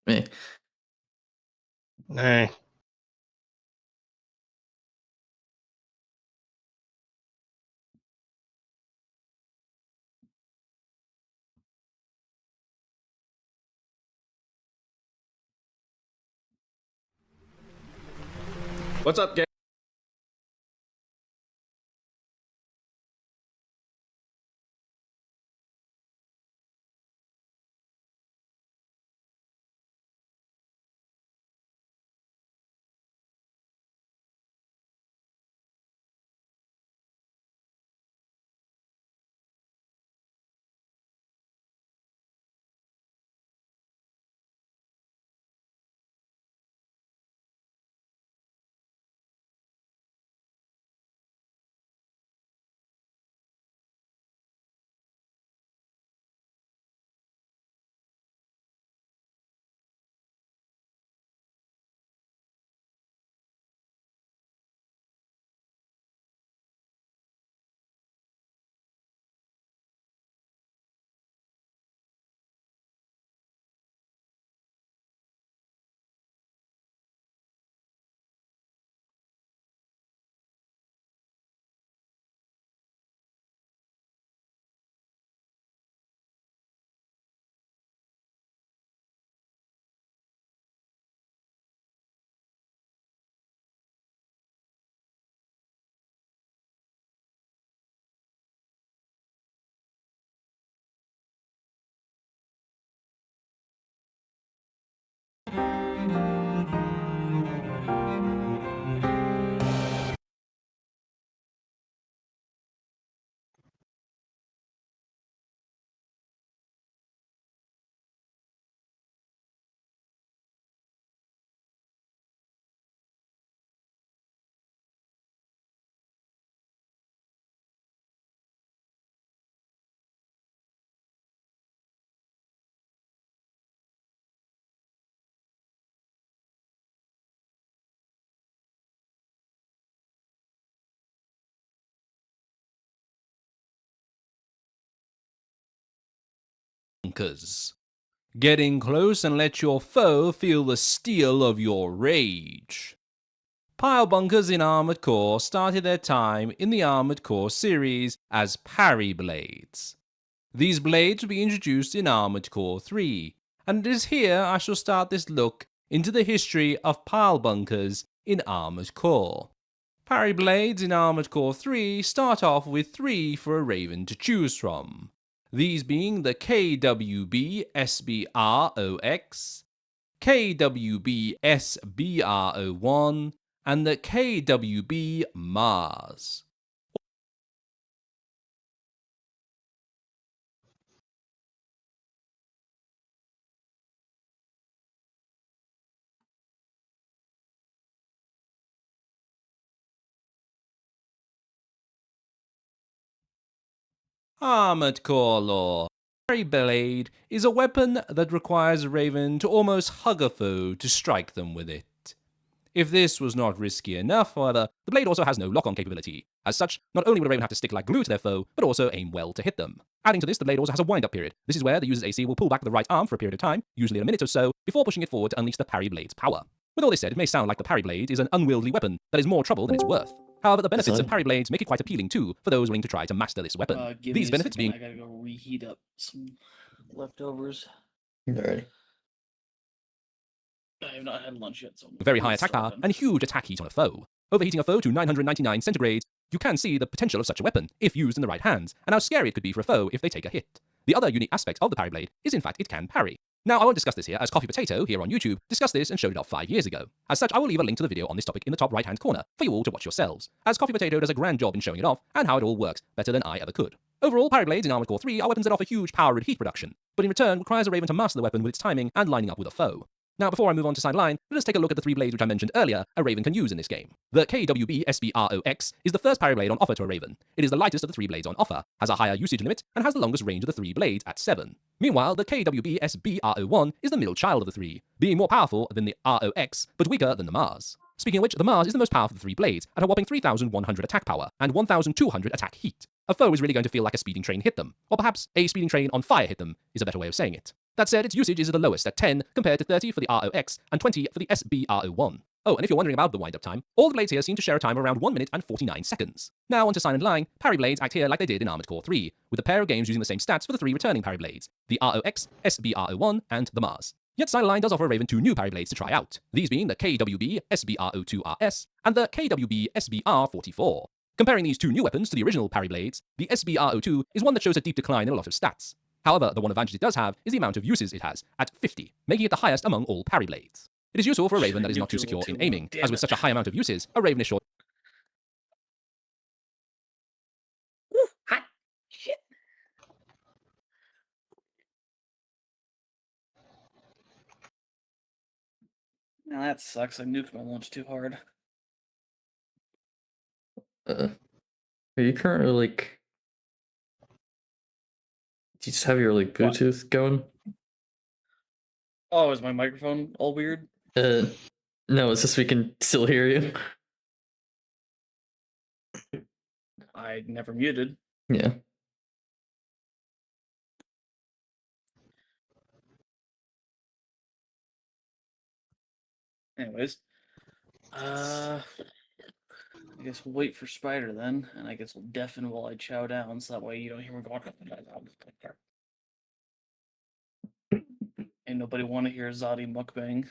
Me. Eh. What's up, gang? Bunkers. Get in close and let your foe feel the steel of your rage. Pile bunkers in Armored Core started their time in the Armored Core series as parry blades. These blades will be introduced in Armored Core 3, and it is here I shall start this look into the history of pile bunkers in Armored Core. Parry blades in Armored Core 3 start off with 3 for a Raven to choose from, these being the KWB SBR-OX, KWB SBR-01, and the KWB Mars. Armored Core lore. Parry blade is a weapon that requires a Raven to almost hug a foe to strike them with it. If this was not risky enough, however, the blade also has no lock-on capability. As such, not only would a Raven have to stick like glue to their foe, but also aim well to hit them. Adding to this, the blade also has a wind-up period. This is where the user's AC will pull back the right arm for a period of time, usually a minute or so, before pushing it forward to unleash the parry blade's power. With all this said, it may sound like the parry blade is an unwieldy weapon that is more trouble than it's worth. However, the benefits of parry blades make it quite appealing too for those willing to try to master this weapon. These benefits being I gotta go reheat up some leftovers. Alrighty. I have not had lunch yet, so I'm very high attack power and huge attack heat on a foe. Overheating a foe to 999 centigrade, you can see the potential of such a weapon if used in the right hands, and how scary it could be for a foe if they take a hit. The other unique aspect of the parry blade is in fact it can parry. Now I won't discuss this here, as Coffee Potato here on YouTube discussed this and showed it off 5 years ago. As such, I will leave a link to the video on this topic in the top right hand corner for you all to watch yourselves, as Coffee Potato does a grand job in showing it off and how it all works better than I ever could. Overall, parry blades in Armored Core 3 are weapons that offer huge power and heat production, but in return requires a Raven to master the weapon with its timing and lining up with a foe. Now, before I move on to sideline, let us take a look at the 3 blades which I mentioned earlier a Raven can use in this game. The KWB SBR-OX is the first parry blade on offer to a Raven. It is the lightest of the 3 blades on offer, has a higher usage limit, and has the longest range of the 3 blades at 7. Meanwhile, the KWB SBR-01 is the middle child of the 3, being more powerful than the ROX, but weaker than the Mars. Speaking of which, the Mars is the most powerful of the 3 blades, at a whopping 3,100 attack power and 1,200 attack heat. A foe is really going to feel like a speeding train hit them, or perhaps a speeding train on fire hit them is a better way of saying it. That said, its usage is the lowest at 10 compared to 30 for the ROX and 20 for the SBR01. Oh, and if you're wondering about the wind-up time, all the blades here seem to share a time of around 1 minute and 49 seconds. Now onto Silent Line, parry blades act here like they did in Armored Core 3, with a pair of games using the same stats for the 3 returning parry blades, the ROX, SBR01, and the Mars. Yet Silent Line does offer Raven 2 new parry blades to try out, these being the KWB SBR02RS and the KWB SBR44. Comparing these two new weapons to the original parry blades, the SBR02 is one that shows a deep decline in a lot of stats. However, the one advantage it does have is the amount of uses it has, at 50, making it the highest among all parry blades. It is useful for a Raven that is not too secure in aiming, as with such a high amount of uses, a Raven is short. Woo, hot shit. Now that sucks. I nuked my launch too hard. Are you currently like? Do you just have your like What? Bluetooth going? Oh, is my microphone all weird? No, it's just we can still hear you. I never muted. Yeah. Anyways, I guess we'll wait for Spider then, and I guess we'll deafen while I chow down, so that way you don't hear me going. Ain't nobody want to hear Zadi mukbang.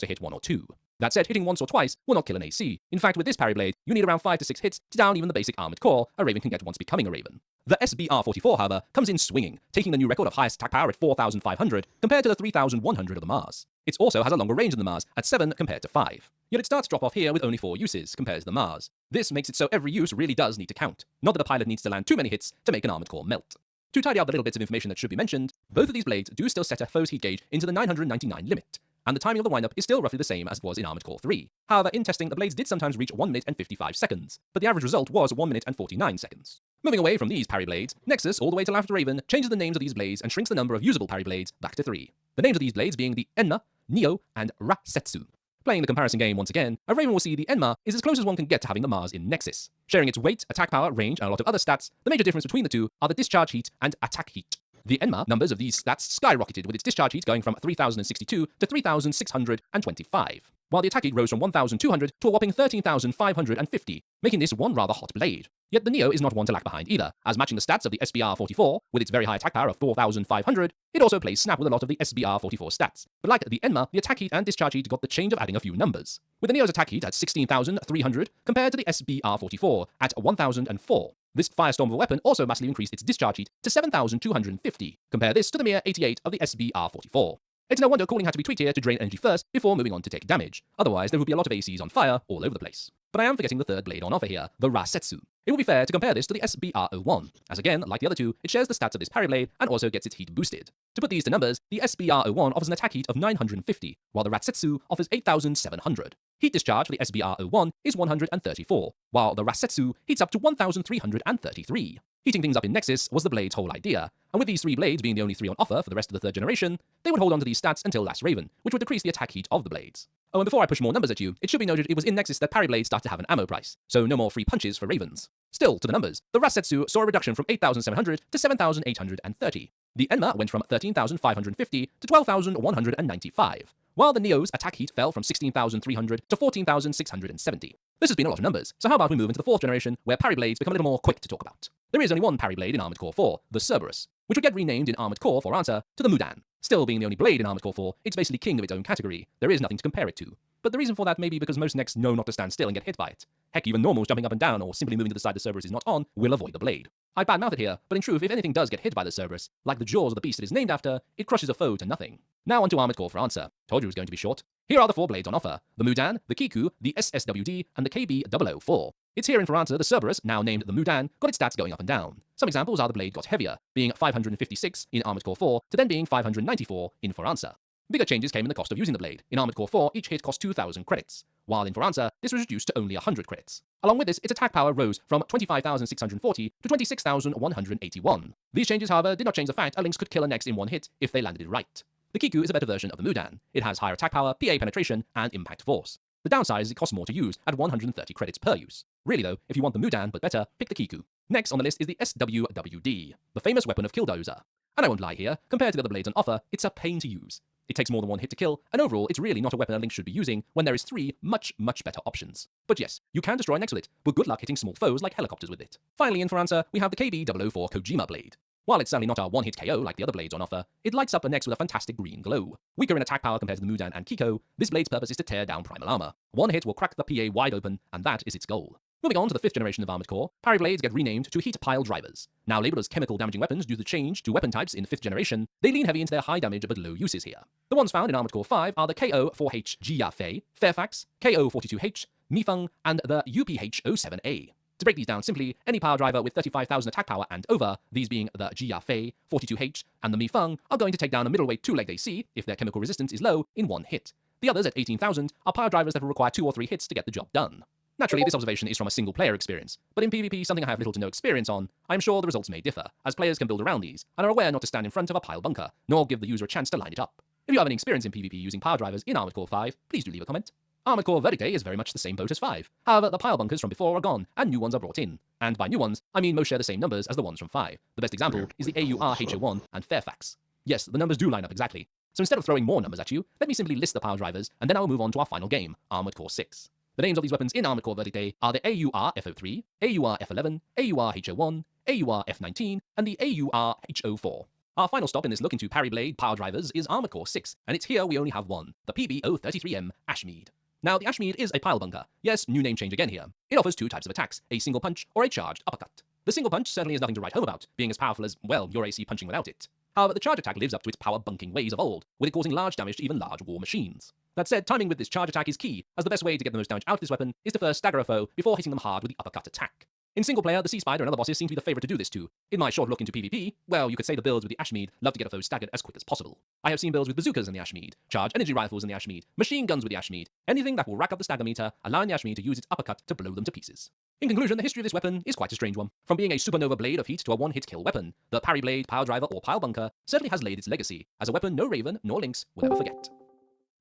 To hit 1 or 2. That said, hitting once or twice will not kill an AC. In fact, with this parry blade, you need around 5 to 6 hits to down even the basic armored core a Raven can get once becoming a Raven. The SBR44, however, comes in swinging, taking the new record of highest attack power at 4,500 compared to the 3,100 of the Mars. It also has a longer range than the Mars at 7 compared to 5. Yet it starts to drop off here with only 4 uses compared to the Mars. This makes it so every use really does need to count, not that the pilot needs to land too many hits to make an armored core melt. To tidy out the little bits of information that should be mentioned, both of these blades do still set a foe's heat gauge into the 999 limit, and the timing of the windup is still roughly the same as it was in Armored Core 3. However, in testing, the blades did sometimes reach 1 minute and 55 seconds, but the average result was 1 minute and 49 seconds. Moving away from these parry blades, Nexus, all the way to Laughter Raven, changes the names of these blades and shrinks the number of usable parry blades back to 3. The names of these blades being the Enma, Neo, and Rasetsu. Playing the comparison game once again, a Raven will see the Enma is as close as one can get to having the Mars in Nexus. Sharing its weight, attack power, range, and a lot of other stats, the major difference between the two are the discharge heat and attack heat. The Enma numbers of these stats skyrocketed with its discharge heat going from 3,062 to 3,625, while the attack heat rose from 1,200 to a whopping 13,550, making this one rather hot blade. Yet the Neo is not one to lag behind either, as matching the stats of the SBR44, with its very high attack power of 4,500, it also plays snap with a lot of the SBR44 stats. But like the Enma, the attack heat and discharge heat got the change of adding a few numbers, with the Neo's attack heat at 16,300 compared to the SBR44 at 1,004. This firestorm of a weapon also massively increased its discharge heat to 7,250. Compare this to the mere 88 of the SBR44. It's no wonder cooling had to be tweaked here to drain energy first before moving on to take damage. Otherwise, there would be a lot of ACs on fire all over the place. But I am forgetting the third blade on offer here, the Rasetsu. It would be fair to compare this to the SBR01, as again, like the other two, it shares the stats of this parry blade and also gets its heat boosted. To put these to numbers, the SBR01 offers an attack heat of 950, while the Rasetsu offers 8,700. Heat discharge for the SBR01 is 134, while the Rasetsu heats up to 1,333. Heating things up in Nexus was the blade's whole idea, and with these 3 blades being the only 3 on offer for the rest of the 3rd generation, they would hold on to these stats until Last Raven, which would decrease the attack heat of the blades. Oh, and before I push more numbers at you, it should be noted it was in Nexus that Parry Blade started to have an ammo price, so no more free punches for Ravens. Still, to the numbers, the Rasetsu saw a reduction from 8,700 to 7,830. The Enma went from 13,550 to 12,195, while the Neo's attack heat fell from 16,300 to 14,670. This has been a lot of numbers, so how about we move into the 4th generation, where Parry Blades become a little more quick to talk about. There is only one Parry Blade in Armored Core 4, the Cerberus, which would get renamed in Armored Core for answer to the Mudan. Still being the only blade in Armored Core 4, it's basically king of its own category. There is nothing to compare it to. But the reason for that may be because most necks know not to stand still and get hit by it. Heck, even normals jumping up and down or simply moving to the side the Cerberus is not on will avoid the blade. I badmouth it here, but in truth, if anything does get hit by the Cerberus, like the jaws of the beast it is named after, it crushes a foe to nothing. Now onto Armored Core for answer. Told you it was going to be short. Here are the 4 blades on offer: the Mudan, the Kiku, the SSWD, and the KB004. It's here in for answer the Cerberus, now named the Mudan, got its stats going up and down. Some examples are the blade got heavier, being 556 in Armored Core 4 to then being 594 in for answer. Bigger changes came in the cost of using the blade. In Armored Core 4, each hit cost 2,000 credits, while in for answer, this was reduced to only 100 credits. Along with this, its attack power rose from 25,640 to 26,181. These changes, however, did not change the fact a Lynx could kill a Nex in one hit if they landed it right. The Kiku is a better version of the Mudan. It has higher attack power, PA penetration, and impact force. The downside is it costs more to use at 130 credits per use. Really though, if you want the Mudan but better, pick the Kiku. Next on the list is the SWWD, the famous weapon of Killdozer. And I won't lie here, compared to the other blades on offer, it's a pain to use. It takes more than one hit to kill, and overall, it's really not a weapon a Lynx should be using when there is 3 much better options. But yes, you can destroy Nex with it, but good luck hitting small foes like helicopters with it. Finally, in for answer, we have the KB004 Kojima blade. While it's certainly not a one-hit KO like the other blades on offer, it lights up a Nex with a fantastic green glow. Weaker in attack power compared to the Mudan and Kiko, this blade's purpose is to tear down primal armor. One hit will crack the PA wide open, and that is its goal. Moving on to the 5th generation of Armored Core, Parry Blades get renamed to Heat Pile Drivers. Now labeled as chemical damaging weapons due to the change to weapon types in 5th generation, they lean heavy into their high damage but low uses here. The ones found in Armored Core 5 are the KO-4H Jiafei, Fairfax, KO-42H, Mifeng, and the UPH-07A. To break these down simply, any power driver with 35,000 attack power and over, these being the Jiafei, 42H, and the Mifeng, are going to take down a middleweight 2-legged AC if their chemical resistance is low in one hit. The others at 18,000 are power drivers that will require 2 or 3 hits to get the job done. Naturally, this observation is from a single player experience, but in PvP, something I have little to no experience on, I am sure the results may differ, as players can build around these, and are aware not to stand in front of a pile bunker, nor give the user a chance to line it up. If you have any experience in PvP using power drivers in Armored Core 5, please do leave a comment. Armored Core Verite is very much the same boat as 5. However, the pile bunkers from before are gone, and new ones are brought in. And by new ones, I mean most share the same numbers as the ones from 5. The best example is the AUR-HO1 and Fairfax. Yes, the numbers do line up exactly. So instead of throwing more numbers at you, let me simply list the power drivers, and then I will move on to our final game, Armored Core 6. The names of these weapons in Armored Core Verite are the AUR-FO3, AUR-F11, AUR-HO1, AUR-F19, and the AUR-HO4. Our final stop in this look into Parry Blade power drivers is Armored Core 6, and it's here we only have one, the PB-033M Ashmead. Now, the Ashmead is a pile bunker. Yes, new name change again here. It offers 2 types of attacks, a single punch or a charged uppercut. The single punch certainly is nothing to write home about, being as powerful as, well, your AC punching without it. However, the charge attack lives up to its power bunking ways of old, with it causing large damage to even large war machines. That said, timing with this charge attack is key, as the best way to get the most damage out of this weapon is to first stagger a foe before hitting them hard with the uppercut attack. In single player, the Sea Spider and other bosses seem to be the favourite to do this too. In my short look into PvP, well, you could say the builds with the Ashmead love to get a foe staggered as quick as possible. I have seen builds with bazookas in the Ashmead, charge energy rifles in the Ashmead, machine guns with the Ashmead, anything that will rack up the stagger meter, allowing the Ashmead to use its uppercut to blow them to pieces. In conclusion, the history of this weapon is quite a strange one. From being a supernova blade of heat to a one-hit kill weapon, the Parry Blade, power driver, or pile bunker certainly has laid its legacy as a weapon no Raven nor Lynx will ever forget.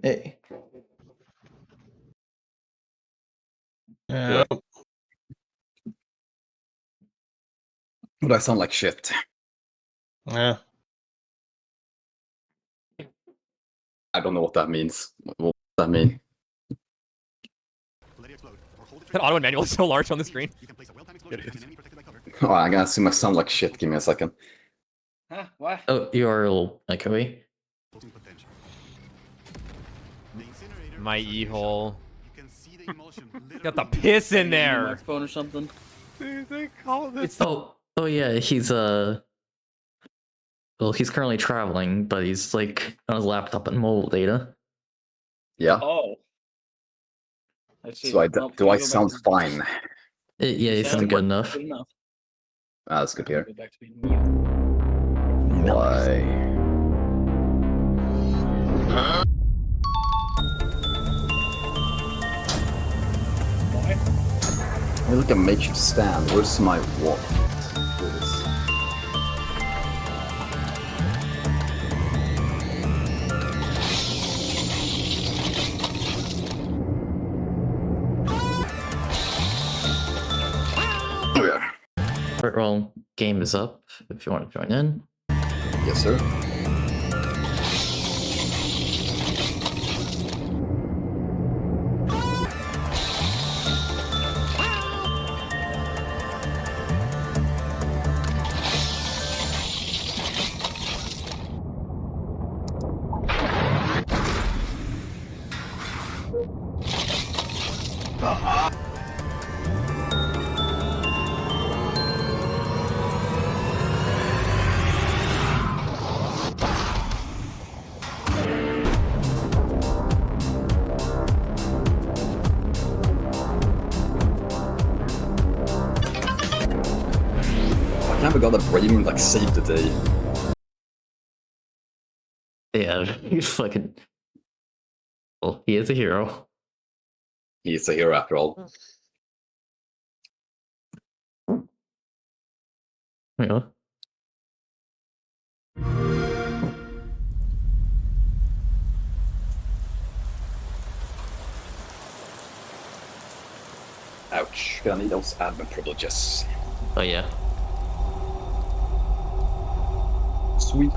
Hey. Yeah. But I sound like shit. Yeah. I don't know what that means. What does that mean? That auto and manual is so large on the screen. Oh, I'm gonna assume I sound like shit. Give me a second. Huh? What? Oh, you are a little echoey. My e-hole. Got the piss in there. Microphone or something. Dude, they call this. Oh yeah, he's well, he's currently traveling, but he's like on his laptop and mobile data. Yeah. Oh. I see. So Well, do can I we go back sound to- fine? Yeah, he sounds good enough. Good enough. That's good here. Go back to being mute. Why? Let me look at makeshift stand. Where's my wall? Here it is. well, game is up if you want to join in. Yes, sir. I can't believe that Braden like saved the day. Yeah, he's fucking. Well, he is a hero. He's a hero after all. Yeah. Ouch. Gonna need those admin privileges. Oh yeah. Sweet.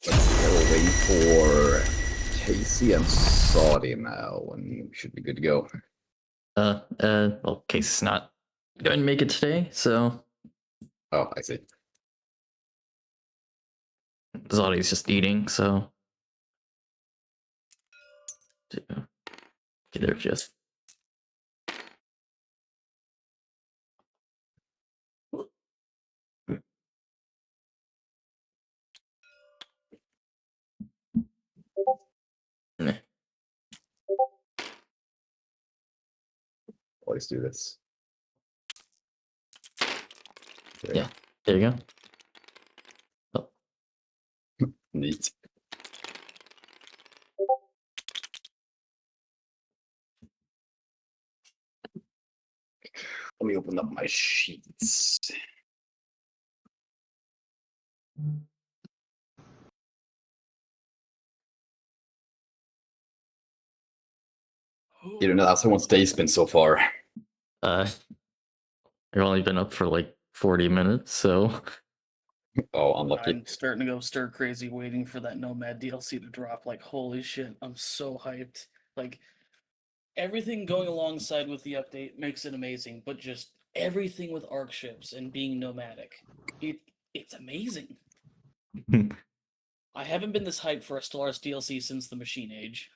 We're waiting for Casey and Saudi now, and we should be good to go. Well, Case is not going to make it today, so Oh, I see. Zodi's just eating, so. Okay, they're just. Meh. Let's do this. There. Yeah. There you go. Neat. Let me open up my sheets. You don't know how someone's day's been so far. I've only been up for like 40 minutes, so. Oh, unlucky. I'm starting to go stir crazy waiting for that Nomad DLC to drop. Like, holy shit, I'm so hyped. Like, everything going alongside with the update makes it amazing, but just everything with arc ships and being nomadic, it's amazing. I haven't been this hyped for a Stellaris DLC since the Machine Age.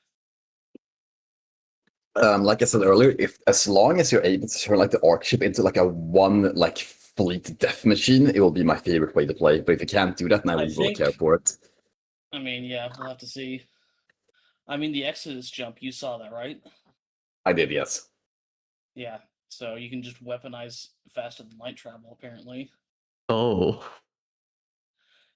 Like I said earlier, if as long as you're able to turn like the arc ship into like a one like fleet death machine, it will be my favorite way to play. But if you can't do that, then I I will really think- care for it. I mean, yeah, we'll have to see. I mean, the Exodus jump, you saw that, right? I did, yes. Yeah, so you can just weaponize faster than light travel, apparently. Oh.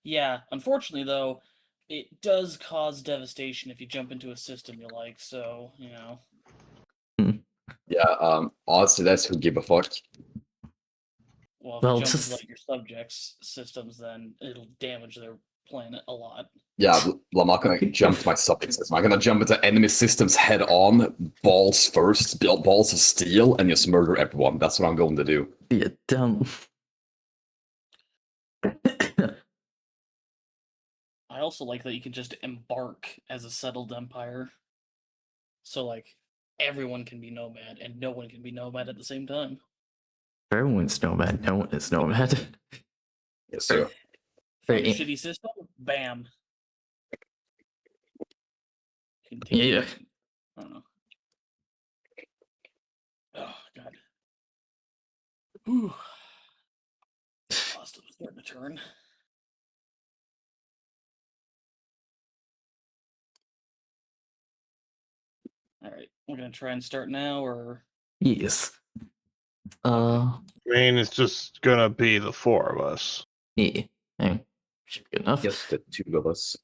Yeah, unfortunately, though, it does cause devastation if you jump into a system you like, so, you know. Yeah, honestly, that's who give a fuck. Well, if Well, you jump just- into like your subjects' systems, then it'll damage their planet a lot. Yeah, well, I'm not gonna jump to my subject system. I'm gonna jump into enemy systems head on, balls first, build balls of steel, and just murder everyone. That's what I'm going to do. Yeah, dumb. I also like that you can just embark as a settled empire. So, like, everyone can be nomad, and no one can be nomad at the same time. Everyone's nomad. No one is nomad. Yes, sir. Very Find a in- shitty system, bam. Continue. Yeah. I don't know. Oh god. Whew. Lost it, starting to turn. All right, we're gonna try and start now, or Yes. I mean, it's just gonna be the four of us. Yeah. Should be good enough. Yes, the two of us.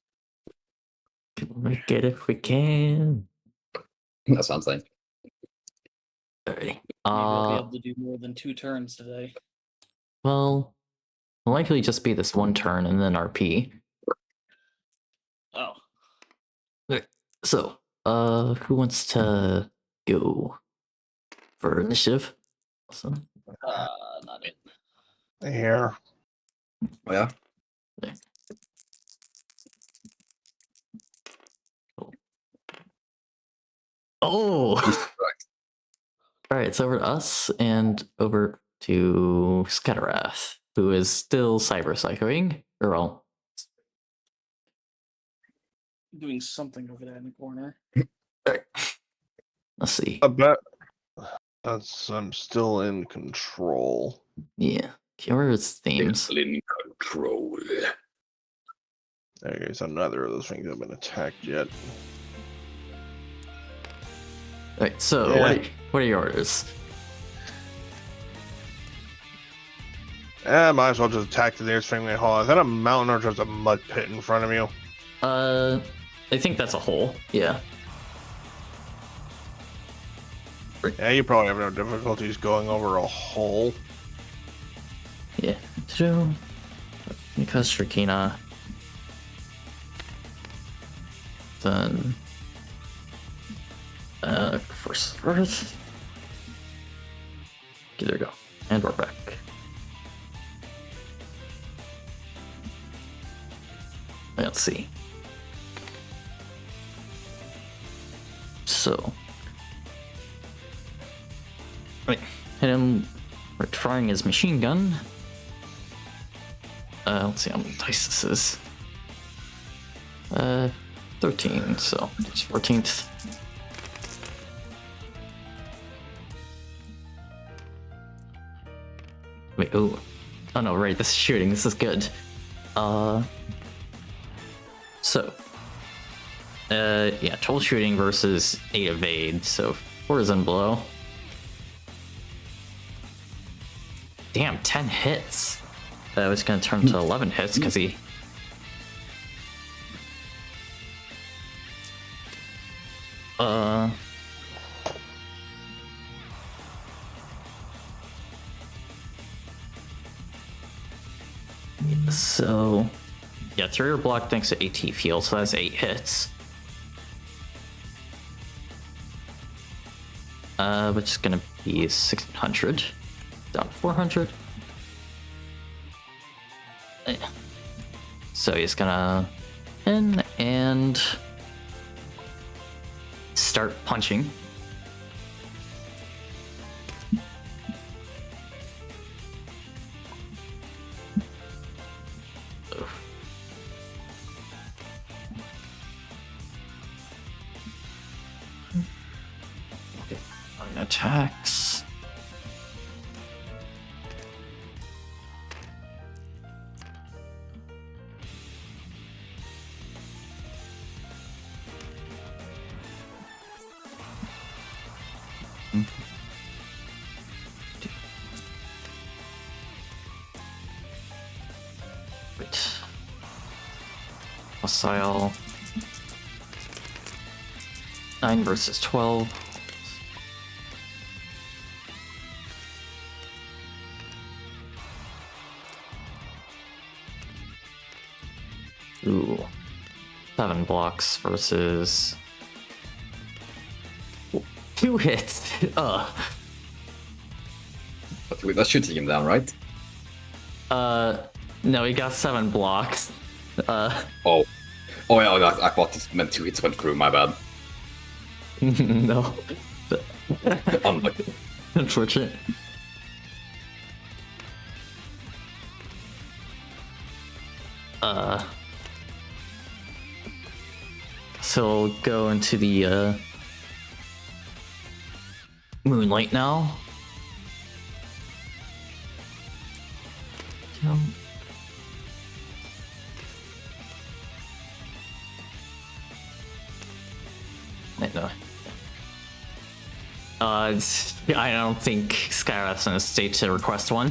We'll make it if we can. That's what I'm saying. Alrighty. maybe I'll be able to do more than 2 turns today. Well, it'll likely just be this one turn and then RP. Oh, So, who wants to go for initiative? Awesome. not it. Here. Oh yeah. Oh! Alright, it's over to us and over to Scatterath, who is still cyber psychoing. Or well, Doing something over there in the corner. let's see. I bet I'm still in control. Yeah. Kyora's themes. Still in control. There's another of those things that have been attacked yet. Alright, so Yeah. what are your orders? Might as well just attack the nearest thing they haul. Is that a mountain or just a mud pit in front of you? I think that's a hole. Yeah. Yeah, you probably have no difficulties going over a hole. Yeah. Because Shrakina. Then first Earth. Okay, there we go. And we're back. Let's see. So right, hit him. We're trying his machine gun. Let's see how many dice this is. 13, so it's 14th. Wait, oh no, right, this is shooting, this is good. Yeah, 12 shooting versus 8 evade, so 4 is in below. Damn, 10 hits. That was gonna turn to 11 hits because he. So, yeah, 3 are blocked thanks to AT field, so that's 8 hits. Which is gonna be 1600 down to 400. Yeah. So he's gonna in and start punching. Attacks. Wait. Hostile. 9 versus 12. Ooh. 7 blocks versus 2 hits. But wait, that's shooting him down, right? No, he got 7 blocks. Oh yeah, I thought this meant 2 hits went through, my bad. No. Unlucky. Unfortunate. So we'll go into the Moonlight now. No. I don't think Skyrath's in a state to request one.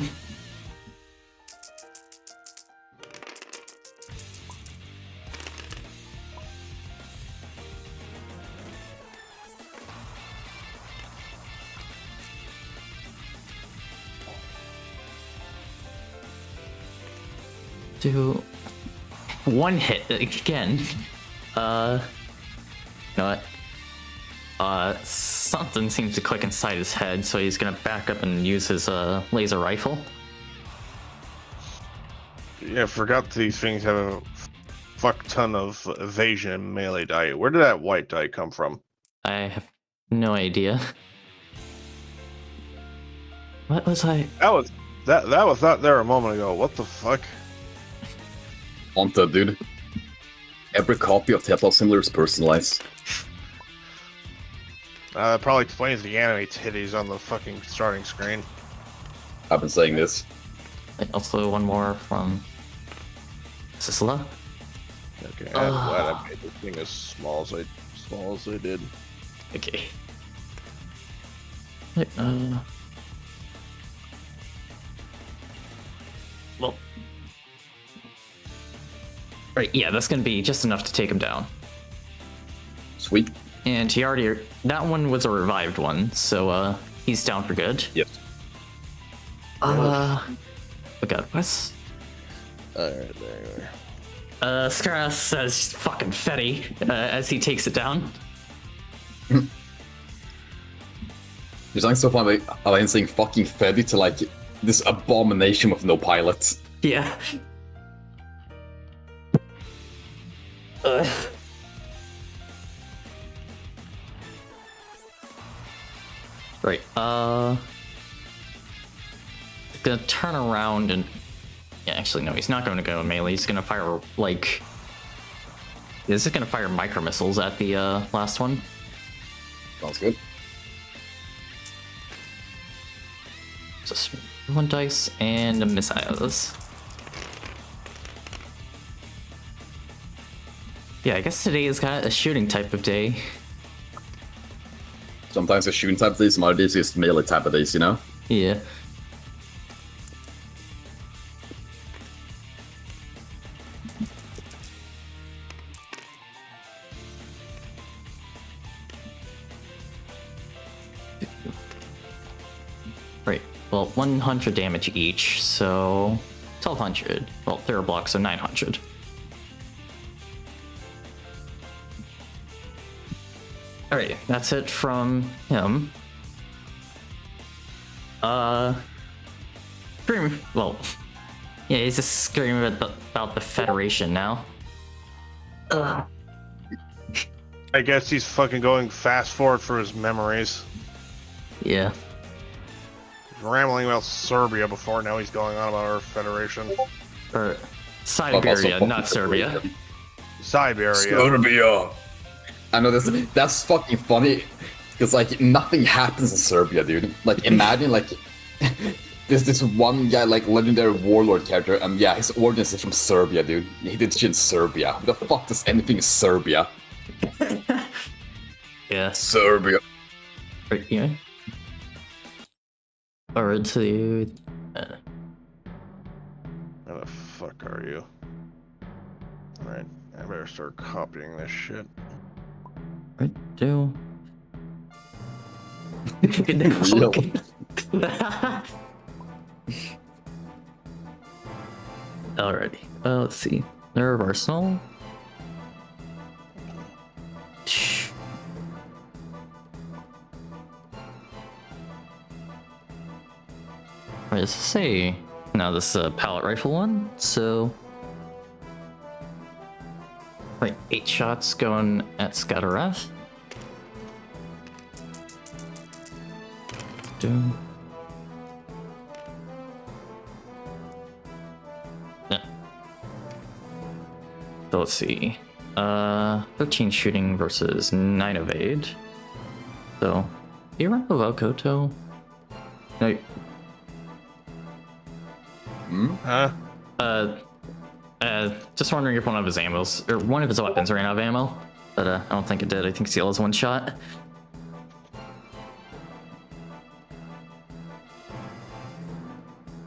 Do one hit again. You know what? Something seems to click inside his head, so he's gonna back up and use his laser rifle. Yeah, I forgot these things have a fuck ton of evasion and melee die. Where did that white die come from? I have no idea. What was I? That was not there a moment ago. What the fuck? Haunted, dude. Every copy of Tetla Simulator is personalized. That probably explains the anime titties on the fucking starting screen. I've been saying this. Also, one more from Sisla. Okay, I'm glad I made this thing as small as I did. Okay. Well. Right, yeah, that's gonna be just enough to take him down. Sweet. And he already... That one was a revived one, so he's down for good. Yep. Oh god, what's... Alright, there you are. Skyrath says fucking Fetty as he takes it down. There's something so funny about him saying fucking Freddy to like this abomination with no pilot. Yeah. Right, gonna turn around and... Yeah, actually, no, he's not going to go melee. He's gonna fire, like... This is gonna fire micro missiles at the last one. Sounds good. Just one dice and a missiles. Yeah, I guess today is kind of a shooting type of day. Sometimes a shooting type of days, some other days is melee type of days, you know? Yeah. Right, well, 100 damage each, so 1200. Well, third block, so 900. Alright, that's it from him. Scream. Well, yeah, he's just screaming about the Federation now. I guess he's fucking going fast forward for his memories. Yeah. He's rambling about Serbia before, now he's going on about our Federation. Or Siberia, not Serbia. Siberia. Serbia! I know that's fucking funny, because like nothing happens in Serbia, dude. Like imagine like there's this one guy, like legendary warlord character, and yeah, his origins is from Serbia, dude. He did shit in Serbia. What the fuck does anything in Serbia? Yeah. Serbia. Right here. Or to... Where the fuck are you? Alright, I better start copying this shit. Right, do... Real. Alrighty, let's see. Nerve Arsenal. Right, let's say now this is a pallet rifle one, so right, 8 shots going at Skyrath. Do. Yeah. So let's see. 13 shooting versus 9 evade. So you run a Vokoto? No. Huh? Just wondering if one of his ammos, or one of his weapons ran out of ammo. But I don't think it did. I think Seal is one shot.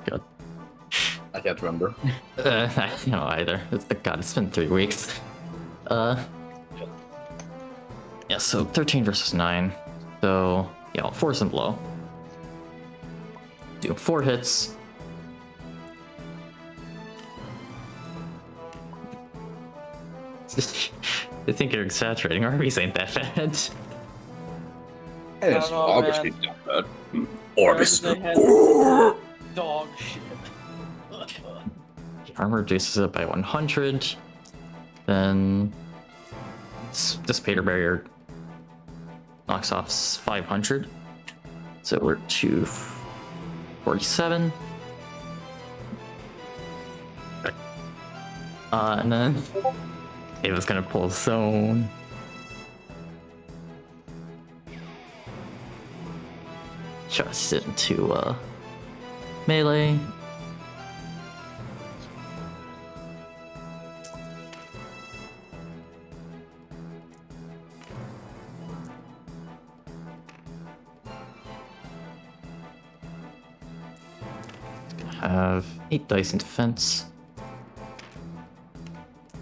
God. I can't remember. I don't know either. God, it's been 3 weeks. Yeah, so 13 versus 9. So, yeah, 4 and below. Do 4 hits. I think you're exaggerating. Arby's ain't that bad. It's don't know, obviously man. not bad. Orbis. They had dog shit. Armor reduces it by 100. Then Dissipator Barrier knocks off 500. So we're to 47. And then Ava's gonna pull Zone. Just into melee. Have 8 dice in defense.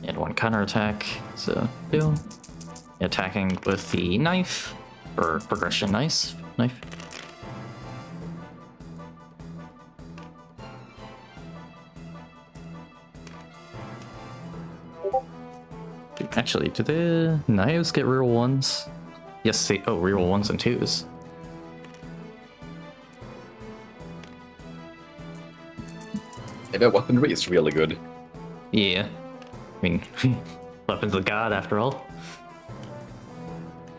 And 1 counterattack. So 2. Attacking with the knife. Or progression knife. Actually, do the knives get real ones? Yes, they reroll 1s and 2s. Yeah, that weaponry is really good. Yeah. I mean, weapons of God after all.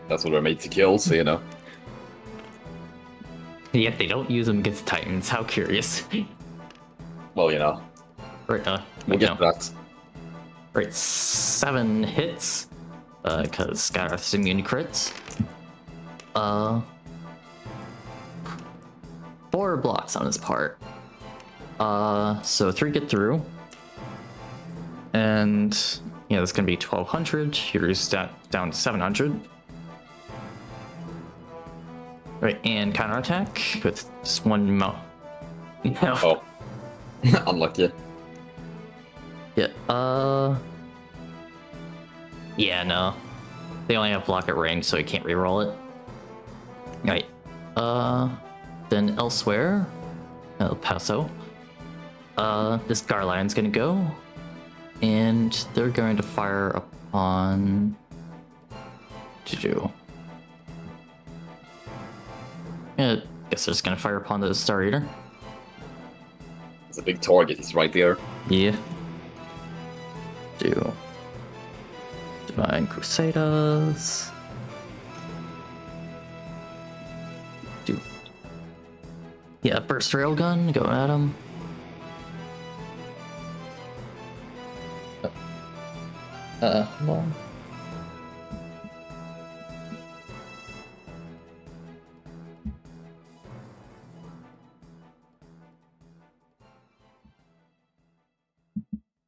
That's what they're made to kill, so you know. Yet they don't use them against Titans. How curious. Well, you know. Right, We'll get to that. Right, 7 hits. Because Skyrath's immune to crits. 4 blocks on his part. So 3 get through. And yeah, that's gonna be 1200. He reduces that down to 700. Right, and counterattack with just 1 mo. No. Oh. Unlucky. Yeah, yeah, no. They only have block at range, so he can't reroll it. Right. Then elsewhere, El Paso. This Garland's gonna go. And they're going to fire upon Juju. Yeah, guess they're just gonna fire upon the Star Eater. It's a big target, he's right there. Yeah. Do Divine Crusaders. Do yeah, burst railgun, go at him. Hold on.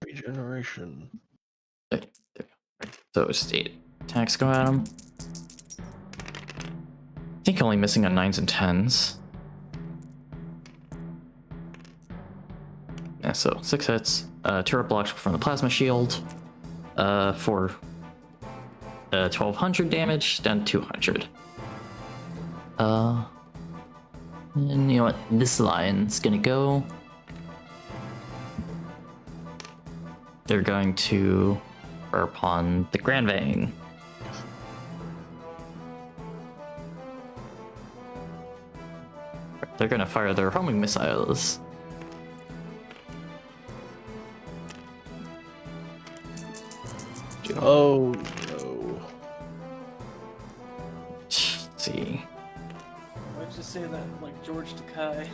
Regeneration. There we go. So it's just 8 attacks go at him. I think only missing on 9s and 10s. Yeah, so 6 hits. Turret blocks from the plasma shield. For 1200 damage, down 200. And you know what? This line's gonna go. They're going to fire upon the Grand Vang. They're gonna fire their homing missiles. Oh no. Let's see. Why'd you say that like George Takei?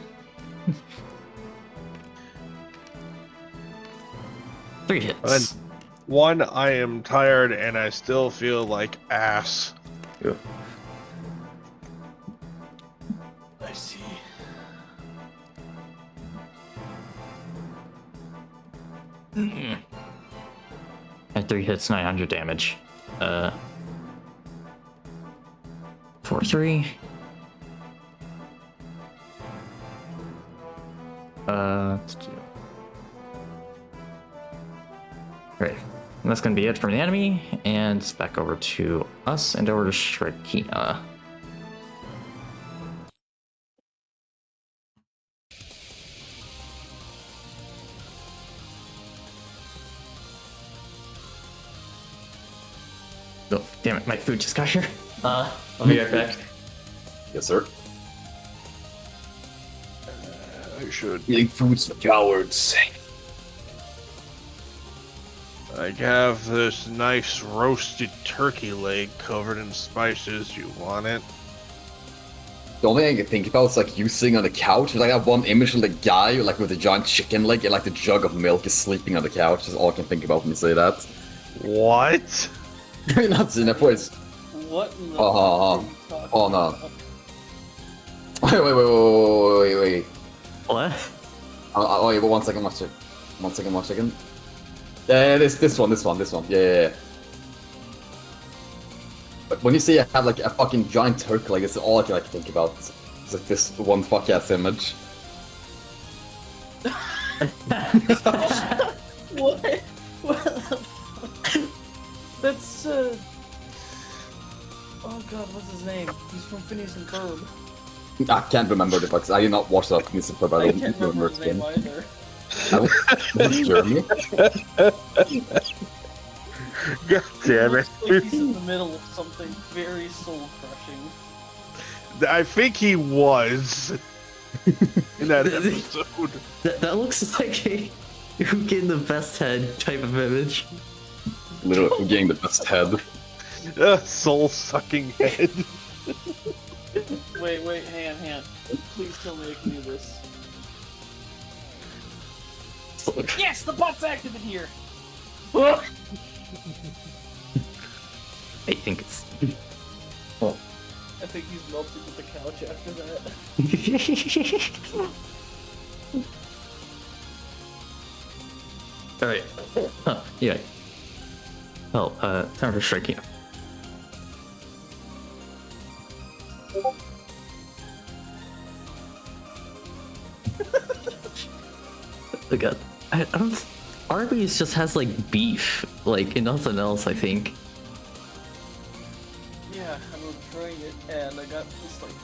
3 hits. 1, I am tired and I still feel like ass. At 3 hits, 900 damage. 4-3. Let's do. Right. And that's gonna be it from the enemy, and it's back over to us and over to Shrekina. Oh, damn it, my food just got here. I'll be right back. Yes, sir. I should. Eating foods for cowards. I have this nice roasted turkey leg covered in spices. You want it? The only thing I can think about is like you sitting on the couch. There's like that one image of the guy like with the giant chicken leg and like the jug of milk is sleeping on the couch. That's all I can think about when you say that. What? You're not seeing that voice. What in the Oh, fuck are you talking oh, no. about? Wait. What? Oh, yeah, but 1 second, 1 second. Yeah, this one. Yeah. But when you say I have like a fucking giant turkey, like it's all I can like think about. It's like this one fuck ass image. What? What the fuck? That's oh god, what's his name? He's from Phineas and Ferb. I can't remember the fucks. I did not watch that Phineas and Ferb. I I can't don't remember remember his his name name. either. Was it Jeremy? God damn it. Like he's in the middle of something very soul crushing. I think he was in that episode. That looks like a who getting the best head type of image. Literally getting the best head. Soul sucking head. Wait, hang on. Please tell me I can do this. Yes, the bot's active in here! I think it's. I think he's melted with the couch after that. Alright. Huh, yeah. Oh, time for striking. Oh god. I don't. Arby's just has like beef, like, and nothing else, I think. Yeah, I remember trying it, and I got this like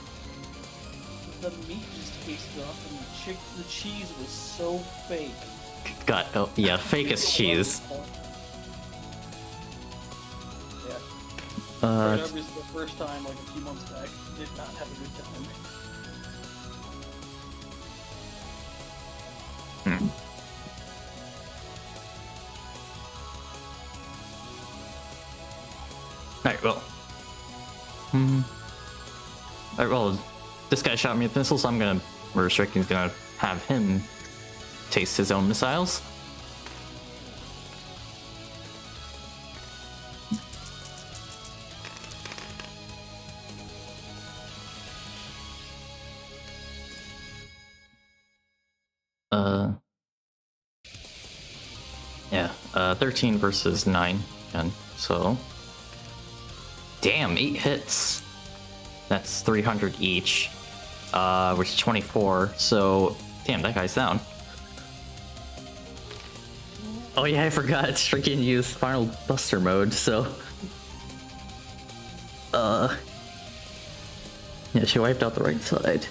the meat just tasted off, and the cheese was so fake. God, oh, yeah, fake as cheese. Yeah. Uh, Arby's the first time, like a few months back, did not have a good time. Alright, well. Alright, well, this guy shot me with missiles, so I'm gonna. Restricting's gonna have him taste his own missiles. Yeah, 13 versus 9 again, so. Damn, 8 hits. That's 300 each, which is 24, so. Damn, that guy's down. Oh yeah, I forgot, freaking used Final Buster mode, so. Yeah, she wiped out the right side.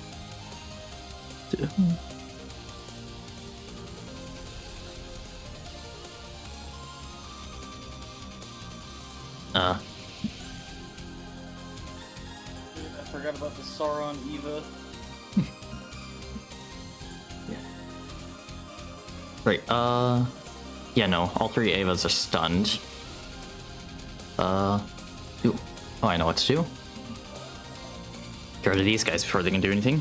I forgot about the Sauron Eva. Right, yeah, no, all 3 Avas are stunned. Ooh. Oh, I know what to do. Get rid of these guys before they can do anything.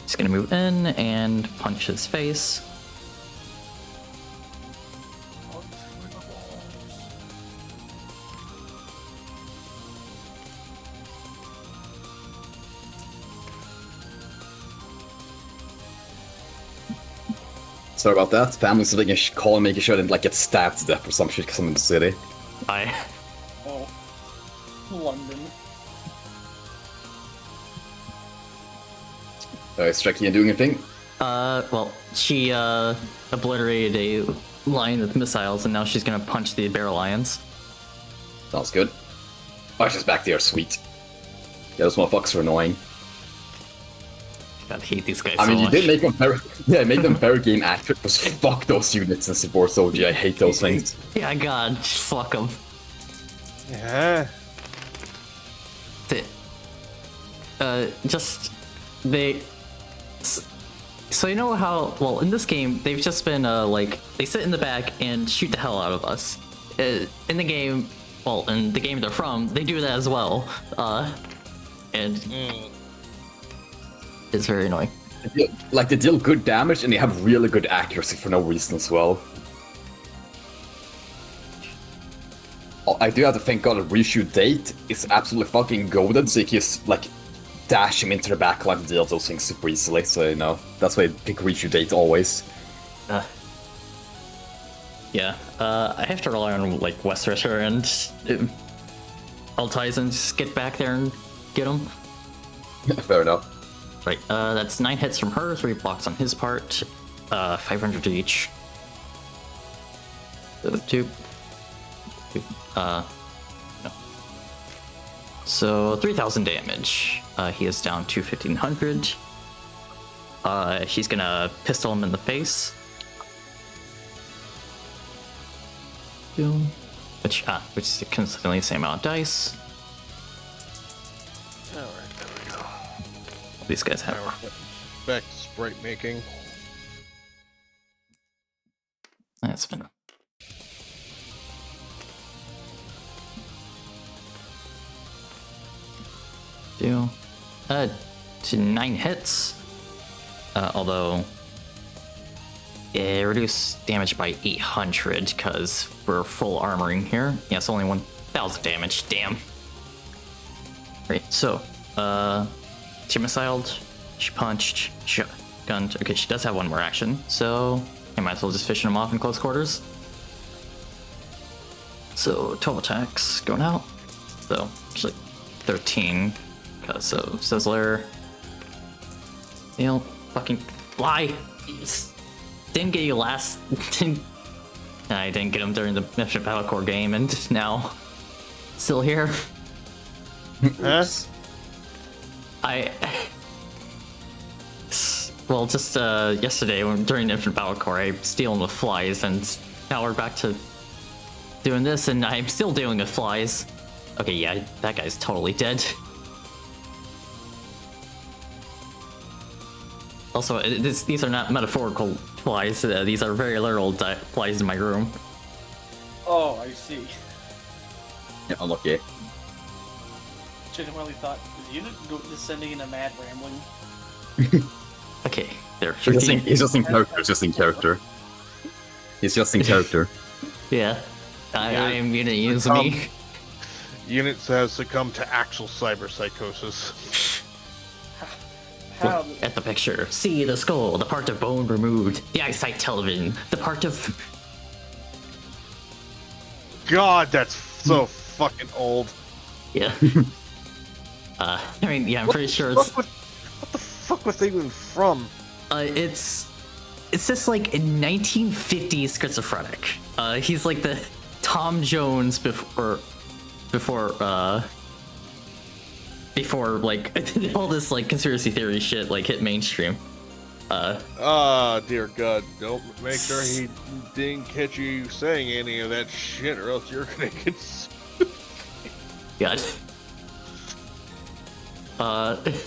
Just gonna move in and punch his face. Sorry about that. Family's making a call and making sure I didn't like get stabbed to death or some shit because I'm in the city. Oh, London. Is Strecky doing anything? Well, she obliterated a lion with missiles, and now she's gonna punch the bear lions. Sounds good. Oh, she's back there. Sweet. Yeah, those motherfuckers are annoying. God, I hate these guys I so mean, you much. did make them very, yeah, make them very game accurate, but fuck those units in Support OG. I hate those things. Yeah, God, fuck them. Yeah. So you know how, well, in this game, they've just been, like, they sit in the back and shoot the hell out of us. In the game, well, in the game they're from, they do that as well. And it's very annoying. Like, they deal good damage and they have really good accuracy for no reason as well. Oh, I do have to thank God that reshoot date is absolutely fucking goated, so you can just, like, dash him into the backline and deal those things super easily, so, you know, that's why I pick reshoot date always. Yeah, I have to rely on, like, Westrisher and Altizen just get back there and get him. Fair enough. Right, that's 9 hits from her, 3 blocks on his part, 500 each. Two. No. So 3,000 damage. He is down to 1,500. She's gonna pistol him in the face. Which is consistently the same amount of dice. Alright, there we go. These guys have. Now we're back to sprite making. That's been. To 9 hits. Although it reduced damage by 800 because we're full armoring here. Yeah, it's only 1,000 damage. Damn. Right. So, she missiled, she punched, she gunned. Okay, she does have one more action, so I might as well just fishing him off in close quarters. So 12 attacks going out. So actually 13. So Sizzler. Fucking fly. Didn't get you last. I didn't get him during the Mission Battle Core game, and now still here. Huh? Well, just yesterday during Infinite Battle Core, I was dealing with flies, and now we're back to doing this, and I'm still dealing with flies. Okay, yeah, that guy's totally dead. Also, these are not metaphorical flies. These are very literal flies in my room. Oh, I see. Yeah, unlucky. Genuinely thought, is the unit descending in a mad rambling? Okay, there. He's just in character. He's just in character. He's just in character. Yeah, I am gonna use me. Units have succumbed to actual cyberpsychosis. How? Look at the picture. See the skull, the part of bone removed, the eyesight television, the part of. God, that's so fucking old. Yeah. I mean, yeah, I'm pretty sure it's. What the fuck was they even from? It's just like a 1950s schizophrenic. He's like the Tom Jones before like all this like conspiracy theory shit like hit mainstream. Dear God, don't make sure he didn't catch you saying any of that shit, or else you're gonna get. God.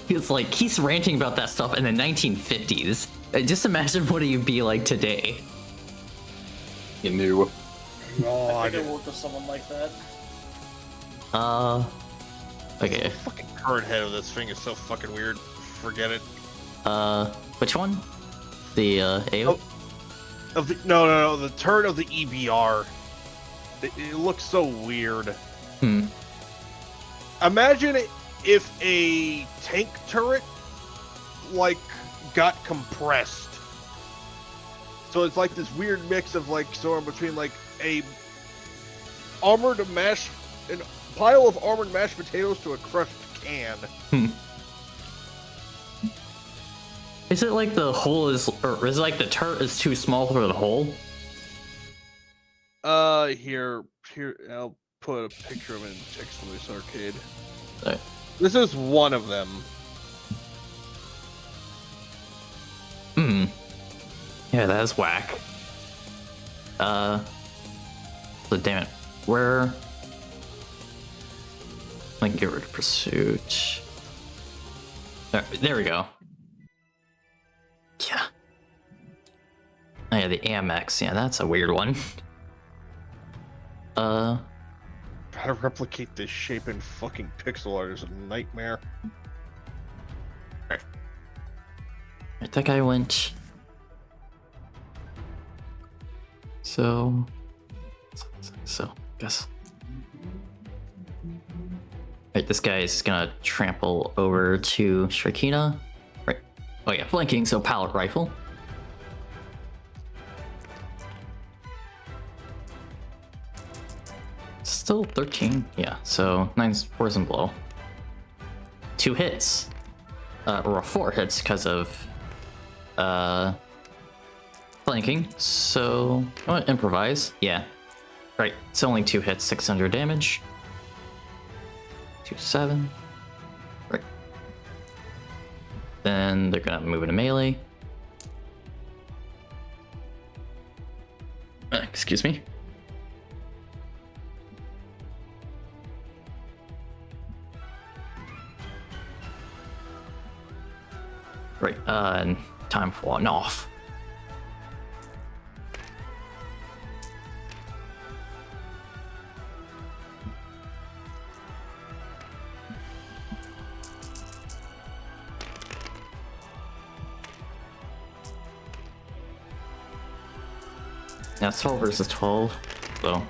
It's like he's ranting about that stuff in the 1950s. Just imagine what he'd be like today. You knew. Oh, I think I work with someone like that. Okay. The fucking current head of this thing is so fucking weird. Forget it. Which one? The AO? Of the no, the turret of the EBR. It looks so weird. Imagine if a tank turret like got compressed So it's like this weird mix of like somewhere between like a armored mash, an pile of armored mashed potatoes to a crushed can. Is it like the hole is, or is it like the turret is too small for the hole? Here, I'll put a picture of it in text from this arcade. Right. This is one of them. Yeah, that's whack. So damn it. Where? Like, get rid of pursuit. There we go. Yeah. Oh yeah, the AMX. Yeah, that's a weird one. How to replicate this shape in fucking pixel art is a nightmare. Right, that guy went. So, guess. Right, this guy is gonna trample over to Shrekina. Right. Oh yeah, flanking, so pallet rifle. Still 13, yeah, so 9's poison blow. 2 hits. Or 4 hits because of flanking, so I want to improvise. Yeah. Right, it's only 2 hits, 600 damage. 2-7. Right. Then they're gonna move into melee. Excuse me. Right, and time for one off. Now it's 12 versus 12, so.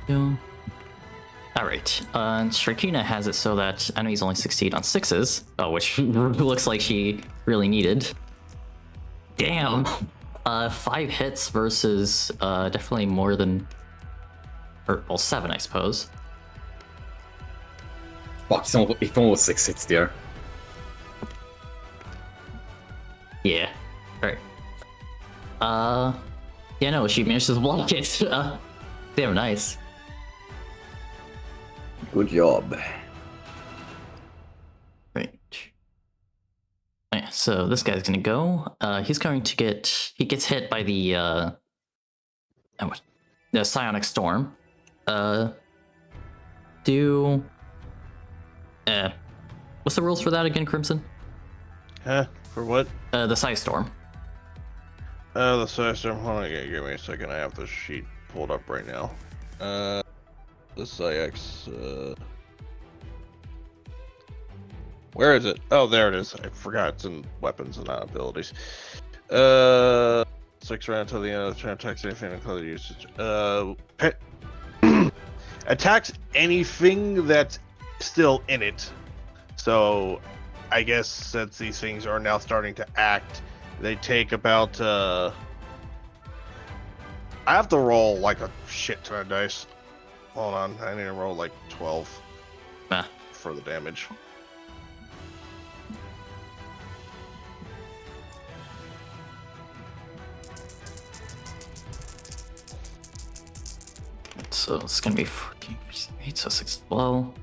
Yeah. Alright, Shrekina has it so that enemies only succeed on 6s, which looks like she really needed. Damn! 5 hits versus definitely more than. Or, well, 7, I suppose. Fuck, it's almost 6 hits there. Yeah. Alright. Yeah, no, she managed to block it. Damn, nice. Good job. Right. Yeah, so this guy's gonna go. He's going to get. He gets hit by the psionic storm. What's the rules for that again, Crimson? Huh? For what? The psi storm. The Psystorm. Hold on, give me a second. I have the sheet pulled up right now. The Psyx. Where is it? Oh, there it is. I forgot it's in weapons and not abilities. 6 rounds until the end of the turn. Attacks anything in color usage. Attacks anything that's still in it. So, I guess since these things are now starting to act, they take about. I have to roll like a shit ton of dice. Hold on, I need to roll like 12 for the damage. So it's gonna be 14, 8, so 6 below.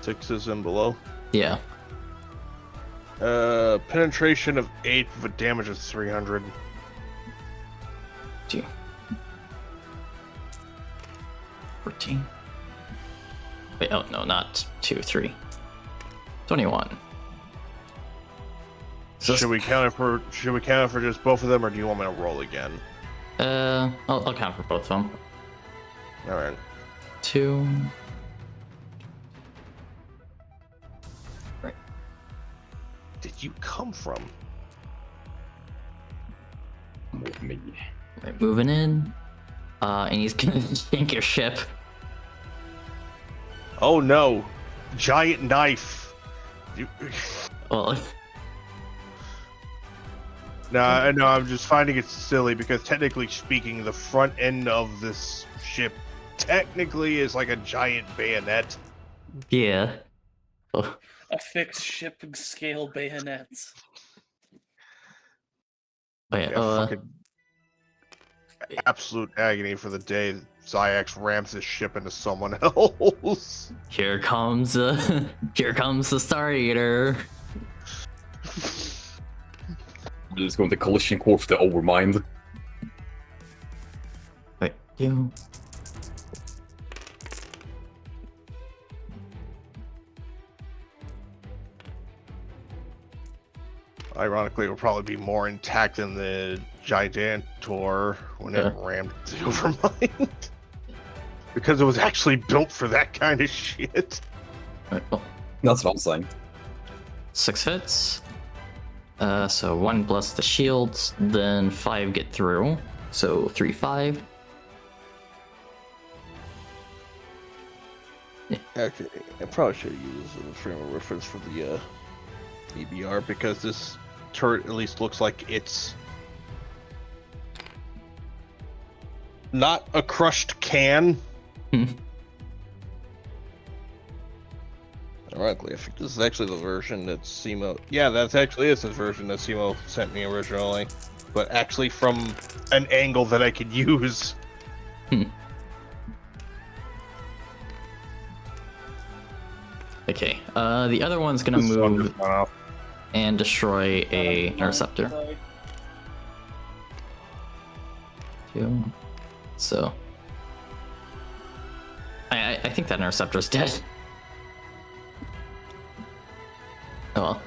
Sixes and below. Yeah. Penetration of 8 with damage of 300. 2. 14. Wait, oh no, not 2, 3. 21. So Should we count it for just both of them, or do you want me to roll again? I'll count for both of them. All right. 2. Right. Did you come from? Move me. Right, moving in. And he's gonna sink your ship. Oh no, giant knife. Well, No, I know. I'm just finding it silly because technically speaking, the front end of this ship technically is like a giant bayonet. yeah. Oh, A fixed ship scale bayonets. wait, Yeah, fucking absolute agony for the day Zyx rams his ship into someone else. here comes the Star Eater. We're just going to collision course with the Overmind. Wait, you. Ironically, it will probably be more intact than the Gigantor when it rammed the Overmind. Because it was actually built for that kind of shit. Wait, oh, That's what I'm saying. 6 hits. So 1 plus the shields, then 5 get through. So 3, 5. Actually, I probably should use a frame of reference for the EBR because this turret at least looks like it's not a crushed can. Ironically, I think this is actually the version that Simo. Yeah, that's actually is the version that Simo sent me originally, but actually from an angle that I could use. Okay, the other one's gonna This one move just went off. and destroy a interceptor. Sorry. 2. So I think that interceptor's dead. Oh well.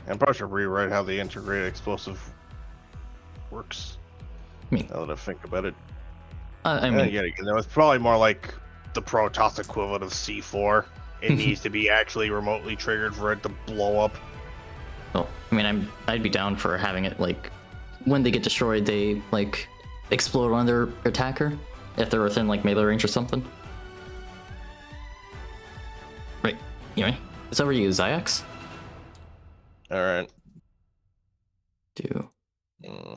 I'm probably should rewrite how the integrated explosive works. I mean, Now that I think about it. I mean, Yet again, it's probably more like the Protoss equivalent of C4. It needs to be actually remotely triggered for it to blow up. well, I mean, I'd be down for having it like when they get destroyed, they like explode on their attacker if they're within like melee range or something. Right. Anyway, it's over to you, Zyx. All right. Do. Mm.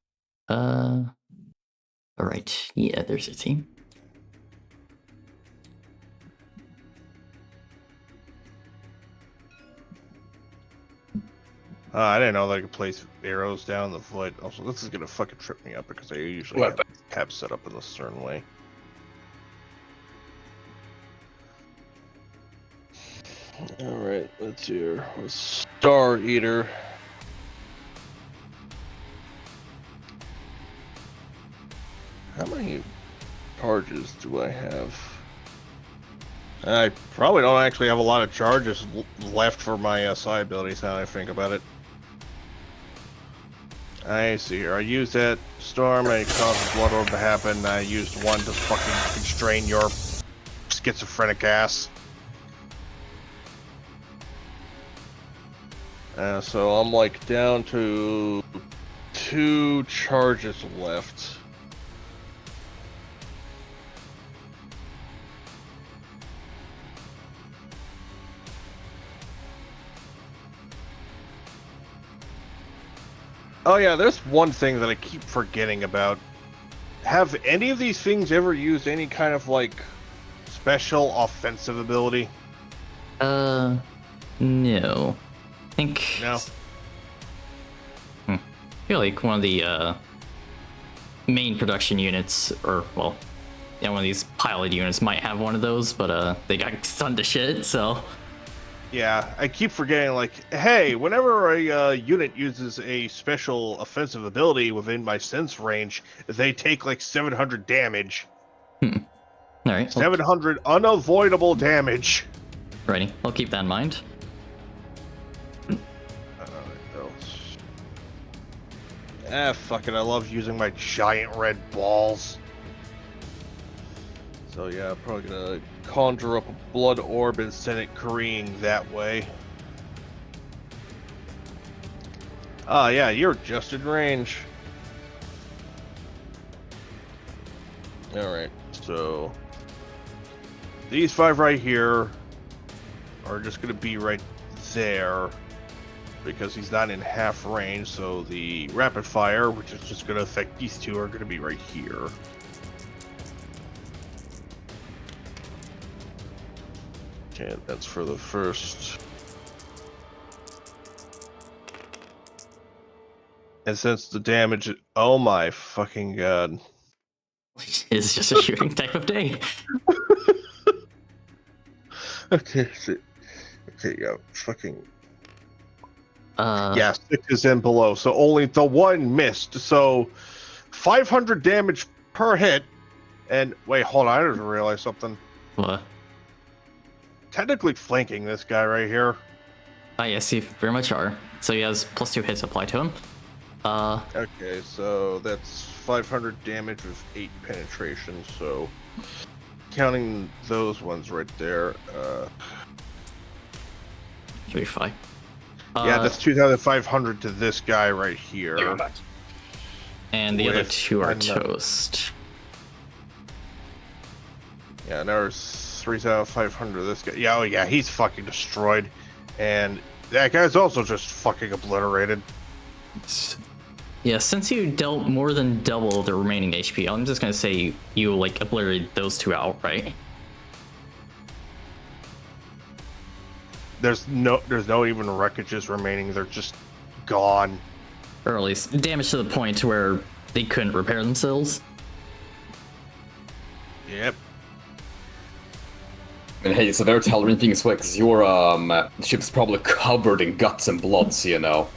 All right. Yeah, there's a team. I didn't know that I could place arrows down the foot. Also, this is gonna fucking trip me up because I usually What? have tabs set up in a certain way. All right, let's hear Star Eater. How many charges do I have? I probably don't actually have a lot of charges left for my psi abilities now that I think about it. I see here. I used that storm and it caused blood orb to happen. I used one to fucking constrain your schizophrenic ass. So I'm like down to 2 charges left. Oh yeah, there's one thing that I keep forgetting about. Have any of these things ever used any kind of like special offensive ability? No. I think. No. I feel like one of the main production units, or well, yeah, one of these pilot units might have one of those, but they got stunned to shit. So. Yeah, I keep forgetting, like, hey, whenever a unit uses a special offensive ability within my sense range, they take like 700 damage. All right. 700 unavoidable damage. Righty. I'll keep that in mind. Fuck it, I love using my giant red balls. So yeah, I'm probably gonna conjure up a blood orb and send it careening that way. Ah, yeah, you're just in range. Alright, so these 5 right here are just going to be right there because he's not in half range. So the rapid fire, which is just going to affect these 2, are going to be right here. Okay, that's for the first. And since the damage, oh my fucking god. It's just a shooting type of day. Okay, shit. Okay, yeah, fucking. Uh, Yeah, 6 is in below, so only the 1 missed. So 500 damage per hit. And wait, hold on, I just realized something. what? Technically flanking this guy right here. Ah, yes, you very much are. So he has +2 hits applied to him. Okay, so that's 500 damage with 8 penetration, so counting those ones right there, should be fine. yeah, that's 2,500 to this guy right here. And the other with 2 are another- toast. Yeah, there's 3,500 to this guy. Yeah, oh yeah, he's fucking destroyed. And that guy's also just fucking obliterated. Yeah, since you dealt more than double the remaining HP, I'm just gonna say you like obliterated those 2 outright. There's no even wreckages remaining. They're just gone. Or at least damage to the point where they couldn't repair themselves. Yep. And hey, so they're telling things away because your ship's probably covered in guts and blood, so you know.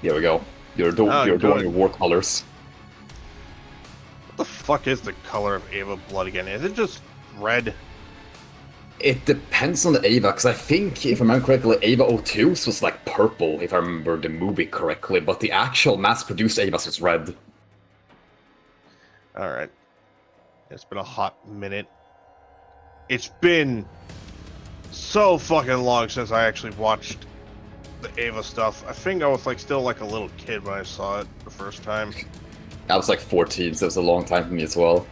Here we go. You're doing your war colors. What the fuck is the color of Ava blood again? Is it just red? It depends on the Ava, because I think, if I remember correctly, Ava 02's was like purple, if I remember the movie correctly, but the actual mass-produced Ava's was red. Alright. It's been a hot minute. It's been so fucking long since I actually watched the Ava stuff. I think I was like still like a little kid when I saw it the first time. I was like 14, so it was a long time for me as well.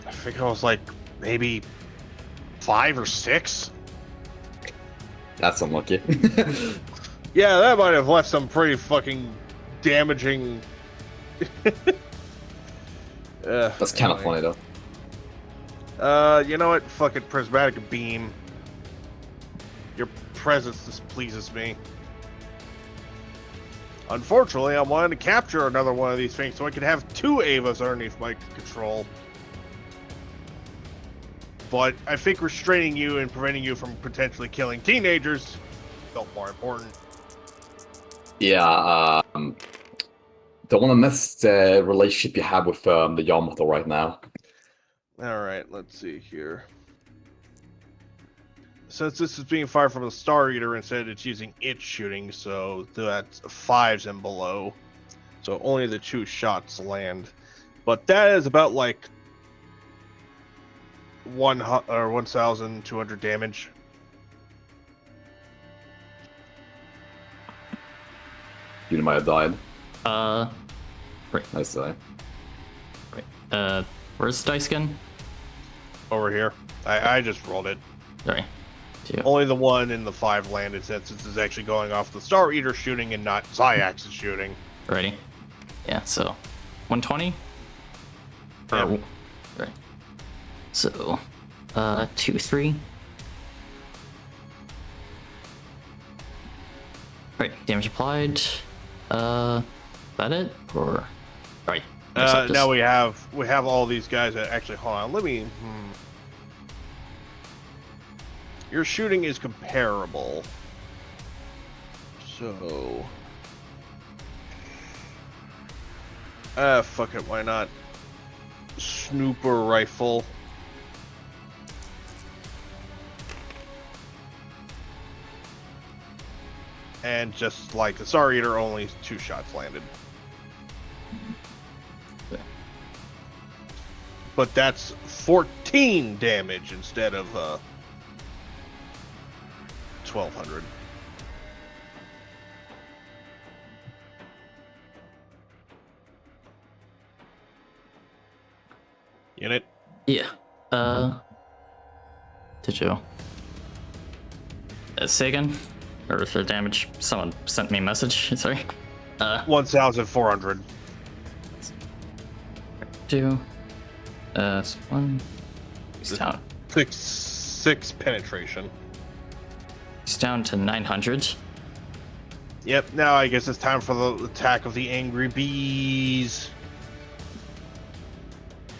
I think I was like maybe 5 or 6. That's unlucky. Yeah, that might have left some pretty fucking damaging. That's kind of funny though. You know what? Fucking prismatic beam. Your presence displeases me. Unfortunately, I wanted to capture another one of these things so I could have 2 Avas underneath my control. But I think restraining you and preventing you from potentially killing teenagers felt more important. Yeah, don't want to miss the relationship you have with the Yamato right now. Alright, let's see here. Since this is being fired from the Star Eater, instead it's using its shooting, so that's 5s and below. So only the 2 shots land. But that is about like 1,200 damage. You might have died. Right. Nice die. Where's the dice gun? Over here. I just rolled it. Sorry. 2. Only the 1 and the 5 landed since this is actually going off the Star Eater shooting and not Zyax's shooting. Ready? Yeah, so 120? Yep. Right. So 2, 3. Right, damage applied. That it? Or right. Now we have all these guys that actually hold on. Let me. Your shooting is comparable. So. Fuck it. Why not? Snooper rifle. And just like the Star Eater, only 2 shots landed. But that's 14 damage instead of 1,200. Unit? Yeah. Did you? Say again? Or is there damage? Someone sent me a message. Sorry. 1,400. 2. So 1. He's down. 6 penetration. He's down to 900. Yep, now I guess it's time for the attack of the angry bees.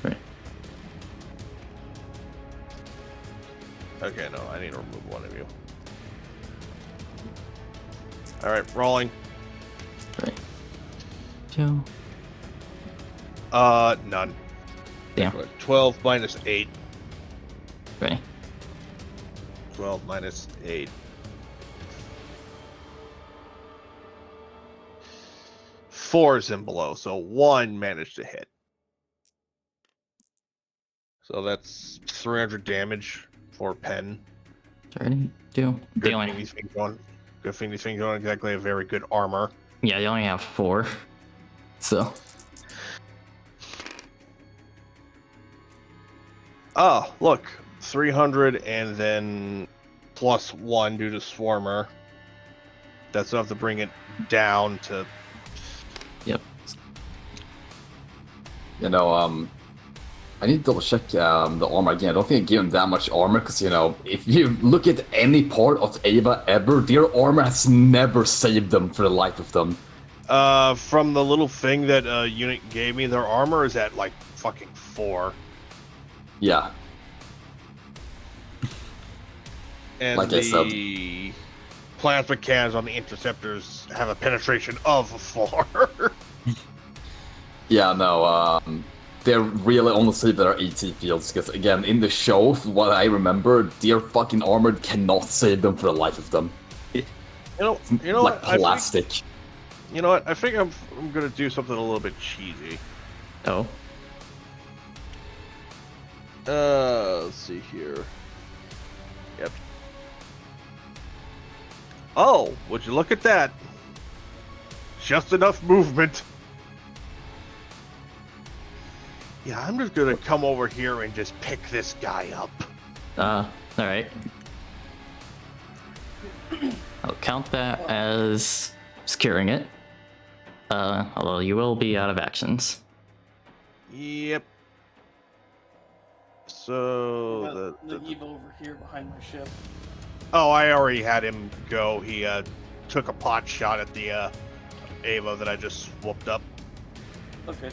Right. Okay, no, I need to remove one of you. Alright, rolling. 3. 2. None. Damn. 12 minus 8. Ready. 12 minus 8. 4s and below, so 1 managed to hit. So that's 300 damage for pen. 32. Good They thing only, these things don't. Good thing these things don't exactly have very good armor. yeah, they only have 4. So, Oh, look, 300 and then plus 1 due to Swarmer. That's enough to bring it down to. yep. You know, I need to double check the armor again. I don't think I gave him that much armor because, you know, if you look at any part of Ava ever, their armor has never saved them for the life of them. From the little thing that unit gave me, their armor is at like fucking 4. Yeah. And Like I said. the plasma cannons on the interceptors have a penetration of 4. Yeah, no, they're really only saved their AT fields, because again, in the show, what I remember, their fucking armor cannot save them for the life of them. You know Like what? plastic. You know what? I think I'm gonna do something a little bit cheesy. Oh. Let's see here. Yep. Oh, would you look at that? Just enough movement. Yeah, I'm just gonna come over here and just pick this guy up. Alright. I'll count that as securing it. Although you will be out of actions. Yep. So The Eva over here behind my ship. Oh, I already had him go. He took a pot shot at the Ava that I just whooped up. Okay.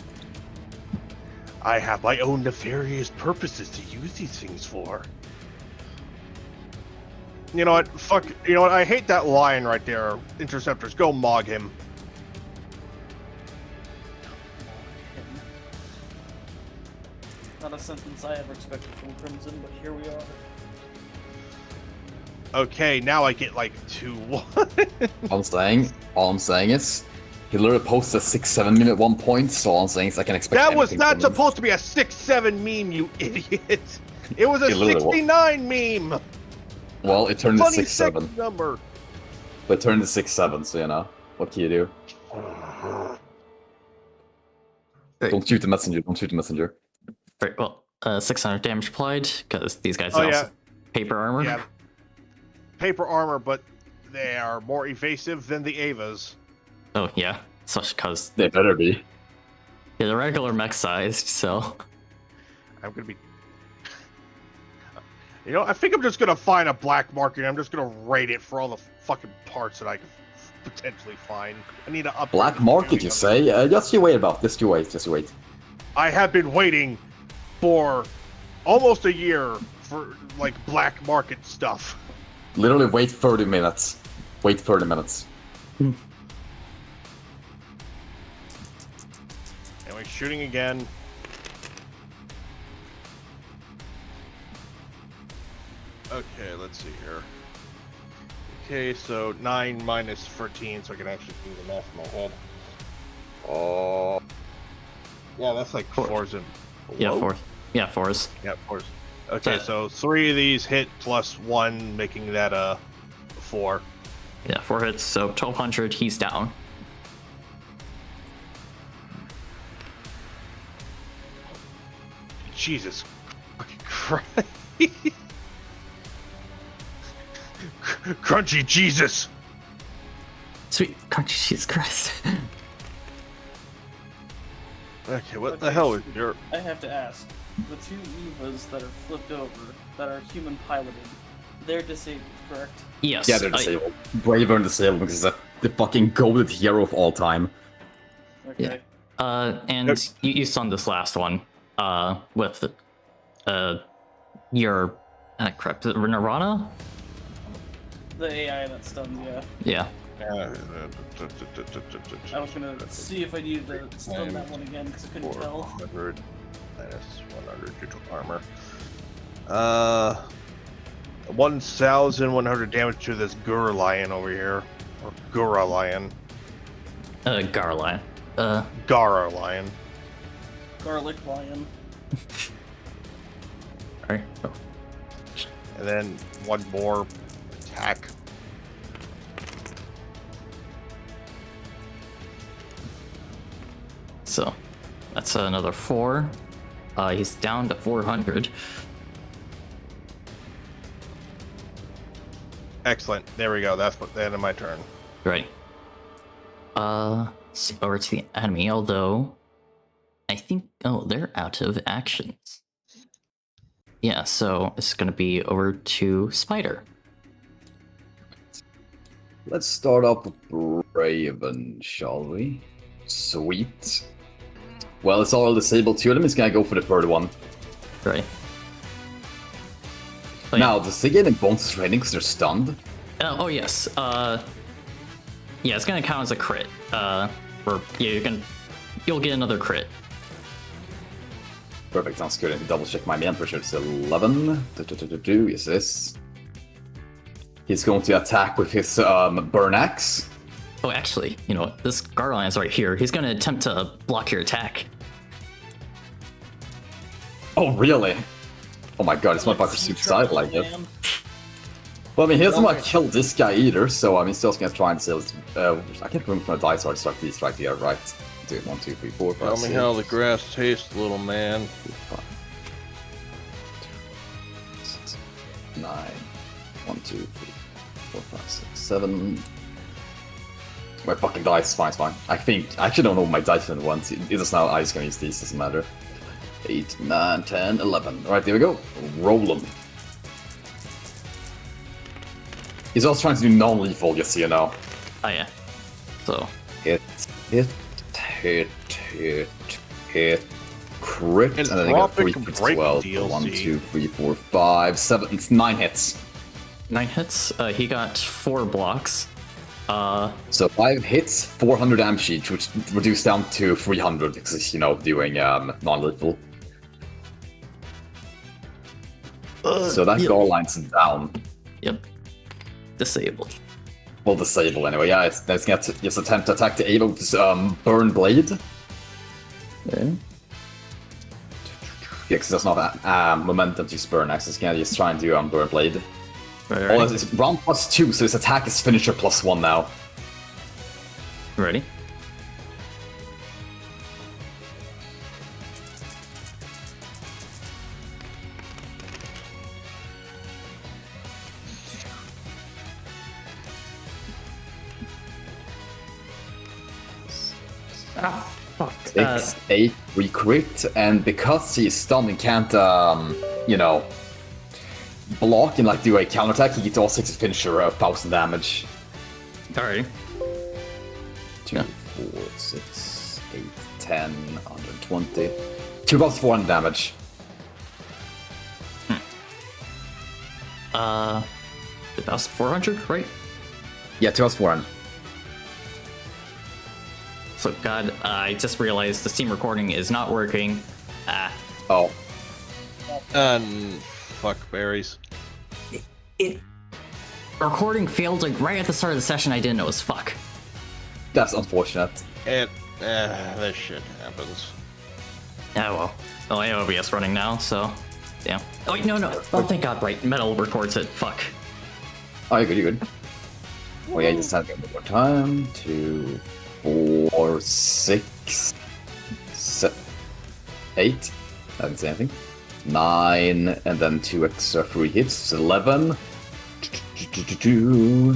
I have my own nefarious purposes to use these things for. You know what? Fuck. You know what? I hate that line right there. Interceptors, go mog him. Not a sentence I ever expected from Crimson, but here we are. Okay, now I get like 2-1. All I'm saying is, he literally posted a 6-7 minute 1 point, so all I'm saying is I can expect That was anything not from him. supposed to be a 6-7 meme, you idiot. It was a It literally was. 69 meme. Well, it turned to Funny 6-7. number. But it turned to 6-7, so you know. What can you do? Don't shoot the messenger, don't shoot the messenger. Right, well, 600 damage applied, because these guys Oh, are yeah. also paper armor. Yeah. Paper armor, but they are more evasive than the Avas. Oh, yeah. Especially because They better be. they're regular mech sized, so. I'm gonna be. You know, I think I'm just gonna find a black market. And I'm just gonna rate it for all the fucking parts that I can potentially find. I need to up. Black market, you say? Just you wait about. Just you wait. I have been waiting for almost a year for like black market stuff. Literally wait 30 minutes. Wait 30 minutes. Anyway, shooting again. Okay, let's see here. Okay, so 9 minus 13, so I can actually do the math in my head. Oh. Yeah, that's like 4s and Yeah, below? 4. Yeah, 4s. Yeah, 4s. Okay, so 3 of these hit plus 1, making that a 4. Yeah, 4 hits, so 1200, he's down. Jesus fucking Christ. Crunchy Jesus! Sweet crunchy Jesus Christ. Okay, what the hell is your... I have to ask, the two Evas that are flipped over, that are human piloted, they're disabled, correct? Yes. Yeah, they're disabled. Braver disabled because he's the fucking goated hero of all time. Okay. And Yep. you saw this last one. With your crap, Nirvana? The AI that stuns, Yeah. yeah. I was gonna see if I needed to stun that one again because I couldn't tell. 400 minus 100 due to armor. 1,100 damage to this Gura lion over here. Or Gura lion. Garlion. Gara lion. Garlic lion. Alright. Oh. And then one more attack. So, that's another 4. He's down to 400. Excellent. There we go. That's what the end of my turn. Right. So over to the enemy, although I think they're out of actions. Yeah, so it's gonna be over to Spider. Let's start off with Raven, shall we? Sweet. Well, it's all disabled. Two of them is gonna go for the third one. Right. Oh, yeah. Now, does they get any bonus rating because they're stunned? Oh yes. Yeah, it's gonna count as a crit. Or yeah, you'll get another crit. Perfect, sounds good. Let me double check my man. Pretty sure it's 11. Yes, this. He's going to attack with his burn axe. Oh, actually, you know what? This Garlion's right here. He's gonna attempt to block your attack. Oh, really? Oh my god, this motherfucker's suicidal, I guess. Man. Well, I mean, he doesn't want to kill this guy either, so I mean, still gonna try and sell his. I can't remember from a dice or start these right here, right? Do it 1, 2, 3, 4, 5, Tell me 6, how the grass tastes, little man. 6, 9, 1, 2, 3, 4, 5, 6, 7. My fucking dice, fine, it's fine. I actually don't know my dice in once. It is now I'm just gonna use these, doesn't matter. 8, 9, 10, 11. Alright, there we go. Roll them. He's also trying to do non-lethal, just so you know. Oh yeah. So Hit. Crit, It's and then I got Tropic 3 crits as Break well. DLC. 1, 2, 3, 4, 5, 7. It's 9 hits. 9 hits. He got 4 blocks. So 5 hits, 400 damage each, which reduced down to 300 because he's, doing non-lethal. So that yep. goal line's down. Yep. Disabled. Well, disable anyway. Yeah, it's gonna just attempt to attack the Ava with his burn blade. Okay. Yeah, because there's not momentum to use burn axe. It's gonna just try and do burn blade. Right, Oh, it's round +2, so his attack is finisher +1 now. Ready? Ah, fuck. 6, 8, recrit, and because he's stunned and can't, block and do a counterattack, he gets all 6 finisher 1,000 damage. Alrighty. 2, 4, 6, 8, 10, 120. 2,400 damage. That was 400, right? Yeah, 2,400. So, God, I just realized the Steam recording is not working. Oh. Fuck berries. It recording failed right at the start of the session. I didn't know it was fuck. That's unfortunate. This shit happens. Oh well. Oh, I have OBS running now, so damn. Oh wait, no. Oh, thank God. Right, Metal records it. Fuck. Oh, you're good. Oh yeah, you just have to go one more time. 2, 4, 6, 7, 8. I didn't say anything. 9, and then 2 extra free hits. 11. 2,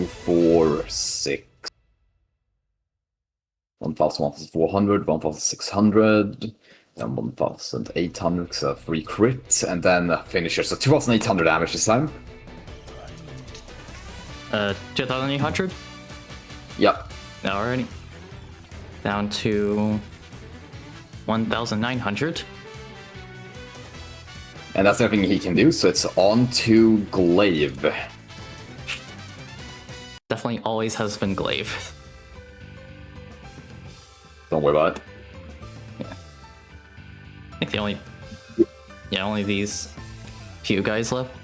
4, 6. 1,400, 1,600, then 1,800, so 3 crits, and then finisher. So 2,800 damage this time. 2,800? Yep. Alrighty. Down to 1,900. And that's everything he can do, so it's on to Glaive. Definitely always has been Glaive. Don't worry about it. I think only these few guys left.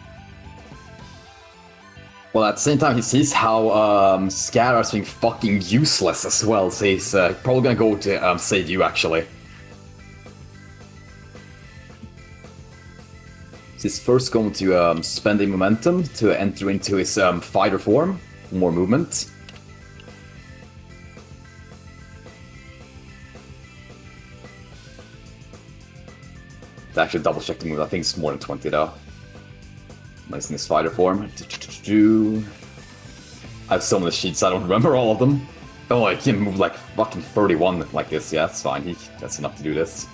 Well, at the same time, he sees how Scarra's being fucking useless as well, so he's probably gonna go to save you, actually. He's first going to spend the momentum to enter into his fighter form, for more movement. To actually double check the move, I think it's more than 20 though. Nice in his fighter form. I have so many sheets, I don't remember all of them. Oh, I can move like fucking 31 like this, yeah, that's fine. That's enough to do this.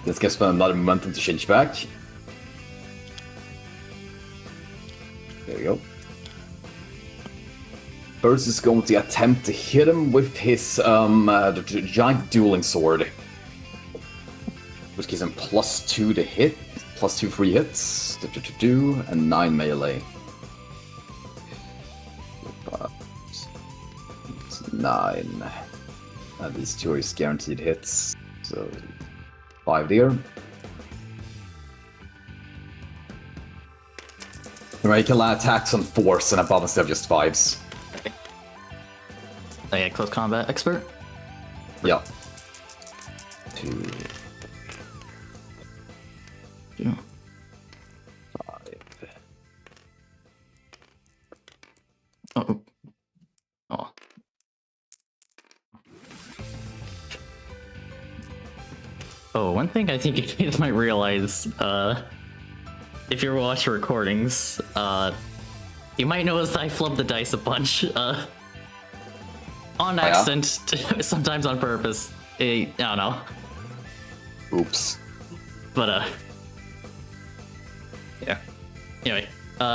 Let's get spend another momentum to change back. There we go. First is going to attempt to hit him with his the giant dueling sword. Which gives him +2 to hit, +2 free hits, and 9 melee. 9. And these 2 are his guaranteed hits, so 5 there. Remember, he can land attacks on 4s and above instead of just 5s. Oh yeah, close combat expert. Yeah. 2. 2. 5. Oh. Oh. Oh, one thing I think you guys might realize, if you watch recordings, you might notice that I flub the dice a bunch, on accident, sometimes on purpose. I don't know. Oops. But, yeah. Anyway,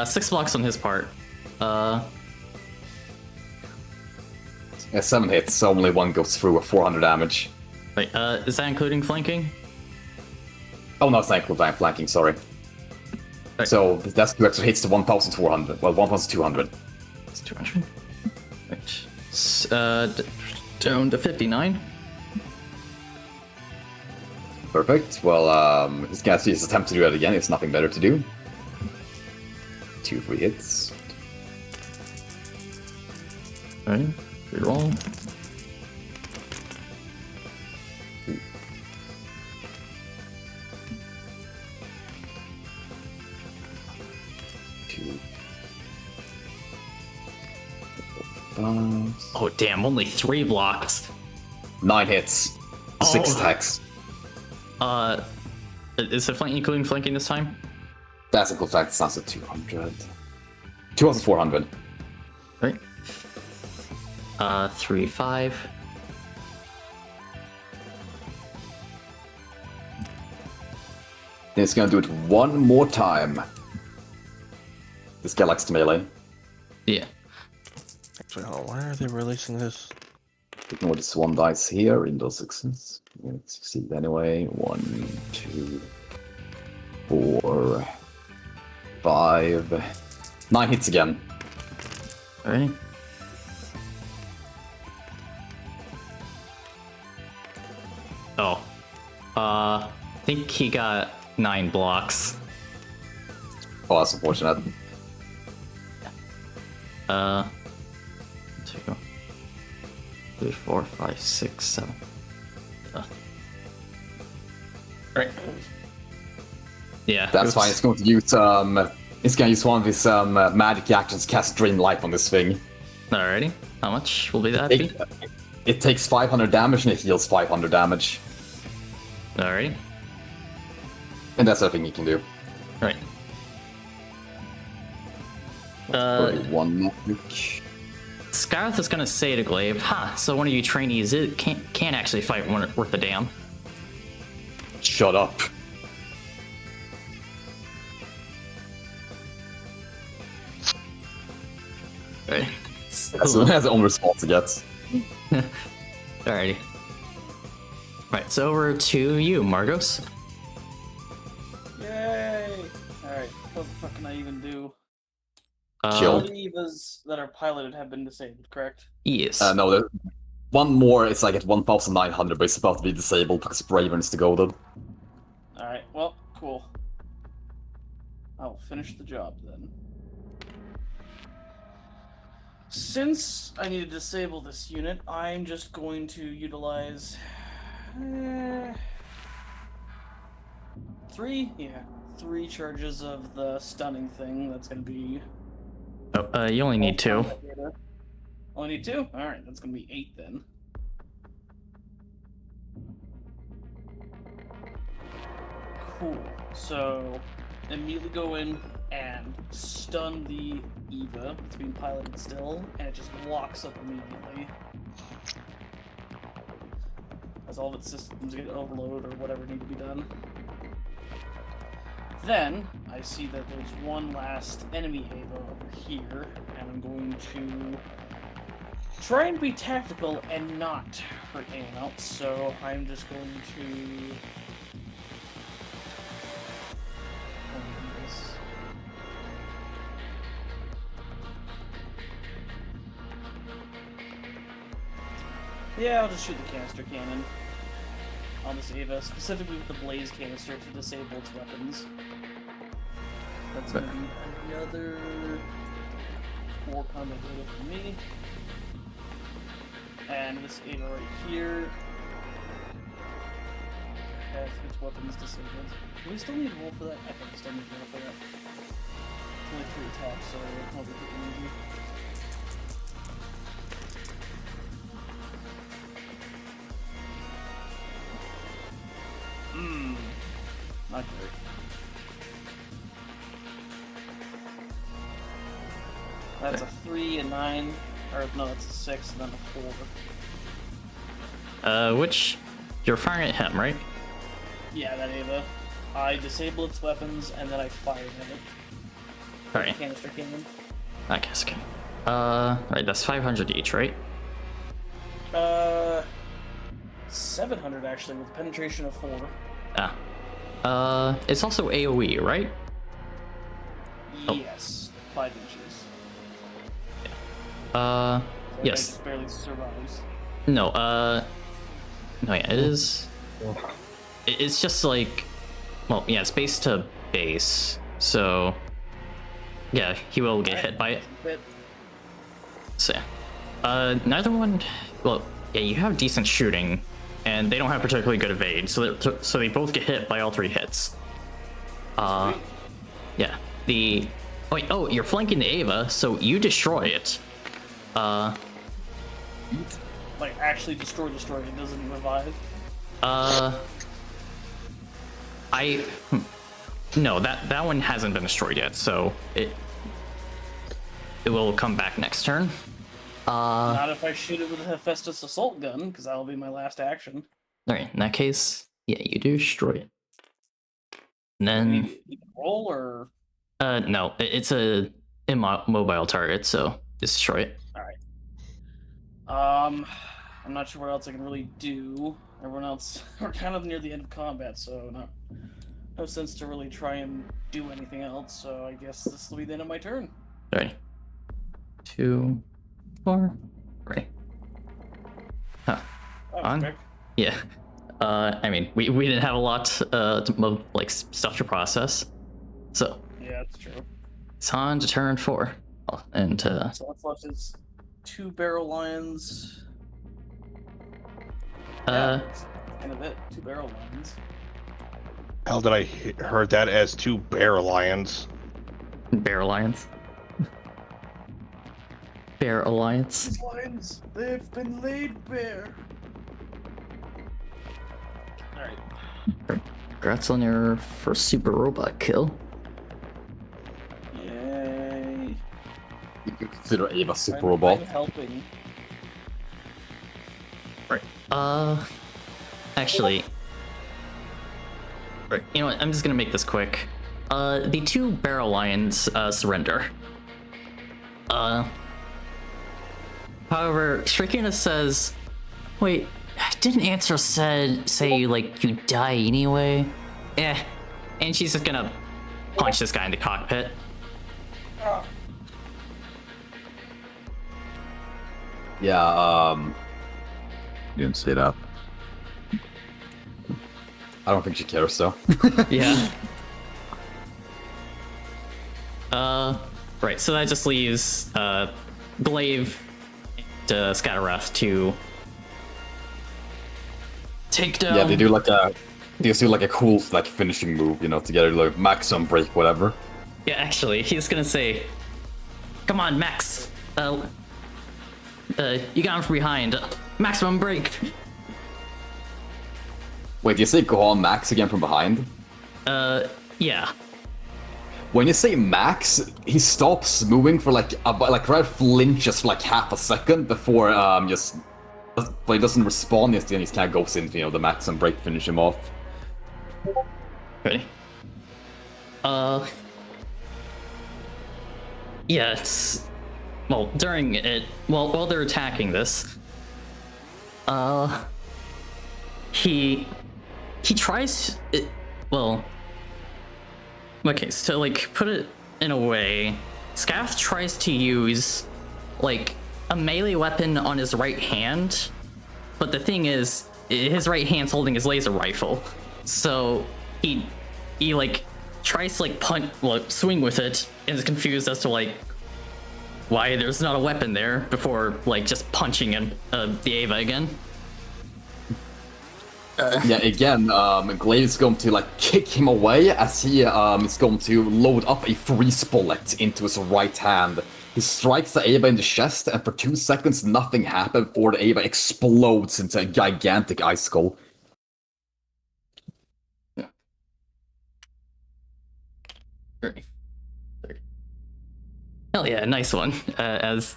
6 blocks on his part. Yeah, 7 hits, so only 1 goes through with 400 damage. Wait, is that including flanking? Oh no, it's not including flanking, sorry. Right. So that's 2 extra hits to 1,400. Well, 1,200. It's 200. Right. Down to 59. Perfect. Well, he's gonna see his attempt to do that again. It's nothing better to do. 2 free hits. Alright, reroll. Oh damn, only 3 blocks. 9 hits. 6 attacks. Is it including flanking this time? That's including fact, it's not at 200. 2,400. Right. 3, 5. Then it's gonna do it one more time. This guy likes to melee. Yeah. Actually, hold on, why are they releasing this? Ignore this 1 dice here in those 6s. You're gonna succeed anyway. 1, 2, 4, 5. 9 hits again. Alright. Oh. I think he got 9 blocks. Oh, that's unfortunate. 2, 3, 4, 5, 6, 7. Right. Yeah. That's oops. fine. It's going to use it's gonna use one of his magic actions, cast Drain Life on this thing. Alrighty. How much will be that? Be? It takes 500 damage and it heals 500 damage. Alrighty. And that's everything he can do. Right. One week. Skyrath is gonna say to Glaive, "Ha! So one of you trainees can't actually fight worth a damn." Shut up. Right. That's the only response it gets. Alrighty. Right. So over to you, Margos. Yay! Alright, what the fuck can I even do? Kill. All the Evas that are piloted have been disabled, correct? Yes. No, there's one more. It's like at 1,900, but it's about to be disabled because Braven's the golden. Alright, well, cool. I'll finish the job then. Since I need to disable this unit, I'm just going to utilize... three charges of the stunning thing. That's gonna be... You only need 2. Only need 2? Alright, that's gonna be 8 then. Cool. So, immediately go in and stun the Eva. It's being piloted still, and it just locks up immediately. As all of its systems get overloaded or whatever need to be done. Then, I see that there's one last enemy Ava over here, and I'm going to try and be tactical and not hurt anyone else, so I'm just going to... Yeah, I'll just shoot the canister cannon on this Ava, specifically with the blaze canister to disable its weapons. That's gonna be another 4 combat data for me. And this Ava right here has its weapons disabled. Do we still need to roll for that? I think we still need to roll for that. Only 3 attacks, so I'll be pretty easy. Not great. That's a 3, a 9, or no, it's a 6, and then a 4. Which you're firing at him, right? Yeah, that Ava. I disable its weapons, and then I fire at it. Alright. Canister cannon. I guess. Okay. Right. That's 500 each, right? 700 actually, with penetration of 4. Ah. It's also AoE, right? Yes, 5 inches. It Yes. just barely survives. No, no, yeah, it is. It's just like, well, yeah, it's base to base, so yeah, he will get hit by it. But So, yeah. Neither one. Well, yeah, you have decent shooting, and they don't have particularly good evade, so they both get hit by all 3 hits. Yeah. The wait, oh, you're flanking the Ava, so you destroy it. like actually destroy it, doesn't revive. No, that one hasn't been destroyed yet, so it will come back next turn. Not if I shoot it with a Hephaestus assault gun, because that'll be my last action. Alright, in that case, yeah, you do destroy it. And then You can roll or no, it's a immobile target, so destroy it. I'm not sure what else I can really do. Everyone else, we're kind of near the end of combat, so no sense to really try and do anything else. So I guess this will be the end of my turn. Alright. 2, 4, 3. Huh. Oh, On? quick. Yeah. I mean, we didn't have a lot like stuff to process, so Yeah, that's true. it's on to turn 4. Oh, and So what's left is 2 barrel lions. That's kind of it. 2 barrel lions. How did I heard that as 2 bear lions? Bear Alliance. Bear Alliance. These lions, they've been laid bare. Alright. Congrats on your first super robot kill. Yay. consider Ava super I'm robot. helping. Right. Actually. Right. You know what? I'm just gonna make this quick. The 2 barrel lions surrender. However, Shrikina says, "Wait, didn't Answer say like you die anyway?" And she's just gonna punch this guy in the cockpit. Yeah, you didn't say that. I don't think she cares though. Yeah. Right, so that just leaves Glaive and Scatterwrath to take down. Yeah, they do like a cool like finishing move, you know, to get like maximum break, whatever. Yeah, actually, he's gonna say, "Come on, Max. You got him from behind. Maximum break." Wait, do you say go on Max again from behind? Yeah. When you say Max, he stops moving for like right flinches for like half a second before but he doesn't respond. Then he kind of goes into, you know, the maximum break, finish him off. Ready? Yeah, it's... Well, during it... while they're attacking this... He tries... well... Okay, so, like, put it in a way... Scath tries to use, like, a melee weapon on his right hand, but the thing is, his right hand's holding his laser rifle. So, he like, tries to, like, swing with it, and is confused as to, like, why there's not a weapon there before, like, just punching in, the Ava again. Yeah, again, Glaive is going to like kick him away as he is going to load up a freeze bullet into his right hand. He strikes the Ava in the chest, and for 2 seconds nothing happens before the Ava explodes into a gigantic icicle. Hell yeah, nice one. As,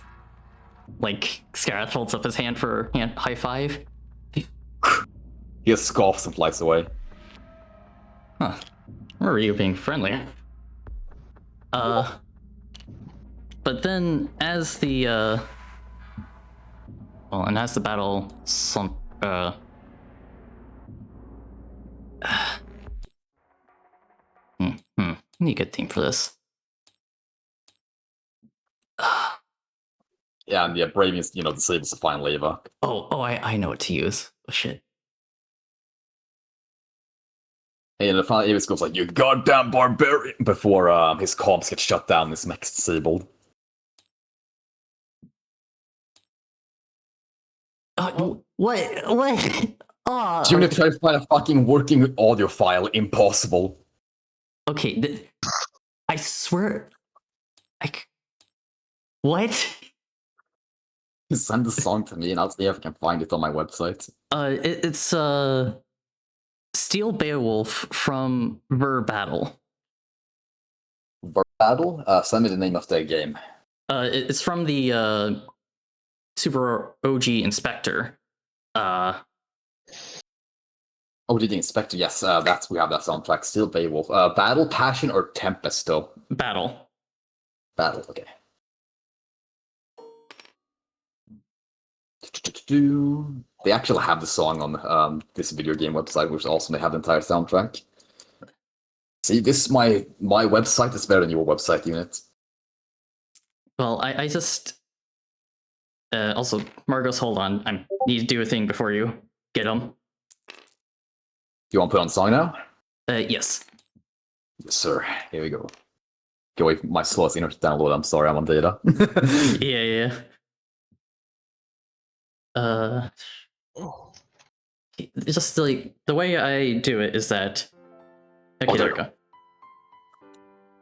like, Scareth holds up his hand for high five. He just scoffs and flies away. Huh. Where are you being friendly? But then, as the, well, and as the battle I need a good team for this. Yeah, and yeah, Bravian, you know, disables the final Ava. I know what to use. Oh, shit. And the final Ava goes like, "You goddamn barbarian!" before his comms get shut down and his mech's disabled. What? Oh, Even if you try to find a fucking working audio file, impossible. okay, I swear... What? Send the song to me and I'll see if I can find it on my website. It's Steel Beowulf from Ver Battle. Battle? Send me the name of the game. It's from the Super OG Inspector. Oh, the Inspector, yes, we have that soundtrack. Steel Beowulf. Battle, Passion, or Tempest, though? Battle. Battle, okay. They actually have the song on this video game website, which also they have the entire soundtrack. See, this is my website is better than your website, Unit. Well, I just... also, Margos, hold on. I need to do a thing before you get them. You want to put on the song now? Yes. Yes, sir. Here we go. Go away from my slowest internet download. I'm sorry, I'm on data. Yeah. Just like the way I do it is that. Okay, there we go.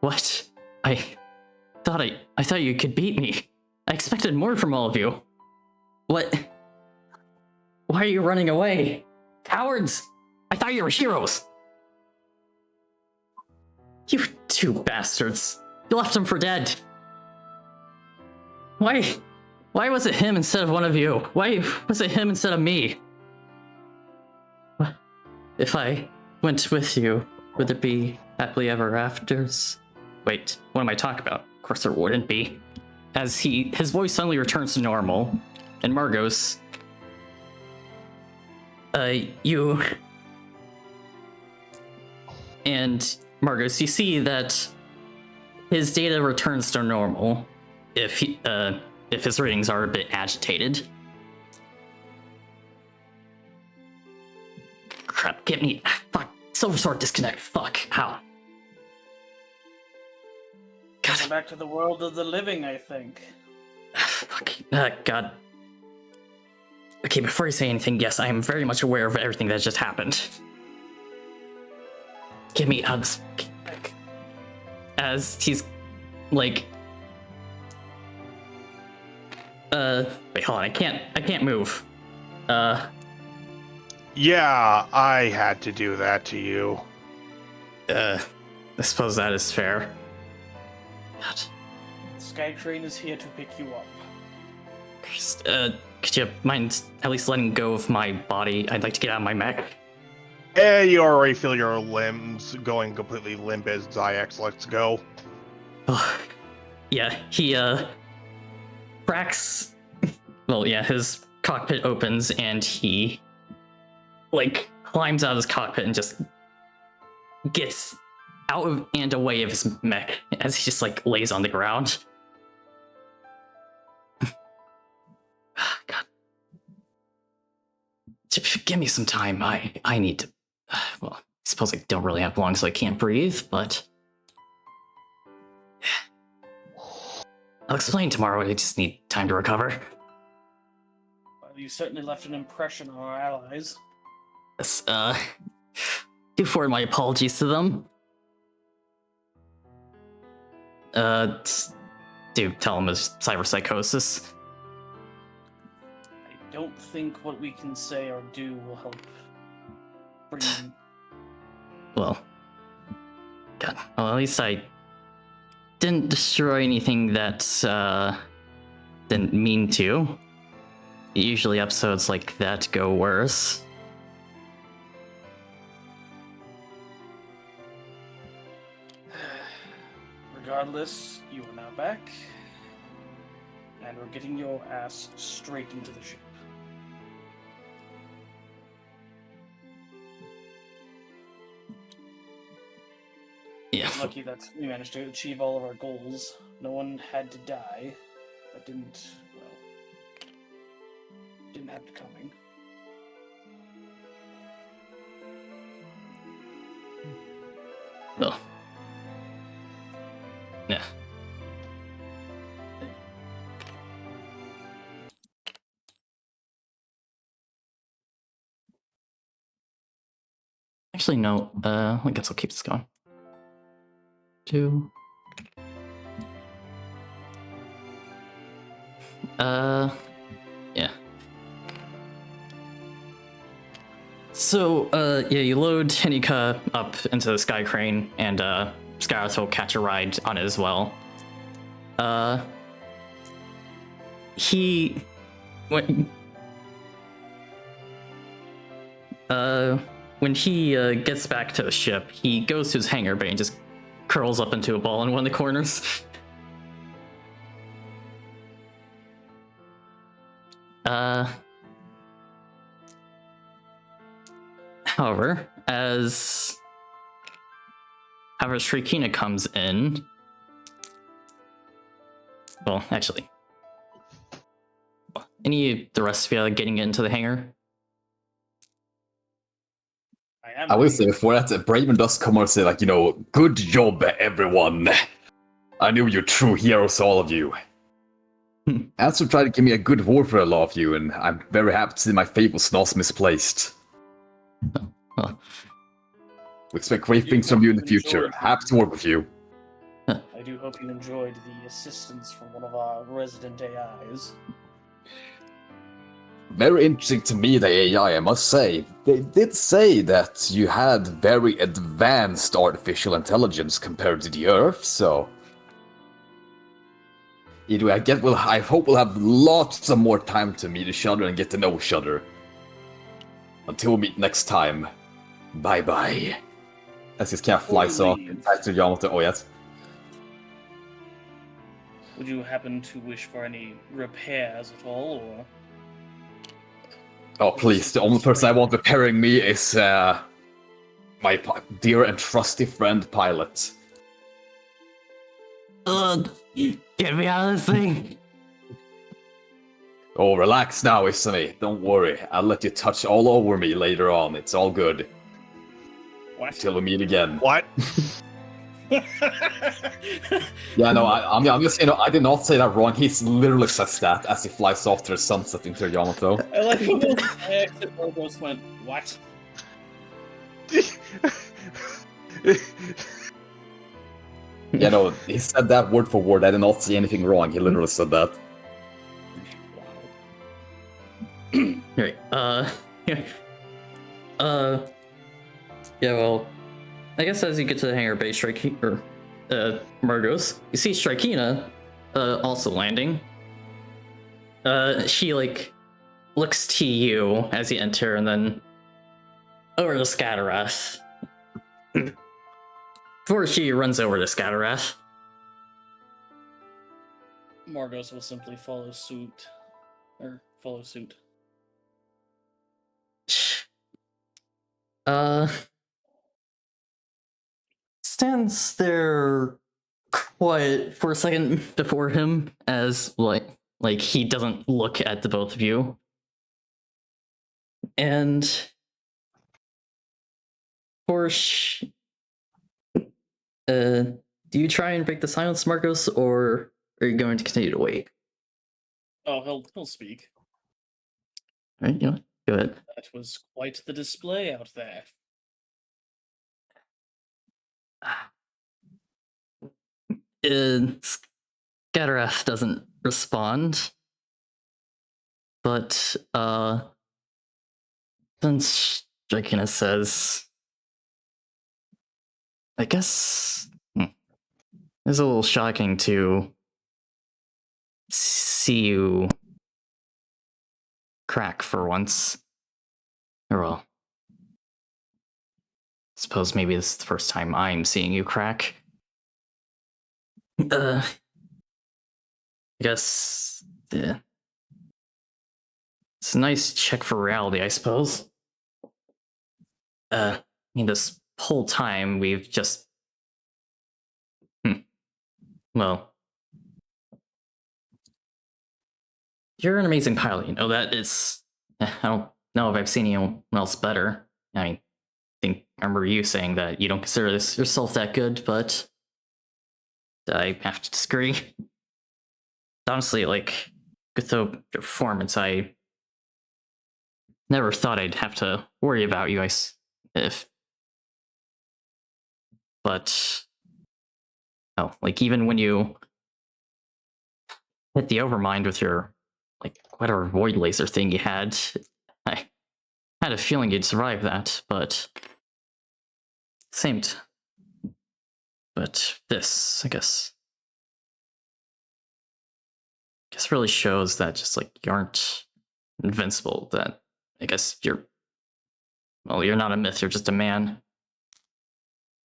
What? I thought you could beat me. I expected more from all of you. What? Why are you running away? Cowards! I thought you were heroes. You two bastards. You left them for dead. Why was it him instead of one of you? Why was it him instead of me? If I went with you, would it be happily ever afters? Wait, what am I talking about? Of course there wouldn't be. As his voice suddenly returns to normal, and Margos, you see that his data returns to normal if his readings are a bit agitated. Crap, get me. Fuck. Silver Sword disconnect. Fuck. How? God. Back to the world of the living, I think. Fuck. God. Okay, before you say anything, yes, I am very much aware of everything that just happened. Get me out of this. As he's like, wait, hold on, I can't move. Yeah, I had to do that to you. I suppose that is fair. God. Skytrain is here to pick you up. Could you mind at least letting go of my body? I'd like to get out of my mech. You already feel your limbs going completely limp as Zyax lets go. Oh, yeah, he cracks. Well, yeah, his cockpit opens and he like climbs out of his cockpit and just gets out of and away of his mech as he just like lays on the ground. God, give me some time. I need to. Well, I suppose I don't really have long, so I can't breathe, but I'll explain tomorrow. I just need time to recover. Well, you certainly left an impression on our allies. Yes, do forward my apologies to them. Do tell them it's cyberpsychosis. I don't think what we can say or do will help bring. Well, God. Well, at least I didn't destroy anything that didn't mean to. Usually, episodes like that go worse. Regardless, you are now back, and we're getting your ass straight into the ship. Yeah. Lucky that we managed to achieve all of our goals. No one had to die. That didn't have it coming. Well. Yeah. Actually, no. I guess I'll keep this going. 2. Yeah. So, yeah, you load Hinika up into the Sky Crane, and Skyrath will catch a ride on it as well. When he gets back to the ship, he goes to his hangar bay and just curls up into a ball in one of the corners. However, as Shrikina comes in, well, actually, any the rest of you getting into the hangar? I will say before that, Braven does come and say, like, good job, everyone. I knew you're true heroes, all of you. Also tried to give me a good word for a lot of you, and I'm very happy to see my fate was not misplaced. Well, We expect great things from you in the future. Happy to work with you. I do hope you enjoyed the assistance from one of our resident AIs. Very interesting to me, the AI, I must say. They did say that you had very advanced artificial intelligence compared to the Earth, so... Either way, I hope we'll have lots of more time to meet each other and get to know each other. Until we meet next time, bye bye. As his cat flies off back to Yamato. Oh yes. Would you happen to wish for any repairs at all, or? Oh please, the only person I want repairing me is my dear and trusty friend Pilot. Get me out of this thing. Oh, relax now, Isami. Don't worry. I'll let you touch all over me later on. It's all good. What? Till we meet again. What? Yeah, no, I'm just, I did not say that wrong. He literally says that as he flies off to the sunset into Yamato. I like when the accident Orgos went, what? Yeah, no, he said that word for word. I did not see anything wrong. He literally said that. Right. Yeah, well, I guess as you get to the hangar bay, Margos, you see Strikina, also landing. She, like, looks to you as you enter, and then over to Scattereth. Before she runs over to Scattereth. Margos will simply follow suit. Or follow suit. Stands there quiet for a second before him as like he doesn't look at the both of you. And do you try and break the silence, Marcos, or are you going to continue to wait? Oh, he'll speak. All right, you know, go ahead. That was quite the display out there. Scattereth doesn't respond, but then Strikina says, I guess it's a little shocking to see you crack for once. Or well, suppose maybe this is the first time I'm seeing you crack. I guess yeah. It's a nice check for reality, I suppose. I mean, this whole time we've just well, you're an amazing pilot, you know that. It's I don't know if I've seen anyone else better. I think I remember you saying that you don't consider this yourself that good, but I have to disagree. Honestly, like, with the performance, I never thought I'd have to worry about you, but, oh, like, even when you hit the Overmind with your, like, whatever void laser thing you had, I had a feeling you'd survive that, but but this, I guess really shows that just like you aren't invincible, that I guess you're not a myth, you're just a man.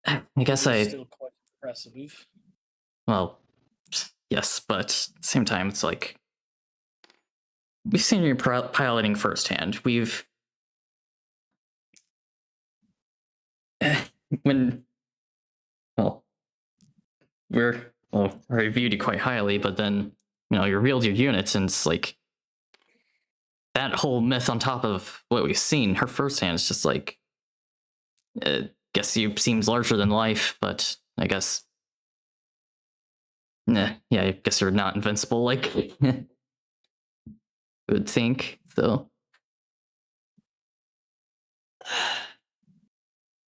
I guess Still quite impressive. well, yes, but at the same time, it's like we've seen you piloting firsthand. We've when I reviewed you quite highly, but then you revealed your units, and it's like that whole myth on top of what we've seen. Her firsthand is just like, guess you seems larger than life, but I guess, yeah, I guess you're not invincible like would think. So,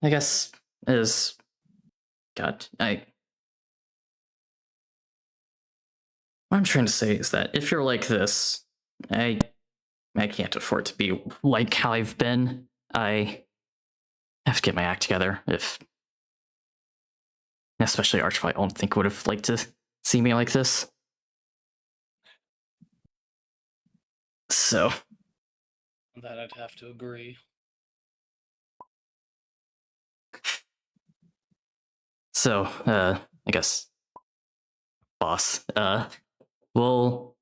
I guess is God. What I'm trying to say is that if you're like this, I can't afford to be like how I've been. I have to get my act together. Especially Archfight, I don't think would have liked to see me like this. So, That I'd have to agree. I guess, boss, well,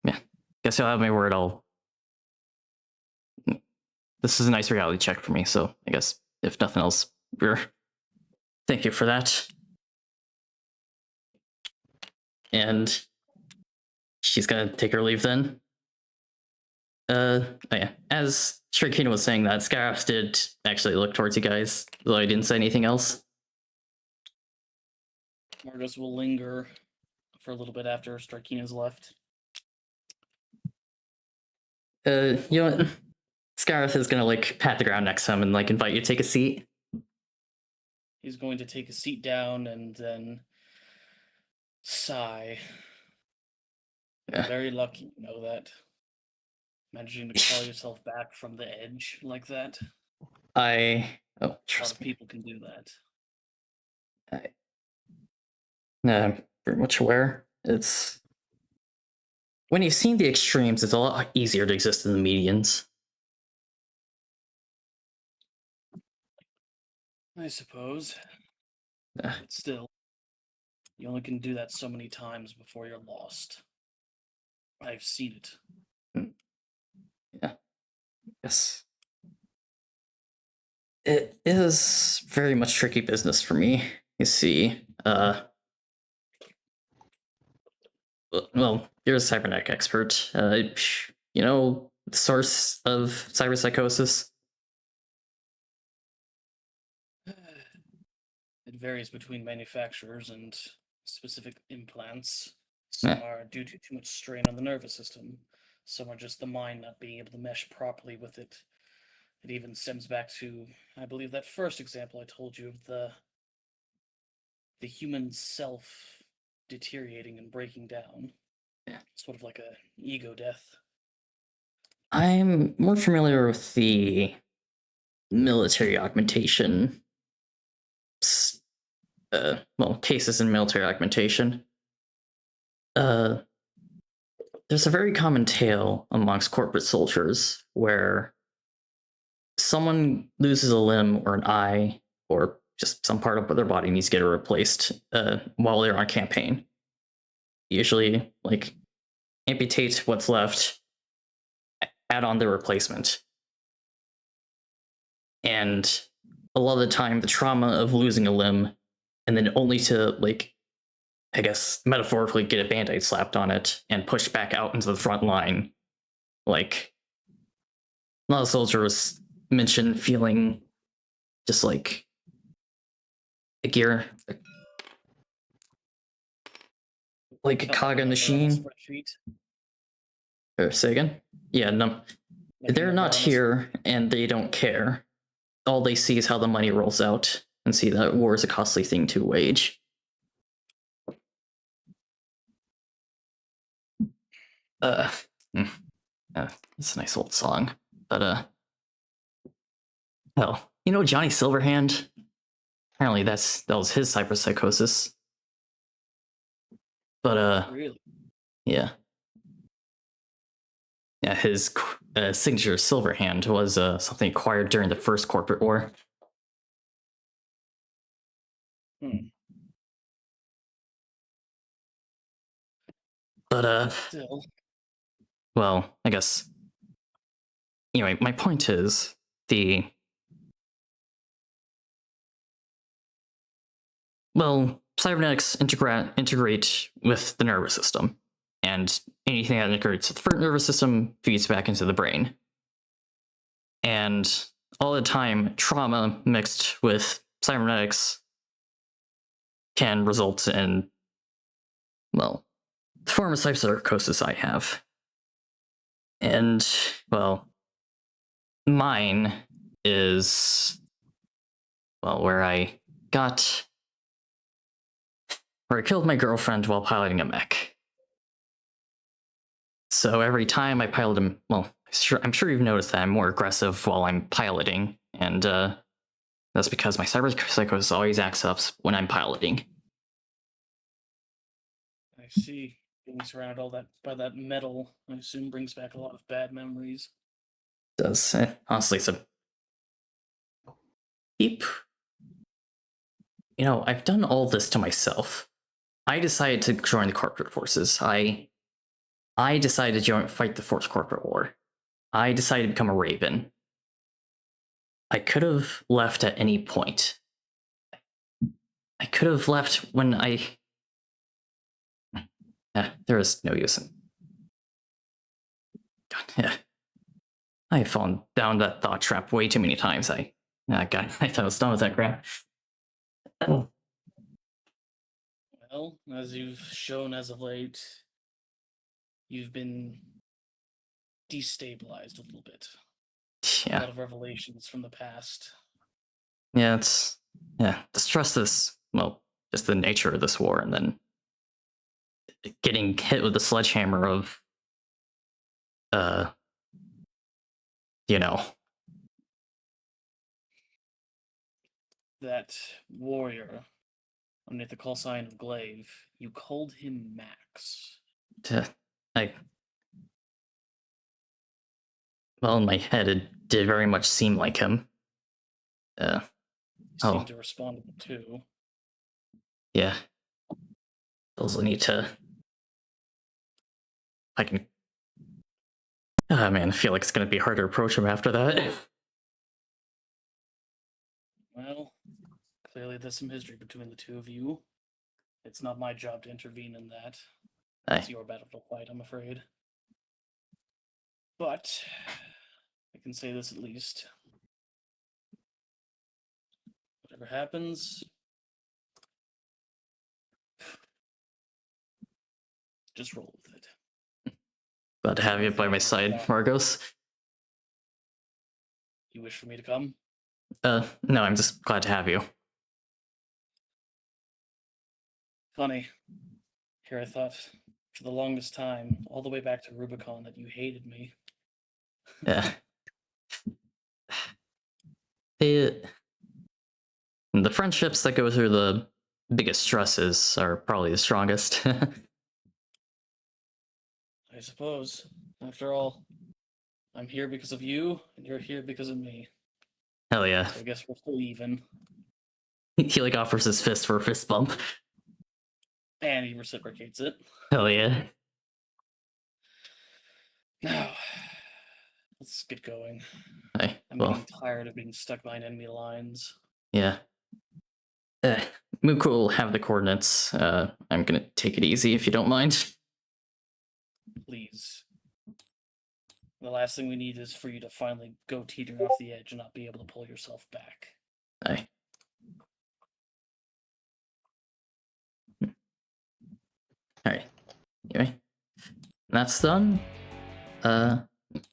yeah, guess you'll have my word. This is a nice reality check for me, so I guess if nothing else, thank you for that. And she's gonna take her leave then. Oh yeah. As Shirkina was saying that, Scaraf did actually look towards you guys, though I didn't say anything else. Margus will linger for a little bit after Starkina's left. You know what? Scaraf is gonna like pat the ground next to him and like invite you to take a seat. He's going to take a seat down and then sigh. Yeah. You're very lucky, you know that. Managing to call yourself back from the edge like that. Oh, A lot trust of me. people can do that. I'm very much aware. It's when you've seen the extremes, it's a lot easier to exist in the medians. I suppose. Yeah. But still, you only can do that so many times before you're lost. I've seen it. Yes. It is very much tricky business for me. You see, well, you're a cybernetic expert. You know the source of cyberpsychosis? It varies between manufacturers and specific implants. Some Yeah. are due to too much strain on the nervous system. Some are just the mind not being able to mesh properly with it. It even stems back to, I believe, that first example I told you of the human self deteriorating and breaking down. Yeah. Sort of like a ego death. I'm more familiar with the military augmentation. Cases in military augmentation. There's a very common tale amongst corporate soldiers where someone loses a limb or an eye or just some part of their body needs to get replaced while they're on campaign. Usually, like, amputate what's left, add on the replacement. And a lot of the time, the trauma of losing a limb and then only to, like, I guess, metaphorically get a band-aid slapped on it and pushed back out into the front line. Like, a lot of soldiers mentioned feeling just like a gear, like a cog in the machine. Or say again? Yeah, no. They're not here and they don't care. All they see is how the money rolls out and see that war is a costly thing to wage. It's a nice old song, but hell, you know Johnny Silverhand? Apparently that was his cyberpsychosis. But Really? yeah, his signature Silverhand was something acquired during the first corporate war. But Still. well, I guess. Anyway, my point is cybernetics integrate with the nervous system, and anything that integrates with the nervous system feeds back into the brain. And all the time, trauma mixed with cybernetics can result in, well, the form of cyberpsychosis I have. And, well, mine is, well, where I killed my girlfriend while piloting a mech. So every time I pilot him, well, I'm sure you've noticed that I'm more aggressive while I'm piloting, and that's because my cyberpsychosis always acts up when I'm piloting. I see. Being surrounded all that by that metal, I assume, brings back a lot of bad memories. Does honestly, so keep. You know, I've done all this to myself. I decided to join the corporate forces. I decided to fight the Force Corporate War. I decided to become a Raven. I could have left at any point. I could have left when I... there is no use in... God, yeah. I have fallen down that thought trap way too many times. God, I thought I was done with that crap. Oh. Well, as you've shown as of late, you've been destabilized a little bit. A Yeah. lot of revelations from the past. Yeah, it's... Yeah, distrust is, well, just the nature of this war, and then getting hit with the sledgehammer of, you know. That warrior underneath the call sign of Glaive, you called him Max. Well, in my head, it did very much seem like him. You seem to respond to it too. Yeah. Also need to... I can... Ah, man, I feel like it's gonna be hard to approach him after that. Well, clearly there's some history between the two of you. It's not my job to intervene in that. It's your battle to fight, I'm afraid. But I can say this at least. Whatever happens, just roll with it. Glad to have you by my side, Margos. You wish for me to come? No, I'm just glad to have you. Funny. Here I thought, for the longest time, all the way back to Rubicon, that you hated me. Yeah. The friendships that go through the biggest stresses are probably the strongest. I suppose. After all, I'm here because of you, and you're here because of me. Hell yeah. So I guess we're still even. He like offers his fist for a fist bump. And he reciprocates it. Hell yeah. Now, let's get going. Hey, I'm well, getting tired of being stuck behind enemy lines. yeah. Muko will have the coordinates. I'm gonna take it easy if you don't mind. Please. The last thing we need is for you to finally go teetering off the edge and not be able to pull yourself back. Aye. Alright. Anyway. That's done.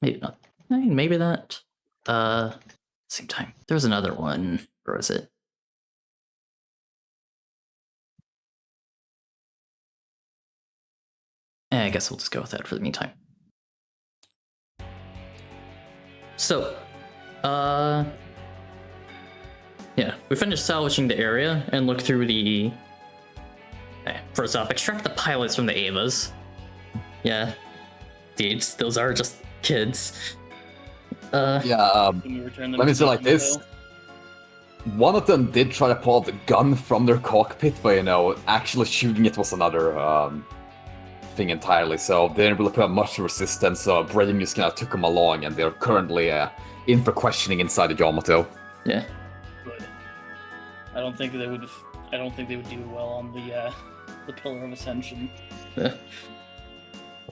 Maybe not. Maybe that. Same time. There's another one. Where was it? I guess we'll just go with that for the meantime. So, yeah, we finished salvaging the area and looked through the... First off, extract the pilots from the Avas. Yeah, dude, those are just kids. Yeah, Can we return them let me to say like this. Mexico? One of them did try to pull out the gun from their cockpit, but you know, actually shooting it was another thing entirely, so they didn't really put up much resistance, so Braden just kind of took them along, and they're currently in for questioning inside the Yamato. Yeah. Good. I don't think they would do well on the Pillar of Ascension.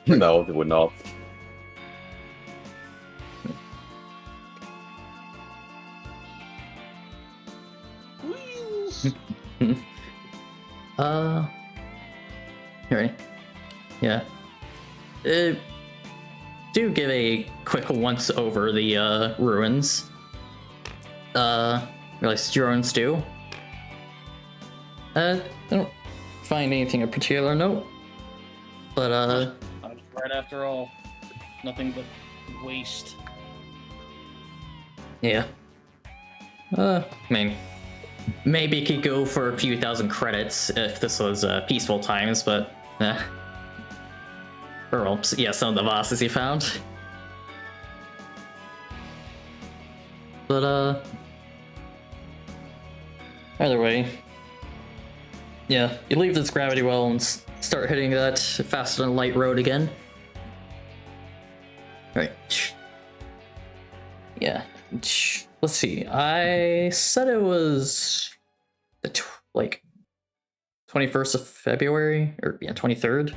No, they would not. Wheels. You ready? Yeah. Do give a quick once over the ruins. Or at least drones do. I don't find anything of particular note. But I was right after all. Nothing but waste. yeah. I mean, maybe it could go for a few thousand credits if this was peaceful times, but Or, well, yeah, some of the bosses you found. But, either way, yeah, you leave this gravity well and start hitting that faster than light road again. Right. Yeah. Let's see. I said it was the like 21st of February, or yeah, 23rd.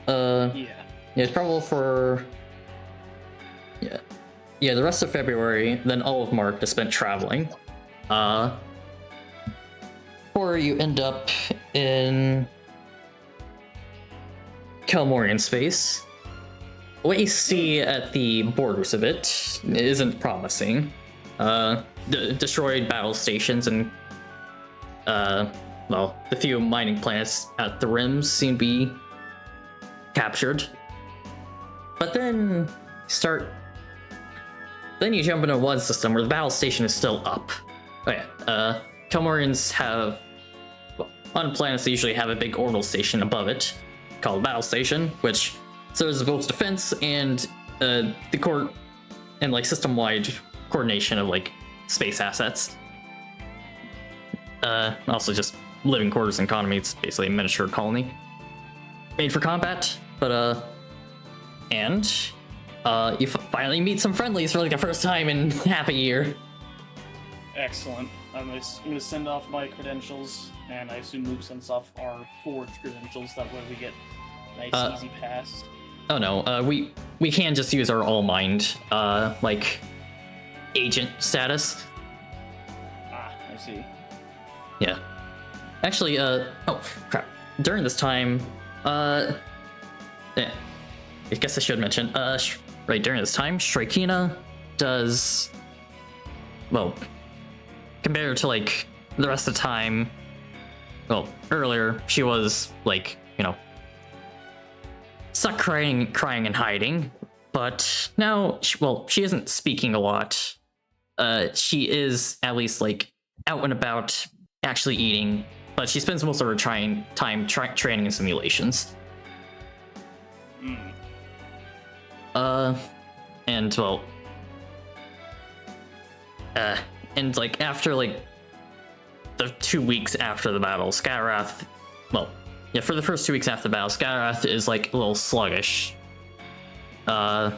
Yeah. Yeah, it's probably for yeah, the rest of February, then all of March is spent traveling. Or you end up in Kelmorian space. What you see at the borders of it isn't promising. Destroyed battle stations and well, the few mining planets at the rims seem to be captured. But then you jump into one system where the battle station is still up. Oh yeah, Kelmorians have, well, on planets they usually have a big orbital station above it, called battle station, which serves both defense and the core and like system-wide coordination of like space assets. Also just living quarters and economy. It's basically a miniature colony made for combat. But you finally meet some friendlies for like the first time in half a year. Excellent. I'm gonna send off my credentials, and I assume Luke sends off our forged credentials. That way we get nice, easy pass. Oh no, we can just use our all mind like agent status. Ah, I see. Yeah. Actually, oh crap. During this time, yeah, I guess I should mention, right during this time, Strikina does, well, compared to like the rest of the time, well, earlier she was like, you know, stuck crying and hiding, but now, she isn't speaking a lot. She is at least like out and about, actually eating, but she spends most of her time training in simulations. And well, and like after like the 2 weeks after the battle, Skyrath, well, yeah, for the first 2 weeks after the battle, Skyrath is like a little sluggish, and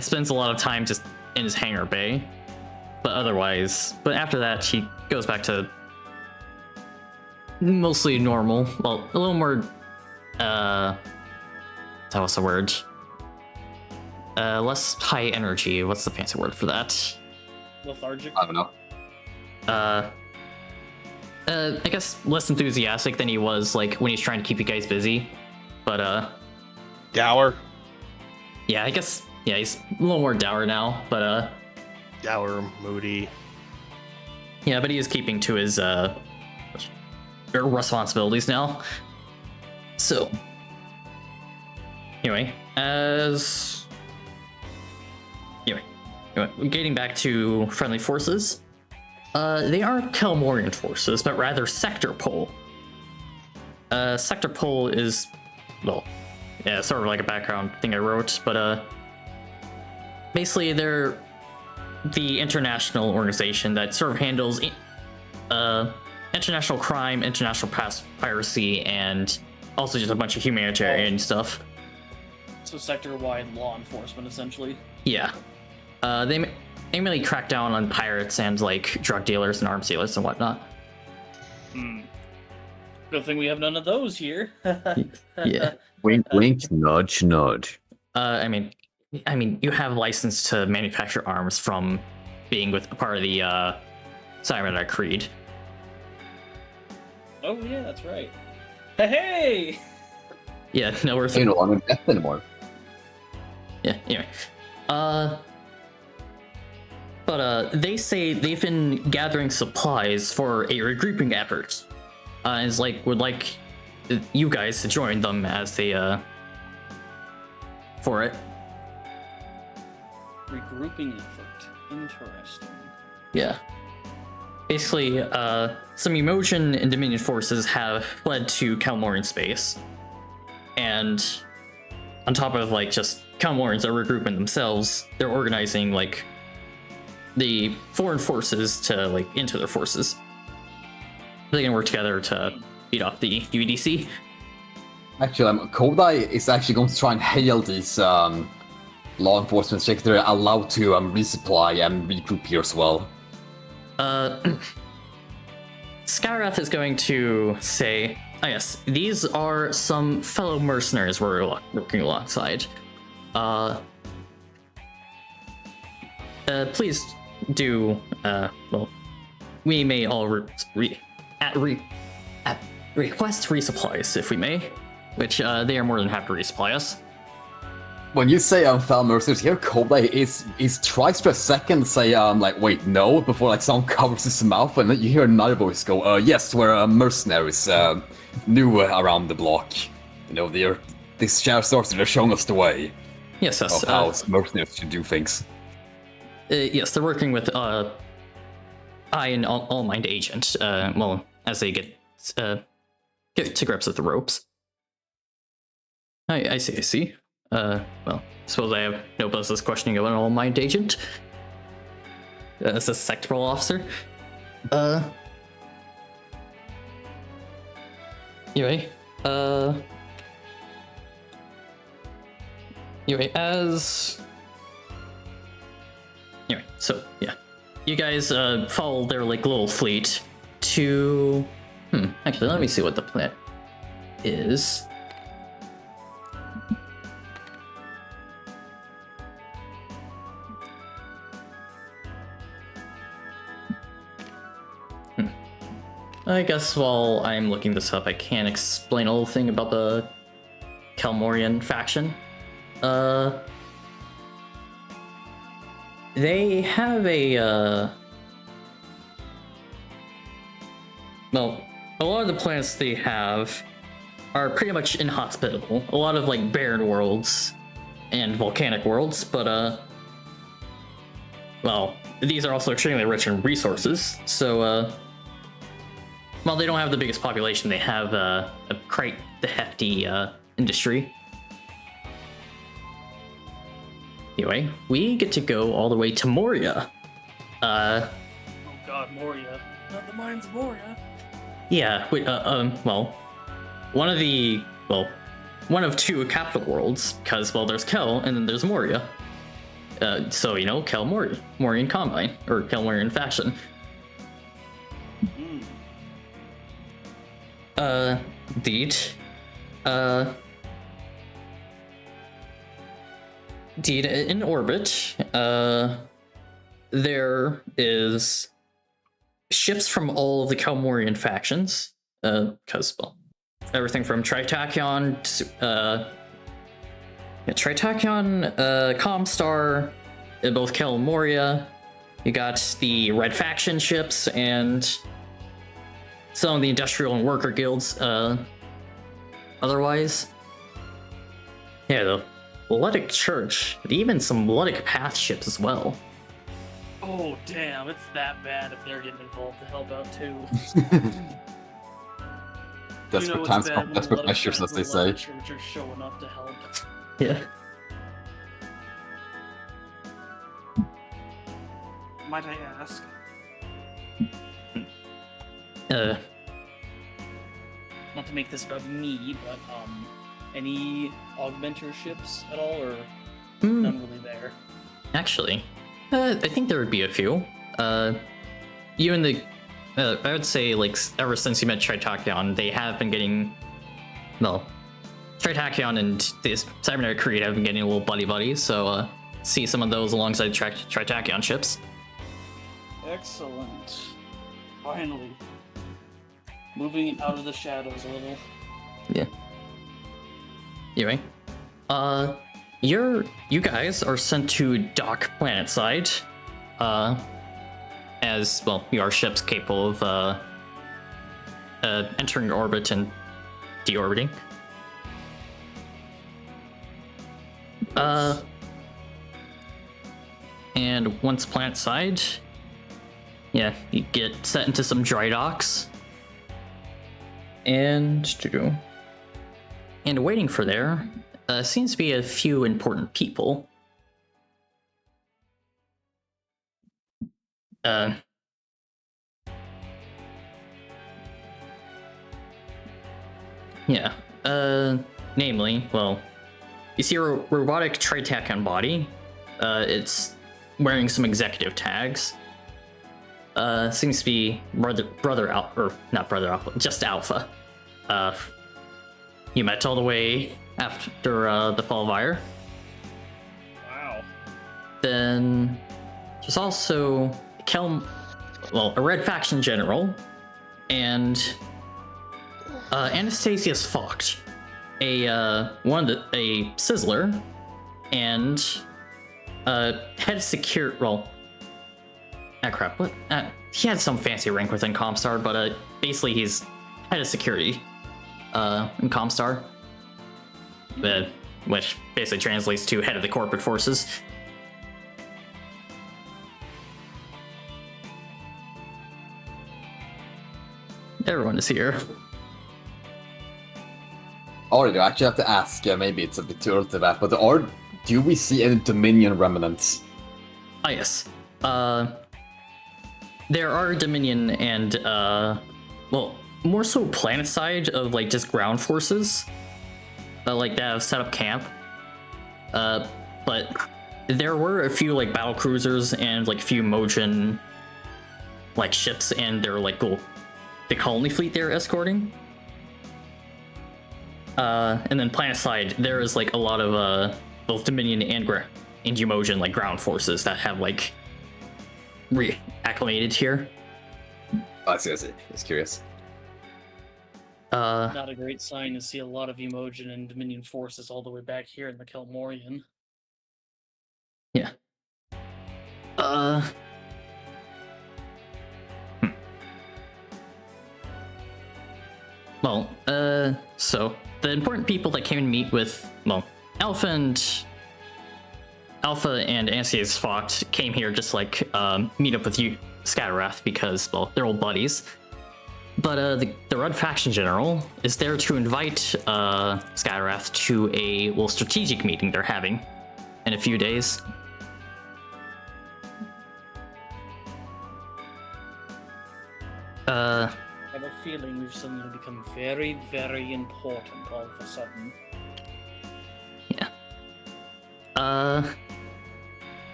spends a lot of time just in his hangar bay. But after that, he goes back to mostly normal. Well, a little more, what's the word? Less high energy. What's the fancy word for that? Lethargic. I don't know. I guess less enthusiastic than he was like when he's trying to keep you guys busy. But Dour. yeah, I guess yeah, he's a little more dour now. But Dour, moody. yeah, but he is keeping to his responsibilities now. So anyway, getting back to friendly forces, they aren't Kelmorian forces, but rather Sector Pole. Sector Pole is, well, yeah, sort of like a background thing I wrote, but basically they're the international organization that sort of handles international crime, international piracy, and also just a bunch of humanitarian stuff. So sector-wide law enforcement, essentially. Yeah. They mainly crack down on pirates and like drug dealers and arms dealers and whatnot. Good thing we have none of those here. Yeah. Wink, wink, nudge, nudge. I mean, you have license to manufacture arms from being with a part of the Cybernetic Creed. Oh yeah, that's right. Hey! Yeah, no, we're You know, I'm in death anymore. yeah. Anyway, but they say they've been gathering supplies for a regrouping effort. And it's like would like you guys to join them as they for it. Regrouping effort. Interesting. Yeah. Basically, some Emotion and Dominion forces have fled to Kelmorian space, and on top of like just Kalmorans are regrouping themselves, they're organizing like the foreign forces to like into their forces. They can work together to beat off the UEDC. Actually, Kodai is actually going to try and hail these law enforcement checks. They're allowed to resupply and regroup here as well. Skyrath is going to say, oh yes, these are some fellow mercenaries we're working alongside. Please do, well, we may all request resupplies if we may, which they are more than happy to resupply us. When you say foul mercenaries here, Kodai is tries for a second say like wait no before like someone covers his mouth and then you hear another voice go yes we're mercenaries new around the block, you know these sheriff sorts are showing us the way. Yes, of how mercenaries should do things. Yes, they're working with I and All-Mind Agent. Well, as they get to grips with the ropes. I see. Well, suppose I have no business questioning of an All-Mind Agent. As a sectoral officer. Anyway, Anyway, so, yeah. You guys, follow their, like, little fleet to... actually, let me see what the plan is. I guess while I'm looking this up, I can explain a little thing about the Kalmorian faction. They have a, well, a lot of the planets they have are pretty much inhospitable. A lot of, like, barren worlds and volcanic worlds, but, well, these are also extremely rich in resources, so, while they don't have the biggest population, they have quite the hefty industry. Anyway, we get to go all the way to Moria. Oh god, Moria. Not the mines of Moria. Yeah, well, one of two capital worlds, because, well, there's Kel, and then there's Moria. So, you know, Kel Morian Combine, or Kalmorian faction. Indeed. Indeed, in orbit, there is ships from all of the Kalmorian factions, because, well, everything from Tritachyon to, Tritachyon, Comstar, both Kel and Moria. You got the Red Faction ships, and some of the industrial and worker guilds, otherwise. Yeah, the Bloodic Church, and even some Bloodic Path ships as well. Oh, damn, it's that bad if they're getting involved to help out, too. Desperate times call desperate measures, as they say. Church are showing up to help. Yeah. Might I ask? Not to make this about me, but any augmenter ships at all, or none really there? Actually, I think there would be a few. You and the, I would say, like, ever since you met Tritachyon, they have been getting, well, Tritachyon and this Cybernetic Creed have been getting a little buddy-buddy, so, see some of those alongside Tritachyon ships. Excellent. Finally. Moving out of the shadows a little. Yeah. Anyway, you guys are sent to dock planetside, as, well, you are ships capable of, entering orbit and deorbiting. And once planetside, yeah, you get set into some dry docks. And waiting for there seems to be a few important people. Yeah. Namely, well, you see a robotic Tritacon body. It's wearing some executive tags. Seems to be brother Alpha, or not brother Alpha, just Alpha. You met all the way after the fall of Ire. Wow. Then there's also a Red Faction General, and Anastasius Focht, a Sizzler, and head of security. Well, crap. What? He had some fancy rank within Comstar, but basically he's head of security in Comstar, which basically translates to head of the corporate forces. Everyone is here. Alright, I actually have to ask, maybe it's a bit too early to that, but do we see any Dominion remnants? Ah, yes. There are Dominion and, well, more so planetside of, like, just ground forces, like, that have set up camp. But there were a few, like, battle cruisers and, like, a few Mojin, like, ships and their, like, the colony fleet they're escorting. And then planetside, there is, like, a lot of, both Dominion and Umojin, like, ground forces that have, like, reacclimated here. I see. Just curious. Not a great sign to see a lot of Umojin and Dominion forces all the way back here in the Kelmorian. Yeah. Well, so the important people that came to meet with, well, Alpha and Anastasius Focht came here just like meet up with you, Scatterwrath, because, well, they're old buddies. But the Red Faction General is there to invite Scatterwrath to a, well, strategic meeting they're having in a few days. I have a feeling we've suddenly become very, very important all of a sudden. Yeah.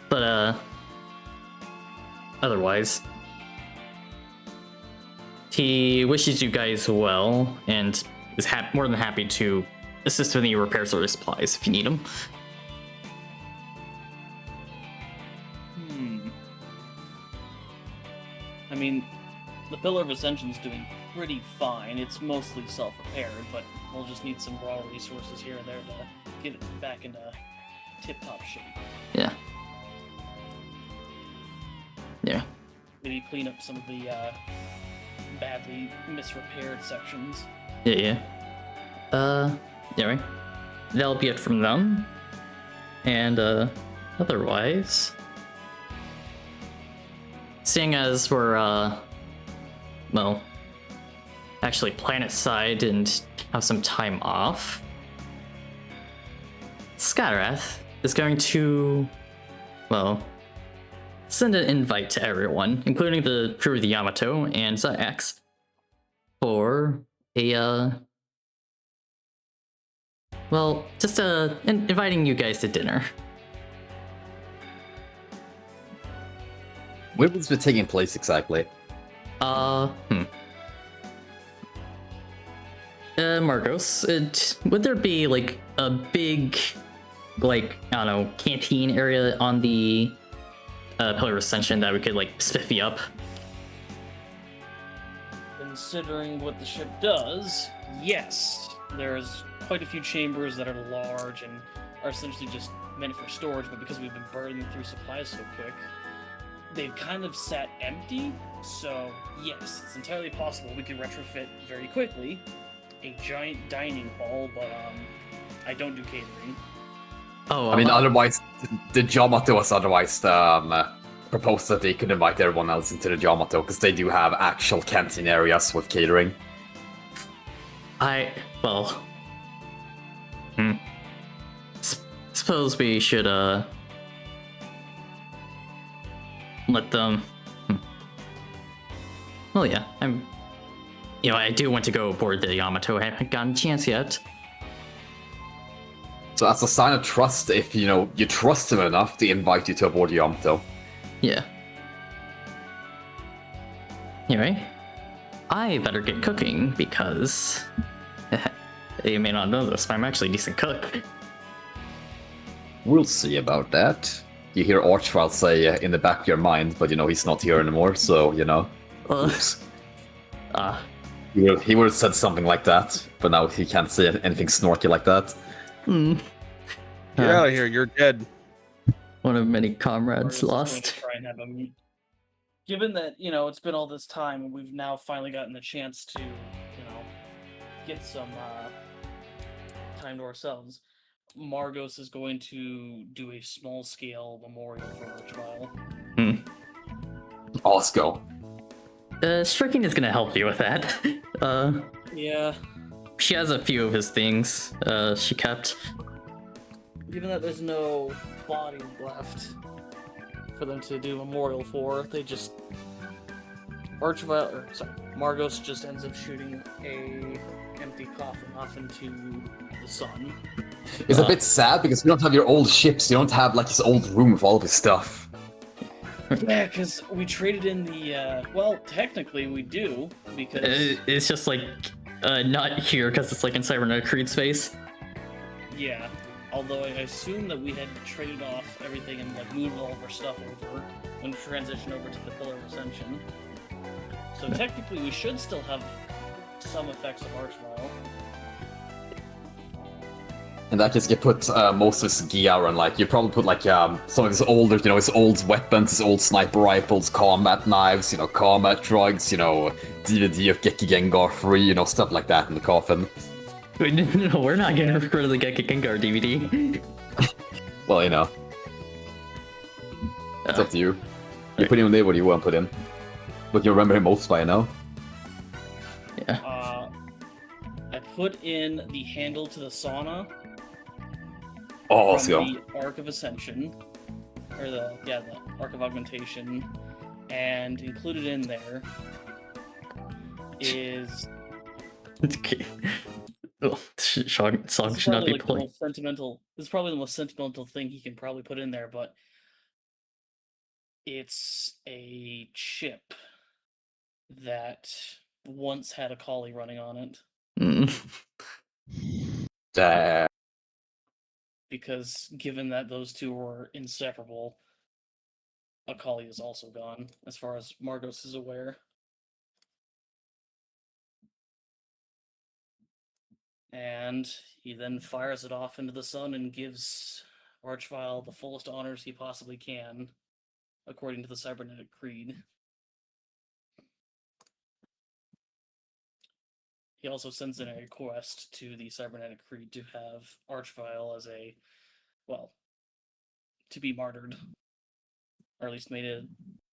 But otherwise, he wishes you guys well and is more than happy to assist with any repairs or supplies if you need them. I mean, the Pillar of Ascension's doing pretty fine. It's mostly self-repaired, but we'll just need some raw resources here and there to get it back into tip-top shape. Yeah. Yeah. Maybe clean up some of the badly misrepaired sections. Yeah. Anyway, that'll be it from them. And otherwise, seeing as we're well, actually planet side and have some time off, Scatterwrath is going to, well, send an invite to everyone, including the crew of the Yamato and Zax, for a well, just inviting you guys to dinner. Where was it taking place exactly? Marcos, would there be like a big, like, I don't know, canteen area on the Pillar of Ascension that we could like spiffy up? Considering what the ship does, yes. There's quite a few chambers that are large and are essentially just meant for storage, but because we've been burning through supplies so quick, they've kind of sat empty. So yes, it's entirely possible we could retrofit very quickly a giant dining hall, but I don't do catering. Oh, I mean, otherwise, the Yamato was otherwise proposed that they could invite everyone else into the Yamato, because they do have actual canteen areas with catering. well, Suppose we should let them. Well, yeah, I do want to go aboard the Yamato. I haven't gotten a chance yet. So as a sign of trust, if you trust him enough to invite you to aboard the Yamato. Yeah. Anyway, I better get cooking because you may not know this, but I'm actually a decent cook. We'll see about that. You hear Archvile say in the back of your mind, but he's not here anymore, so oops. He would have said something like that, but now he can't say anything snorky like that. Get out of here, you're dead. One of many comrades Or is going lost. to try and have a given that it's been all this time and we've now finally gotten the chance to get some time to ourselves, Margos is going to do a small scale memorial for Archvile. Oh, let's go. Striking is gonna help you with that. Yeah, She has a few of his things. She kept. given that there's no body left for them to do memorial for, they just Margos just ends up shooting a empty coffin off into the sun. It's a bit sad because you don't have your old ships. You don't have like his old room with all of his stuff. Yeah, because we traded in the well, technically we do because It's just like not here because it's like in Cybernetic Creed space. yeah. Although I assume that we had traded off everything and like moved all of our stuff over when we transitioned over to the Pillar of Ascension. So technically we should still have some effects of Archvile. In that case, you put most of his gear on, like, you probably put, like, some of his older, his old weapons, his old sniper rifles, combat knives, combat drugs, DVD of Geki Gengar 3, stuff like that in the coffin. Wait, no, we're not getting rid of the Geki Gengar DVD. Well, it's up to you. You put him there what you want to put in. But you remember him most by now. Yeah. I put in the handle to the sauna Oh, let's from go. the Arc of Ascension, or the Arc of Augmentation, and included in there is Okay. Oh, song this is should not probably, be like, the playing. most sentimental. This is probably the most sentimental thing he can probably put in there, but it's a chip that once had a collie running on it. Damn. Because given that those two were inseparable, Akali is also gone, as far as Margos is aware. And he then fires it off into the sun and gives Archvile the fullest honors he possibly can, according to the Cybernetic Creed. He also sends in a request to the Cybernetic Creed to have Archvile as to be martyred. Or at least made a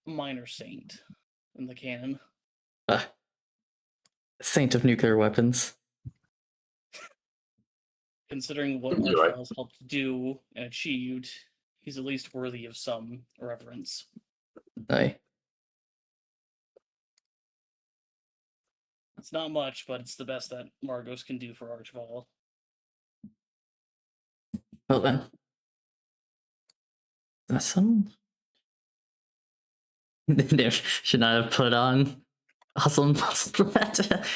minor saint in the canon. Saint of nuclear weapons. Considering what You're right. Archvile's helped do and achieved, he's at least worthy of some reverence. Aye. It's not much, but it's the best that Margos can do for Archvile. Well then. That's some. They should not have put on awesome muscle that.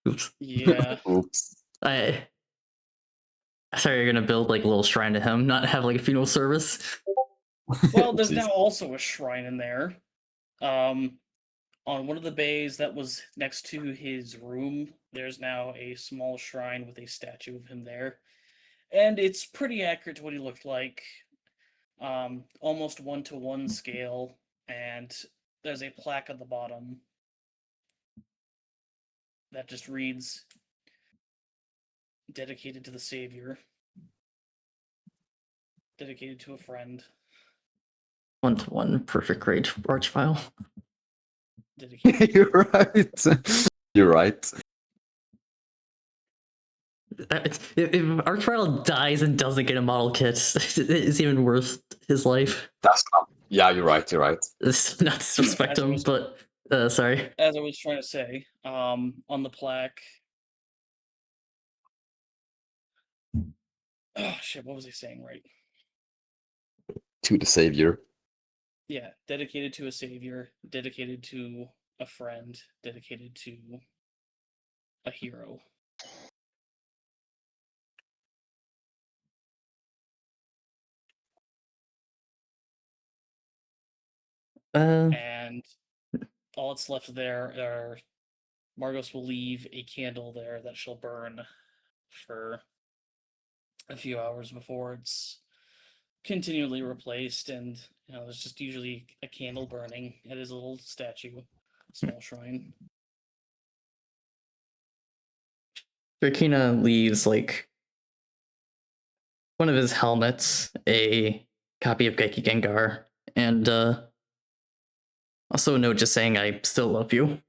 Oops. Yeah. Oops. I thought you were gonna build like a little shrine to him, not have like a funeral service. Well, there's Jeez. now also a shrine in there. On one of the bays that was next to his room, there's now a small shrine with a statue of him there. And it's pretty accurate to what he looked like. Almost 1-to-1 scale, and there's a plaque at the bottom that just reads, dedicated to the Savior. Dedicated to a friend. 1-to-1, perfect grade Archvile. Dedicated. You're right. You're right. if Archvile dies and doesn't get a model kit, it's even worse his life. That's not. Yeah, you're right. You're right. It's not disrespect him, but sorry. As I was trying to say, on the plaque. Oh shit! What was he saying? Right? To the savior. Yeah, dedicated to a savior, dedicated to a friend, dedicated to a hero. And all that's left there are Margos will leave a candle there that she'll burn for a few hours before it's continually replaced, and there's just usually a candle burning at his little statue, small shrine. Drakina leaves like one of his helmets, a copy of Geiki Gengar, and also a note just saying I still love you.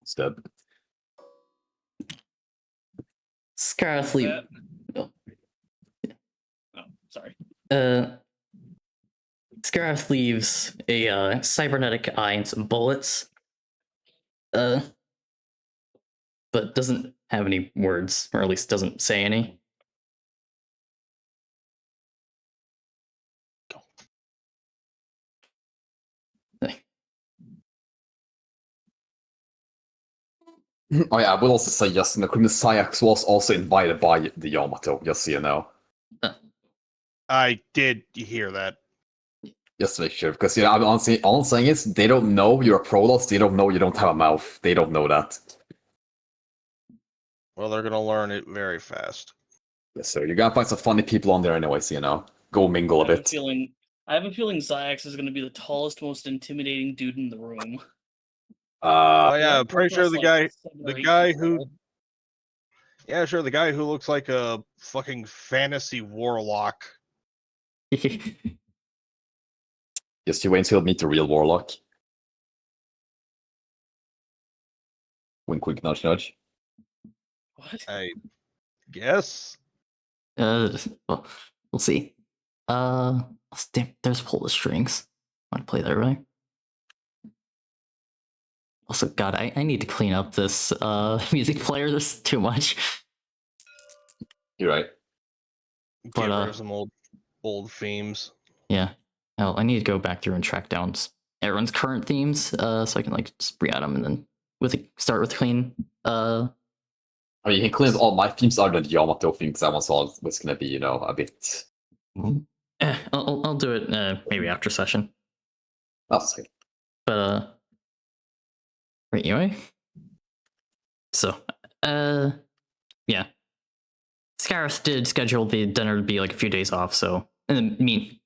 Instead. Scarth leaves. Oh, sorry. Scarth leaves a cybernetic eye and some bullets. But doesn't have any words, or at least doesn't say any. Oh yeah, I will also say, Justin, the Criminal Syax was also invited by the Yamato, just so you know. I did hear that. Just to make sure, because I'm honestly, all I'm saying is, they don't know you're a Protoss, they don't know you don't have a mouth, they don't know that. Well, they're gonna learn it very fast. Yes, sir. You're gonna find some funny people on there anyways, Go mingle a I have bit. I have a feeling Zyax is going to be the tallest, most intimidating dude in the room. Oh yeah, I'm pretty Plus, sure the like, 7 or the 8 guy feet who, tall. yeah, sure, the guy who looks like a fucking fantasy warlock. Yes, you wait until you meet the real Warlock. Wink, wink, nudge, nudge. What? I guess. Well, we'll see. There's pull the strings. Want to play that, right? Also, God, I need to clean up this music player. There's too much. You're right. Get But, rid of some old themes. Yeah. Oh, I need to go back through and track down everyone's current themes, so I can like just re-add them and then start with clean. I mean, you can clean up all my themes other than the Yamato theme, because that one's always gonna be, a bit. I'll do it maybe after session. That's okay. But right, anyway. So yeah. Scarith did schedule the dinner to be like a few days off, so in the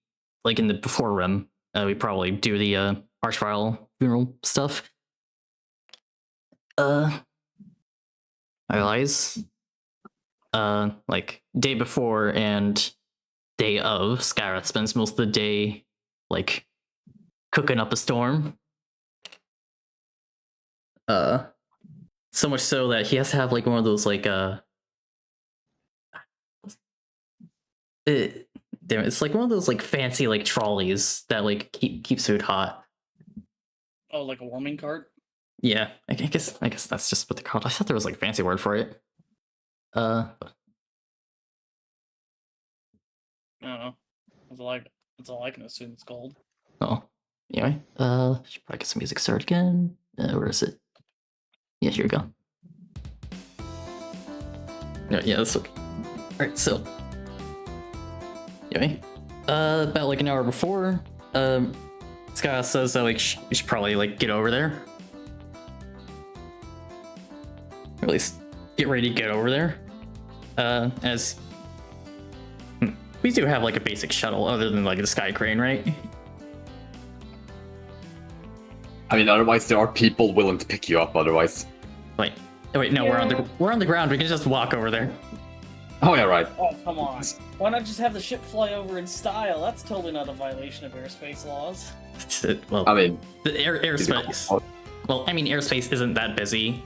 before REM, we probably do the Archvile funeral stuff. I realize like day before and day of, Scarith spends most of the day like cooking up a storm. So much so that he has to have like one of those like it's like one of those like fancy like trolleys that like keeps food hot. Oh, like a warming cart? Yeah, I guess that's just what they're called. I thought there was like a fancy word for it. I don't know. That's all I can assume it's called. Oh, anyway, should probably get some music started again. Where is it? Yeah, here we go. Yeah, that's okay. All right, so anyway, about like an hour before, Scott says that like we should probably like get over there, or at least get ready to get over there. As we do have like a basic shuttle other than like the Sky Crane, right? I mean, otherwise there are people willing to pick you up. Otherwise. Wait, no, Yeah. we're on the ground. We can just walk over there. Oh yeah, right. Oh, come on. Why not just have the ship fly over in style? That's totally not a violation of airspace laws. Well, I mean, the airspace. Well, I mean, airspace isn't that busy.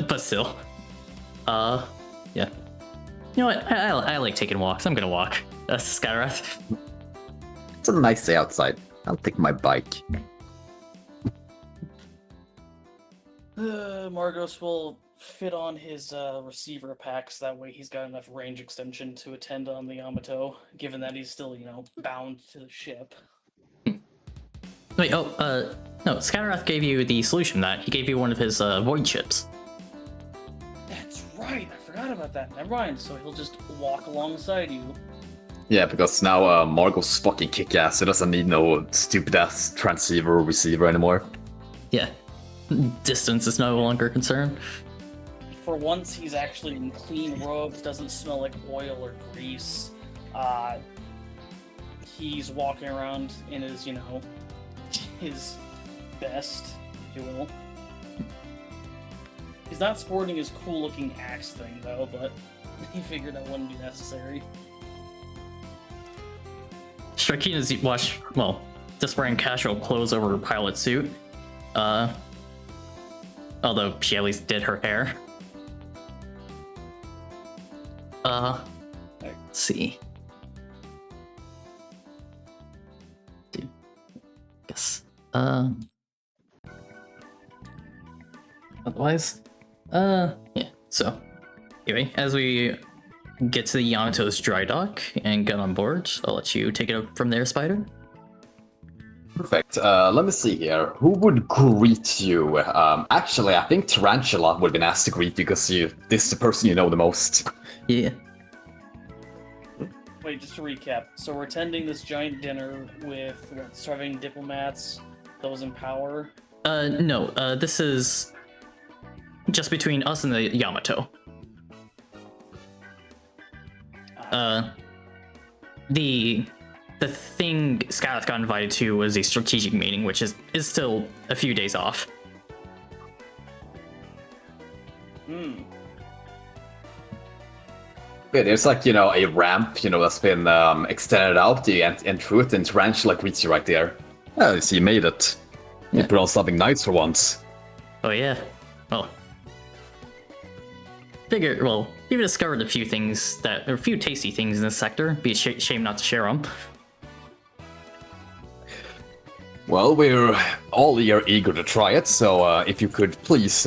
but still. Yeah. You know what? I like taking walks. I'm gonna walk. Skywrath. It's a nice day outside. I'll take my bike. Margos will fit on his receiver packs. That way he's got enough range extension to attend on the Yamato, given that he's still, bound to the ship. Wait, no, Skywrath gave you the solution that he gave you one of his void chips. That's right, I forgot about that. Never mind, so he'll just walk alongside you. Yeah, because now Margot's fucking kick-ass. He doesn't need no stupid-ass transceiver or receiver anymore. Yeah. Distance is no longer a concern. For once, he's actually in clean robes, doesn't smell like oil or grease. He's walking around in his, his best, if you will. He's not sporting his cool-looking axe thing, though, but he figured that wouldn't be necessary. Strakina's just wearing casual clothes over her pilot suit. Although she at least did her hair. Let's see. Otherwise, yeah. So, anyway, as we get to the Yamato's dry dock and get on board, I'll let you take it up from there, Spider. Perfect. Let me see here. Who would greet you? Actually, I think Tarantula would have been asked to greet you because this is the person you know the most. Yeah. Wait, just to recap. So we're attending this giant dinner with starving diplomats, those in power. No. This is just between us and the Yamato. The thing Skywrath got invited to was a strategic meeting, which is still a few days off. Yeah, there's like, a ramp, that's been extended out. You enter through it, and Tarantula greets you right there. Oh, so you made it. You put on something nice for once. Oh yeah. Well, you've discovered a few tasty things in this sector. Be a shame not to share them. Well, we're all eager to try it, so if you could please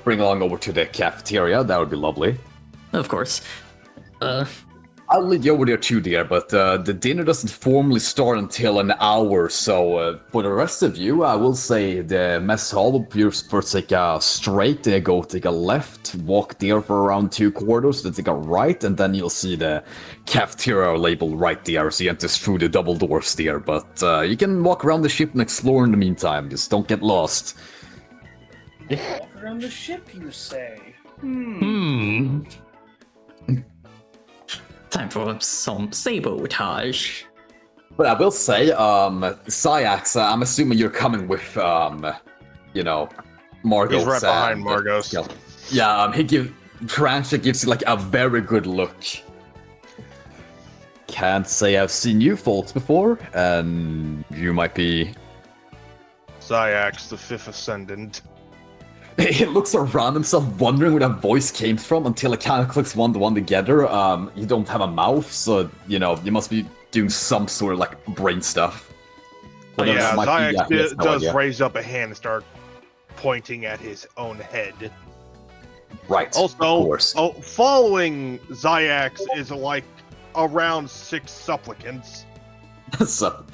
bring along over to the cafeteria, that would be lovely. Of course. I'll lead you over there too, dear, but the dinner doesn't formally start until an hour, so for the rest of you, I will say the mess hall will be first take a straight, go take a left, walk there for around 2 quarters, then take a right, and then you'll see the cafeteria label right there, so you enter through the double doors there, but you can walk around the ship and explore in the meantime, just don't get lost. Walk around the ship, you say? Time for some sabotage. But I will say, Syax, I'm assuming you're coming with, Margos. He's right behind Margos. Yeah, Tarantula gives you, like, a very good look. Can't say I've seen you folks before, and you might be... Syax, the Fifth Ascendant. He looks around himself, wondering where that voice came from, until it kind of clicks one to one together. You don't have a mouth, so, you must be doing some sort of, like, brain stuff. But yeah, Syax does raise up a hand and start pointing at his own head. Right, also, of course. Following Syax is, like, around 6 supplicants. So,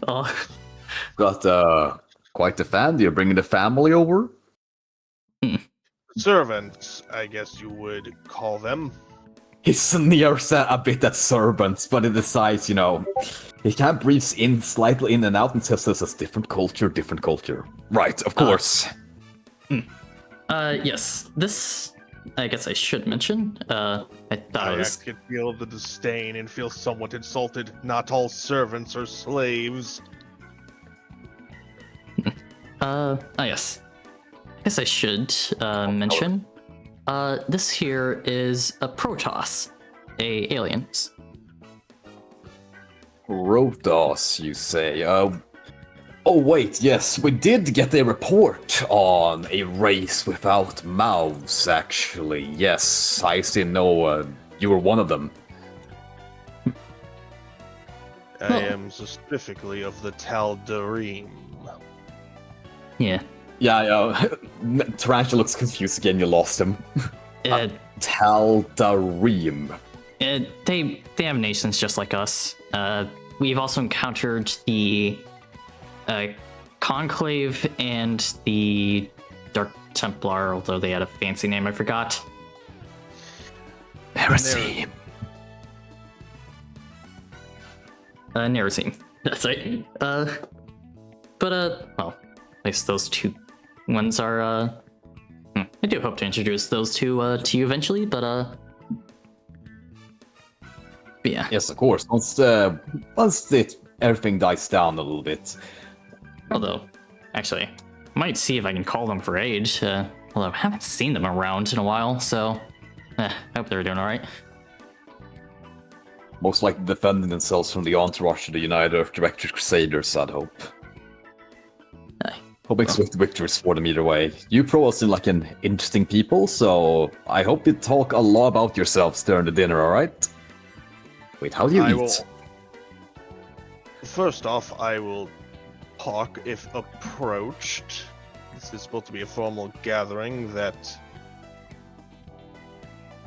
Oh. got, quite the fan. You're bringing the family over? Servants, I guess you would call them. He sneers a bit at servants, but he decides, he kind of breathes in slightly in and out and says this is different culture. Right, of course. Yes. This, I guess I should mention. I thought it was... I could feel the disdain and feel somewhat insulted. Not all servants are slaves. Yes. I guess I should mention. This here is a Protoss, a aliens. Protoss, you say? Oh wait, yes, we did get a report on a race without mouths, actually. Yes, I still know you were one of them. I am specifically of the Tal'Darim. Yeah. Yeah, Tarantula looks confused again, you lost him. Uh, Tal'Darim. they have nations just like us. We've also encountered the Conclave and the Dark Templar, although they had a fancy name I forgot. Heresy. Nerazim. That's right. Well, at least those two ones are, I do hope to introduce those two to you eventually, but yeah. Yes, of course. Once everything dies down a little bit. Although, actually, I might see if I can call them for aid, although I haven't seen them around in a while, so, I hope they're doing alright. Most likely defending themselves from the entourage of the United Earth Director Crusaders, I'd hope. Hoping swift victories for them either way. You pro seem like an interesting people, so I hope you talk a lot about yourselves during the dinner, alright? Wait, how do you eat? First off, I will talk if approached. This is supposed to be a formal gathering that...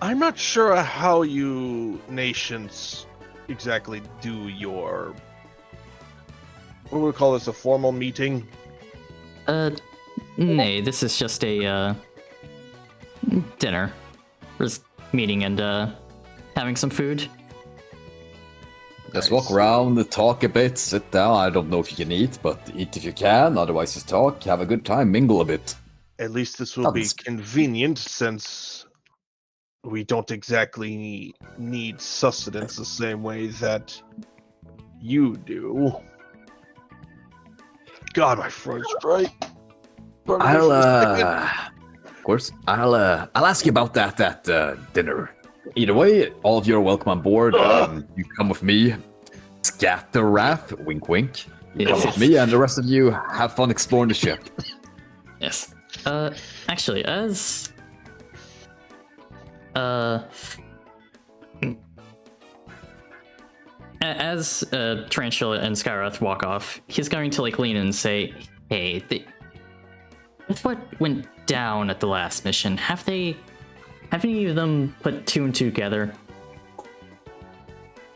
I'm not sure how you nations exactly do your... What would we call this, a formal meeting? Nay, this is just a, dinner. We're just meeting and, having some food. Just Nice. walk around, talk a bit, sit down. I don't know if you can eat, but eat if you can. Otherwise, just talk, have a good time, mingle a bit. At least this will be Sounds- convenient since we don't exactly need sustenance the same way that you do. God, my throat's dry. Of course, I'll ask you about that at dinner. Either way, all of you are welcome on board. You come with me, Scatterwrath, wink wink. You come with me, and the rest of you have fun exploring the ship. Yes. Actually, as Tarantula and Skyrath walk off, he's going to like lean in and say, "Hey, with what went down at the last mission, have any of them put two and two together?"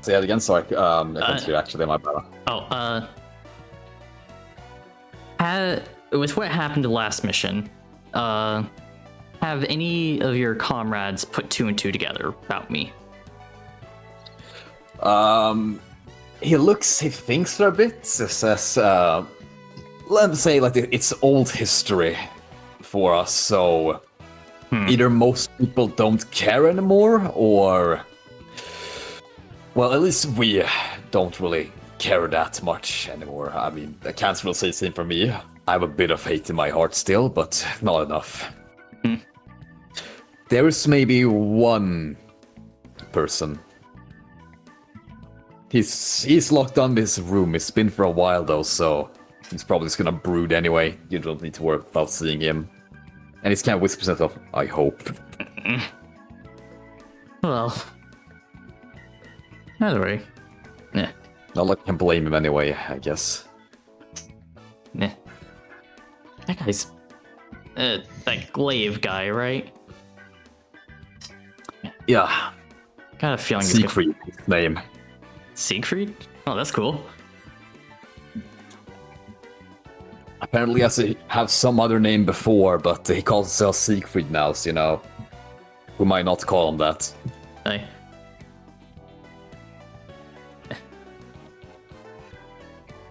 Say that again, sorry. I can't hear actually, my bad. With what happened to the last mission, have any of your comrades put two and two together about me? He thinks for a bit. He says, let's say, like, it's old history for us, so either most people don't care anymore, or, well, at least we don't really care that much anymore. I mean, I can't really say the same for me. I have a bit of hate in my heart still, but not enough. There is maybe one person. He's locked on this room. It's been for a while though, so he's probably just gonna brood anyway. You don't need to worry about seeing him. And he's kind of whispers himself, I hope. Well, either way, yeah, Not like I can blame him anyway, I guess. yeah. That guy's that glaive guy, right? Yeah, Got a feeling he's gonna... Siegfried, his name. Siegfried? Oh, that's cool. Apparently has to have some other name before, but he calls himself Siegfried now, so you know, we might not call him that. Hey.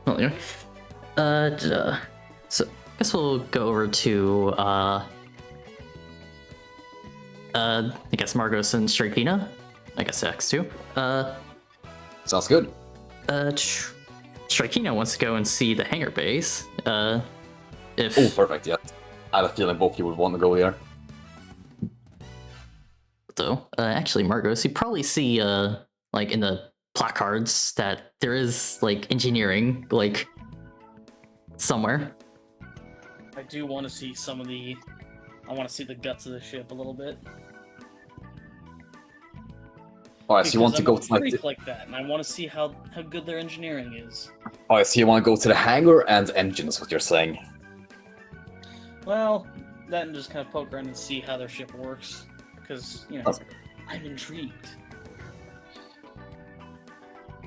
Well, anyway. So I guess we'll go over to I guess Margos and Strakina. I guess X too. Sounds good. Strakina wants to go and see the hangar base. If Oh, perfect, yeah. I had a feeling both of you would want to go there. though, actually, Margos, you probably see like in the placards that there is like engineering, like somewhere. I do want to see some of the. I want to see the guts of the ship a little bit. Alright, so you want to Because go I'm to a like freak like that, and I want to see how good their engineering is. Alright, so you want to go to the hangar and engines, what you're saying. Well, that and just kind of poke around and see how their ship works, because I'm intrigued.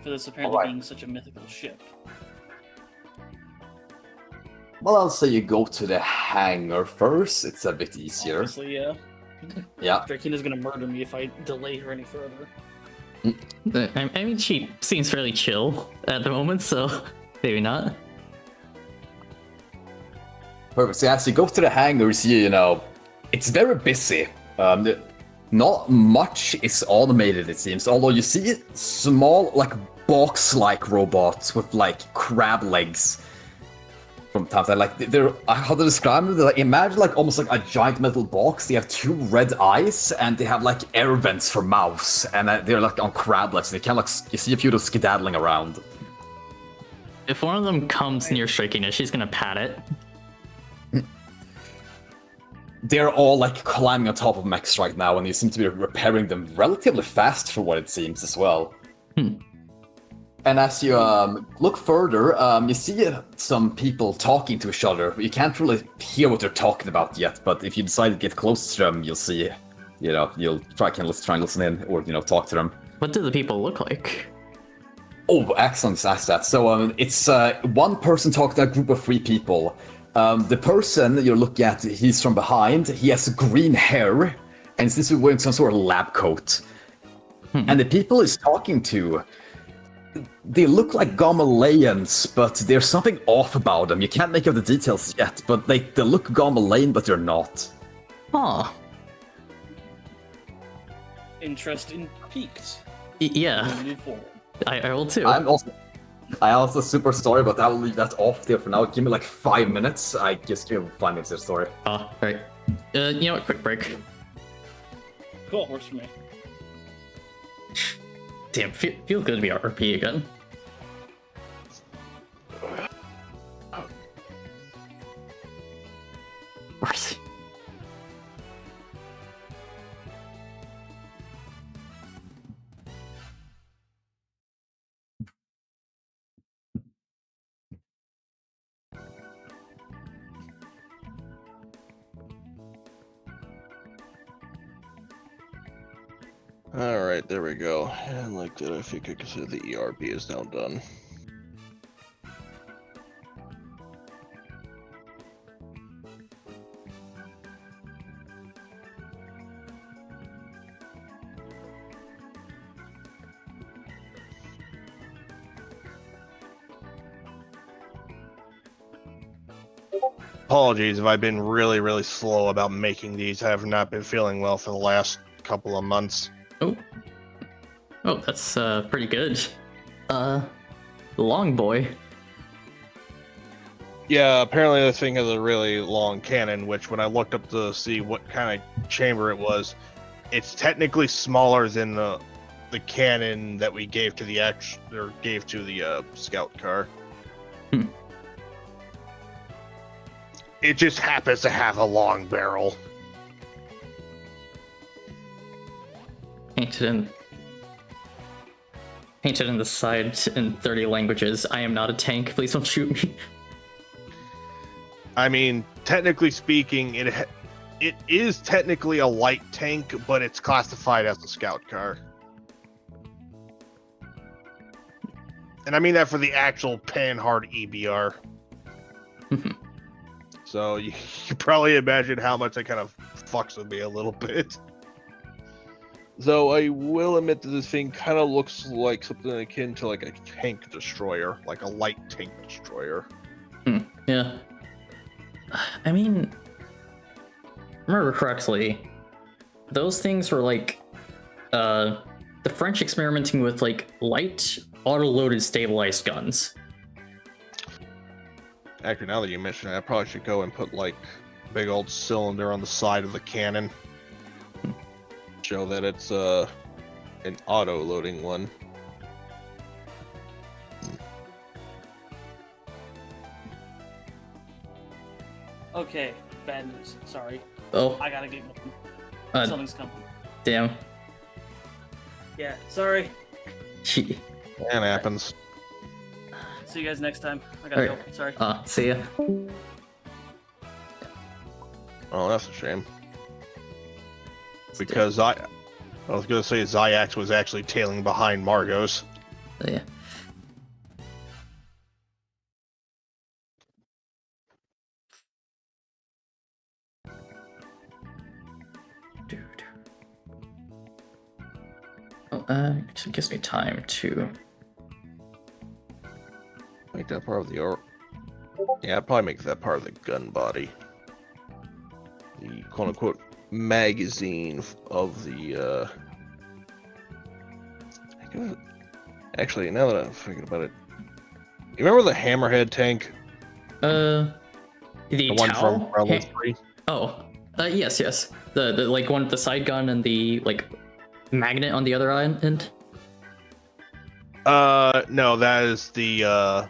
For this apparently Alright. being such a mythical ship. Well, I'll say you go to the hangar first. It's a bit easier. Honestly, yeah. Yeah. Drakina's gonna murder me if I delay her any further. I mean, she seems fairly chill at the moment, so maybe not. Perfect. So as you go to the hangar, you see, it's very busy. Not much is automated, it seems. Although you see small, like, box-like robots with, like, crab legs. From time to time, like, they're, how to describe them? Like, imagine, like, almost like a giant metal box. They have 2 red eyes, and they have, like, air vents for mouths. And they're, like, on crab legs. And they kind of, like, you see a few of those skedaddling around. If one of them comes near Striking it, she's gonna pat it. They're all, like, climbing on top of mechs right now, and you seem to be repairing them relatively fast for what it seems as well. And as you look further, you see some people talking to each other. You can't really hear what they're talking about yet, but if you decide to get close to them, you'll see, you'll try and listen in, or, talk to them. What do the people look like? Oh, excellent, ask that. So it's one person talking to a group of 3 people. The person that you're looking at, he's from behind. He has green hair, and seems to be wearing some sort of lab coat. And the people he's talking to, they look like Gomalayans, but there's something off about them. You can't make out the details yet, but they look Gomalayan, but they're not. Oh. Interest in peaked. Yeah, Move forward. I will too. I also super sorry, but I'll leave that off there for now. Give me like 5 minutes. I just give 5 minutes of the story. Oh, right. You know what? Quick break. Cool, works for me. Damn, feels good to be RP again. Where's he? Alright, there we go. And like that, I think I consider the ERP is now done. Apologies if I've been really, really slow about making these. I have not been feeling well for the last couple of months. Oh, that's pretty good. Long boy. Yeah, apparently the thing has a really long cannon, which when I looked up to see what kind of chamber it was, it's technically smaller than the cannon that we gave to the scout car. It just happens to have a long barrel. Painted in the side in 30 languages. I am not a tank. Please don't shoot me. I mean, technically speaking, it is technically a light tank, but it's classified as a scout car. And I mean that for the actual Panhard EBR. So you probably imagine how much that kind of fucks with me a little bit. Though I will admit that this thing kind of looks like something akin to like a tank destroyer, like a light tank destroyer. Yeah. I mean, remember correctly, those things were like the French experimenting with like light auto-loaded stabilized guns. Actually, now that you mention it, I probably should go and put like a big old cylinder on the side of the cannon. Show that it's an auto-loading one. Okay, bad news. Sorry. Oh, I gotta get going. uh, Something's coming. damn. Yeah, sorry. That happens. See you guys next time. I gotta Alright. go. Sorry. See ya. Oh, that's a shame. Because I was gonna say Zayax was actually tailing behind Margos. Yeah. Oh, it gives me time to. Make that part of the art. Yeah, I'd probably make that part of the gun body. The quote unquote magazine of the Actually, now that I'm thinking about it, you remember the Hammerhead tank? The One from Tau? Rebel 3? Oh, yes, yes. The like one with the side gun and the like magnet on the other end. No, that is the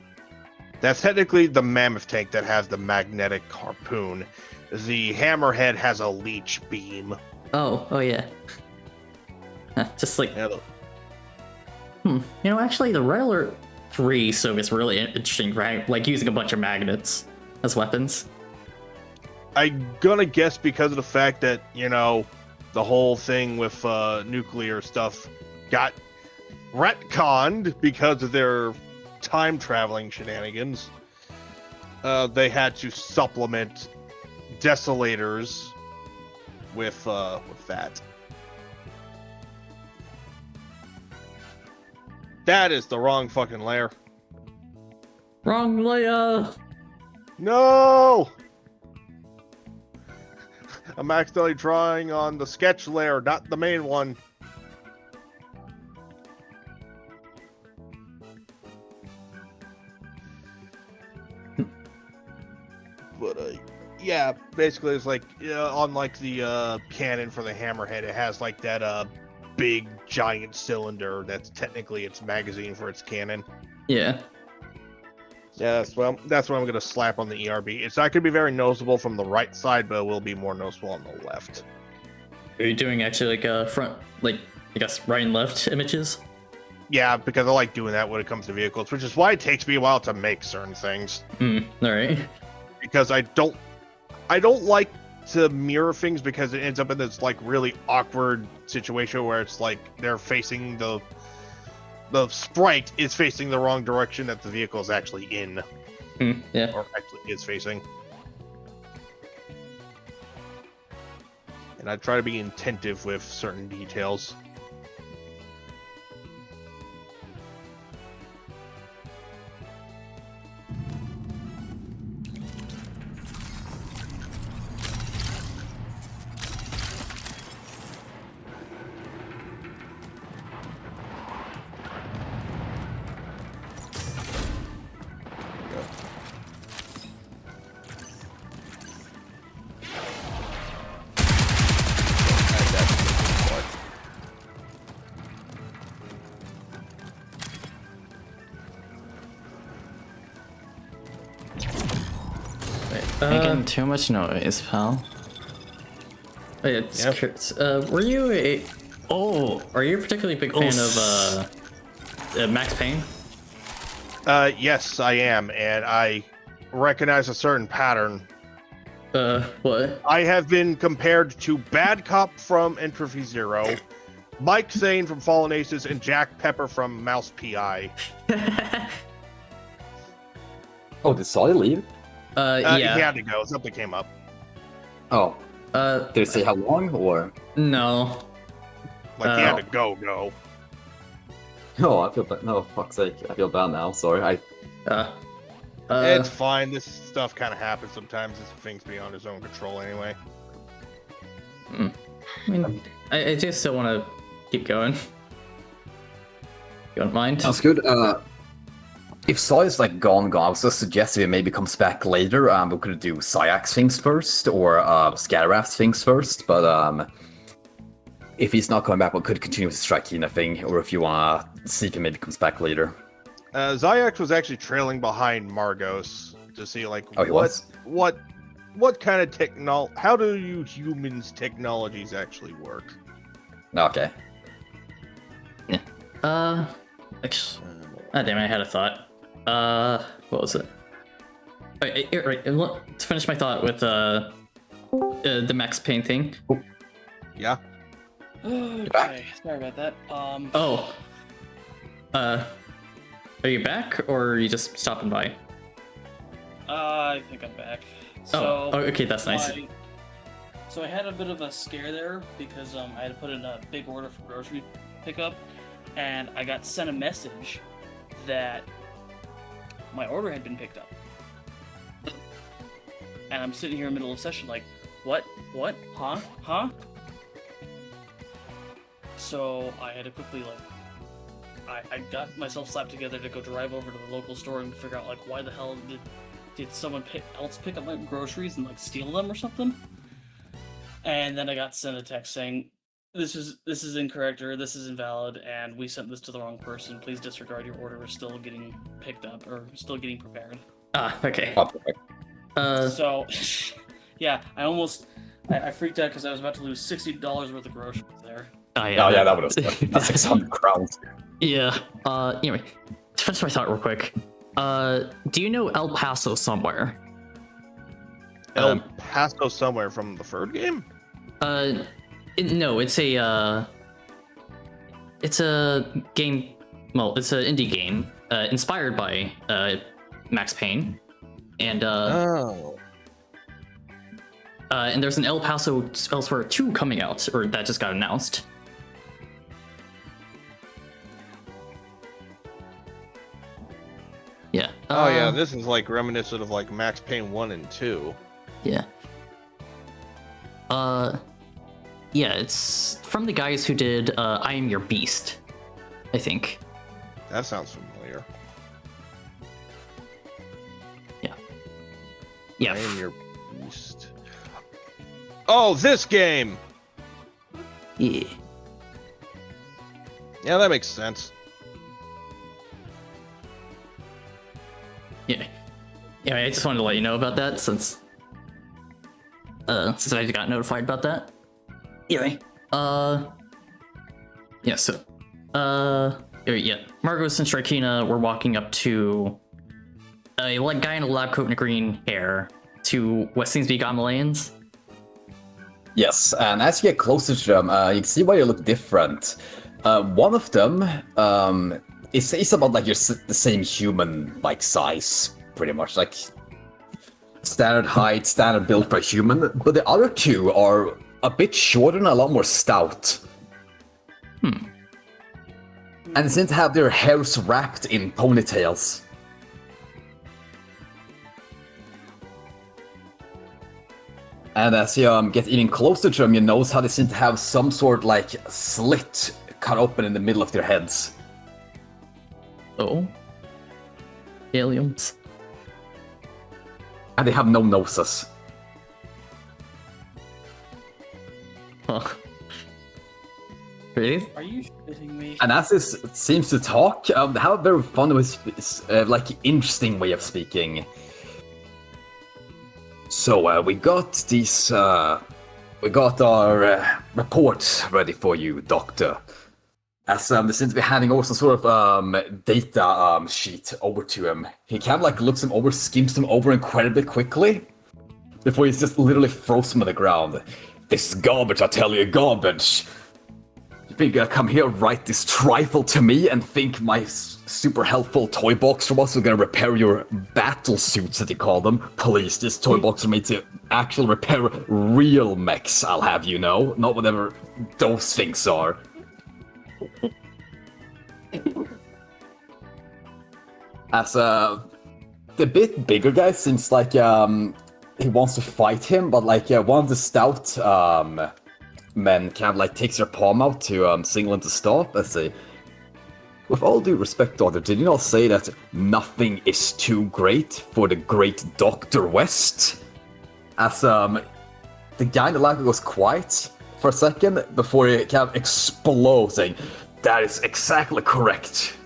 that's technically the Mammoth tank that has the magnetic harpoon. The Hammerhead has a leech beam. Oh yeah. Just like Yeah, you know, actually, the Rattler 3 so is really interesting, right? Like using a bunch of magnets as weapons. I'm gonna guess because of the fact that, you know, the whole thing with nuclear stuff got retconned because of their time traveling shenanigans. They had to supplement Desolators with that. That is the wrong fucking layer. Wrong layer. No! I'm accidentally drawing on the sketch layer, not the main one. But yeah, basically it's like on like the cannon for the Hammerhead, it has like that big giant cylinder that's technically its magazine for its cannon. Yeah. Yeah, that's what I'm gonna slap on the ERB. It's not gonna be very noticeable from the right side, but it will be more noticeable on the left. Are you doing actually like front, like I guess right and left images? Yeah, because I like doing that when it comes to vehicles, which is why it takes me a while to make certain things. All right. Because I don't like to mirror things because it ends up in this like really awkward situation where it's like they're facing the sprite is facing the wrong direction that the vehicle is actually in, Yeah. or actually is facing. And I try to be attentive with certain details. Making too much noise, pal. It's Yep. were you a? Oh, are you a particularly big fan of Max Payne? Yes, I am, and I recognize a certain pattern. What? I have been compared to Bad Cop from Entropy Zero, Mike Zane from Fallen Aces, and Jack Pepper from Mouse PI. Oh, did Solly leave? He Yeah. had to go. Something came up. Oh, Uh, did it say how long or? no. Like he had to go. No, I feel bad. No, fuck's sake, I feel bad now. Sorry, It's fine. This stuff kind of happens sometimes. This thing's beyond his own control anyway. I mean, I just still want to keep going. You don't mind? Sounds good. If Sai is like gone, I was just suggesting it maybe comes back later. We could do Sayax things first or Scatterraft things first. But if he's not coming back, we could continue with the Strakina thing. Or if you wanna see if he maybe comes back later. Zayax was actually trailing behind Margos to see like Oh, he was? what what kind of how do you humans' technologies actually work? Okay. Actually, damn it, I had a thought. What was it? Right, to finish my thought with the Max Payne thing. Yeah. Okay, sorry about that. Oh. Are you back, or are you just stopping by? I think I'm back. Oh, okay, that's nice. So I had a bit of a scare there because I had to put in a big order for grocery pickup, and I got sent a message that my order had been picked up. And I'm sitting here in the middle of session like, what? Huh? So I had to quickly I got myself slapped together to go drive over to the local store and figure out why the hell did someone else pick up my groceries and steal them or something. And then I got sent a text saying, this is incorrect, or this is invalid, and we sent this to the wrong person. Please disregard, your order is still getting picked up or still getting prepared. Okay. So yeah, I freaked out because I was about to lose $60 worth of groceries there. Yeah, that would have that's 600 crowns. Yeah. Anyway, to finish my thought real quick. Do you know El Paso somewhere? El Paso somewhere from the third game? No, it's a game. Well, it's an indie game inspired by Max Payne, and and there's an El Paso Elsewhere 2 coming out, or that just got announced. Yeah. Oh yeah, this is reminiscent of Max Payne 1 and 2. Yeah. Yeah, it's from the guys who did I Am Your Beast, I think. That sounds familiar. Yeah. Yeah. I Am Your Beast. Oh, this game! Yeah. Yeah, that makes sense. Yeah. Yeah, I just wanted to let you know about that since I got notified about that. Anyway, yeah, so yeah, Margos and Strikina were walking up to a guy in a lab coat and green hair to what seems to be Gamaleans. Yes, and as you get closer to them, you can see why you look different. One of them is about the same human size, pretty much, standard height, standard build for a human. But the other two are a bit shorter and a lot more stout. And seem to have their hairs wrapped in ponytails. And as you get even closer to them, you notice how they seem to have some sort slit cut open in the middle of their heads. Oh. Aliens. And they have no noses. Huh. Really? Are you shitting me? And as this seems to talk, they have a very fun, interesting way of speaking. So we got these, we got our reports ready for you, Doctor. As they seem to be handing over some sort of data sheet over to him. He kind of looks them over, skims them over incredibly quickly, before he just literally throws them on the ground. This is garbage, I tell you, garbage. You think you're gonna come here, write this trifle to me, and think my super helpful toy box robots are gonna repair your battle suits, that you call them? Please, this toy box are made to actually repair real mechs, I'll have you know, not whatever those things are. As the bit bigger guy seems like he wants to fight him, but one of the stout men kind of takes their palm out to signal him to stop. Let's see. With all due respect, Doctor, did you not say that nothing is too great for the great Dr. West? As the guy in the lab goes quiet for a second before he kind of explodes, saying, "That is exactly correct."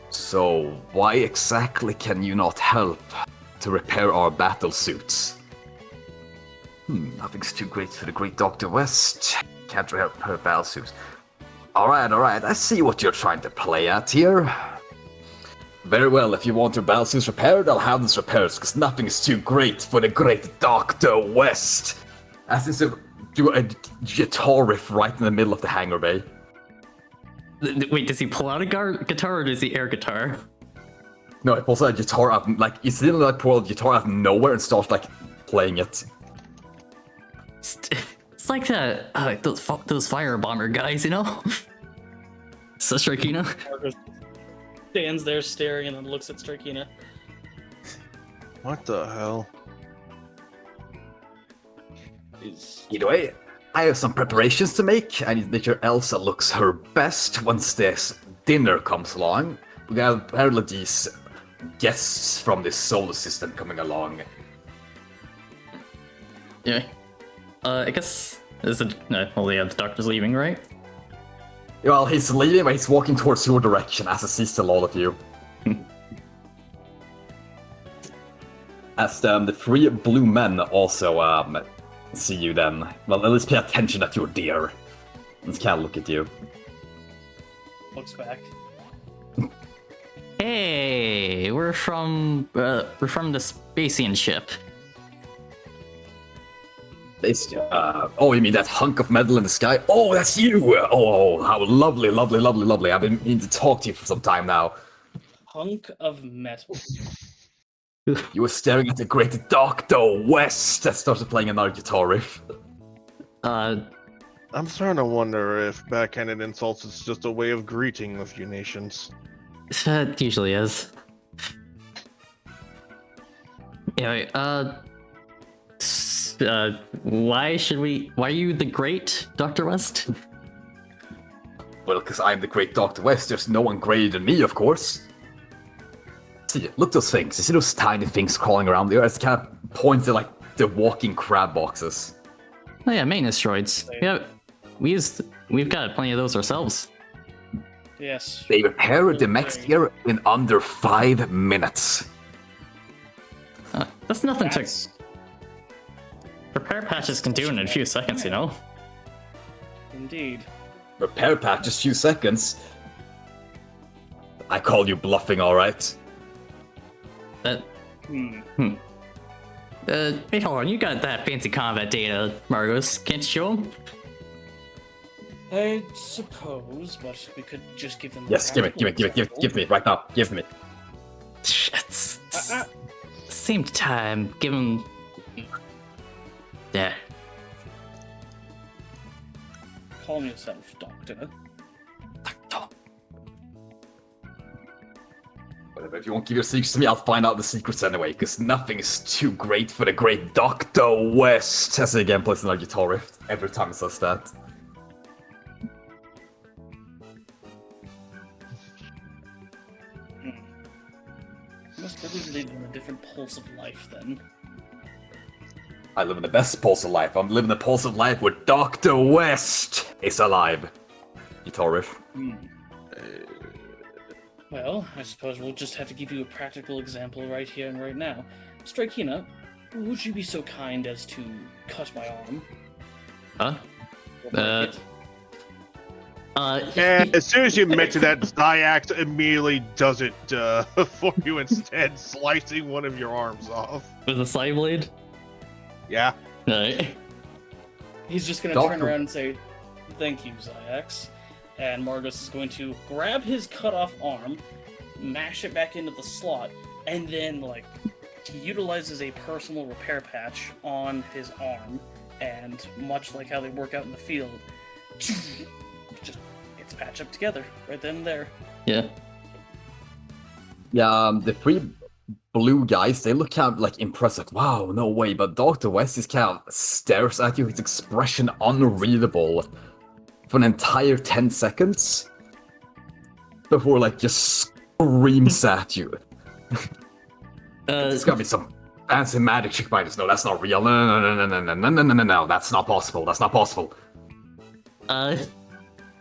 So why exactly can you not help, to repair our battle suits. Nothing's too great for the great Dr. West. Can't repair battle suits. Alright, I see what you're trying to play at here. Very well, if you want your battle suits repaired, I'll have this repaired, because nothing is too great for the great Dr. West. As this do a guitar riff right in the middle of the hangar bay. Wait, does he pull out a guitar or does he air guitar? No, he pulls out a guitar out, like, he's literally like pull out a guitar out of nowhere and starts like playing it. It's like that, those fire bomber guys, you know? So Strikina. Marcus stands there staring and then looks at Strikina. What the hell? Either way, I have some preparations to make. I need to make sure Elsa looks her best once this dinner comes along. We got apparently these guests from this solar system coming along. Yeah. I guess the doctor's leaving, right? Well, he's leaving, but he's walking towards your direction as he sees to all of you. As the three blue men also see you then. Well, at least pay attention that you're dear. Let's kind of look at you. Looks back. Hey, we're from the Spacian ship. Oh, you mean that hunk of metal in the sky? Oh, that's you! Oh, how lovely, lovely, lovely, lovely. I've been meaning to talk to you for some time now. Hunk of metal. You were staring at the great Dr. West that started playing another guitar riff. I'm starting to wonder if backhanded insults is just a way of greeting a few nations. It usually is. Anyway, why are you the great Dr. West? Well, because I'm the great Dr. West, there's no one greater than me, of course. See, look at those things. You see those tiny things crawling around there? It's kind of points at, like, the walking crab boxes. Oh yeah, maintenance droids. Yeah, we've got plenty of those ourselves. Yes. They repair the next year in under 5 minutes. That's nothing to... Repair patches can do in a few seconds, you know? Indeed. Repair patch, just few seconds. I call you bluffing, alright? Wait, hold on, you got that fancy combat data, Margos. Can't you show him? I suppose, but we could just give them. Yes, give me, right now, give me. At the same time, give him... Yeah. Calm yourself, Doctor. Whatever, if you won't give your secrets to me, I'll find out the secrets anyway, because nothing is too great for the great Dr. West. As he again plays another guitar riff every time he says that. Must really live in a different pulse of life, then. I live in the best pulse of life. I'm living the pulse of life where Dr. West is alive. Guitar riff. Well, I suppose we'll just have to give you a practical example right here and right now. Strikina, would you be so kind as to cut my arm? Huh? And as soon as you mention that, Zyax immediately does it for you instead, slicing one of your arms off. With a side blade? Yeah. Alright. He's just gonna turn around and say, "Thank you, Zyax." And Margos is going to grab his cut off arm, mash it back into the slot, and then, like, he utilizes a personal repair patch on his arm, and much like how they work out in the field, just gets patched up together right then and there. Yeah. Yeah, the three blue guys, they look kind of like impressed, like, wow, no way, but Dr. West is kind of stares at you, his expression unreadable for an entire 10 seconds before, like, just screams at you. It's gotta be some fancy magic trick by this. No, that's not real. No, that's not possible. That's not possible.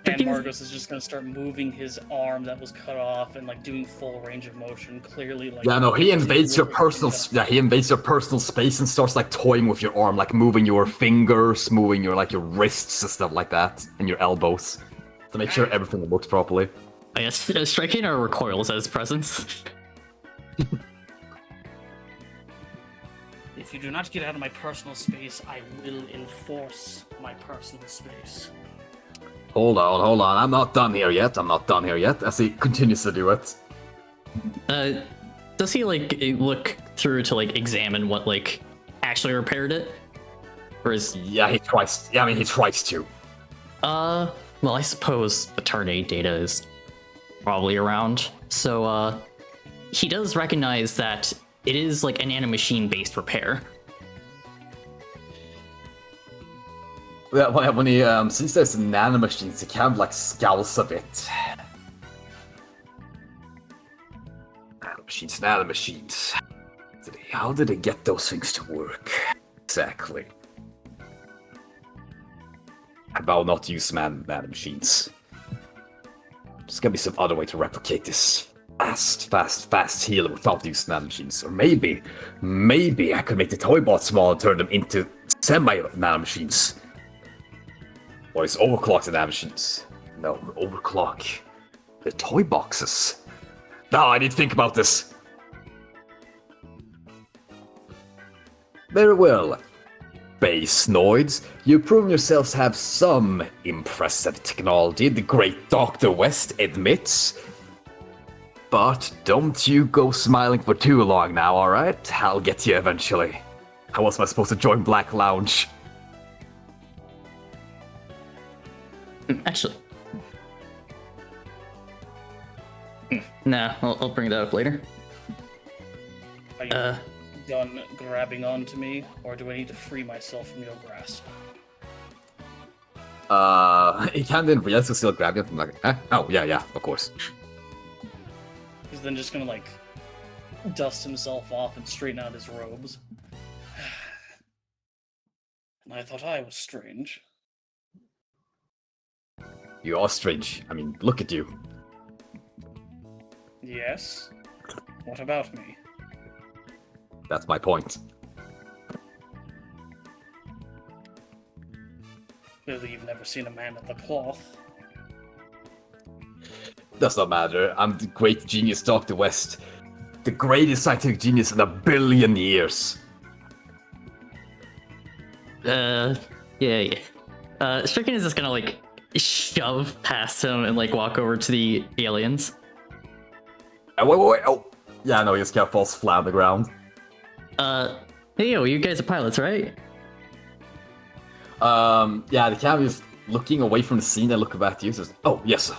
And Striking- Margos is just gonna start moving his arm that was cut off and like doing full range of motion. Clearly, like Yeah, no, he invades your personal. Yeah. Yeah, he invades your personal space and starts like toying with your arm, like moving your fingers, moving your like your wrists and stuff like that, and your elbows, to make sure everything works properly. I guess striking or recoils as presence. If you do not get out of my personal space, I will enforce my personal space. Hold on. I'm not done here yet. As he continues to do it. Does he like look through to like examine what like actually repaired it, or is Yeah, he tries. Yeah, I mean, he tries to. well, I suppose the turn 8 data is probably around. So he does recognize that it is like a nanomachine based repair. Yeah, when he sees there's nanomachines, he kind of like scowls a bit. Nanomachines. How did they get those things to work? Exactly. I vow not to use nanomachines. There's gotta be some other way to replicate this fast heal without using nanomachines. Or maybe I could make the toy bots small and turn them into semi-nanomachines. Or is overclock the nanomachines? No, overclock the toy boxes. No, I need to think about this. Very well. Base Noids, you've proven yourselves to have some impressive technology, the great Dr. West admits. But don't you go smiling for too long now, alright? I'll get you eventually. How else am I supposed to join Black Lounge? Actually, nah, I'll bring that up later. Are you done grabbing onto me, or do I need to free myself from your grasp? He kind of didn't realize he was still grabbing it. I'm like, oh, yeah, of course. He's then just gonna like dust himself off and straighten out his robes. And I thought I was strange. You are strange. I mean, look at you. Yes? What about me? That's my point. Clearly you've never seen a man of the cloth. Does not matter. I'm the great genius Dr. West. The greatest scientific genius in a billion years. Yeah. Stricken is just gonna like shove past him and like walk over to the aliens. Wait. Oh. Yeah, no, he just kind of falls flat on the ground. Hey, you guys are pilots, right? Yeah, the camera is looking away from the scene and looking back to you. Says, oh, yes, sir.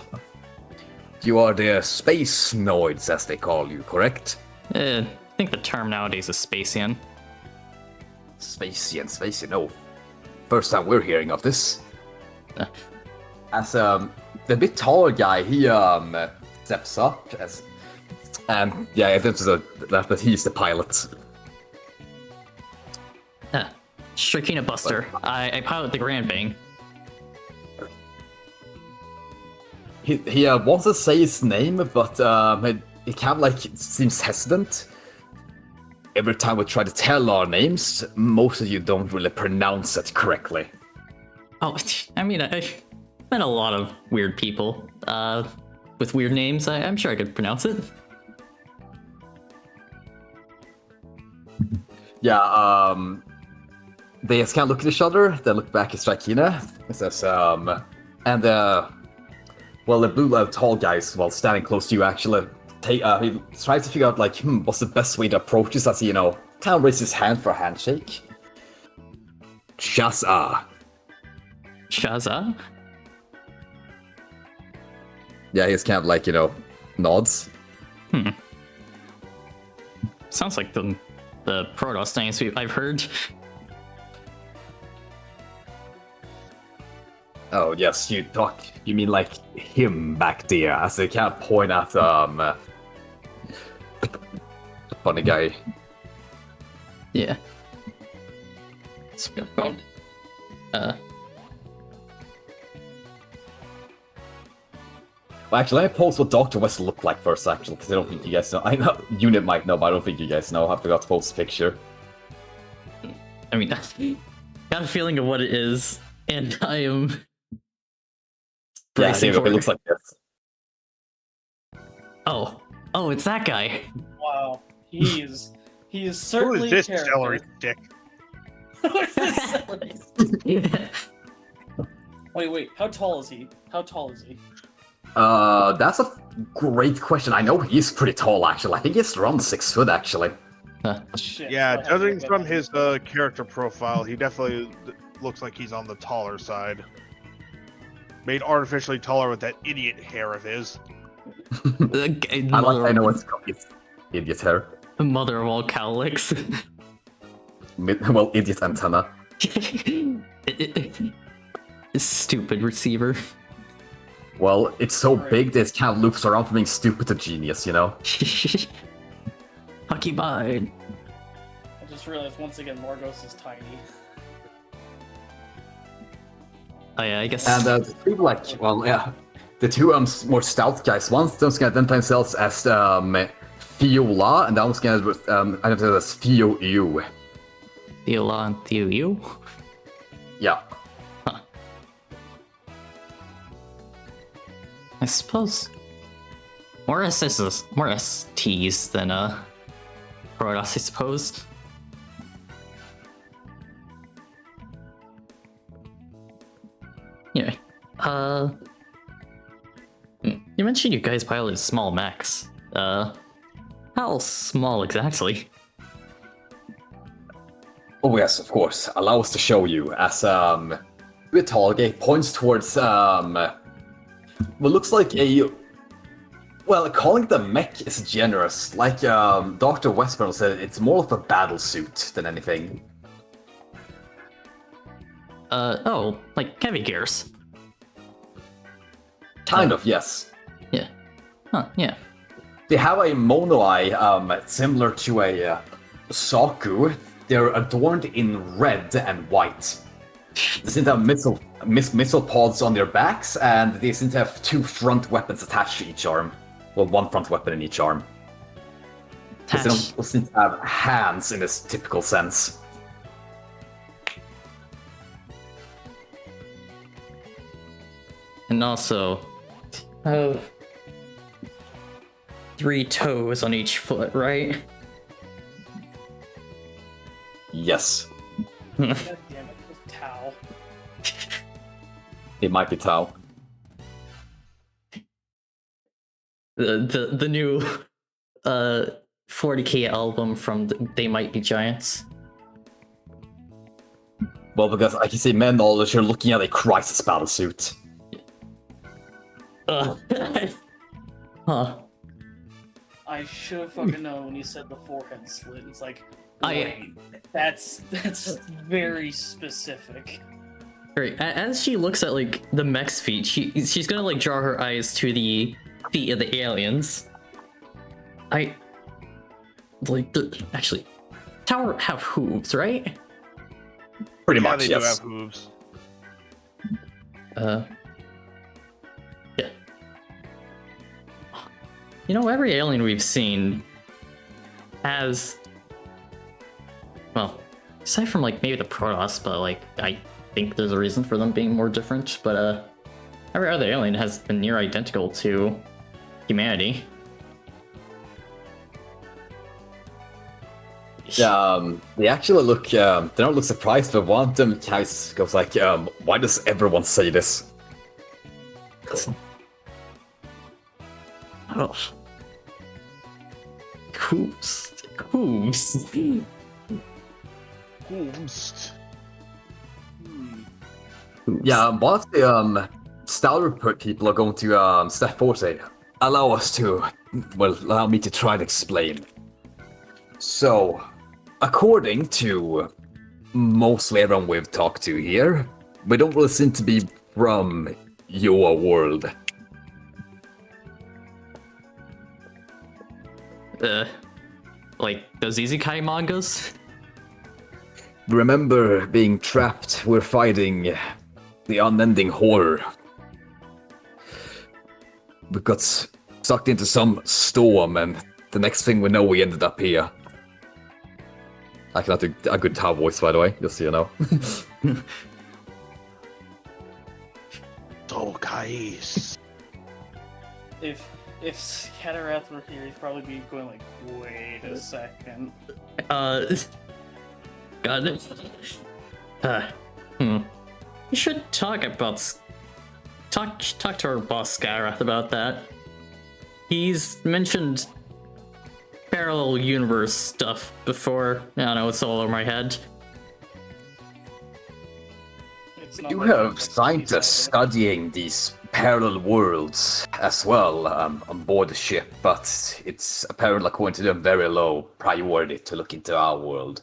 You are the space noids, as they call you, correct? I think the term nowadays is Spacian. Spacian, no. First time we're hearing of this. As the bit taller guy, he steps up and yeah, I think that he's the pilot. Strikina Buster. I pilot the Grand Bang. He wants to say his name, but he kind of like seems hesitant. Every time we try to tell our names, most of you don't really pronounce it correctly. Oh, I mean, I've met a lot of weird people with weird names. I'm sure I could pronounce it. Yeah, they just kind of look at each other, then look back at Strikina. It says, well, the blue tall guys, while standing close to you, actually, he tries to figure out, like, what's the best way to approach this as he, kind of raises his hand for a handshake. Shaza. Shaza? Yeah, he's kind of like, nods. Sounds like the Protoss names I've heard. Oh, yes, you mean like him back there, as they kind of point at, funny guy. Yeah. Actually, let me post what Dr. West looked like first, actually, because I don't think you guys know. I know Unit might know, but I don't think you guys know. I forgot to post a picture. I mean, got a feeling of what it is, and I am Yeah, bracing it for looks like this. Oh, it's that guy. Wow, he is Who certainly is this a celery character. stick? Who is this celery? Wait, how tall is he? That's a great question. I know he's pretty tall, actually. I think he's around 6 foot, actually. Shit, Yeah, I have to judging look from that his up. character profile, he definitely looks like he's on the taller side. Made artificially taller with that idiot hair of his. I know it's idiot hair. Mother of all cowlicks. Well, idiot antenna. Stupid receiver. Well, it's so big that it kind of loops around from being stupid to genius, you know? Occupied. I just realized once again Morgos is tiny. Oh yeah, I guess. And the two, like, well, yeah. The two more stealth guys, one's just gonna identify themselves as Fiola, and the other's gonna identify themselves as Theo Yu. Theola and Theo Yu? Yeah. I suppose more SS's, more STs than Protoss, I suppose. Anyway, you mentioned you guys piloted small mechs. How small exactly? Oh yes, of course. Allow us to show you as Vitalgate points towards what looks like a, well, calling it a mech is generous. Like Dr. Westburnell said, it's more of a battle suit than anything. Oh, like heavy gears. Kind of, yes. Yeah. Huh, yeah. They have a mono eye similar to a Saku. They're adorned in red and white. They seem to have missile pods on their backs, and they seem to have 2 front weapons attached to each arm. Well, 1 front weapon in each arm. They don't seem to have hands in this typical sense. And also, 3 toes on each foot, right? Yes, God damn it, it was Tau. it might be Tau. The new 40K album from They Might Be Giants. Well, because I can see men knowledge, you're looking at a crisis battle suit. Huh. I should have fucking known when you said the forehead slit. It's like, I- wait, that's very specific. Right. As she looks at like the mech's feet, she's gonna like draw her eyes to the feet of the aliens. Actually, Tower have hooves, right? Pretty Yeah, much, they yes. do have hooves. Yeah. You know, every alien we've seen has, well, aside from like maybe the Protoss, but like I think there's a reason for them being more different. But every other alien has been near identical to humanity. They actually look, they don't look surprised, but one of them goes like, why does everyone say this? Oh. Hooves. Hooves. Hooves. Yeah, one of the style report people are going to step forward and say, allow me to try to explain. So, according to mostly everyone we've talked to here, we don't really seem to be from your world. Like those Isekai mangas? Remember being trapped, we're fighting the unending horror. we got sucked into some storm, and the next thing we know, we ended up here. I cannot do a good Tau voice, by the way, just so you know. So, guys. If Catarath were here, he'd probably be going like, wait a second. Got it. We should talk to our boss Skyrath about that. He's mentioned parallel universe stuff before. I don't know, it's all over my head. It's not You like have it's scientists like- studying these parallel worlds as well on board the ship, but it's apparently, according to them, very low priority to look into our world.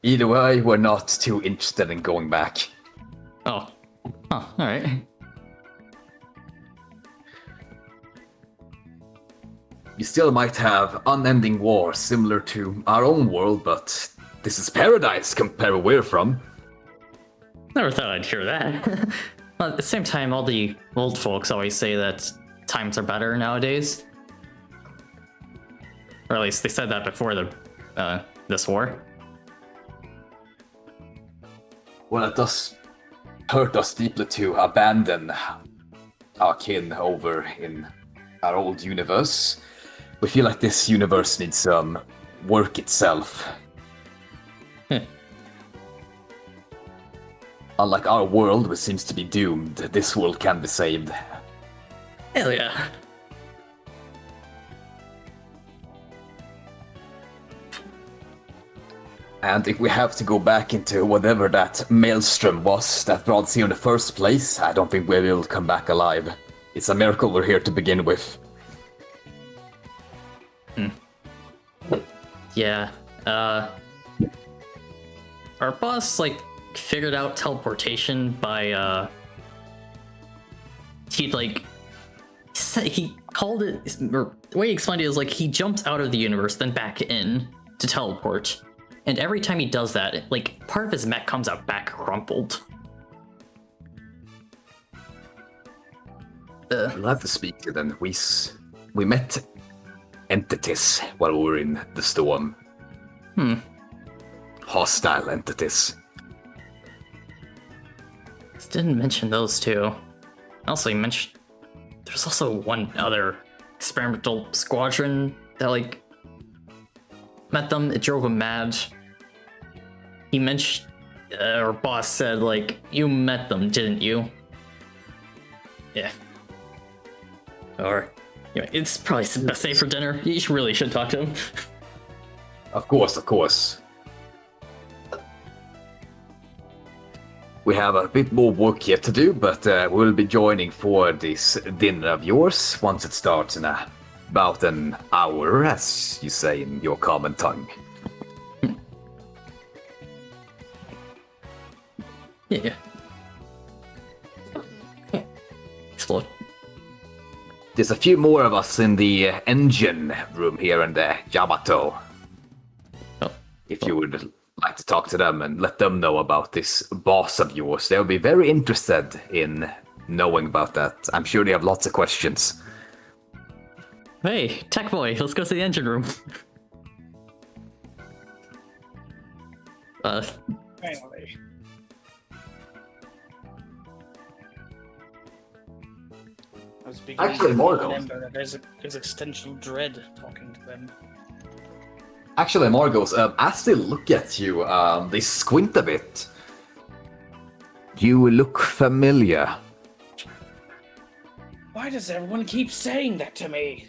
Either way, we're not too interested in going back. Oh. Huh, alright. You still might have unending wars similar to our own world, but this is paradise compared to where we're from. Never thought I'd hear that. Well, at the same time, all the old folks always say that times are better nowadays. Or at least they said that before this war. Well, it does hurt us deeply to abandon our kin over in our old universe. We feel like this universe needs some work itself. Unlike our world, which seems to be doomed, this world can be saved. Hell yeah. And if we have to go back into whatever that maelstrom was that brought us here in the first place, I don't think we will come back alive. It's a miracle we're here to begin with. Yeah, our boss, like, figured out teleportation by, he called it, or the way he explained it is like he jumps out of the universe, then back in to teleport. And every time he does that, like, part of his mech comes out back crumpled. We'll have to speak to them. We met entities while we were in the storm. Hostile entities. Didn't mention those two. Also, he mentioned there's also one other experimental squadron that, like, met them. It drove him mad. He mentioned, our boss said, like, you met them, didn't you? Yeah. Or, you know, it's probably the best day for dinner. You really should talk to him. Of course, of course. We have a bit more work yet to do, but we'll be joining for this dinner of yours once it starts in about an hour, as you say in your common tongue. Yeah. Explode. There's a few more of us in the engine room here in the Yamato. Oh. If you would like to talk to them and let them know about this boss of yours, they'll be very interested in knowing about that. I'm sure they have lots of questions. Hey, Tech Boy, let's go to the engine room. Anyway. I was beginning Actually, to Morgo. remember that there's existential dread talking to them. Actually, Margos, as they look at you, they squint a bit. You look familiar. Why does everyone keep saying that to me?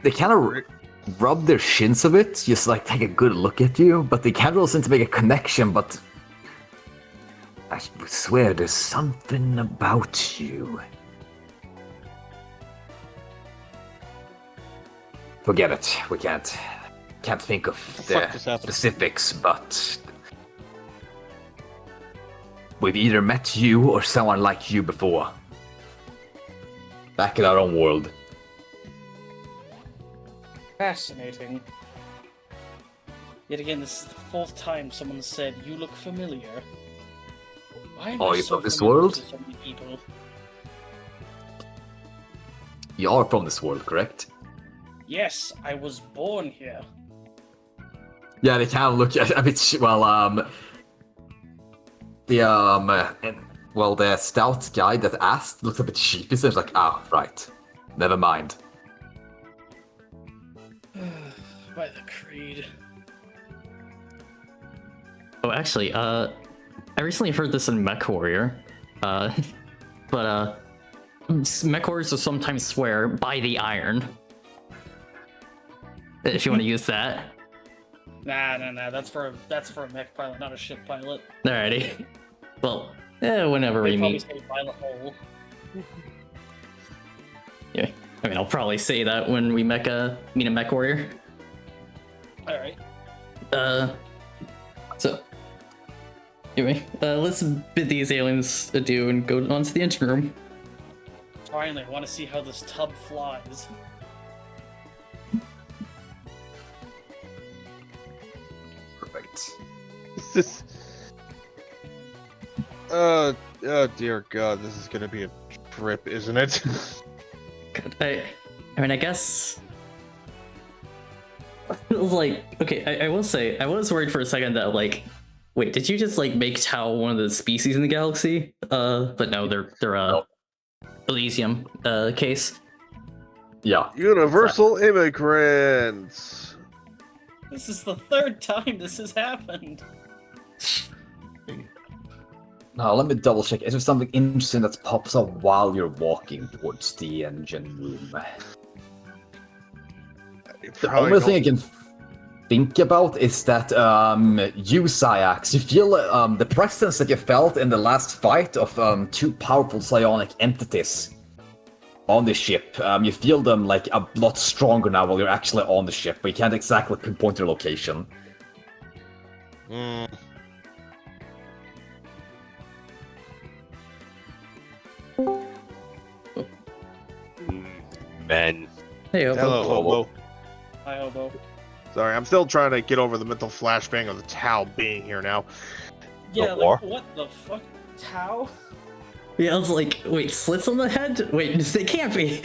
They kind of rub their shins a bit, just like take a good look at you, but they can't really seem to make a connection, but I swear there's something about you. Forget it. We can't think of The fuck just the happened? specifics, but we've either met you or someone like you before. Back in our own world. Fascinating. Yet again, this is the fourth time someone said, "You look familiar." Why am Oh, I you so of this familiar world? to so many people? You are from this world, correct? Yes, I was born here. Yeah, they kind of look a bit. Well, the stout guy that asked looks a bit sheepish. So it's like, right, never mind. By the creed. Oh, actually, I recently heard this in MechWarrior, but MechWarriors will sometimes swear by the iron. If you want to use that. Nah. That's for a mech pilot, not a ship pilot. Alrighty. Well, whenever They we probably meet. say pilot hole. Yeah, I mean, I'll probably say that when we meet a MechWarrior. All right. So anyway, let's bid these aliens adieu and go on to the engine room. Finally, I want to see how this tub flies. Perfect. This. Oh dear God, this is gonna be a trip, isn't it? God, I mean, I guess. It was like, okay, I will say, I was worried for a second that, like, wait, did you just, like, make Tau one of the species in the galaxy? But no, they're No. Elysium, case. Yeah. Universal immigrants. This is the third time this has happened. Now, let me double check. Is there something interesting that pops up while you're walking towards the engine room? The only thing I can think about is that you, Syax, you feel the presence that you felt in the last fight of two powerful psionic entities on the ship. You feel them like a lot stronger now while you're actually on the ship, but you can't exactly pinpoint their location. Men. Hey, Hello, hobo. Hi, hobo. Sorry, I'm still trying to get over the mental flashbang of the Tau being here now. Yeah, war? like, what the fuck? Tau? yeah, I was like, wait, slits on the head? Wait, they can't be.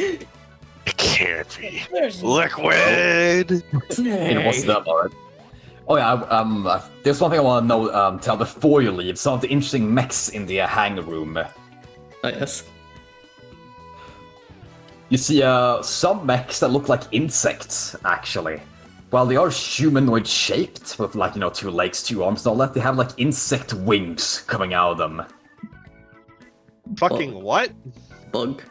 It can't be. There's Liquid! It was them, alright. Oh yeah, there's one thing I want to know, tell before you leave. Some of the interesting mechs in the hangar room. Yes. You see some mechs that look like insects, actually. While they are humanoid shaped, with like, 2 legs, 2 arms and all that, they have like insect wings coming out of them. Fucking what? Bug.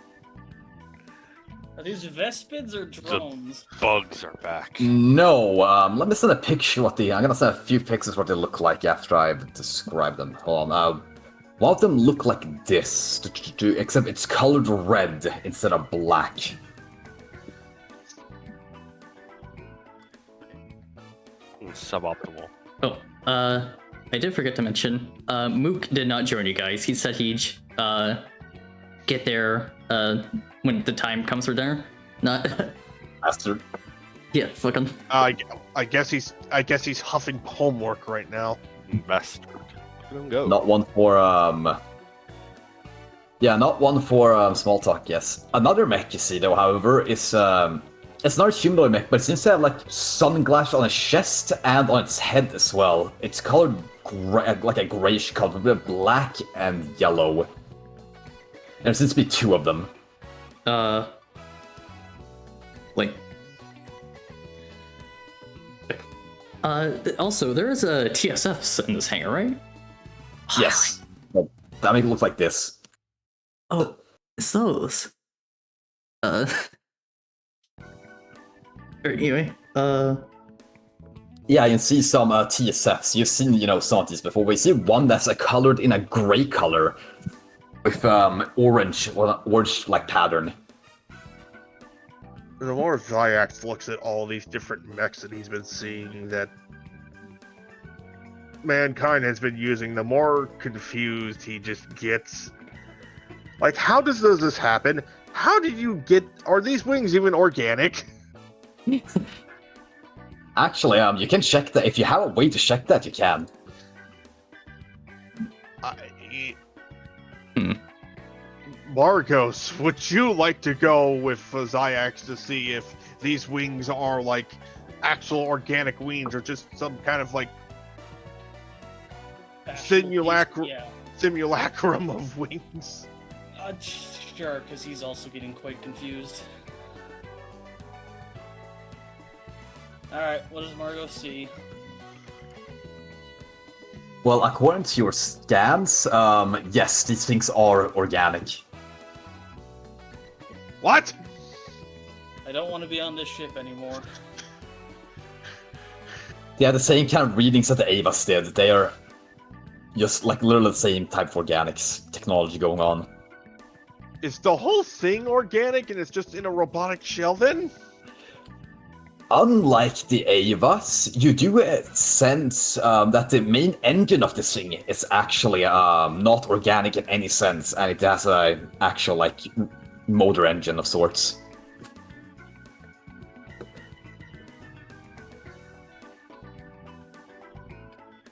Are these Vespids or drones? Bugs are back. No, let me send a picture I'm gonna send a few pictures what they look like after I've described them. Hold on, one of them look like this, except it's colored red instead of black. Suboptimal. Oh, I did forget to mention, Mook did not join you guys. He said he'd, get there, when the time comes for dinner. Not... Bastard. yeah, fucking... I guess he's huffing homework right now. Bastard. Look at him go. Not one for, Yeah, not one for, small talk, yes. Another mech you see, though, however, is, it's not a humanoid mech, but it seems to have, like, sunglass on its chest and on its head as well. It's colored like a grayish color, with black and yellow. And there seems to be 2 of them. Like... also, there is a TSFs in this hangar, right? Yes. Well, that make it look like this. Oh, it's those. Anyway, Yeah, you can see some TSFs. You've seen, some of these before. We see one that's colored in a gray color with orange like pattern. The more Vyax looks at all these different mechs that he's been seeing that mankind has been using, the more confused he just gets. Like, how does this happen? How did you get... Are these wings even organic? Actually, you can check that. If you have a way to check that, you can. Margos, would you like to go with Zyax to see if these wings are like actual organic wings or just some kind of like Actual- Yeah. simulacrum of wings? Sure, because he's also getting quite confused. Alright, what does Margot see? Well, according to your scans, yes, these things are organic. What? I don't want to be on this ship anymore. They have the same kind of readings that the Avas did. They are just like literally the same type of organics technology going on. Is the whole thing organic and it's just in a robotic shell then? Unlike the Avas, you do sense that the main engine of this thing is actually not organic in any sense, and it has an actual like motor engine of sorts.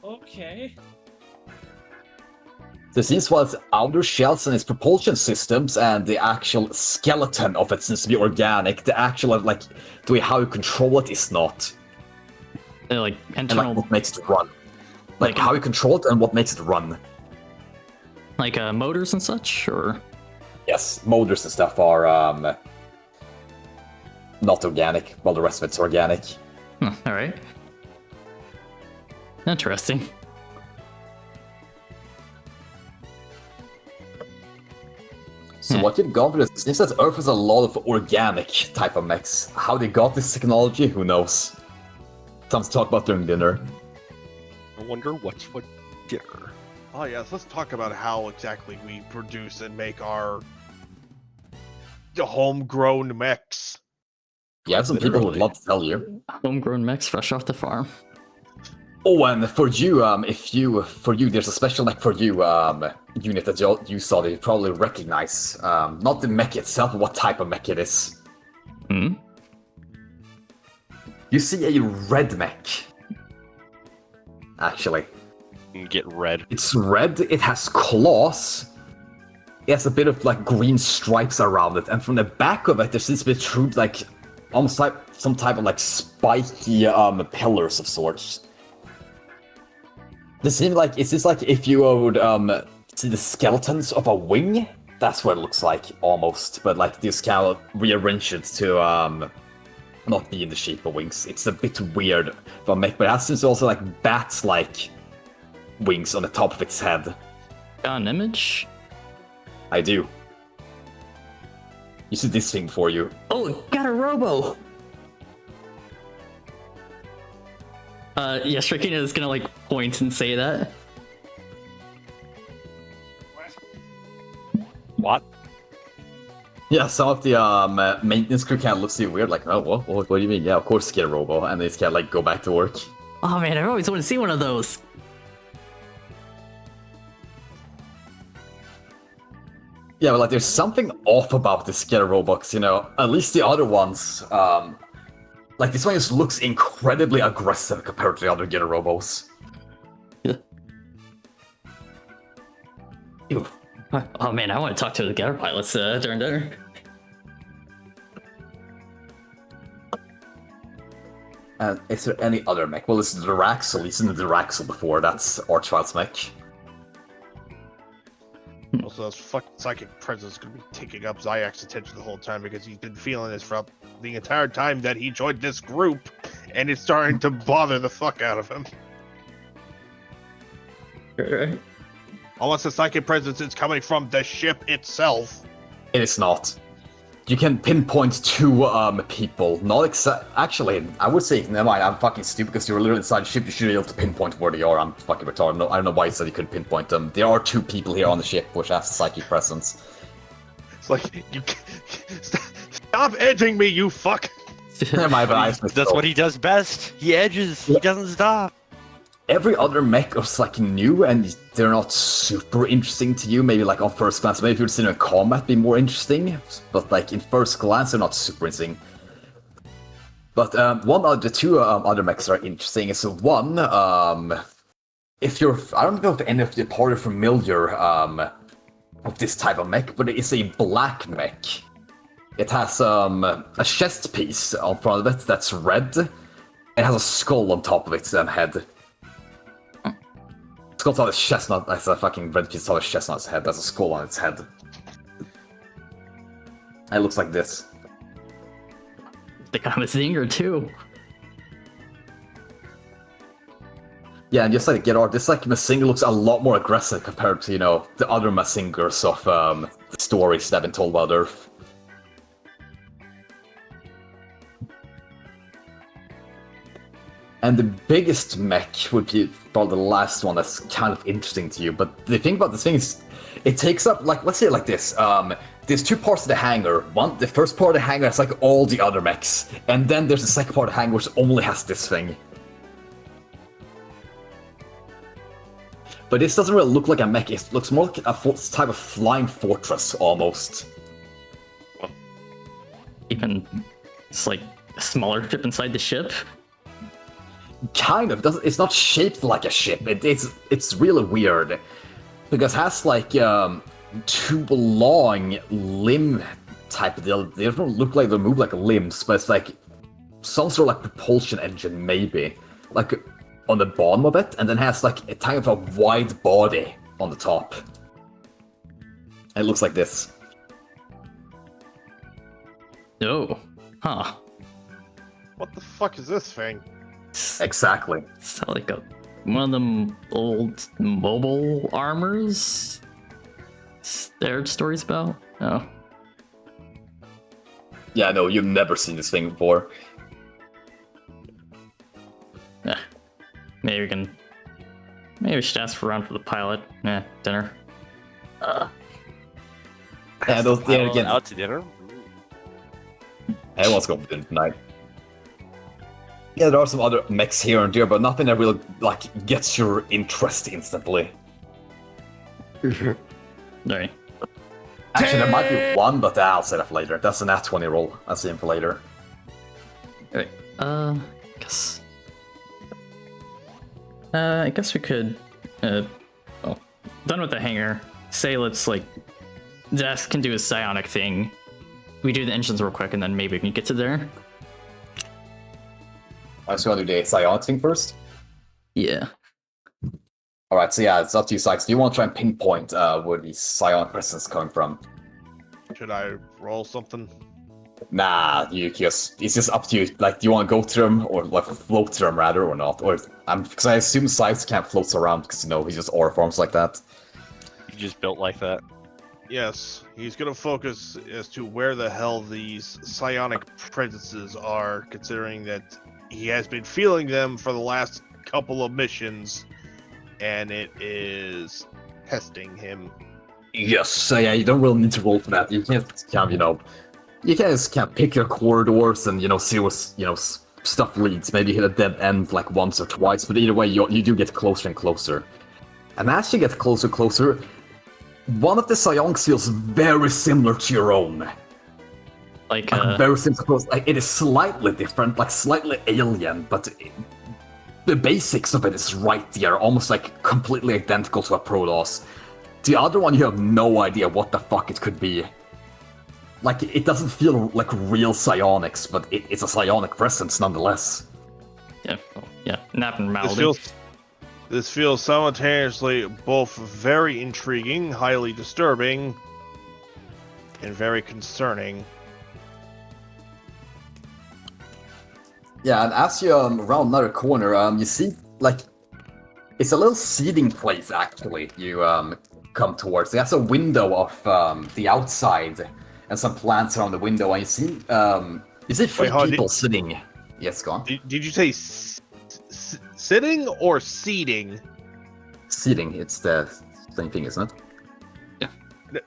Okay. So since while its outer shells and its propulsion systems and the actual skeleton of it seems to be organic, the actual like the way how you control it is not. Like And internal, like what makes it run. Like Like- how you control it and what makes it run. like motors and such, or Yes, motors and stuff are not organic, while the rest of it's organic. all right. Interesting. So what you've got is seems that Earth has a lot of organic type of mechs. How they got this technology, who knows? Something to talk about during dinner. I wonder what's for dinner. Oh yes, let's talk about how exactly we produce and make our homegrown mechs. You have some people who would love to tell you. Homegrown mechs fresh off the farm. Oh, and for you, there's a special mech for you, unit that you saw that you probably recognize. Not the mech itself, but what type of mech it is. Hmm. You see a red mech. Actually. And get red. It's red, it has claws. It has a bit of like green stripes around it, and from the back of it there seems to be true like almost like some type of like spiky pillars of sorts. This seems like it's just like if you would see the skeletons of a wing, that's what it looks like almost. But like this kind of rearranged it to not be in the shape of wings. It's a bit weird for mech, but it has also like bats-like wings on the top of its head. Got an image? I do. You see this thing for you. Oh, got a robo! Yes, Rikina is gonna like point and say that. What? Yeah, some of the maintenance crew kind of looks at you weird, like, oh, what do you mean? Yeah, of course get a robo, and they just kind of like go back to work. Oh man, I always want to see one of those. Yeah, but like there's something off about this Getter Robux, you know. At least the other ones, like this one just looks incredibly aggressive compared to the other Getter Robos. Ew. Oh man, I want to talk to the Getter pilots during dinner. And is there any other mech? Well, it's the Diraxel. He's in the Diraxel before. That's Archvild's mech. Also, those fucking psychic presence gonna be taking up Zyax's attention the whole time because he's been feeling this for the entire time that he joined this group, and it's starting to bother the fuck out of him. Right. Unless the psychic presence is coming from the ship itself. It is not. You can pinpoint two people. Not actually, I would say, never mind, I'm fucking stupid because you're literally inside the ship, you should be able to pinpoint where they are. I'm fucking retarded. No, I don't know why you said you couldn't pinpoint them. There are two people here on the ship which have psychic presence. It's like, you stop edging me, you fuck! Never mind, but I That's what he does best. He edges. He doesn't stop. Every other mech is like new and they're not super interesting to you. Maybe like on first glance, maybe if you're sitting in combat, be more interesting. But like in first glance, they're not super interesting. But one of the two other mechs are interesting. Is one, if you're, I don't know if any of the party are familiar of this type of mech, but it's a black mech. It has a chest piece on front of it that's red. It has a skull on top of its head. Skull's on its chest, not that's a fucking red piece on its chest, not its head. That's a skull on its head. It looks like this. They got a zinger too. Yeah, and just like Get Art, this like Mazinger looks a lot more aggressive compared to, you know, the other Mazingers of the stories that have been told about Earth. And the biggest mech would be probably the last one that's kind of interesting to you. But the thing about this thing is, it takes up, like, let's say it like this. There's two parts of the hangar. The first part of the hangar has like all the other mechs. And then there's the second part of the hangar which only has this thing. But this doesn't really look like a mech. It looks more like a type of flying fortress, almost. Even it's like a smaller ship inside the ship. Kind of. It's not shaped like a ship. It's really weird. Because it has like two long limb type of deal. They don't look like they move like limbs, but it's like some sort of like propulsion engine, maybe. Like on the bottom of it, and then has like a kind of a wide body on the top. And it looks like this. Oh, huh. What the fuck is this thing? Exactly. It's like one of them old mobile armors. There stories about. Oh, Yeah, no, you've never seen this thing before. yeah. Maybe we should ask for a round for the pilot. Dinner. Yeah, those again. Out to dinner. Everyone's going for dinner tonight. Yeah, there are some other mechs here and there, but nothing that really like gets your interest instantly. Sorry. Actually, there might be one, but I'll set up later. That's a nat 20 roll. I'll see him for later. Alright. I guess we could. Well, done with the hangar. Say let's like. Zest can do his psionic thing. We do the engines real quick, and then maybe we can get to there. I'm just gonna do the psionic thing first. Yeah. Alright, so yeah, it's up to you, Sykes. Do you want to try and pinpoint where the psionic presence is coming from? Should I roll something? Nah, it's just up to you. Like, do you want to go to them, or like float to them rather, or not? Or because I assume Sykes can't float around because you know he's just aura forms like that. You just built like that. Yes, he's gonna focus as to where the hell these psionic presences are, considering that he has been feeling them for the last couple of missions, and it is testing him. Yes, so yeah, you don't really need to roll for that. You can't kind of, you know, you can just kind of pick your corridors and, you know, see where, you know, stuff leads. Maybe hit a dead end like once or twice, but either way, you do get closer and closer. And as you get closer and closer, one of the psionics feels very similar to your own. Like, very similar. Like, it is slightly different, like slightly alien, but the basics of it is right there, almost like completely identical to a Protoss. The other one, you have no idea what the fuck it could be. Like, it doesn't feel like real psionics, but it's a psionic presence nonetheless. yeah, well, yeah, nap and malady. This feels simultaneously both very intriguing, highly disturbing, and very concerning. Yeah, and as you round another corner, you see, like, it's a little seating place, actually, you come towards. There's a window of the outside, and some plants around the window, and you see three people sitting. Yes, go on. Did you say sitting or seating? Seating, it's the same thing, isn't it? Yeah.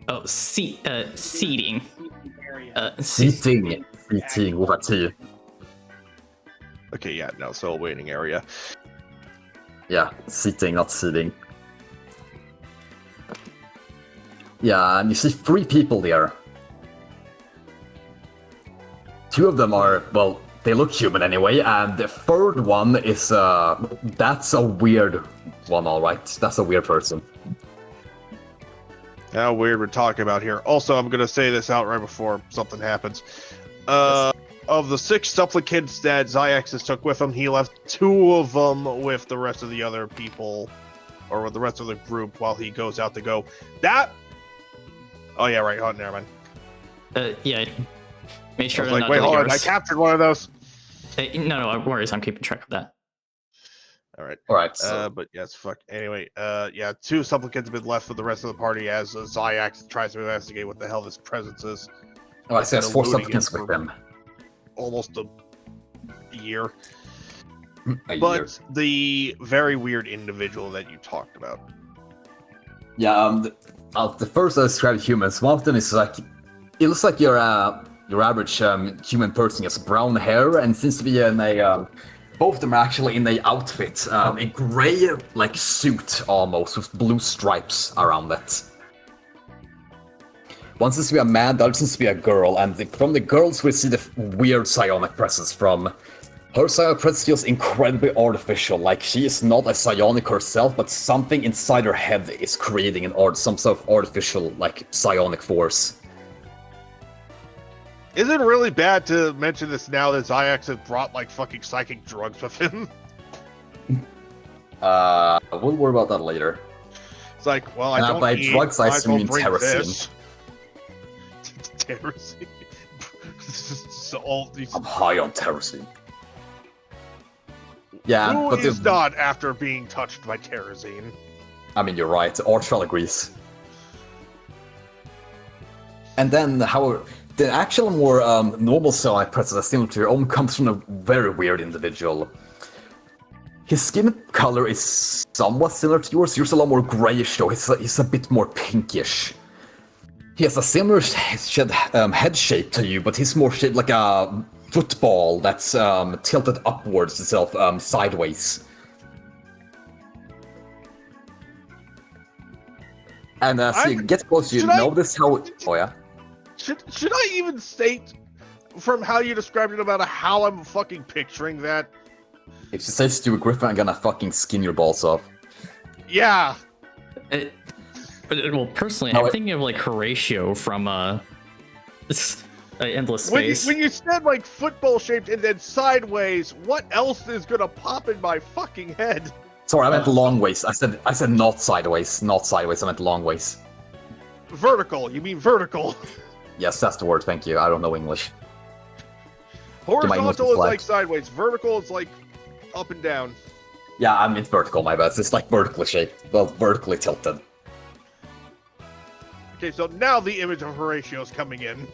Oh, seating. Area. Seating with a T. Okay, yeah, no, so waiting area. Yeah, seating, not seating. Yeah, and you see three people there. Two of them are, well, they look human anyway, and the third one is that's a weird one, all right. That's a weird person. How weird we're talking about here. Also, I'm gonna say this out right before something happens. Of the 6 supplicants that Zyaxis took with him, he left 2 of them with the rest of the other people, or with the rest of the group, while he goes out to go. That. Oh yeah, right. Oh, never mind. Yeah. Make sure I to was like, not wait, delete hold on. I yours. captured one of those. No worries. I'm keeping track of that. All right. All right. So, But yes, fuck. Anyway, yeah, 2 supplicants have been left with the rest of the party as Zyax tries to investigate what the hell this presence is. oh, I see. There's 4 eluding supplicants it with for them. Almost a year. A But year. the very weird individual that you talked about. Yeah. The first I described humans. One of them is like, it looks like your average human person. He has brown hair and seems to be in a. Both of them are actually in a outfit, a gray like suit almost with blue stripes around it. One seems to be a man, the other seems to be a girl, and from the girls we see the weird psionic presence from. Her psionic presence feels incredibly artificial, like she is not a psionic herself, but something inside her head is creating some sort of artificial, like, psionic force. Is it really bad to mention this now that Zyax has brought like fucking psychic drugs with him? We'll worry about that later. It's like, well, I Now, don't by eat, drugs, I might as well mean bring terracin. this. Terracin. So all these. I'm high on terracin. Yeah, Who but is not after being touched by terrazine? I mean, you're right. Archfell agrees. And then, however, the actual more normal psionic presence, similar to your own, comes from a very weird individual. His skin color is somewhat similar to yours. Yours is a lot more grayish, though. He's a bit more pinkish. He has a similar head shape to you, but he's more shaped like a football that's tilted upwards itself, sideways. And as you get close, you should I- notice how. Oh yeah. Should I even state from how you described it about how I'm fucking picturing that? If she says to a griffin, I'm gonna fucking skin your balls off. Yeah. Well, personally, No, I'm it- thinking of like Horatio from Endless When you, Space. when you said like football shaped and then sideways, what else is gonna pop in my fucking head? Sorry, I meant long ways. I said not sideways, not sideways. I meant long ways. Vertical. You mean vertical. Yes, that's the word. Thank you. I don't know English. Horizontal is flag. like sideways. Vertical is like up and down. Yeah, I meant vertical. My bad. It's like vertically shaped. Well, vertically tilted. Okay, so now the image of Horatio is coming in.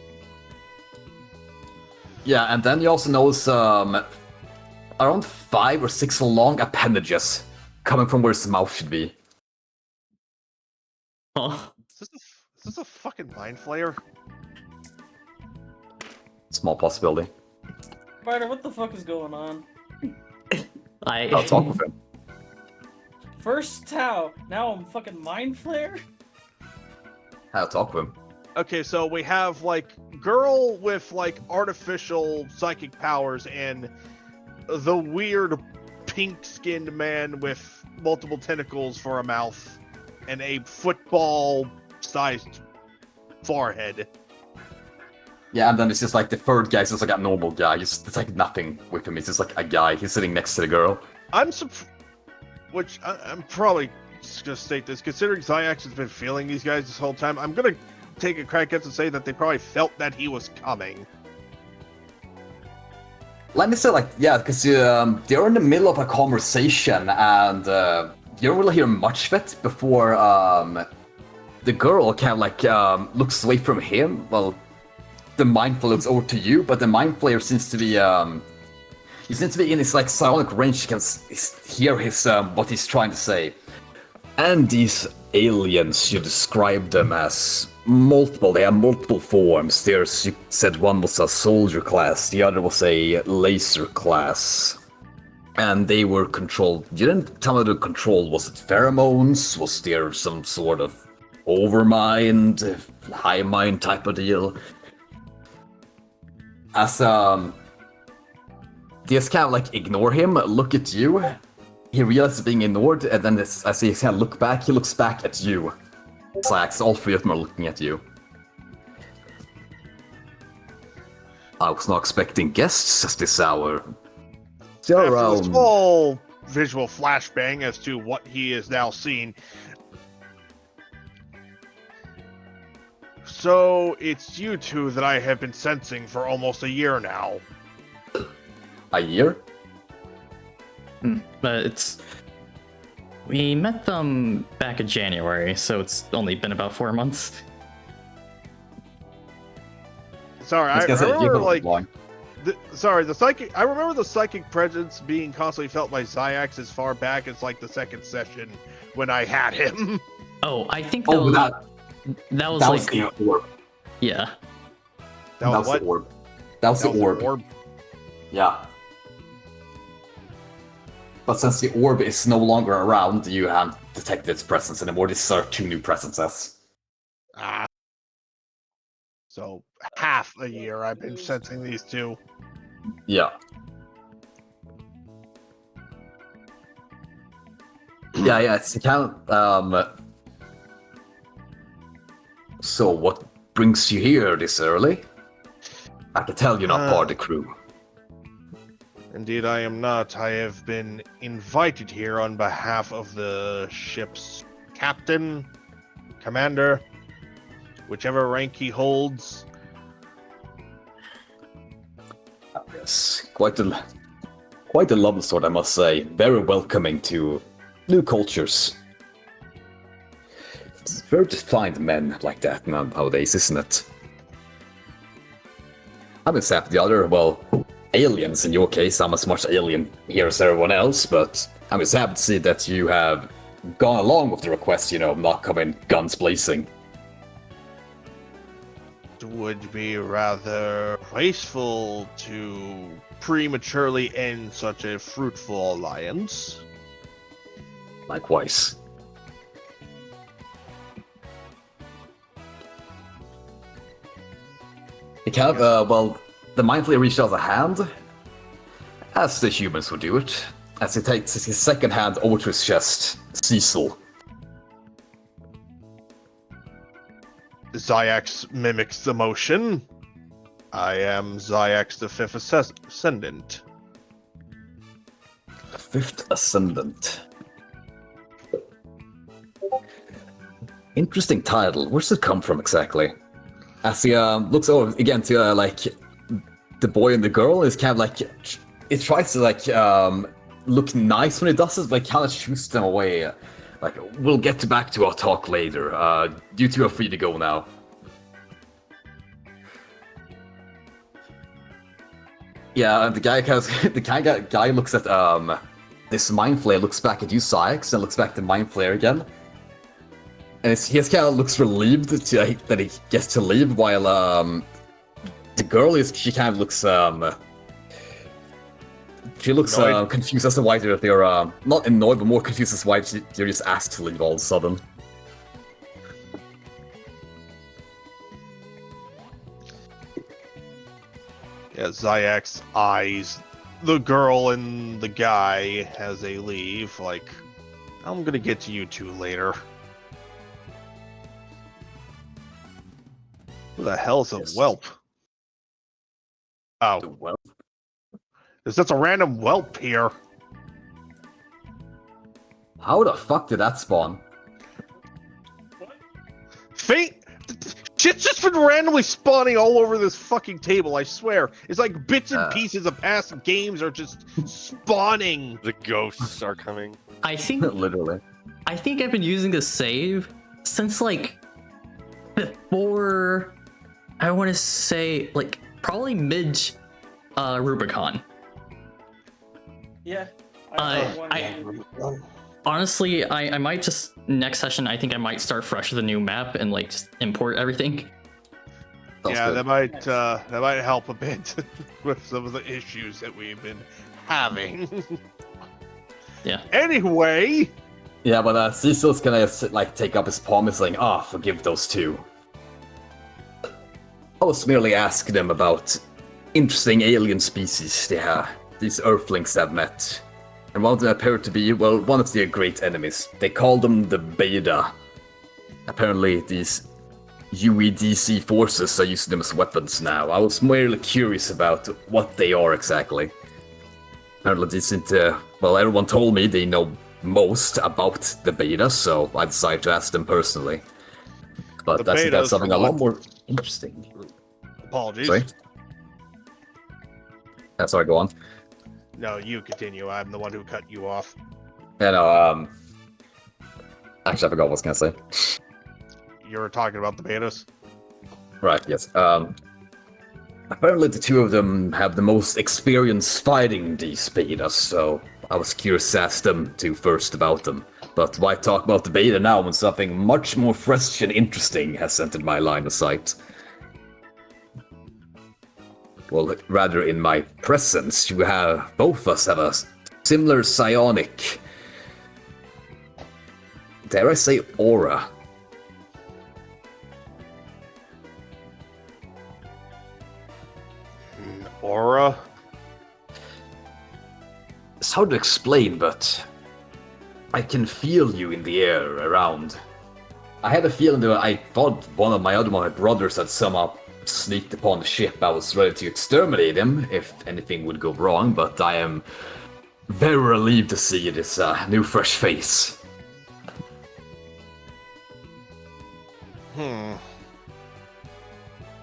Yeah, and then you also notice around 5 or 6 long appendages coming from where his mouth should be. Oh, Is this a fucking mind flayer? Small possibility. Spider, what the fuck is going on? I'll talk with him. First Tau, now I'm fucking mind flare? I'll talk with him. Okay, so we have like girl with like artificial psychic powers and the weird pink-skinned man with multiple tentacles for a mouth and a football-sized forehead. Yeah, and then it's just like the third guy's just like a normal guy. It's like nothing with him. It's just like a guy. He's sitting next to the girl. I'm probably just gonna state this. Considering Zyax has been feeling these guys this whole time, I'm gonna take a crack at and say that they probably felt that he was coming. Let me say, like, yeah, because they're in the middle of a conversation and you don't really hear much of it before the girl kind of like looks away from him. Well, the mind flayer looks over to you, but the mind flayer seems to be he seems to be in his like psionic range. You can hear his what he's trying to say. And these aliens, you describe them as multiple. They have multiple forms. There's, you said one was a soldier class, the other was a laser class. And they were controlled. You didn't tell me the control. Was it pheromones? Was there some sort of overmind, high mind type of deal? As just kind of like ignore him, look at you. He realizes being ignored, and then as he kind of look back, he looks back at you. Slacks, all three of them are looking at you. I was not expecting guests at this hour. They're After this around. full visual flashbang as to what he is now seen. So it's you two that I have been sensing for almost a year now. A year? But we met them back in January, so it's only been about 4 months. Sorry, was I gonna say, remember you've like been long. the psychic. I remember the psychic presence being constantly felt by Zyax as far back as like the second session when I had him. Oh, I think Oh, that was that like was the orb. yeah. That was what? the orb. That was That the was orb. Yeah. But since the orb is no longer around, you haven't detected its presence anymore. These are two new presences. Ah. So half a year I've been sensing these two. Yeah. Yeah, it's kind of, So what brings you here this early? I can tell you're not part of the crew. Indeed, I am not. I have been invited here on behalf of the ship's captain, commander, whichever rank he holds. Yes, quite a lovely sort, I must say. Very welcoming to new cultures. It's rare to find men like that nowadays, isn't it? I mean, except the other, well, aliens in your case. I'm as much alien here as everyone else, but I'm just happy to see that you have gone along with the request, not coming guns blazing. It would be rather wasteful to prematurely end such a fruitful alliance. Likewise. He kind of, the Mind Flayer reached out a hand, as the humans would do it, as he takes his second hand over to his chest, Cecil. Zyax mimics the motion. I am Zyax the Fifth Ascendant. The Fifth Ascendant. Interesting title. Where's it come from exactly? As he looks over again to the boy and the girl, is kind of like it tries to look nice when it does it, but kind of shoots them away. Like, we'll get back to our talk later. You two are free to go now. Yeah, and the guy looks at this Mind Flayer, looks back at you, Zyax, and looks back to Mind Flayer again. And he just kind of looks relieved that he gets to leave, while the girl she kind of looks confused as to why they're not annoyed, but more confused as to why they're just asked to leave all of a sudden. Yeah, Zyax eyes the girl and the guy as they leave, like, I'm gonna get to you two later. Who the hell's a Yes. whelp? Oh, Well, there's just a random whelp here. how the fuck did that spawn? Fate! Shit's just been randomly spawning all over this fucking table, I swear. It's like bits and pieces of past games are just spawning. The ghosts are coming. I think Literally. I've been using this save since before, I want to say probably mid Rubicon. Yeah. Honestly, I might just next session. I think I might start fresh with a new map and just import everything. Sounds Yeah, good. that might help a bit with some of the issues that we've been having. Yeah. Anyway, Yeah, but Cecil's gonna take up his palm and saying, forgive those two. I was merely asking them about interesting alien species they these Earthlings have met. And one of them appeared to be, well, one of their great enemies. They called them the Beta. Apparently, these UEDC forces are using them as weapons now. I was merely curious about what they are exactly. Apparently, they seem to, well, everyone told me they know most about the Beta, so I decided to ask them personally. But The that's Betas, something from a lot what- more interesting. Apologies. Sorry? Sorry, go on. No, you continue. I'm the one who cut you off. Yeah, no, actually, I forgot what I was gonna say. You were talking about the betas. Right, yes. Apparently the two of them have the most experience fighting these betas, so I was curious to ask them to first about them. But why talk about the beta now when something much more fresh and interesting has entered my line of sight? Well, rather in my presence, both of us have a similar psionic, dare I say, aura. Aura? It's hard to explain, but I can feel you in the air around. I had a feeling that I thought one of my brothers had somehow sneaked upon the ship. I was ready to exterminate him if anything would go wrong, but I am very relieved to see this new fresh face.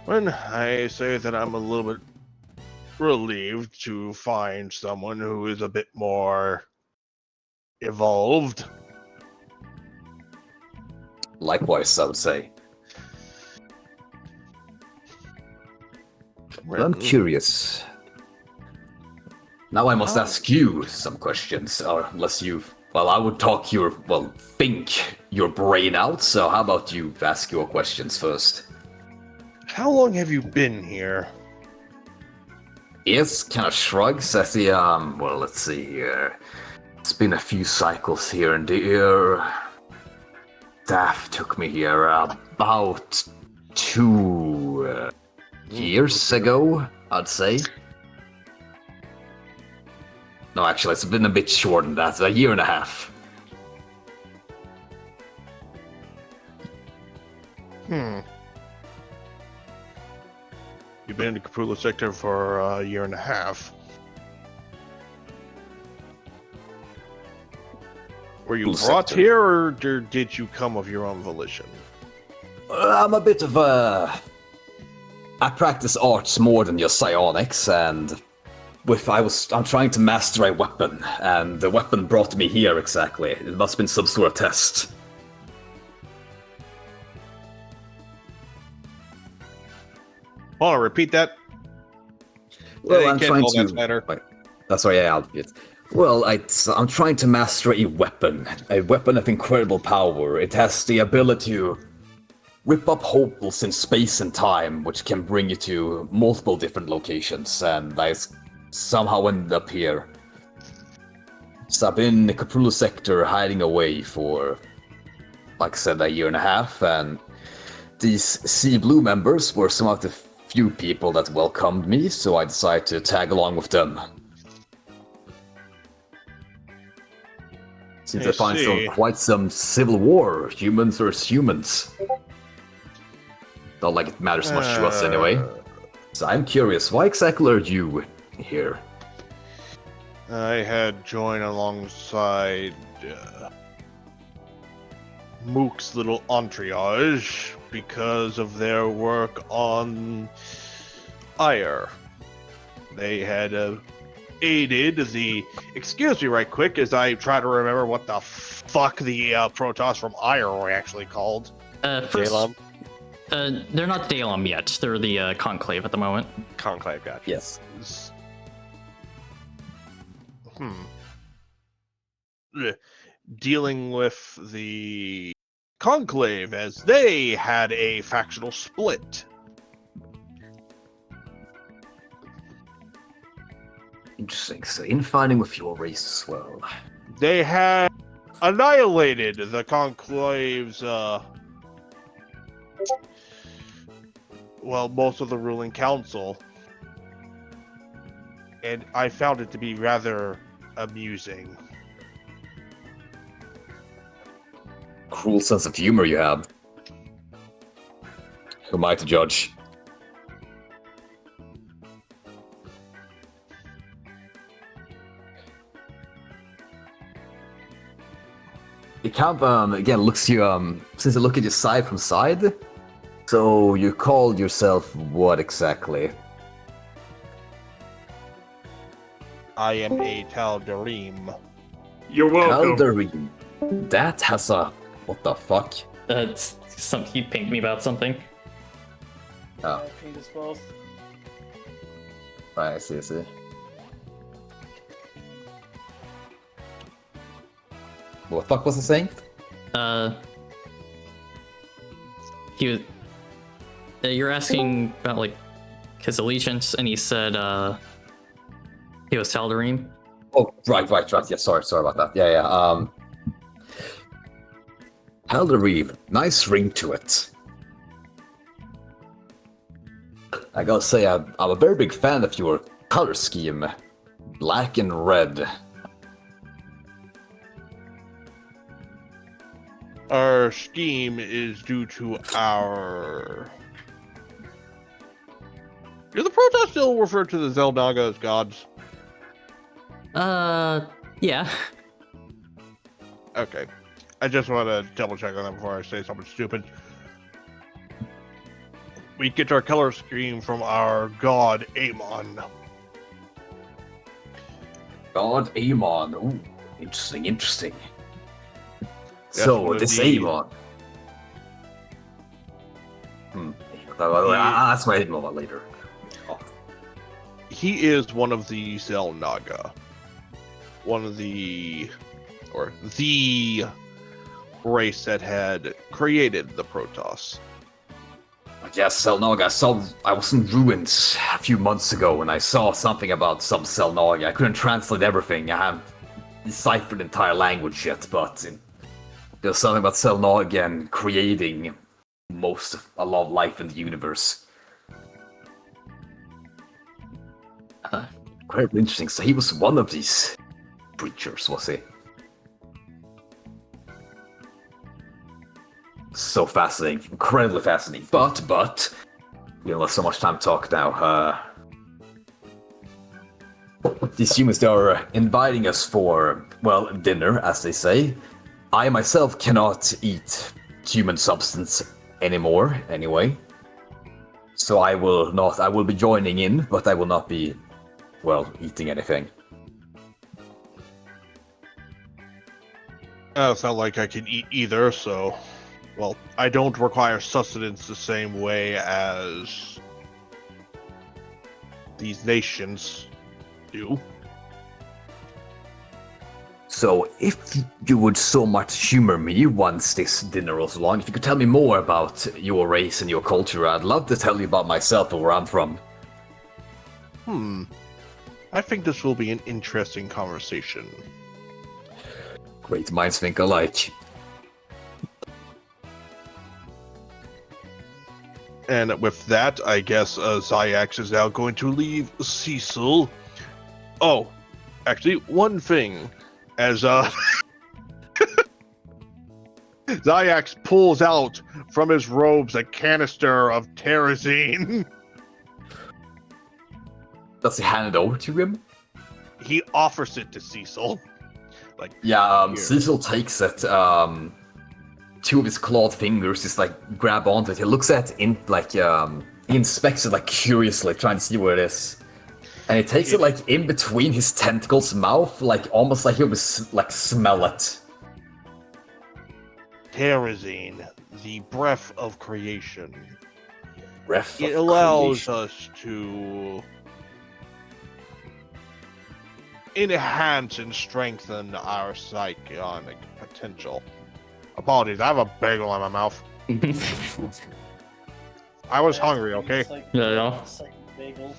When I say that I'm a little bit relieved to find someone who is a bit more evolved. Likewise, I would say. Well, I'm curious. Now I must ask you some questions, or unless I would think your brain out, so how about you ask your questions first? How long have you been here? Yes, kind of shrugs as he, well, let's see here. It's been a few cycles here and there. Daff took me here about 2 years ago, I'd say. No, actually, it's been a bit shorter than that, a year and a half. You've been in the Capula sector for a year and a half. Were you Capula brought sector. here, or did you come of your own volition? I'm a bit of a... I practice arts more than just psionics, and I'm trying to master a weapon, and the weapon brought me here exactly. It must have been some sort of test. Hold on, repeat that. Well, Hey, I'm kid, trying hold to... that better. Wait, that's right, yeah, I'll do it. Well, I'm trying to master a weapon of incredible power. It has the ability to rip up holes in space and time, which can bring you to multiple different locations, and I somehow ended up here. So I've been in the Capula sector hiding away for, like I said, a year and a half, and these Sea Blue members were some of the few people that welcomed me, so I decided to tag along with them. Seems to find quite some civil war, humans versus humans. Not like it matters much to us anyway. So I'm curious, why exactly are you here? I had joined alongside Mook's little entourage because of their work on Ire. They had aided the... Excuse me right quick as I try to remember what the fuck the Protoss from Ire were actually called. First, Jalum? they're not Dalum yet. They're the Conclave at the moment. Conclave, gotcha. Yes. Dealing with the Conclave as they had a factional split. Interesting. So infighting with your race as well. They had annihilated the Conclave's, most of the ruling council. and I found it to be rather amusing. Cruel sense of humor you have. Who am I to judge? The camp again looks you since you look at your side from side. So you called yourself what exactly? I am a Tal'Darim. You're welcome. Eldarim. That has a what the fuck? It's some he pinged me about something. Oh, Paint us both. I see. What the fuck was it saying? He was. You're asking about like his allegiance, and he said he was Tal'Darim. Oh, right. Yeah, sorry about that. Yeah. Eldarim, nice ring to it. I gotta say, I'm a very big fan of your color scheme. Black and red. Our scheme is due to our... Do the Protoss still refer to the Xel'Naga as gods? Yeah. Okay. I just want to double check on that before I say something stupid. We get our color scheme from our god, Amon. God Amon. Ooh, interesting. Yes, So, would this be- Amon. I'll ask my Amon about later. Oh, He is one of the Xel'Naga. One of the... Or the race that had created the Protoss. yes, Xel'Naga. I was in ruins a few months ago and I saw something about some Xel'Naga. I couldn't translate everything. I haven't deciphered the entire language yet, but there's something about Xel'Naga and creating a lot of life in the universe. Incredibly interesting. So he was one of these creatures, was he? So fascinating, incredibly fascinating. But we don't have so much time to talk now. These humans, they are inviting us for, well, dinner, as they say. I myself cannot eat human substance anymore, anyway. So I will be joining in, but I will not be, well, eating anything. It's not like I can eat either, so... Well, I don't require sustenance the same way as these nations do. So, if you would so much humor me once this dinner rolls along, if you could tell me more about your race and your culture, I'd love to tell you about myself and where I'm from. I think this will be an interesting conversation. Great minds think alike. And with that, I guess Zyax is now going to leave Cecil. Oh, actually, one thing. As Zyax pulls out from his robes a canister of Terrazine. Does he hand it over to him? He offers it to Cecil. Yeah, Here. Cecil takes it. Two of his clawed fingers just like grab onto it. He looks at it he inspects it like curiously, trying to see what it is. And he takes it like in between his tentacles' mouth, like almost like he would like smell it. Terrazine, the breath of creation. Breath It of allows creation. us to enhance and strengthen our psionic potential. Apologies, I have a bagel in my mouth. I was hungry, okay? It's like, Yeah. it's like bagel.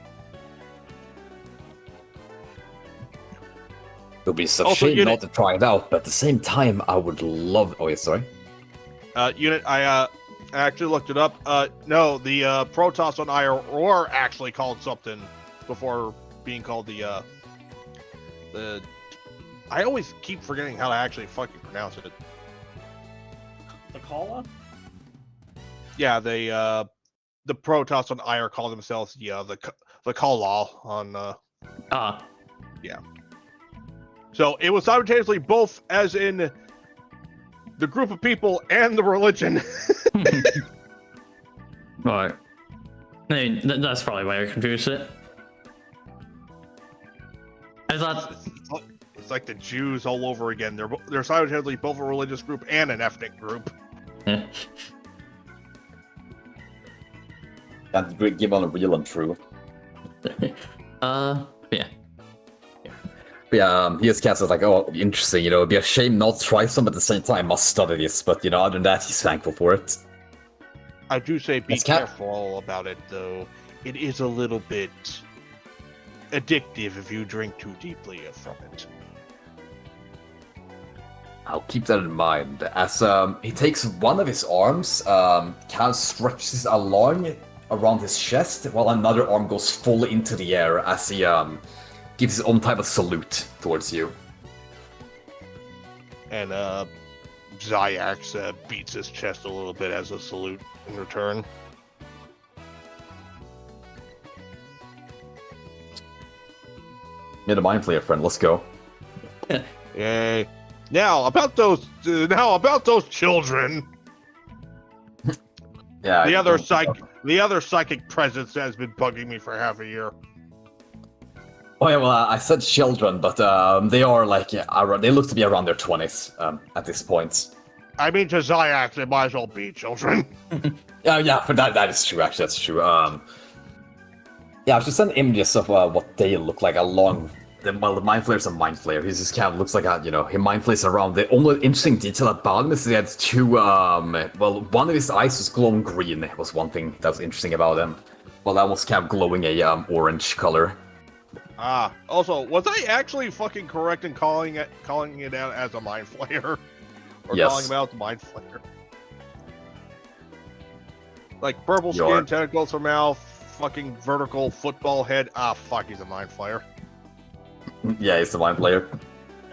It would be such a Also, shame you not to try it out, but at the same time, I would love. Oh yeah, sorry. Unit, I actually looked it up. No, the Protoss on Ire were actually called something before being called the I always keep forgetting how to actually fucking pronounce it. The call-up? Yeah, the Protoss on Ire call themselves the Kalal on So it was simultaneously both as in the group of people and the religion. Right. I mean, that's probably why you're confused with it. I thought. It's like the Jews all over again. They're simultaneously both a religious group and an ethnic group. Yeah. Can't give on a real and true. Yeah. But yeah, he just says like, oh, interesting, you know, it'd be a shame not to try some, but at the same time, must study this. But, you know, other than that, he's thankful for it. I do say be It's kind- careful about it, though. It is a little bit addictive if you drink too deeply from it. I'll keep that in mind. As he takes one of his arms, kind of stretches along around his chest, while another arm goes fully into the air as he gives his own type of salute towards you. And Zyax beats his chest a little bit as a salute in return. Made a mind flayer, friend. Let's go. Yay! Now about those children. Yeah. The other psychic presence has been bugging me for half a year. Oh yeah, well, I said children, but they are like they look to be around their 20s at this point. I mean, to Zyax, they might as well be children. Yeah, for that is true. Actually, that's true. Yeah, I should send images of what they look like along. The mind flayer's a mind flayer. He just kind of looks like he mind flays around. The only interesting detail about him is he had two. Well, one of his eyes was glowing green. Was one thing that was interesting about him. Well, that was kind of glowing a orange color. Also, was I actually fucking correct in calling it out as a mind flayer? Or Yes. calling him out as a mind flayer? Like purple You are. skin, tentacles for mouth, fucking vertical football head. Fuck, he's a mind flayer. Yeah, he's the mind flayer.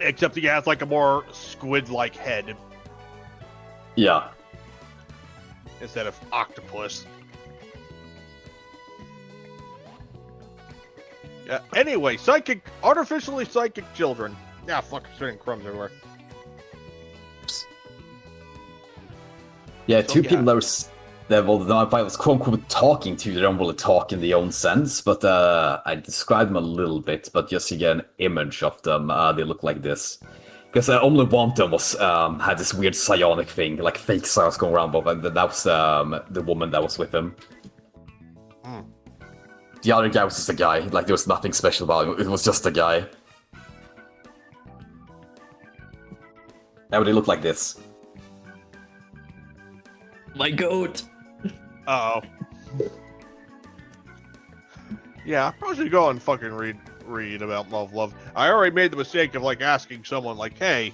Except he has like a more squid-like head Yeah. instead of octopus. Yeah. Anyway, artificially psychic children. Yeah, fuck, spitting crumbs everywhere. Yeah, So, two yeah. people that I was quote unquote talking to. They don't really talk in their own sense, but I described them a little bit. But just to get an image of them, they look like this. Because only one of them was had this weird psionic thing, like fake psionics going around, but that was the woman that was with him. Hmm. The other guy was just a guy. Like there was nothing special about him. It was just a guy. And they look like this. My goat. Uh-oh. Yeah, I probably should go and fucking read about Love Love. I already made the mistake of like asking someone like, hey,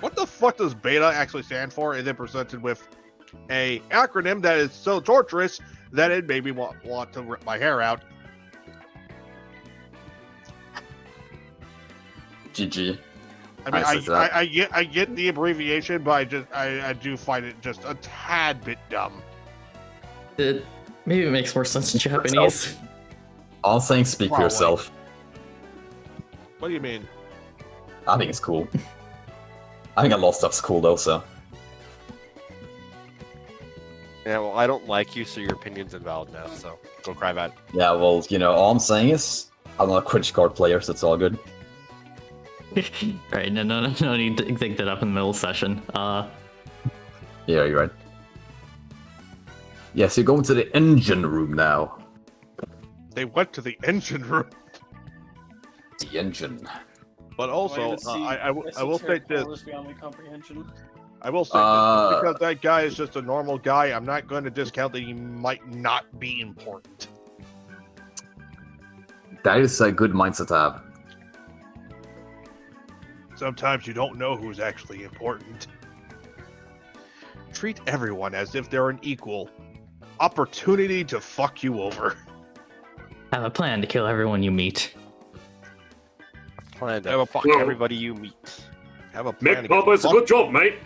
what the fuck does beta actually stand for? And then presented with a acronym that is so torturous that it made me want to rip my hair out. GG. I mean, I see that. I get the abbreviation, but I do find it just a tad bit dumb. Maybe it makes more sense in Japanese. All saying speak for Probably. yourself. What do you mean? I think it's cool. I think a lot of stuff's cool though, so. Yeah, well, I don't like you, so your opinion's invalid now. So go cry about it. Yeah, well, all I'm saying is, I'm not a cringe card player, so it's all good. Right, no need to think that up in the middle of the session. Yeah, you're right. Yeah, so you're going to the engine room now. They went to the engine room, The engine. but also I will state this. Beyond my comprehension. I will say this, just because that guy is just a normal guy, I'm not going to discount that he might not be important. That is a good mindset to have. Sometimes you don't know who's actually important. Treat everyone as if they're an equal. Opportunity to fuck you over. Have a plan to kill everyone you meet. plan Have a to fuck well- everybody you meet. Have a plan. Mick to get Papa, it's a fucked- good job, mate.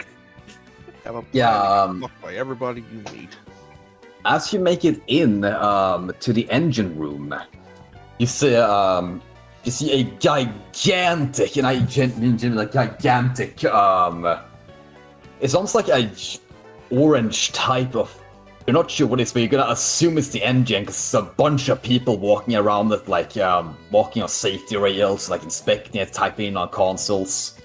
Have a plan Yeah, to get fucked by everybody you meet. As you make it in to the engine room, you see a gigantic, and I mean like gigantic, it's almost like a orange type of. You're not sure what it is, but you're gonna assume it's the engine because it's a bunch of people walking around it, like walking on safety rails, like inspecting it, typing in on consoles.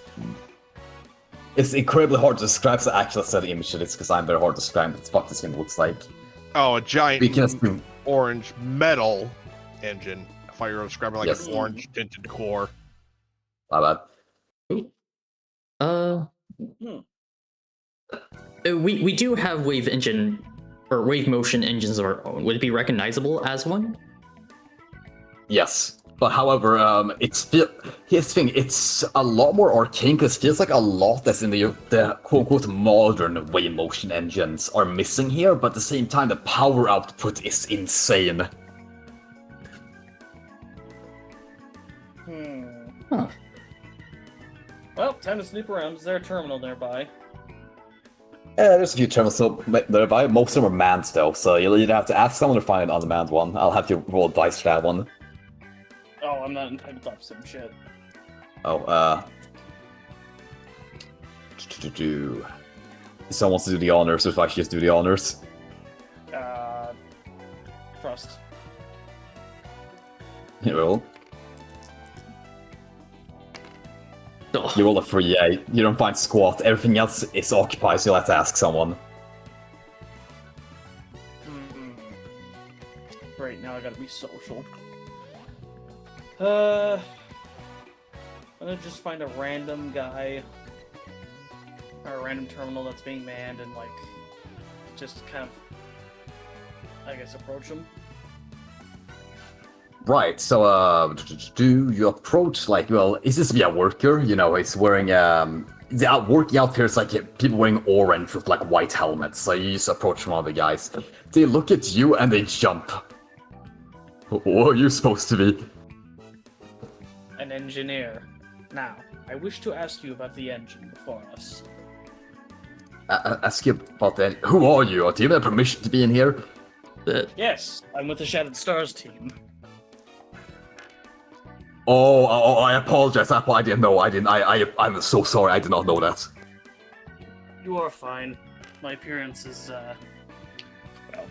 It's incredibly hard to describe, so I actually said the image of this because I'm very hard to describe what the fuck this thing looks like. Oh, a giant We can assume. orange metal engine. I thought you were describing like Yes. an orange tinted core. My bad. We do have wave engine or wave motion engines of our own. Would it be recognizable as one? Yes, but however, here's the thing. It's a lot more arcane because it feels like a lot that's in the quote-unquote modern wave motion engines are missing here, but at the same time, the power output is insane. Huh. Well, time to snoop around. Is there a terminal nearby? Yeah, there's a few terminals nearby. Most of them are manned though, so you'll either have to ask someone to find an unmanned one. I'll have to roll dice for that one. Oh, I'm not in tabletop sim shit. Oh, someone wants to do the honors, so if I should just do the honors. Trust. You roll. Oh, You roll a 3-8. You don't find squat. Everything else is occupied, so you'll have to ask someone. Great, now I gotta be social. I'm gonna just find a random guy or a random terminal that's being manned and like just kind of, I guess, approach him. Right, so, do you approach, like, well, is this to be a worker? You know, he's wearing, working out here is like people wearing orange with, like, white helmets, so you just approach one of the guys. They look at you and they jump. What are you supposed to be? An engineer. Now, I wish to ask you about the engine before us. Ask you about that. Who are you? Do you have permission to be in here? Yes, I'm with the Shattered Stars team. Oh, I apologize. I didn't know. I'm so sorry. I did not know that. You are fine. My appearance is, well,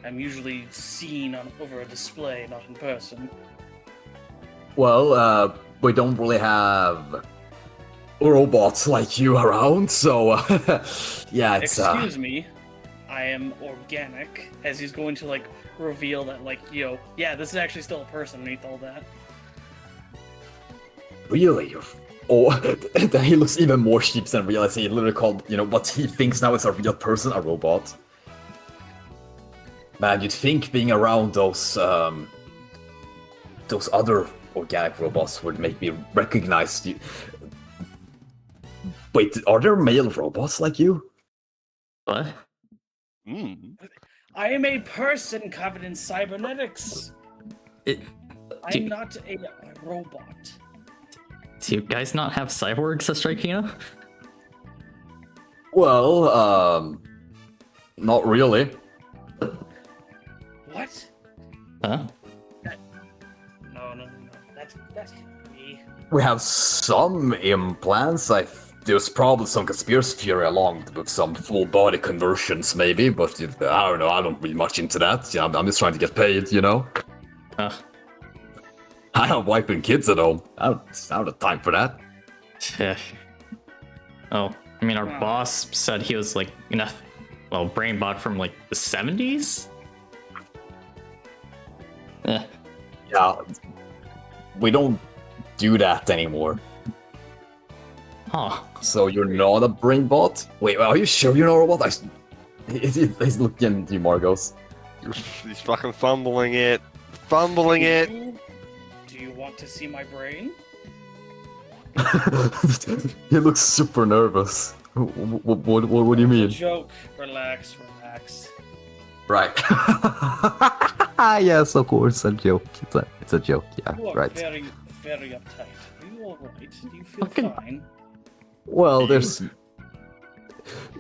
I'm usually seen over a display, not in person. Well, we don't really have robots like you around, so yeah, it's Excuse me, I am organic. As he's going to like reveal that, like, yeah, this is actually still a person underneath all that. Really? Oh, then he looks even more sheeps and realizes he literally called, what he thinks now is a real person, a robot. Man, you'd think being around those other organic robots would make me recognize you. Wait, are there male robots like you? what? I am a person covered in cybernetics. Do I'm not a robot. you guys not have cyborgs at Strikina? Well, not really. What? Huh? No. That can't be. We have some implants. There's probably some conspiracy theory along with some full body conversions, maybe, but I don't know. I don't read much into that. Yeah, I'm just trying to get paid, I have a wife and kids at home. I don't have time for that. Yeah. Oh, I mean, our boss said he was like brain bot from like the 70s? Eh. Yeah, we don't do that anymore. Huh. So you're not a brain bot? Wait, are you sure you're not a robot? He's looking at you, Margos. He's fucking fumbling it. Fumbling it. Do you want to see my brain? He looks super nervous. What do you mean? Joke. Relax. Right. Yes, of course, a joke. It's a joke, yeah, You are right. very, very uptight. Are you you alright? Do you feel Fucking- fine? Well, there's.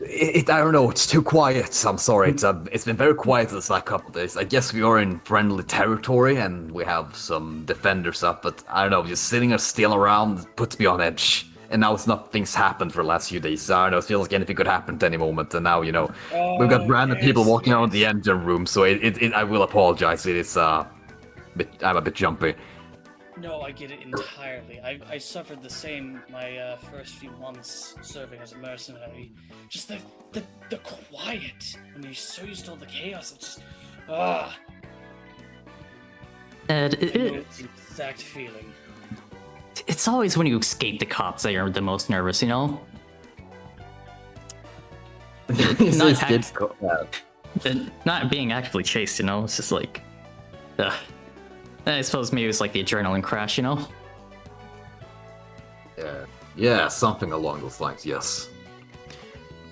I don't know. It's too quiet. I'm sorry. It's been very quiet this last couple of days. I guess we are in friendly territory and we have some defenders up, but I don't know. Just sitting there still around puts me on edge. And now it's nothing's happened for the last few days. So I don't know. It feels like anything could happen at any moment. And now we've got random people walking around the engine room. So I will apologize. It is I'm a bit jumpy. No, I get it entirely. I suffered the same my first few months serving as a mercenary. Just the quiet. When you're so used to all the chaos, it's just Ed, I know it's the exact feeling. it's always when you escape the cops that you're the most nervous, you know? Not hacked. And not being actively chased, you know? It's just like... I suppose maybe it's like the adrenaline crash, you know? Yeah, something along those lines, yes.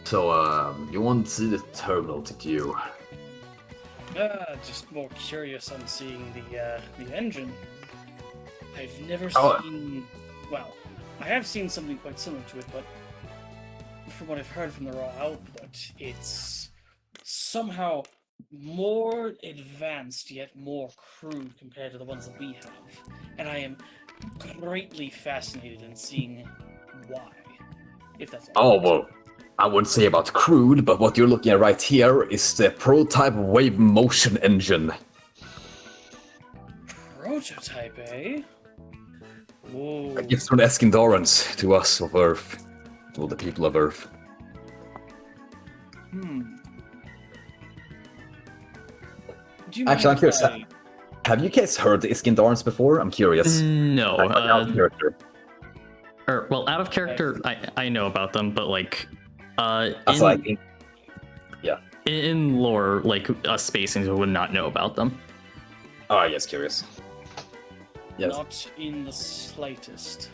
So, you want to see the terminal to queue? Just more curious on seeing the engine. I've never Oh. seen. Well, I have seen something quite similar to it, but from what I've heard from the raw output, it's somehow more advanced yet more crude compared to the ones that we have, and I am greatly fascinated in seeing why. If that's Oh, well, I wouldn't say about crude, but what you're looking at right here is the prototype wave motion engine. prototype, eh? Whoa. A gift from the Eskindorans to us of Earth. Well, the people of Earth. Do you Actually, I'm mind curious. if I- Have you guys heard the Iskindorans before? I'm curious. No. Like, out of character. Well, out of character, I know about them, but like... That's in, like, in lore, like, us spacings would not know about them. oh, yes, curious. Yes. Not in the slightest.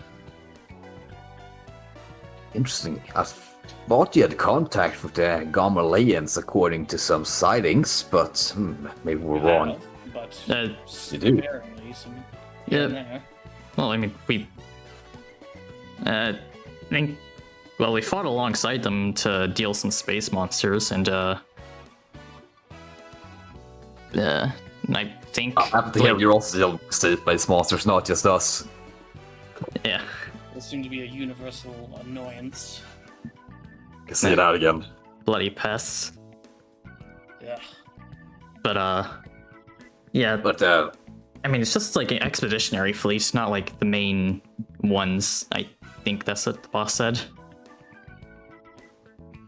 Interesting. I thought you had contact with the Gamaleans according to some sightings, but maybe we're wrong. But You do. apparently some Yeah. in there. Well, I mean, we... I think... Well, we fought alongside them to deal some space monsters, and, I think... Happen to hear you're also saved by these monsters, not just us. Yeah. There seemed to be a universal annoyance. Can see it out again. Bloody pests. Yeah. But, yeah, But, I mean, it's just like an expeditionary fleet, not like the main ones. I think that's what the boss said.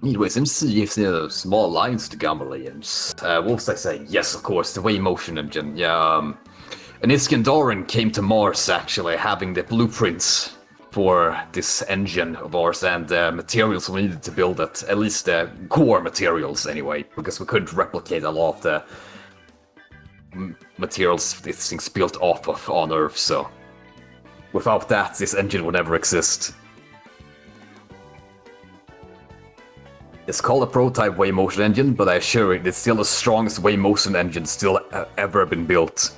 anyways, let me see if there are small alliance to Gamaleans. What was I saying? Yes, of course, the Wave Motion Engine. Yeah, an Iskandaran came to Mars, actually, having the blueprints for this engine of ours and the materials we needed to build it. At least the core materials, anyway, because we couldn't replicate a lot of the materials this thing's built off of on Earth, so without that, this engine would never exist. It's called a prototype wave motion engine, but I assure you, it's still the strongest wave motion engine still ever been built.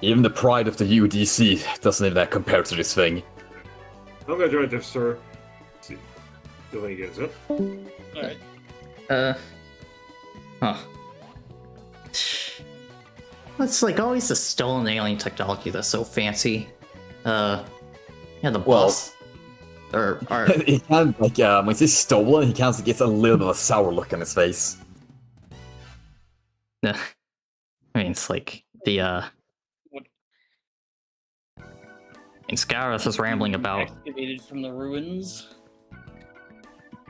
Even the pride of the UDC doesn't even compare to this thing. I'm gonna join this, sir. Let's see. The way he gets it. Alright. Huh. It's like always the stolen alien technology that's so fancy. Yeah, the Well- boss. Or He kind of, like, when he's stolen, he kind of gets a little bit of a sour look on his face. I mean, it's like the, What? And Scareth was rambling about. Excavated from the ruins.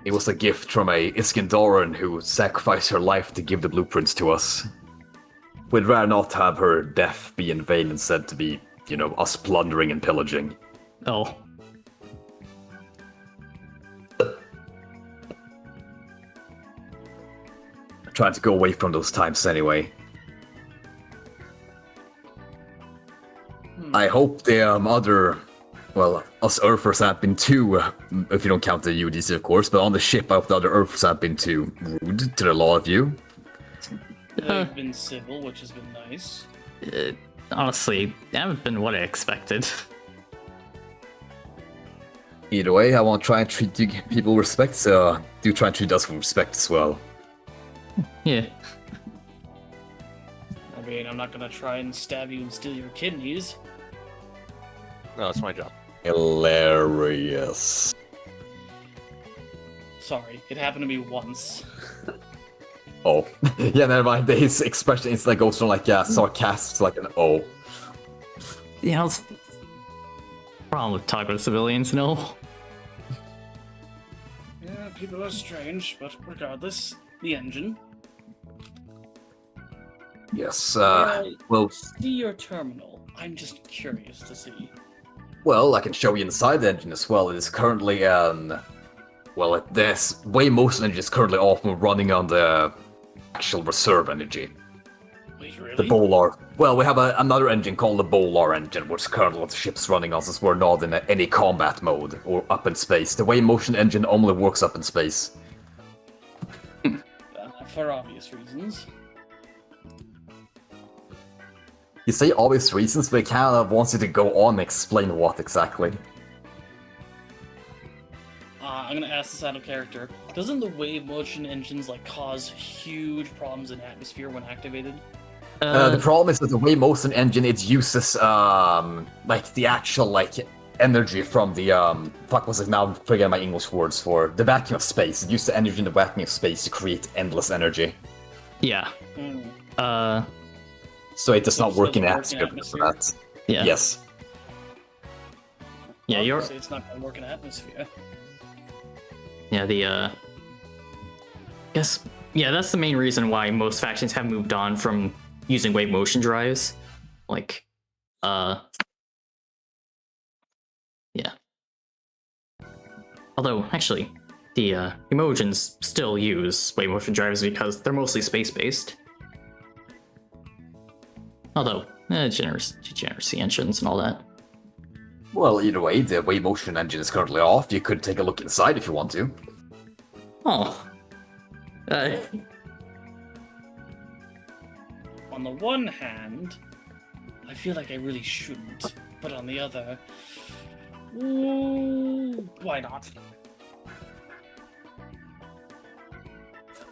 It was a gift from a Iskandaran who sacrificed her life to give the blueprints to us. We'd rather not have her death be in vain instead to be, us plundering and pillaging. Oh. Trying to go away from those times anyway. I hope the us Earthers have been too, if you don't count the UDC of course, but on the ship I hope the other Earthers have been too rude to the lot of you. They've been civil, which has been nice. honestly, that haven't been what I expected. Either way, I want to try and treat you people with respect, so do try and treat us with respect as well. Yeah. I mean, I'm not gonna try and stab you and steal your kidneys. No, it's my job. Hilarious. Sorry, it happened to me once. Oh. Yeah, never mind. His expression is like goes from like sarcastic to like an oh. You know, it's problem with talking with civilians, no? Yeah, people are strange, but regardless, the engine. Yes, Well, well, see your terminal. I'm just curious to see. I can show you inside the engine as well. It is currently, this way most engine is currently off and running on the actual reserve energy. Wait, The really? Bolar. Well, we have another engine called the Bolar engine, which currently what the ship's running on since we're not in any combat mode or up in space. The way motion engine only works up in space. For obvious reasons. You say obvious reasons, but it kind of wants you to go on and explain what exactly. I'm gonna ask this out of character. Doesn't the wave motion engines like cause huge problems in atmosphere when activated? The problem is that the way motion engine it uses like the actual like energy from the fuck was it now? I'm forgetting my English words for the vacuum of space. It uses the energy in the vacuum of space to create endless energy. Yeah. Hmm. So it does So not it work in doesn't work in atmosphere because of that. Yeah. Yes. Yeah, you're. Obviously, it's not gonna work in atmosphere. Yeah, guess. Yeah, that's the main reason why most factions have moved on from using wave motion drives. Like, yeah. Although, actually, the Emojins still use wave motion drives because they're mostly space-based. Although, degeneracy engines and all that. Well, either way, the way motion engine is currently off. You could take a look inside if you want to. Oh. On the one hand, I feel like I really shouldn't, but on the other, ooh, why not?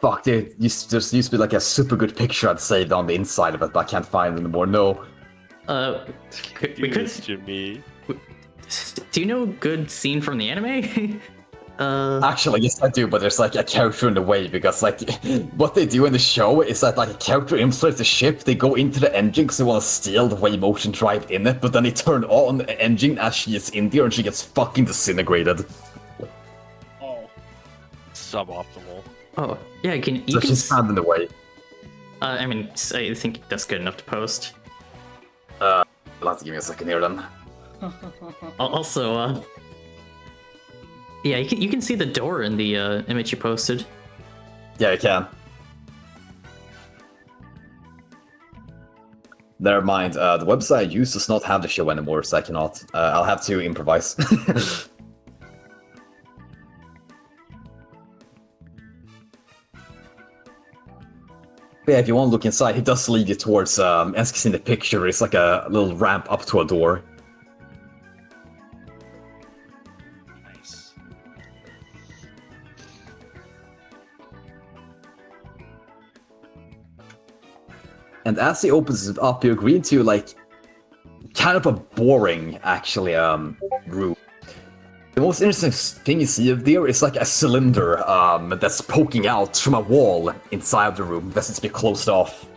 Fuck, there used to be like a super good picture I'd saved on the inside of it, but I can't find it anymore. No. We could. Jimmy. Do you know a good scene from the anime? Actually, yes, I do, but there's like a character in the way because like what they do in the show is that like a character infiltrates the ship, they go into the engine because they want to steal the way motion drive in it, but then they turn on the engine as she is in there and she gets fucking disintegrated. Oh, Suboptimal. Oh, yeah, you can. So she's found in the way. I mean, I think that's good enough to post. You'll have to give me a second here then. Also, yeah, you can see the door in the image you posted. Yeah, I can. Never mind, the website I use does not have the show anymore, so I cannot. I'll have to improvise. Yeah, if you want to look inside, it does lead you towards, as you can see in the picture, it's like a little ramp up to a door. nice. And as he opens it up, you agree to, like, kind of a boring, actually, room. The most interesting thing you see there is like a cylinder that's poking out from a wall inside the room that needs to be closed off.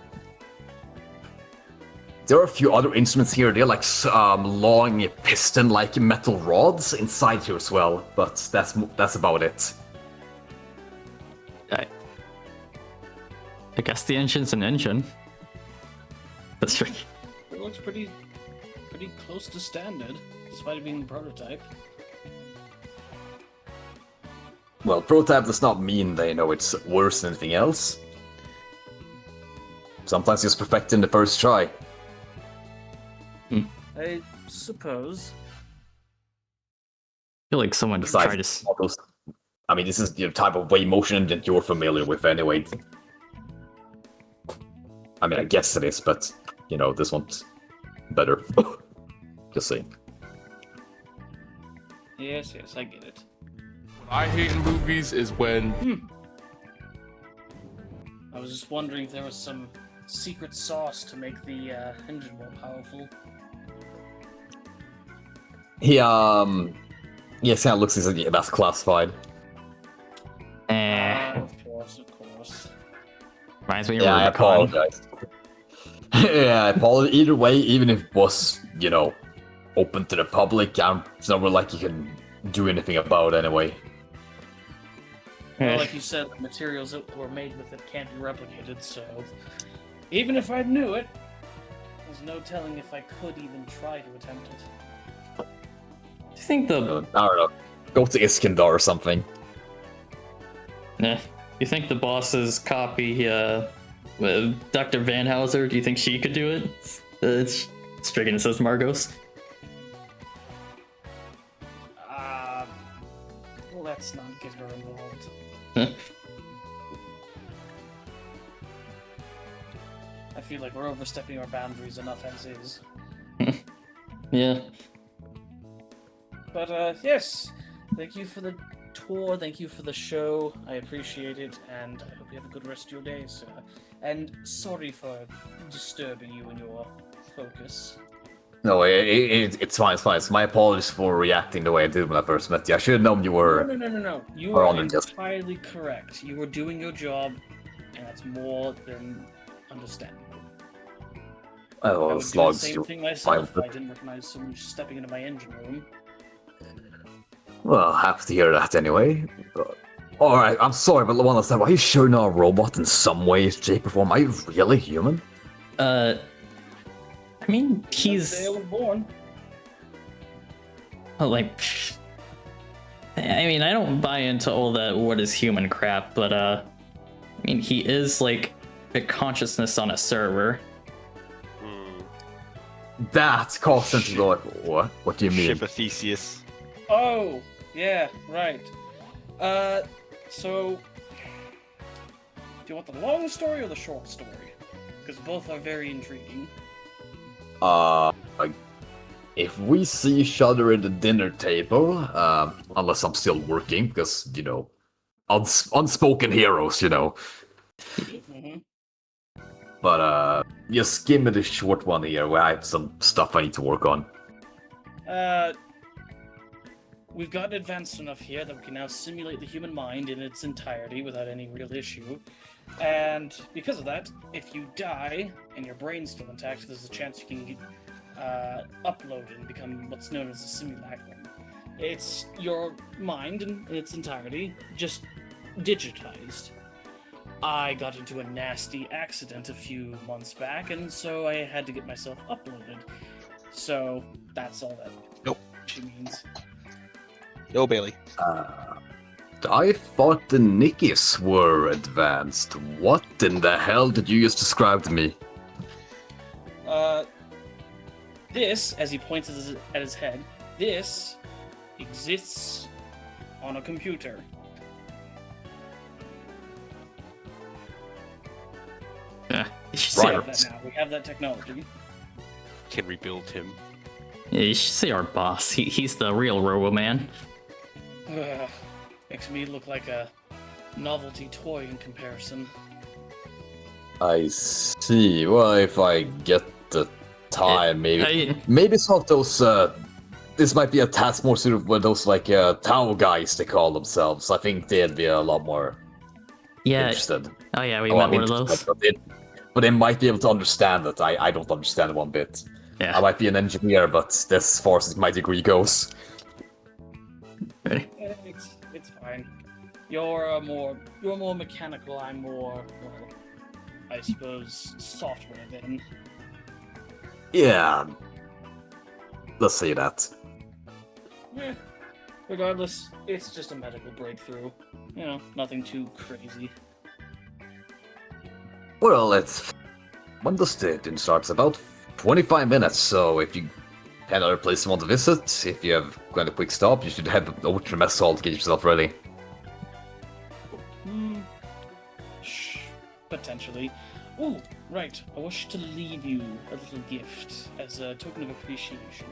There are a few other instruments here. They're like long piston-like metal rods inside here as well, but that's about it. I guess the engine's an engine. That's right. It looks pretty close to standard, despite it being a prototype. Well, prototype does not mean that, you know, it's worse than anything else. Sometimes it's perfect in the first try. I suppose. I feel like someone Besides, tried to. models. I mean, this is the type of way motion engine you're familiar with anyway. I mean, I guess it is, but, you know, this one... better. Just saying. Yes, I get it. What I hate in movies is when I was just wondering if there was some secret sauce to make the engine more powerful. He kind of looks as if that's classified. Of course. Reminds me of Yeah, I Rubicon. apologize. Yeah, I apologize. Either way, even if it was, open to the public, it's not really like you can do anything about it anyway. Well, like you said, the materials that were made with it can't be replicated, so even if I knew it, there's no telling if I could even try to attempt it. Do you think I don't know. Go to Iskandar or something. you think the boss's copy, Dr. Van Houser, do you think she could do it? Strigan says Margos. Let's not get her involved. I feel like we're overstepping our boundaries enough as is. Yeah. But yes, thank you for the tour, thank you for the show. I appreciate it, and I hope you have a good rest of your day, sir. And sorry for disturbing you in your focus. No, it's fine, it's fine. It's my apologies for reacting the way I did when I first met you. I should have known you were... No. You Or are on just- entirely correct. You were doing your job, and that's more than understandable. I Oh, would as do long the as same you're thing fine myself with if I it. didn't recognize someone stepping into my engine room. Well, happy to hear that anyway. Alright, I'm sorry, but one last time, are you sure not a robot in some way, shape, or form? Are you really human? I mean, That's he's the day I was born. like. I mean, I don't buy into all that what is human crap, but I mean, he is like a consciousness on a server. That caused him to go like, what? What do you mean? Ship of Theseus. Oh, yeah, right. So, do you want the long story or the short story? Because both are very intriguing. Like, if we see each other at the dinner table, unless I'm still working, because, unspoken heroes, Mm-hmm. But, just give me the short one here, where I have some stuff I need to work on. We've gotten advanced enough here that we can now simulate the human mind in its entirety without any real issue. And because of that, if you die and your brain's still intact, there's a chance you can get uploaded and become what's known as a simulacrum. It's your mind in its entirety, just digitized. I got into a nasty accident a few months back, and so I had to get myself uploaded. So that's all that she means. No, Bailey. I thought the Nikis were advanced. What in the hell did you just describe to me? This, as he points at his head, this exists on a computer. Yeah, you should We say have our, that now. We have that technology. Can rebuild him. yeah, you should say our boss. He's the real Robo Man. Ugh, makes me look like a novelty toy in comparison. I see. Well, if I get the time, maybe. I- Maybe it's not those. This might be a task more suited for those like Tau guys they call themselves. I think they'd be a lot more yeah. interested. Oh yeah, we Oh, met I'm one of interested, those. but they might be able to understand it. I don't understand one bit. I Yeah. might be an engineer, but that's as far as my degree goes. Ready? It's fine. You're more mechanical. I'm more, well, I suppose, software then. Yeah. Let's say that. Yeah. Regardless, it's just a medical breakthrough. You know, nothing too crazy. Well, it's when does the dinner starts? About 25 minutes. So if you had other place you want to visit, if you have kind of quick stop, you should head over to the mess hall to get yourself ready. Potentially. Ooh, right. I wish to leave you a little gift as a token of appreciation.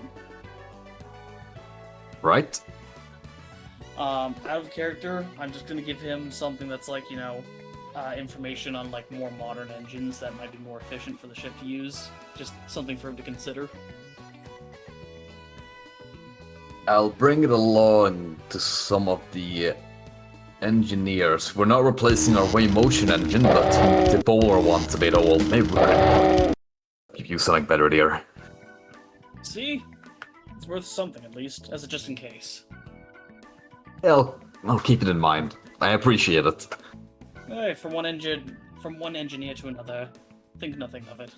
Right? Out of character, I'm just gonna give him something that's like, information on like more modern engines that might be more efficient for the ship to use. Just something for him to consider. I'll bring it along to some of the engineers. We're not replacing our Way Motion engine, but the Bowler one's a bit old. Maybe we could give you something better there. See? It's worth something at least, as a just in case. Yeah, I'll keep it in mind. I appreciate it. Hey, from one engineer to another, think nothing of it.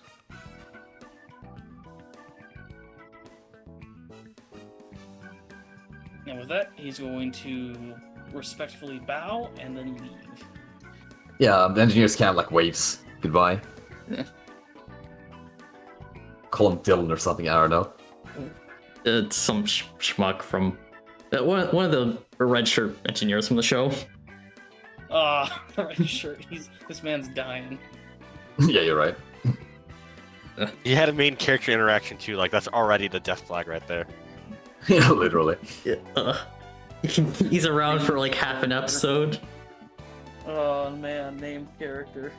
And with that, he's going to respectfully bow and then leave. Yeah, the engineers can't like waves. Goodbye. Call him Dylan or something, I don't know. It's some schmuck from one of the red shirt engineers from the show. Right, sure. This man's dying. Yeah, you're right. He had a main character interaction too. Like that's already the death flag right there. Yeah, literally. He's around for like half an episode. Oh man, named character.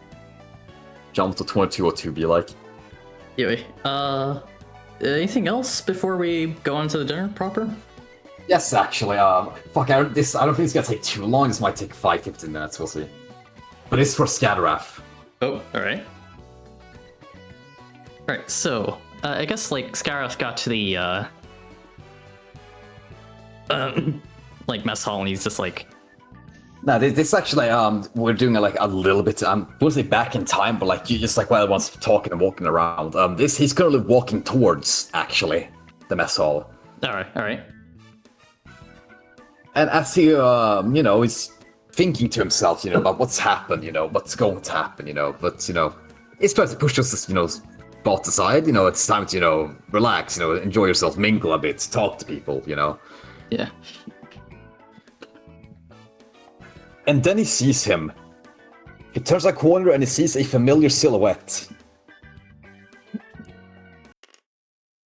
Jump to 2202, be like. Anyway, anything else before we go on to the dinner proper? Yes, actually, fuck, I don't think it's gonna take too long. This might take 5-15 minutes, we'll see. But it's for Scatteraf. Oh, alright. Alright, so, I guess, like, Scarif got to the, like, mess hall, and he's just like... No, this actually, we're doing a little bit, we'll say back in time, but, like, you just, like, while everyone's talking and walking around, he's currently walking towards, actually, the mess hall. Alright. And as he, is thinking to himself, about what's happened, what's going to happen, but, he's trying to push this, spot aside, it's time to, relax, enjoy yourself, mingle a bit, talk to people, Yeah. And then he sees him. He turns a corner and he sees a familiar silhouette.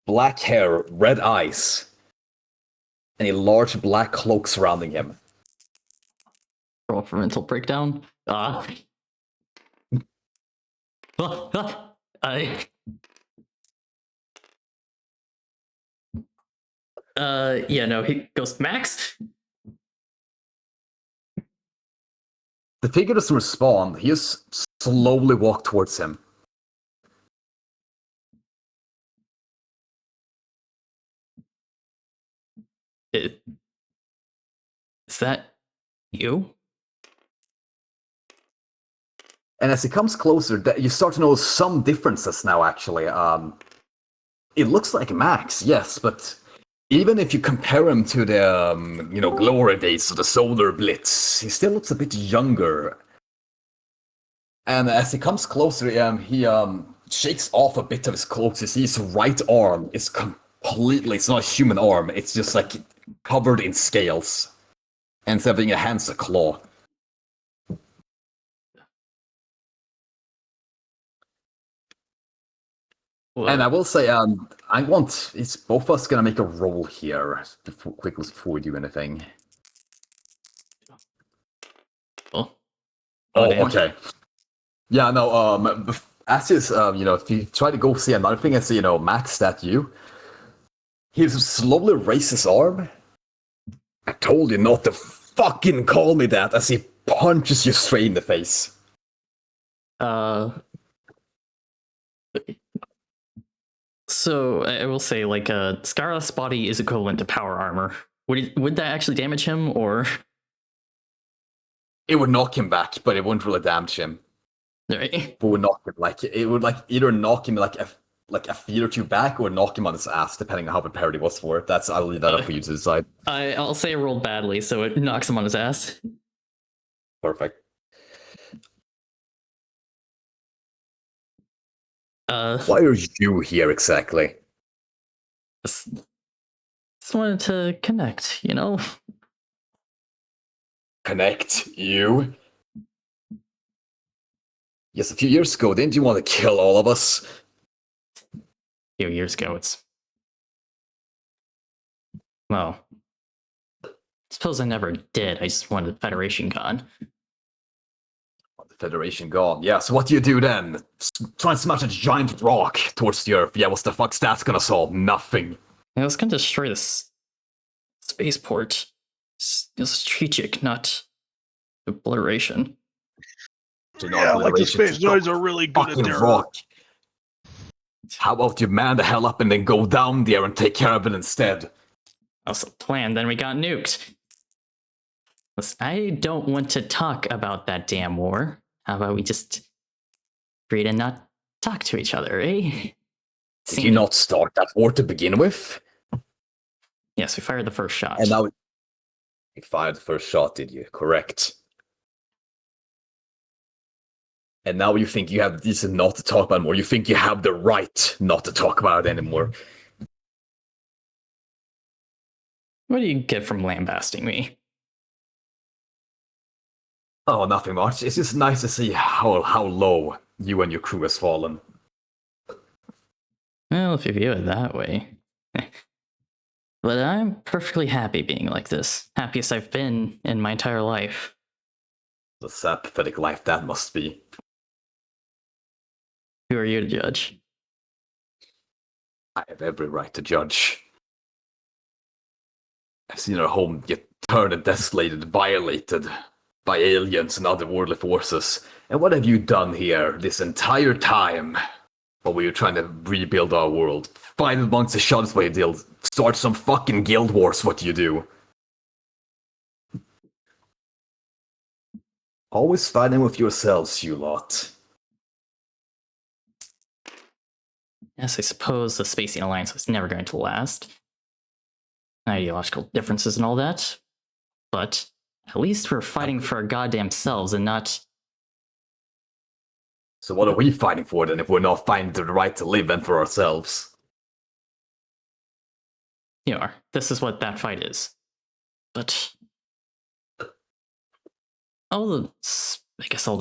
Black hair, red eyes, and a large black cloak surrounding him. Roll for mental breakdown. Yeah, no, he goes, Max? The figure doesn't respond. He just slowly walks towards him. Is that you? And as he comes closer, you start to notice some differences now, actually. It looks like Max, yes, but even if you compare him to the, glory days of the Solar Blitz, he still looks a bit younger. And as he comes closer, he shakes off a bit of his cloak. You see his right arm is completely, it's not a human arm, it's just like covered in scales. And instead of being a hand, it's a claw. Well, And I will say, it's both of us gonna make a roll here quickly before we do anything. oh, Oh, damn. okay. Yeah, no, as is, if you try to go see another thing and see, Max, that you, he slowly raises his arm. I told you not to fucking call me that, as he punches you straight in the face. So I will say, like, Scarlet's body is equivalent to power armor. Would that actually damage him, or? It would knock him back, but it wouldn't really damage him. Right. It would knock him, it would either knock him a feet or two back, or knock him on his ass, depending on how prepared he was for it. I'll leave that up for you to decide. I'll say I rolled badly, so it knocks him on his ass. Perfect. Why are you here exactly? Just wanted to connect, Connect you? Yes, a few years ago, didn't you want to kill all of us? A few years ago, well, suppose I never did. I just wanted the Federation gone. The Federation gone. Yeah, so what do you do then? Try and smash a giant rock towards the Earth. Yeah, what's the fuck's that's gonna solve? Nothing. I was gonna destroy this spaceport. It's strategic, not obliteration. Yeah, like the space droids are really good at their rock. How about you man the hell up and then go down there and take care of it instead? Also planned, then we got nuked. Listen, I don't want to talk about that damn war. How about we just agree to not talk to each other, eh? Did you not start that war to begin with? Yes, we fired the first shot. And now you fired the first shot, did you? Correct. And now you think you have the reason not to talk about it more. You think you have the right not to talk about it anymore. What do you get from lambasting me? Oh, nothing much. It's just nice to see how low you and your crew has fallen. Well, if you view it that way. But I'm perfectly happy being like this. Happiest I've been in my entire life. The sad, pathetic life that must be. Who are you to judge? I have every right to judge. I've seen our home get turned and desolated, violated by aliens and other worldly forces. And what have you done here this entire time? While we were trying to rebuild our world. Fight amongst the shots what you did. Start some fucking guild wars, what you do. Always fighting with yourselves, you lot. Yes, I suppose the Spacian Alliance was never going to last. Ideological differences and all that. But at least we're fighting for our goddamn selves and not... So what are we fighting for then if we're not fighting the right to live and for ourselves? You are. This is what that fight is. But... all the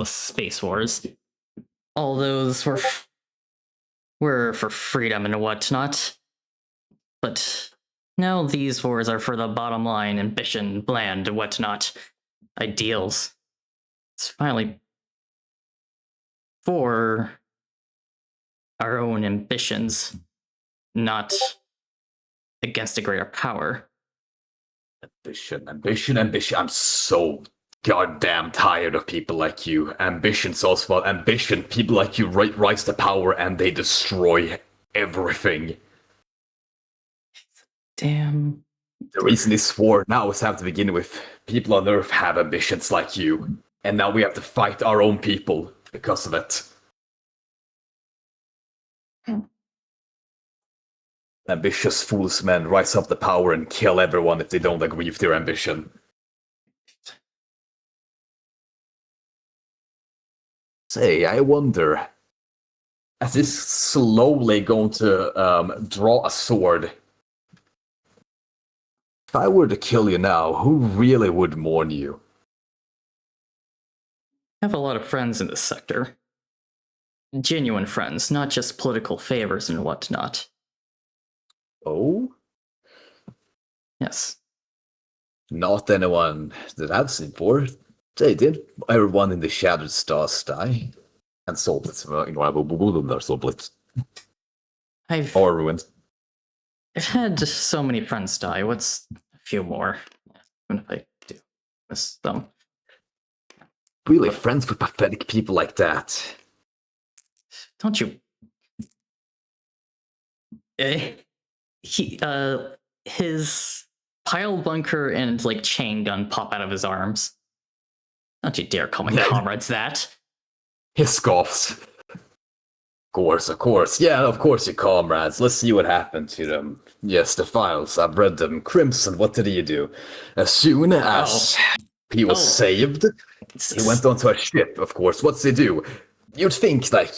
space wars, all those were for freedom and whatnot. But now these wars are for the bottom line, ambition, bland, whatnot, ideals. It's finally for our own ambitions, not against a greater power. Ambition. I'm so goddamn tired of people like you. Ambition's also about ambition. People like you rise to power and they destroy everything. Damn. The reason this war now is have to begin with. People on Earth have ambitions like you. And now we have to fight our own people because of it. Ambitious foolish men rise up to power and kill everyone if they don't agree with their ambition. Say, I wonder, is this slowly going to draw a sword? If I were to kill you now, who really would mourn you? I have a lot of friends in this sector. Genuine friends, not just political favors and whatnot. Oh? Yes. Not anyone that I've seen for. They did. Everyone in the Shattered Stars die. And Soulblitz. I've Or ruined. had so many friends die. What's a few more? Even if I do miss them. Really friends with pathetic people like that. Don't you? His pile bunker and like chain gun pop out of his arms. Don't you dare call my comrades that. He scoffs. Of course. Yeah, of course, your comrades. Let's see what happened to them. Yes, the files. I've read them. Crimson, what did he do? As soon as he was saved, he went onto a ship, of course. What's he do? You'd think, like,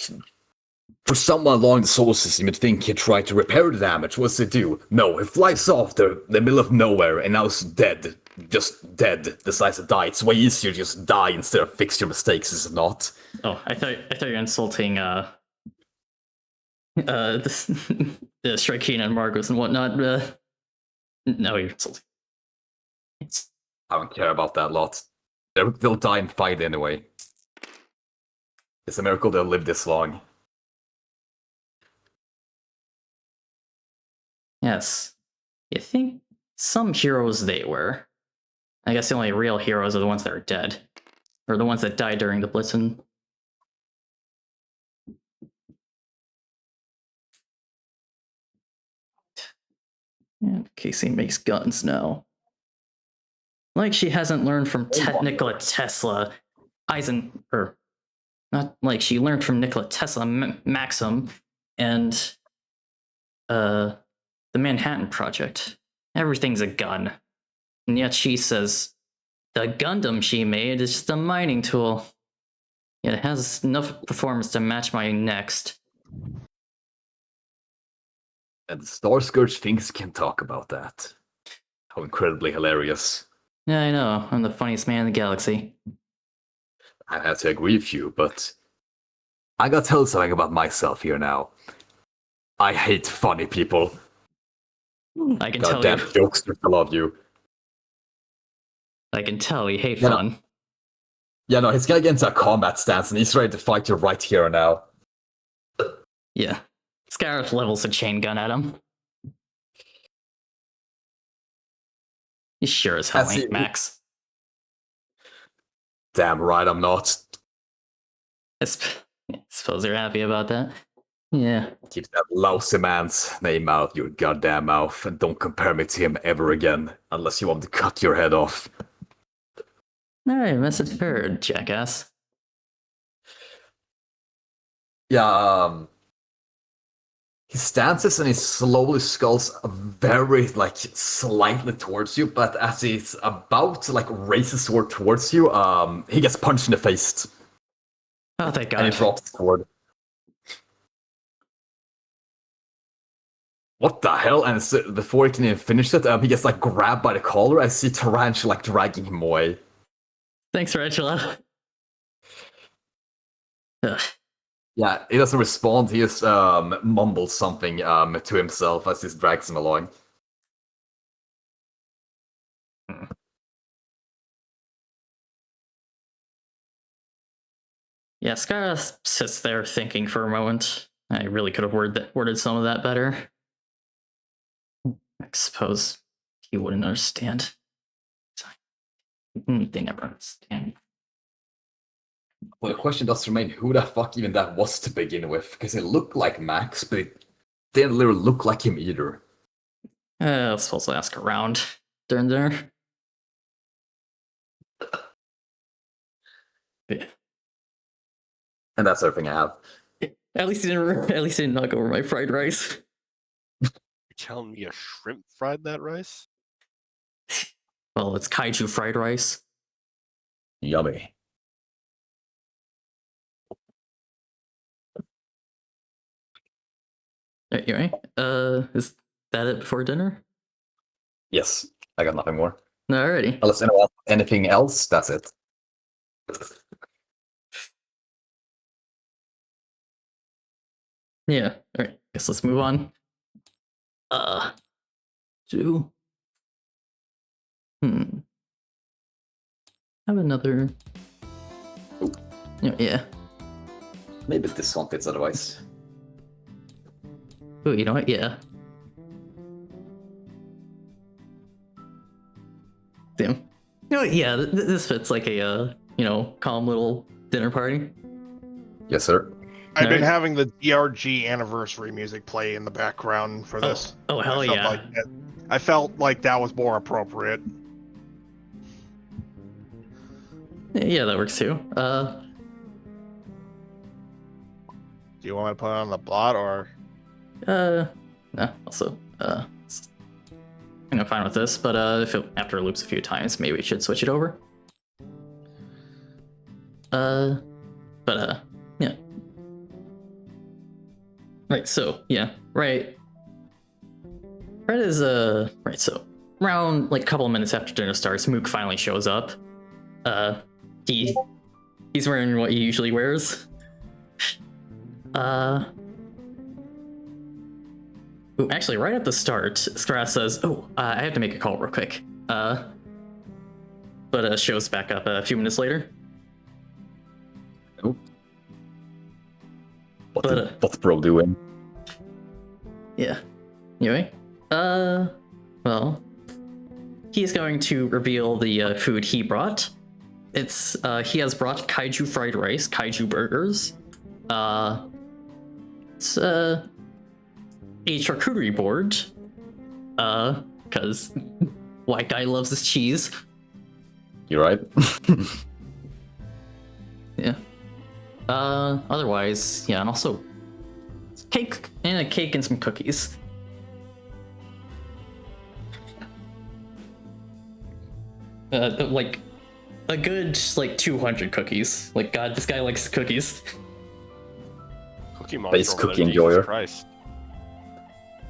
for someone along the solar system, you'd think he'd try to repair the damage. What's he do? No, he flies off the middle of nowhere and now he's dead. just dead, decides to die. It's way easier to just die instead of fix your mistakes, is it not? Oh, I thought you were insulting the Strikeen and Margos and whatnot. No, you're insulting. I don't care about that lot. They'll die in fight anyway. It's a miracle they'll live this long. Yes. You think some heroes they were. I guess the only real heroes are the ones that are dead. Or the ones that died during the Blitzen. And Casey makes guns now. Like she hasn't learned from Nikola Tesla, not like she learned from Nikola Tesla, Maxim, and the Manhattan Project. Everything's a gun. And yet she says the Gundam she made is just a mining tool. Yet it has enough performance to match my next. And the Starscourge thinks can talk about that. How incredibly hilarious. Yeah, I know. I'm the funniest man in the galaxy. I have to agree with you, but I gotta tell you something about myself here now. I hate funny people. I can tell Goddamn you. jokesters, I love you. I can tell you hate Yeah. fun. Yeah, no, he's gonna get into a combat stance and he's ready to fight you right here and now. Yeah. Scarif levels a chain gun at him. He sure as hell That's ain't it. Max. Damn right I'm not. I suppose you're happy about that. Yeah. Keep that lousy man's name out of your goddamn mouth and don't compare me to him ever again, unless you want to cut your head off. Alright, message heard, jackass. Yeah, he stances and he slowly sculls very, slightly towards you, but as he's about to, raise his sword towards you, he gets punched in the face. Oh, thank And he God. drops the sword. What the hell? And before he can even finish it, he gets, grabbed by the collar. I see Tarantula, dragging him away. Thanks, Tarantula. Ugh. Yeah, he doesn't respond. He just mumbles something to himself as he drags him along. Yeah, Skyra sits there thinking for a moment. I really could have worded some of that better. I suppose he wouldn't understand. They never understand. Well, the question does remain who the fuck even that was to begin with, because it looked like Max, but it didn't literally look like him either. I was supposed to ask around during dinner. Yeah. And that's everything I have. At least he didn't knock over my fried rice. You telling me a shrimp fried that rice? Well, it's kaiju fried rice. Yummy. Anyway, is that it before dinner? Yes, I got nothing more. Alrighty. Unless anyone else, anything else, that's it. Yeah. Alright. Guess let's move on. To have another. Yeah. Maybe this one fits otherwise. Oh, you know what? Yeah. Damn. You know what? Yeah, this fits like a calm little dinner party. Yes, sir. I've been Alright. having the DRG anniversary music play in the background for this. Oh, hell I felt yeah. I felt like that was more appropriate. Yeah, that works too. Do you want me to put it on the blot or? No. Also, I'm fine with this, but if it after it loops a few times, maybe we should switch it over. Yeah. Right. So yeah. Right. Right is right. So around like a couple of minutes after dinner starts, Mook finally shows up. He's wearing what he usually wears. Ooh, actually, right at the start, Scrath says, "Oh, I have to make a call real quick." But shows back up a few minutes later. Nope. What's bro doing? Yeah. Anyway, well, he's going to reveal the food he brought. It's he has brought kaiju fried rice, kaiju burgers. It's a charcuterie board. Cause white guy loves his cheese. You're right. Yeah. Otherwise, yeah, and also cake and some cookies. Like a good like 200 cookies. Like God, this guy likes cookies. Cookie Monster. Base over there, cookie Jesus enjoyer. Christ.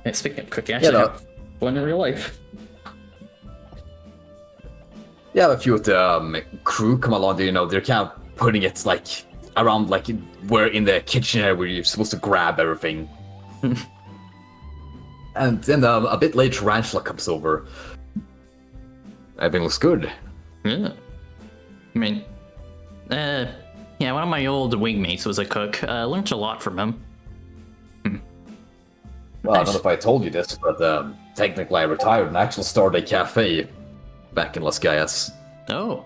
Hey, speaking of cookie, I actually have one in real life. Yeah, a few of the crew come along. You know, they're kind of putting it like around like where in the kitchen area where you're supposed to grab everything. And then a bit later, Tarantula comes over. Everything looks good. Yeah. I mean, yeah, one of my old wingmates was a cook. Learned a lot from him. Well, I don't know if I told you this, but technically I retired and actually started a cafe back in Las Gallas. Oh.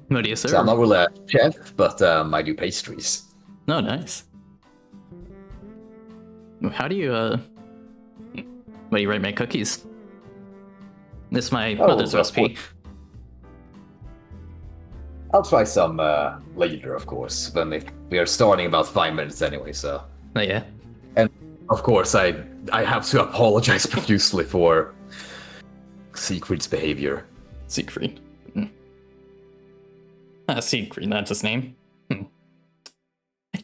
What do you serve? So I'm not really a chef, but I do pastries. Oh, nice. How do you, what do you make cookies? This is my mother's recipe. I'll try some later, of course, when we are starting about 5 minutes anyway, so... Oh, yeah? And, of course, I have to apologize profusely for Siegfried's behavior. Siegfried. Siegfried, that's his name. I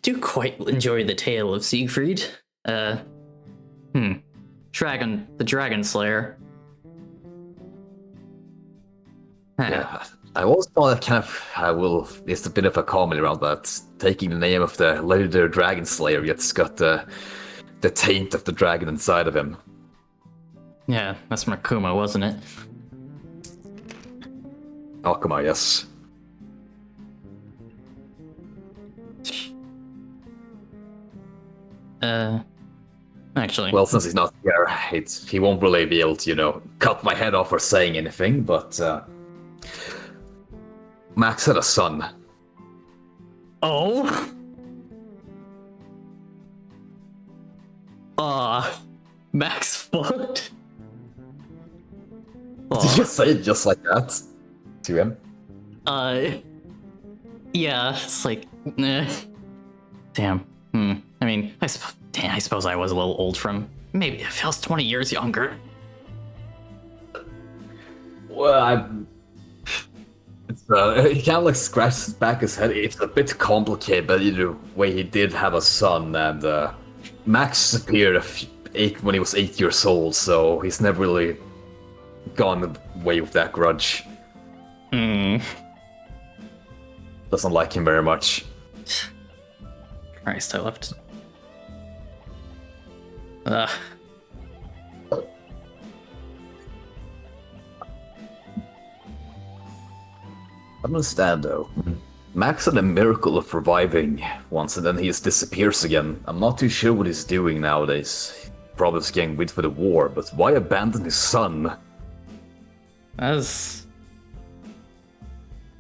do quite enjoy the tale of Siegfried. The Dragon Slayer. Yeah, I always thought that it's a bit of a comedy around that. Taking the name of the legendary Dragon Slayer, yet it's got the taint of the dragon inside of him. Yeah, that's from Akuma, wasn't it? Akuma, yes. Actually. Well, since he's not here, he won't really be able to, cut my head off for saying anything, but Max had a son. Oh? Max fucked? Did you say it just like that to him? Yeah, it's like, damn. I mean, I suppose I was a little old for him. Maybe if I was 20 years younger. Well, he kind of like scratches back his head. It's a bit complicated, but either way, he did have a son, and Max disappeared when he was 8 years old, so he's never really gone away with that grudge. Doesn't like him very much. Christ, I left. I don't understand though. Max had a miracle of reviving once and then he just disappears again. I'm not too sure what he's doing nowadays. Probably just getting rid for the war, but why abandon his son? I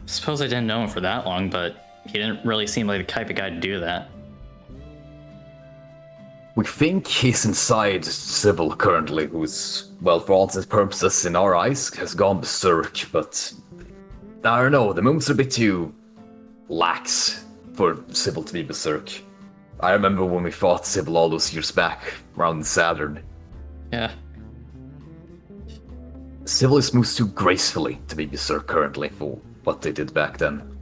suppose I didn't know him for that long, but he didn't really seem like the type of guy to do that. We think he's inside Civil currently, who's, well, for all intents and purposes in our eyes, has gone berserk, but I don't know, the moves are a bit too lax for Civil to be berserk. I remember when we fought Civil all those years back, around Saturn. Yeah. Civil is moves too gracefully to be berserk currently for what they did back then.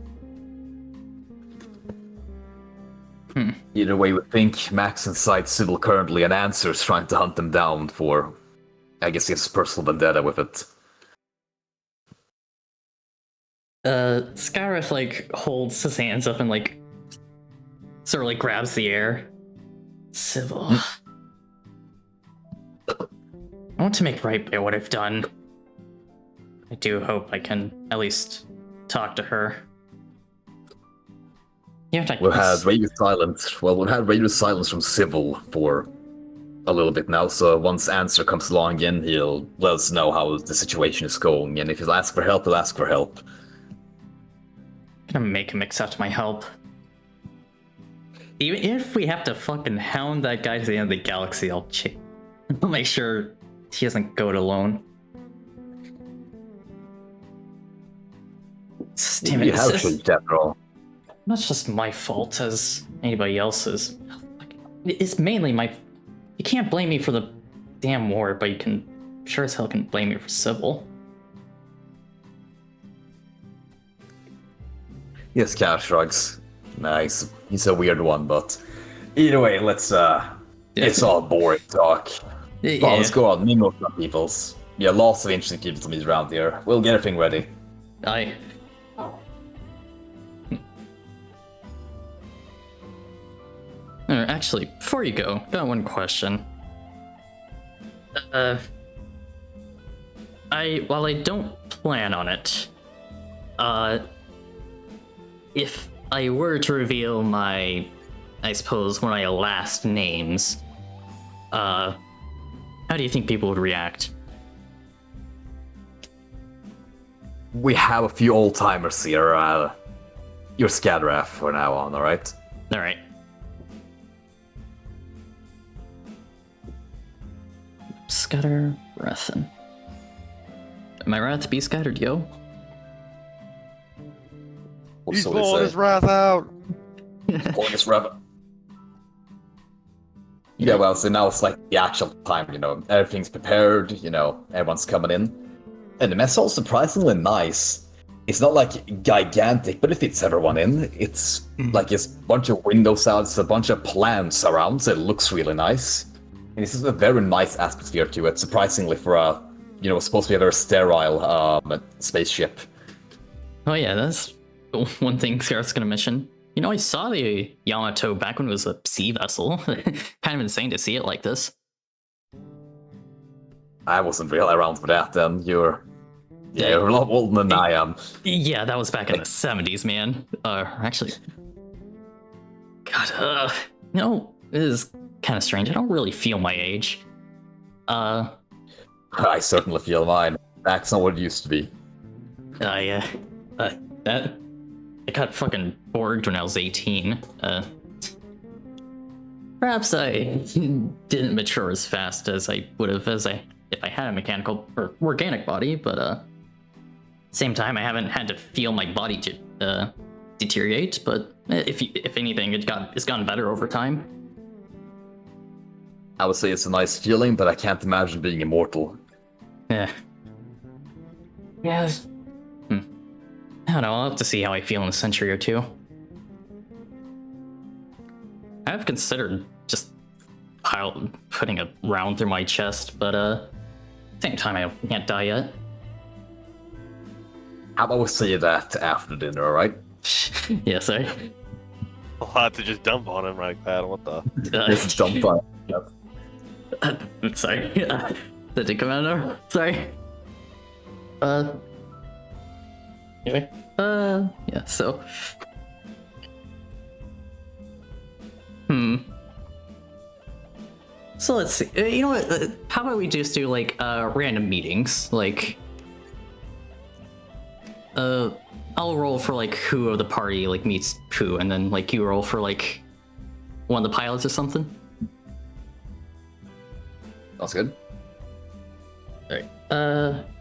Either way, we think Max inside Civil currently and Answer's trying to hunt them down for I guess he has personal vendetta with it. Scarif like holds his hands up and like sort of like grabs the air. Civil. I want to make right by what I've done. I do hope I can at least talk to her. Yeah, We've had radio silence. Well, we've had radio silence from Civil for a little bit now, so once Answer comes along again, he'll let us know how the situation is going, and if he'll ask for help, he'll ask for help. I'm gonna make him accept my help. Even if we have to fucking hound that guy to the end of the galaxy, I'll make sure he doesn't go it alone. Damn it, You have to, General. not just my fault as anybody else's. It's mainly my... You can't blame me for the damn war, but you can sure as hell can blame me for Civil. Yes, Cash shrugs. Nice. He's a weird one, but either way, let's it's all boring talk. Yeah. Well, let's go on. Mingle with some peoples. Yeah, lots of interesting people to meet around here. We'll get everything ready. Aye. Actually, before you go, got one question. While I don't plan on it, if I were to reveal my, I suppose, one of my last names, how do you think people would react? We have a few old timers here. You're Scadrath for now on, alright? Alright. Scatter Rathen. Am I right to be scattered, yo? Or He's so they pulling say. his wrath out. Pulling his wrath. Yeah, well, so now it's like the actual time, you know, everything's prepared, you know, everyone's coming in. And the mess hall's surprisingly nice. It's not like gigantic, but it fits everyone in. It's like it's a bunch of windows out, it's a bunch of plants around, so it looks really nice. And it's just a very nice atmosphere to it, surprisingly for a, you know, supposed to be a very sterile spaceship. Oh yeah, that's one thing Scarlett's gonna mention. You know, I saw the Yamato back when it was a sea vessel. Kind of insane to see it like this. I wasn't really around for that then. You're a lot older than I am. Yeah, that was back in the 70s, man. Actually... God, no, it is kind of strange. I don't really feel my age. I certainly feel mine. That's not what it used to be. I got fucking borged when I was 18. Perhaps I didn't mature as fast as I would have if I had a mechanical or organic body, but same time I haven't had to feel my body deteriorate. But if anything, it's gotten better over time. I would say it's a nice feeling, but I can't imagine being immortal. Yeah. Yes. I don't know, I'll have to see how I feel in a century or two. I've considered just putting a round through my chest, but same time I can't die yet. How about we say that after dinner, alright? Yeah, sorry. I'll have to just dump on him like that. What the? This is dumb fun. Yep. Sorry. The commander. Sorry. Anyway. Yeah. So. So let's see. You know what? How about we just do like random meetings? Like, I'll roll for like who of the party like meets who, and then like you roll for like one of the pilots or something. That's good. Alright. You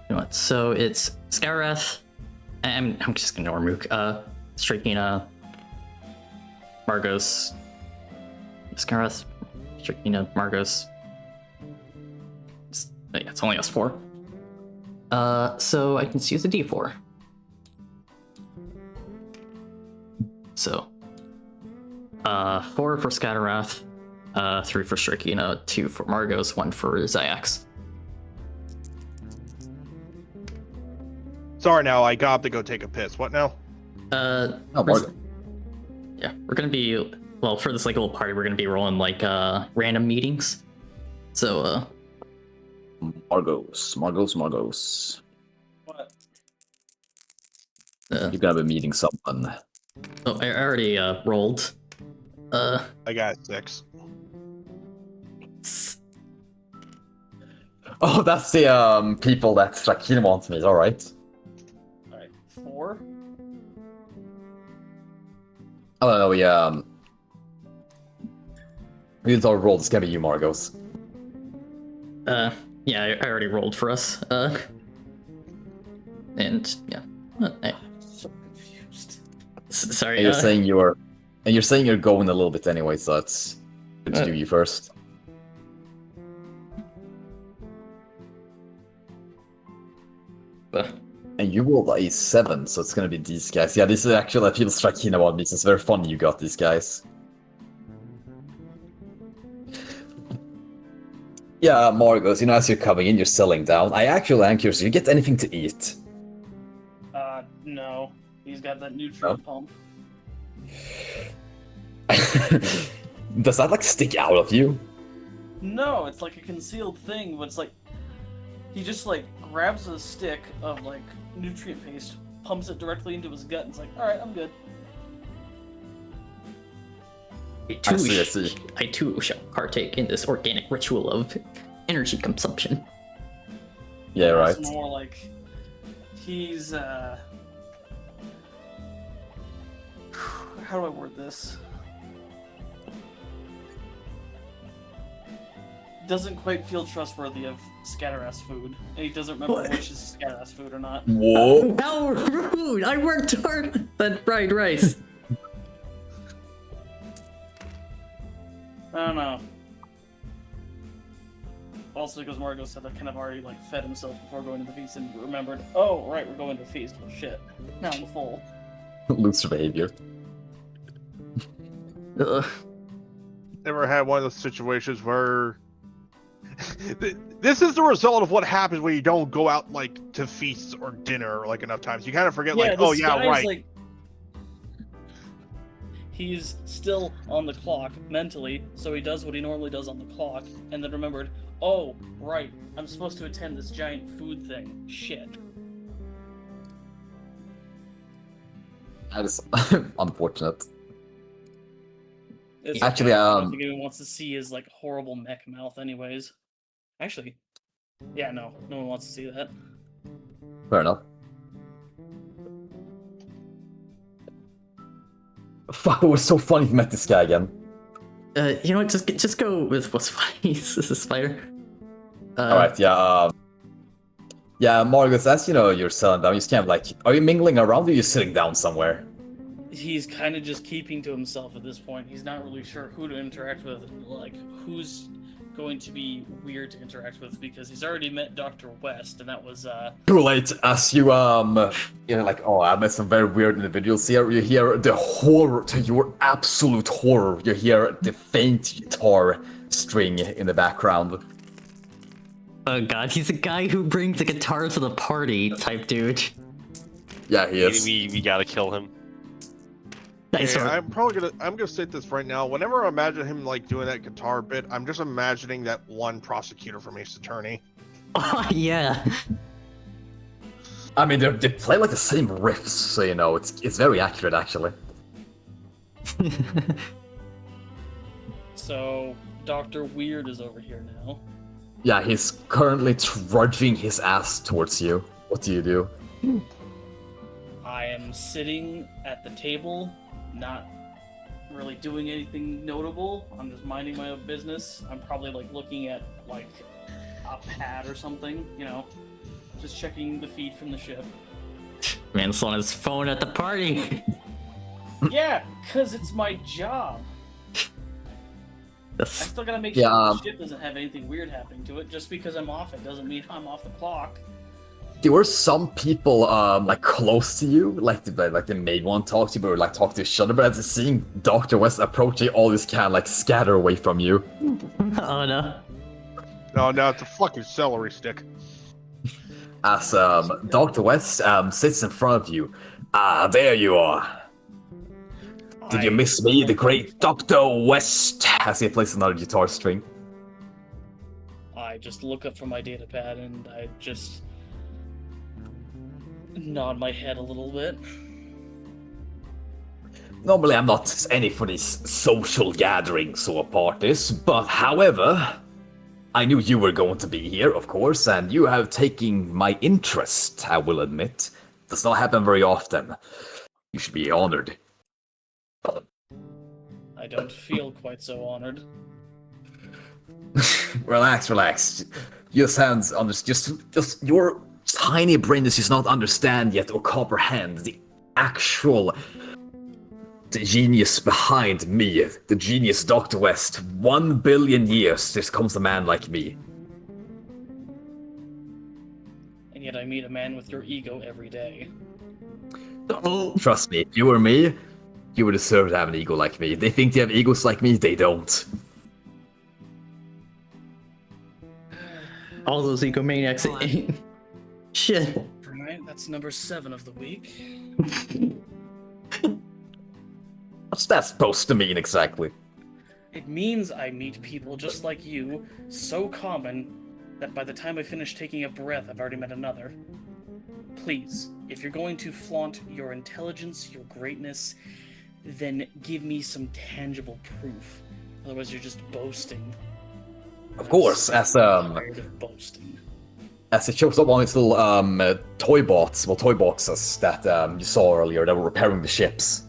know what? So it's Skyrath. I'm just gonna ignore Mook. Strakina, Margos, Skyrath, Strakina, Margos. It's only us four. So I can just use a D4. So, 4 for Scatterath, 3 for Strakina, 2 for Margos, 1 for Zayax. Sorry, now I got to go take a piss. What now? Oh, we're- Margo. yeah, we're gonna be well for this like little party. We're gonna be rolling like random meetings. So Margos. What? You're gonna be meeting someone. oh, I already rolled. I got 6. Oh, that's the people that Strakina wants me. All right. Alright, 4. I don't know. We all rolled. It's gonna be you, Margos. Yeah, I already rolled for us. And yeah, I'm so confused. sorry. And you're saying you're going a little bit anyway, so it's good to do you first. And you rolled a 7, so it's gonna be these guys. Yeah, this is actually people striking about me. So it's very funny you got these guys. Yeah, Margos, as you're coming in, you're settling down. I actually am curious, do you get anything to eat? No. He's got that nutrient pump. Does that, stick out of you? No, it's like a concealed thing, but it's like he just grabs a stick of nutrient paste, pumps it directly into his gut, and it's like, all right, I'm good. I see. I too shall partake in this organic ritual of energy consumption. Yeah, right. It's more like he's how do I word this? Doesn't quite feel trustworthy of Scatter's food, and he doesn't remember What? which is Scatter's food or not. Whoa. How rude! I worked hard on that fried rice. I don't know. Also, because Margo said that kind of already fed himself before going to the feast and remembered, oh right, we're going to a feast. Well, shit. Now I'm full. Loser behavior. Ugh. Never had one of those situations where this is the result of what happens when you don't go out to feasts or dinner enough times. You kind of forget this oh yeah, guy's, right. He's still on the clock mentally, so he does what he normally does on the clock, and then remembered, oh right, I'm supposed to attend this giant food thing. Shit. That is unfortunate. It's Actually, I don't think anyone wants to see his horrible mech mouth, anyways. Actually, yeah, no one wants to see that. Fair enough. Fuck, it was so funny if you met this guy again. You know what? Just go with what's funny. This is fire. Alright, yeah, yeah, Margos, as you're settling down, you just kind of are you mingling around or are you sitting down somewhere? He's kind of just keeping to himself at this point. He's not really sure who to interact with, who's going to be weird to interact with, because he's already met Dr. West, and that was Too late, as you oh, I met some very weird individuals here. You hear the horror, to your absolute horror. You hear the faint guitar string in the background. Oh god, he's a guy who brings a guitar to the party type dude. Yeah, he is. We gotta kill him. Nice Yeah, one. I'm gonna say this right now. Whenever I imagine him doing that guitar bit, I'm just imagining that one prosecutor from Ace Attorney. Oh yeah. I mean, they play the same riffs, so it's very accurate actually. so Dr. Weird is over here now. Yeah, he's currently trudging his ass towards you. What do you do? I am sitting at the table, not really doing anything notable. I'm just minding my own business. I'm probably looking at a pad or something, just checking the feed from the ship. Man's on his phone at the party. Yeah, cause it's my job. I That's, still gotta make sure the ship doesn't have anything weird happening to it. Just because I'm off it doesn't mean I'm off the clock. There were some people close to you, they may want to talk to you, but talk to each other. But as seeing Dr. West approaching, all this can scatter away from you. oh no. No, it's a fucking celery stick. as Dr. West sits in front of you. Ah, there you are. Did you miss me, the great Dr. West? As he plays another guitar string. I just look up from my data pad and I just nod my head a little bit. Normally I'm not any for these social gatherings or parties, but however, I knew you were going to be here, of course, and you have taken my interest, I will admit. Does not happen very often. You should be honored. I don't feel quite so honored. Relax. Your sounds just your tiny brain does just not understand yet or comprehend the actual the genius behind me, the genius Dr. West. 1 billion years, there comes a man like me. And yet I meet a man with your ego every day. Trust me, if you were me, you would deserve to have an ego like me. They think they have egos like me, they don't. All those egomaniacs. Shit. Right, that's number 7 of the week. What's that supposed to mean exactly? It means I meet people just like you, so common that by the time I finish taking a breath, I've already met another. Please, if you're going to flaunt your intelligence, your greatness, then give me some tangible proof. Otherwise, you're just boasting. Of course, as Tired of boasting. As it shows up on its little toy boxes that you saw earlier that were repairing the ships.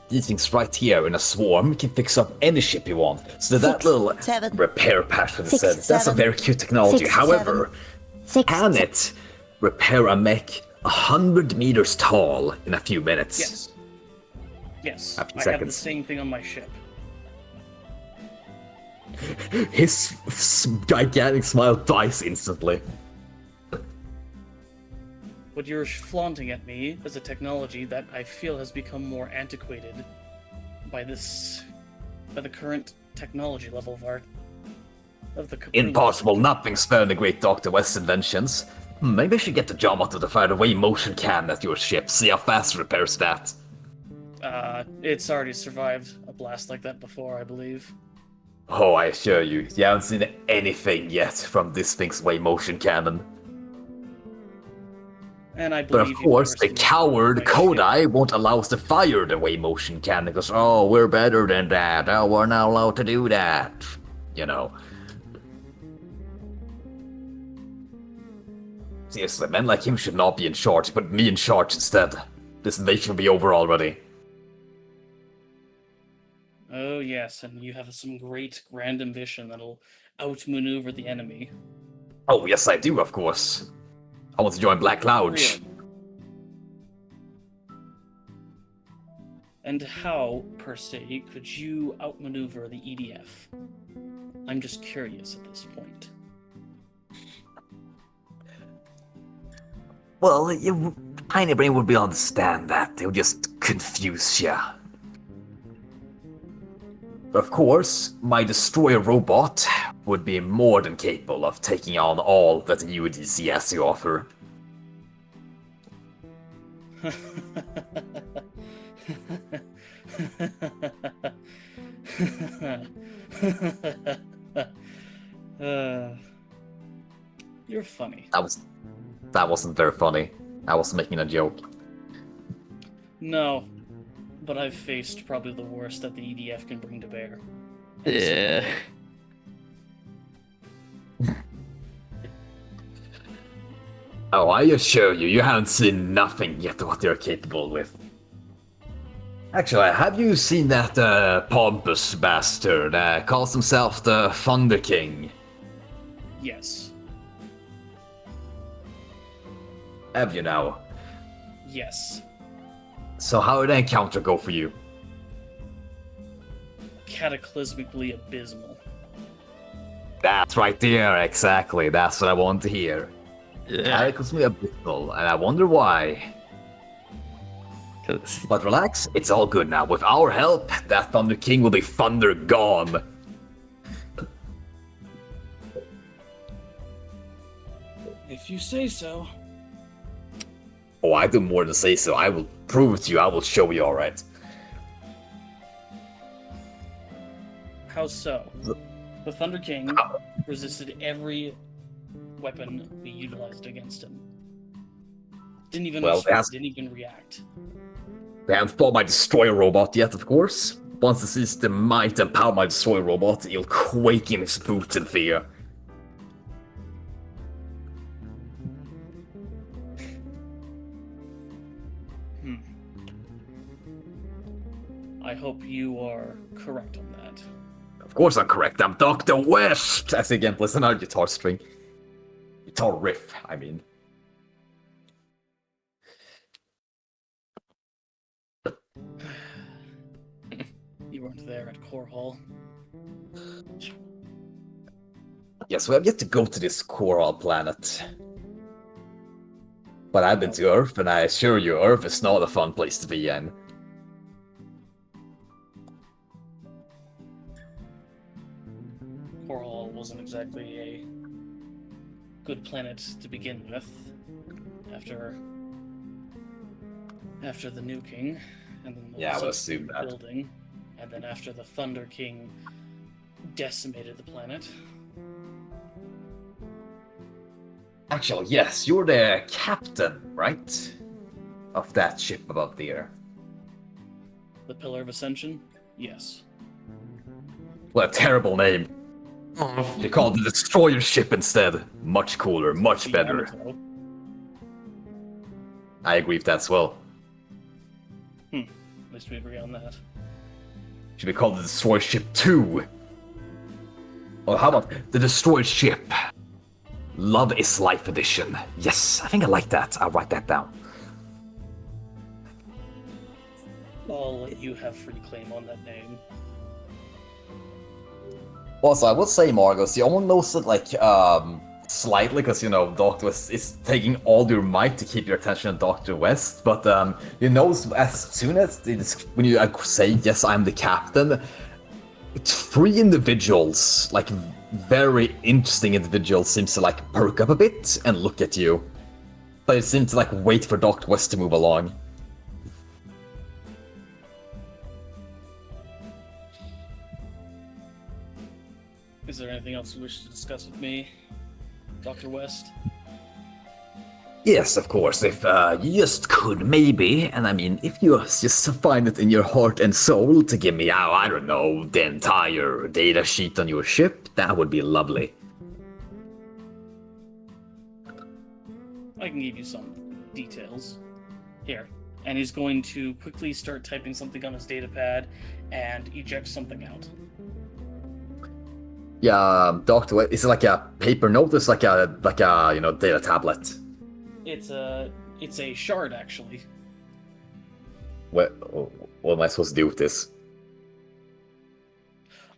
These things right here in a swarm can fix up any ship you want. So that little 7, repair patch that it 6, said, that's a 7, very cute technology. 6, However, 6, can it repair a mech 100 meters tall in a few minutes? Yes. After I have the seconds. same thing on my ship. His gigantic smile dies instantly. What you're flaunting at me is a technology that I feel has become more antiquated by the current technology level of the Capri. Impossible, nothing spared the great Dr. West's inventions. Maybe I should get the job out of the fire away motion cam at your ship, see how fast it repairs that. It's already survived a blast like that before, I believe. Oh, I assure you, you haven't seen anything yet from this thing's way motion cannon. And I But believe of you've course, never the seen coward my ship. Kodai won't allow us to fire the way motion cannon because, oh, we're better than that. Oh, we're not allowed to do that. You know. Seriously, men like him should not be in charge, but me in charge instead. This invasion will be over already. Oh yes, and you have some great grand ambition that'll outmaneuver the enemy. Oh, yes, I do, of course. I want to join Black Cloud. Really? And how, per se, could you outmaneuver the EDF? I'm just curious at this point. Well, Tiny Brain would be understand that. They would just confuse ya. Of course, my destroyer robot would be more than capable of taking on all that the UDC has to offer. You're funny. That wasn't very funny. I was making a joke. No, but I've faced probably the worst that the EDF can bring to bear. Yeah. Oh, I assure you, you haven't seen nothing yet of what they're capable with. Actually, have you seen that pompous bastard calls himself the Thunder King? Yes. Have you now? Yes. So how did the encounter go for you? Cataclysmically abysmal. That's right there, exactly. That's what I want to hear. Yeah. Cataclysmically abysmal, and I wonder why. 'Cause- But relax, it's all good now. With our help, that Thunder King will be thunder gone. If you say so. Oh, I do more than say so. I will prove it to you. I will show you, alright. How so? The Thunder King resisted every weapon we utilized against him. Didn't even respond, didn't even react. They haven't fought my destroyer robot yet, of course. Once it sees the might and power of my destroyer robot, he'll quake in his boots in fear. I hope you are correct on that. Of course I'm correct, I'm Dr. West! As again, listen out, guitar string. Guitar riff, I mean. You weren't there at Core Hall. Yes, we have yet to go to this coral planet. But I've been to Earth, and I assure you, Earth is not a fun place to be in. Core Hall wasn't exactly a good planet to begin with. After the nuking, and then the Yeah, I would assume that. building, and then after the Thunder King decimated the planet. Actually, yes, you're the captain, right? Of that ship above there. The Pillar of Ascension? Yes. What a terrible name. You called the destroyer ship instead. Much cooler, much The better. Yamato. I agree with that as well. At least we agree on that. Should be called the destroyer ship 2. Or how about the destroyer ship? Love is Life Edition. Yes, I think I like that. I'll write that down. I'll let you have free claim on that name. Also, I would say, Margos, you almost look like, slightly, because, you know, Dr. West is taking all your might to keep your attention on Dr. West, but, you know, as soon as, when you say, yes, I'm the captain, it's 3 individuals, like, very interesting individuals, seems to, like, perk up a bit and look at you. But it seems to, like, wait for Dr. West to move along. Is there anything else you wish to discuss with me, Dr. West? Yes, of course, if you just could, maybe, and I mean, if you just find it in your heart and soul to give me, I don't know, the entire data sheet on your ship, that would be lovely. I can give you some details. Here. And he's going to quickly start typing something on his data pad and eject something out. Yeah, Doctor, is it like a paper note? It's like a you know, data tablet. It's a shard, actually. What am I supposed to do with this?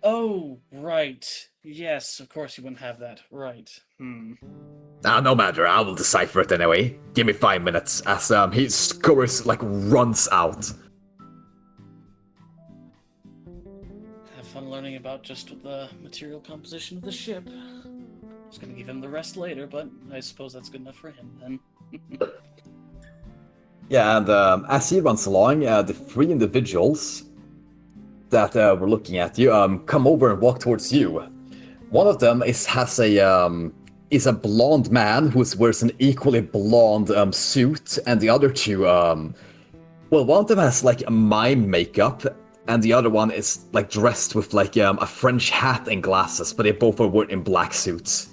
Oh, right. Yes, of course you wouldn't have that. Right. No matter, I will decipher it anyway. Give me 5 minutes as his scores like runs out. Have fun learning about just the material composition of the ship. I was gonna give him the rest later, but I suppose that's good enough for him then. Yeah, and as he runs along, the 3 individuals that were looking at you come over and walk towards you. One of them is a blonde man who wears an equally blonde suit, and the other 2, well, one of them has like a mime makeup, and the other one is like dressed with like a French hat and glasses, but they both are wearing in black suits.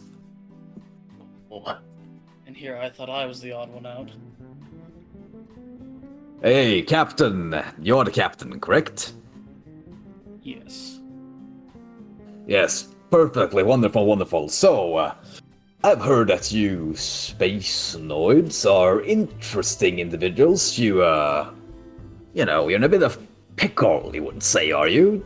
And here I thought I was the odd one out. Hey, Captain, you're the captain, correct? Yes. Yes, perfectly, wonderful, wonderful. So, I've heard that you Spacenoids are interesting individuals. You know, you're in a bit of pickle, you wouldn't say, are you?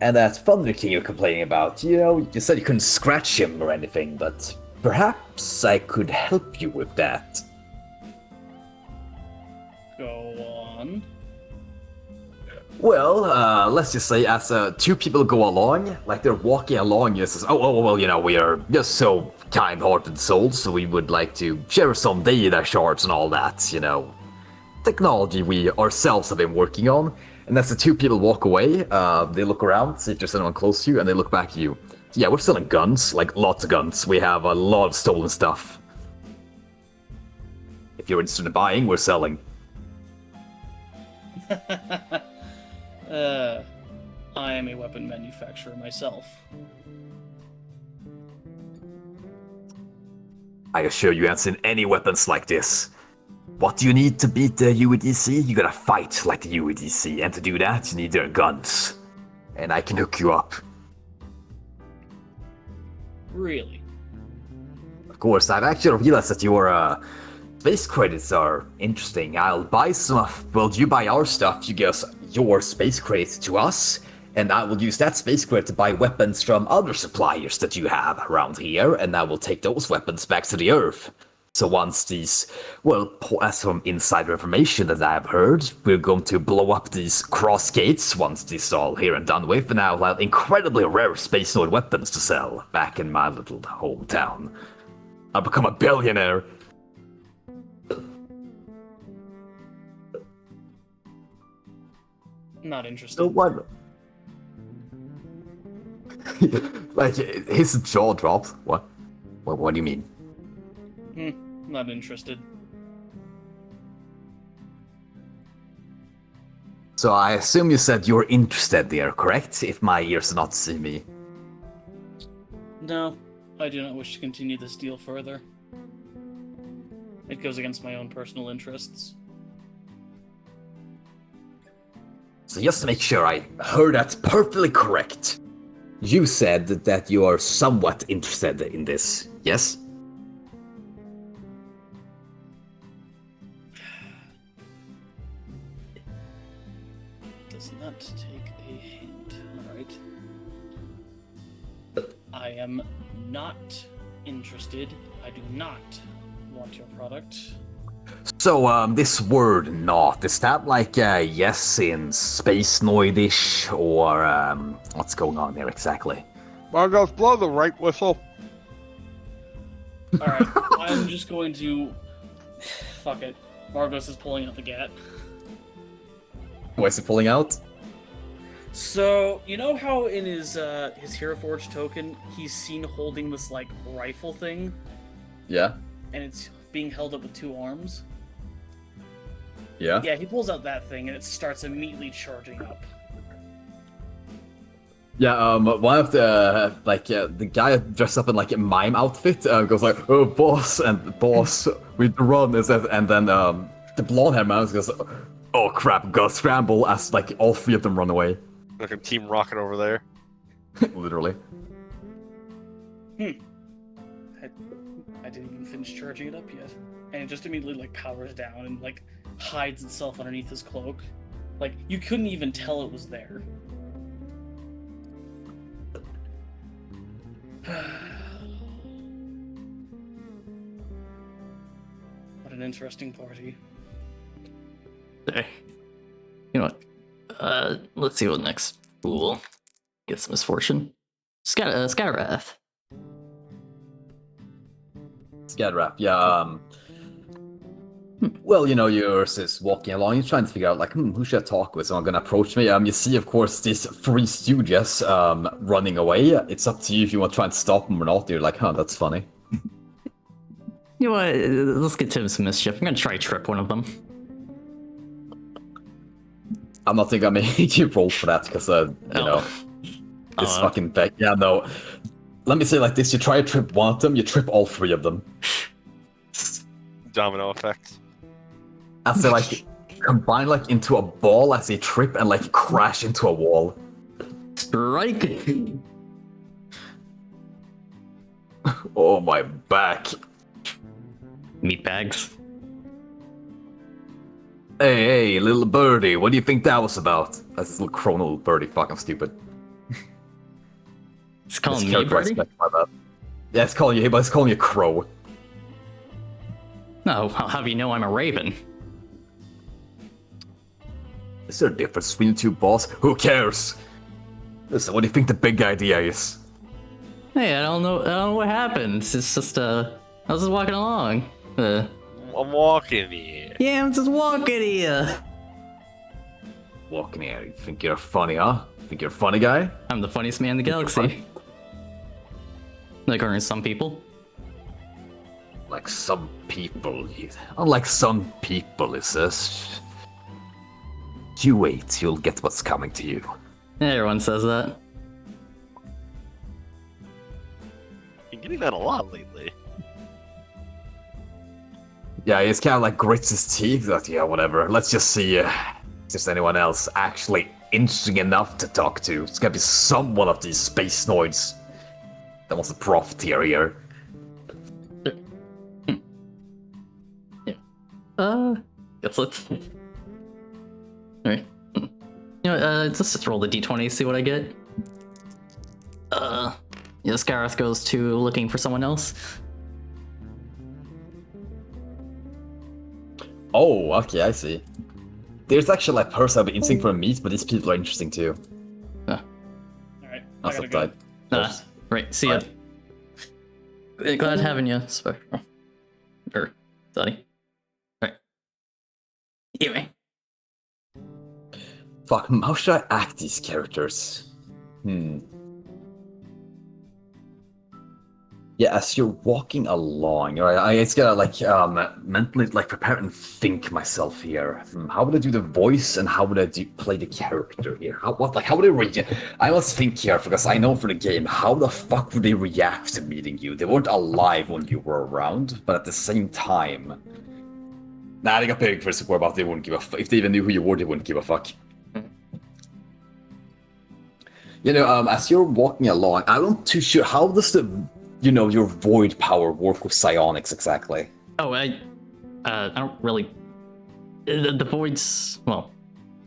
And that Thunder King you're complaining about, you know, you said you couldn't scratch him or anything, but perhaps I could help you with that. Go on. Well, let's just say as two people go along, like they're walking along, you says, well, you know, we are just so kind-hearted souls, so we would like to share some data shards and all that, you know, technology we ourselves have been working on. And as the two people walk away, they look around, see if there's anyone close to you, and they look back at you. Yeah, we're selling guns, like lots of guns. We have a lot of stolen stuff. If you're interested in buying, we're selling. I am a weapon manufacturer myself. I assure you haven't seen any weapons like this. What do you need to beat the UEDC? You gotta fight like the UEDC, and to do that, you need their guns. And I can hook you up. Really? Of course, I've actually realized that your space credits are interesting. I'll buy some of, well, you buy our stuff, you give us your space credits to us, and I will use that space credit to buy weapons from other suppliers that you have around here, and I will take those weapons back to the Earth. So once these, well, as from insider information that I've heard, we're going to blow up these cross gates once this is all here and done with, and I'll have incredibly rare space node weapons to sell back in my little hometown. I'll become a billionaire. Not interested. So what? Like, his jaw dropped. What? What do you mean? Not interested. So I assume you said you're interested there, correct? If my ears do not deceive me. No, I do not wish to continue this deal further. It goes against my own personal interests. So just to make sure I heard that perfectly correct, you said that you are somewhat interested in this, yes? Does not take a hint. Alright. I am not interested. I do not want your product. So, this word not, is that like yes in Space Noidish, or what's going on there exactly? Margos, blow the right whistle. Alright, I'm just going to... Fuck it. Margos is pulling out the gat. Why is it pulling out? So, you know how in his Hero Forge token, he's seen holding this, like, rifle thing? Yeah. And it's being held up with two arms? Yeah. Yeah, he pulls out that thing and it starts immediately charging up. Yeah, one of the, the guy dressed up in, like, a mime outfit goes like, oh, boss, we run, and then, the blonde-haired man goes, oh, crap, gotta scramble, as, like, all three of them run away. Like a Team Rocket over there. Literally. I didn't even finish charging it up yet. And it just immediately, like, powers down and, like, hides itself underneath his cloak. Like, you couldn't even tell it was there. What an interesting party. Hey. You know what? Let's see what next fool gets misfortune. Skyrath. Scadrap, yeah, well, you know, you're just walking along, you're trying to figure out, like, who should I talk with? Someone gonna approach me? You see, of course, these three stooges, running away. It's up to you if you want to try and stop them or not. You're like, that's funny. You know what? Let's get to him some mischief. I'm gonna try trip one of them. I'm not thinking I make you roll for that, because, you know, this fucking thing. Yeah, no. Let me say like this, you try to trip one of them, you trip all three of them. Domino effect. As they, like, combine, like, into a ball as they trip and, like, crash into a wall. Strike! Oh, my back. Meatbags. Hey, little birdie, what do you think that was about? That's this little chronal birdie, fucking stupid. It's calling This me character I birdie? expect by that. Yeah, it's calling you, but it's calling you crow. No, how do you know I'm a raven? Is there a difference between the two, boss? Who cares? Listen, what do you think the big idea is? Hey, I don't know what happened. It's just I was just walking along. I'm walking here. Yeah, I'm just walking here. Walking here, you think you're funny, huh? Think you're a funny guy? I'm the funniest man in the galaxy. According to some people. Like some people. Unlike some people, it says. You wait, you'll get what's coming to you. Everyone says that. You're getting that a lot lately. Yeah, he's kind of like grits his teeth. That yeah, whatever. Let's just see if there's anyone else actually interesting enough to talk to. It's gotta be some one of these space noids that wants to profiteer here. Guess let's. Alright. You know, let's just roll the d20, see what I get. Yeah, Scareth goes to looking for someone else. Oh, okay, I see. There's actually a person I've been interesting for a meet, but these people are interesting too. Alright. I That's gotta go. upside. Right, see ya. Glad having you, Spectral. Or, Sonny. Alright. Anyway. Fuck, how should I act these characters? Yeah, as you're walking along, I it's gotta like mentally like prepare and think myself here. How would I do the voice and how would I play the character here? How would I read? I must think here because I know for the game how the fuck would they react to meeting you? They weren't alive when you were around, but at the same time, nah, they got big for support about they wouldn't give a fuck. If they even knew who you were, they wouldn't give a fuck. You know, as you're walking along, I'm not too sure how does your void power work with psionics exactly? Oh, I don't really. The voids. Well,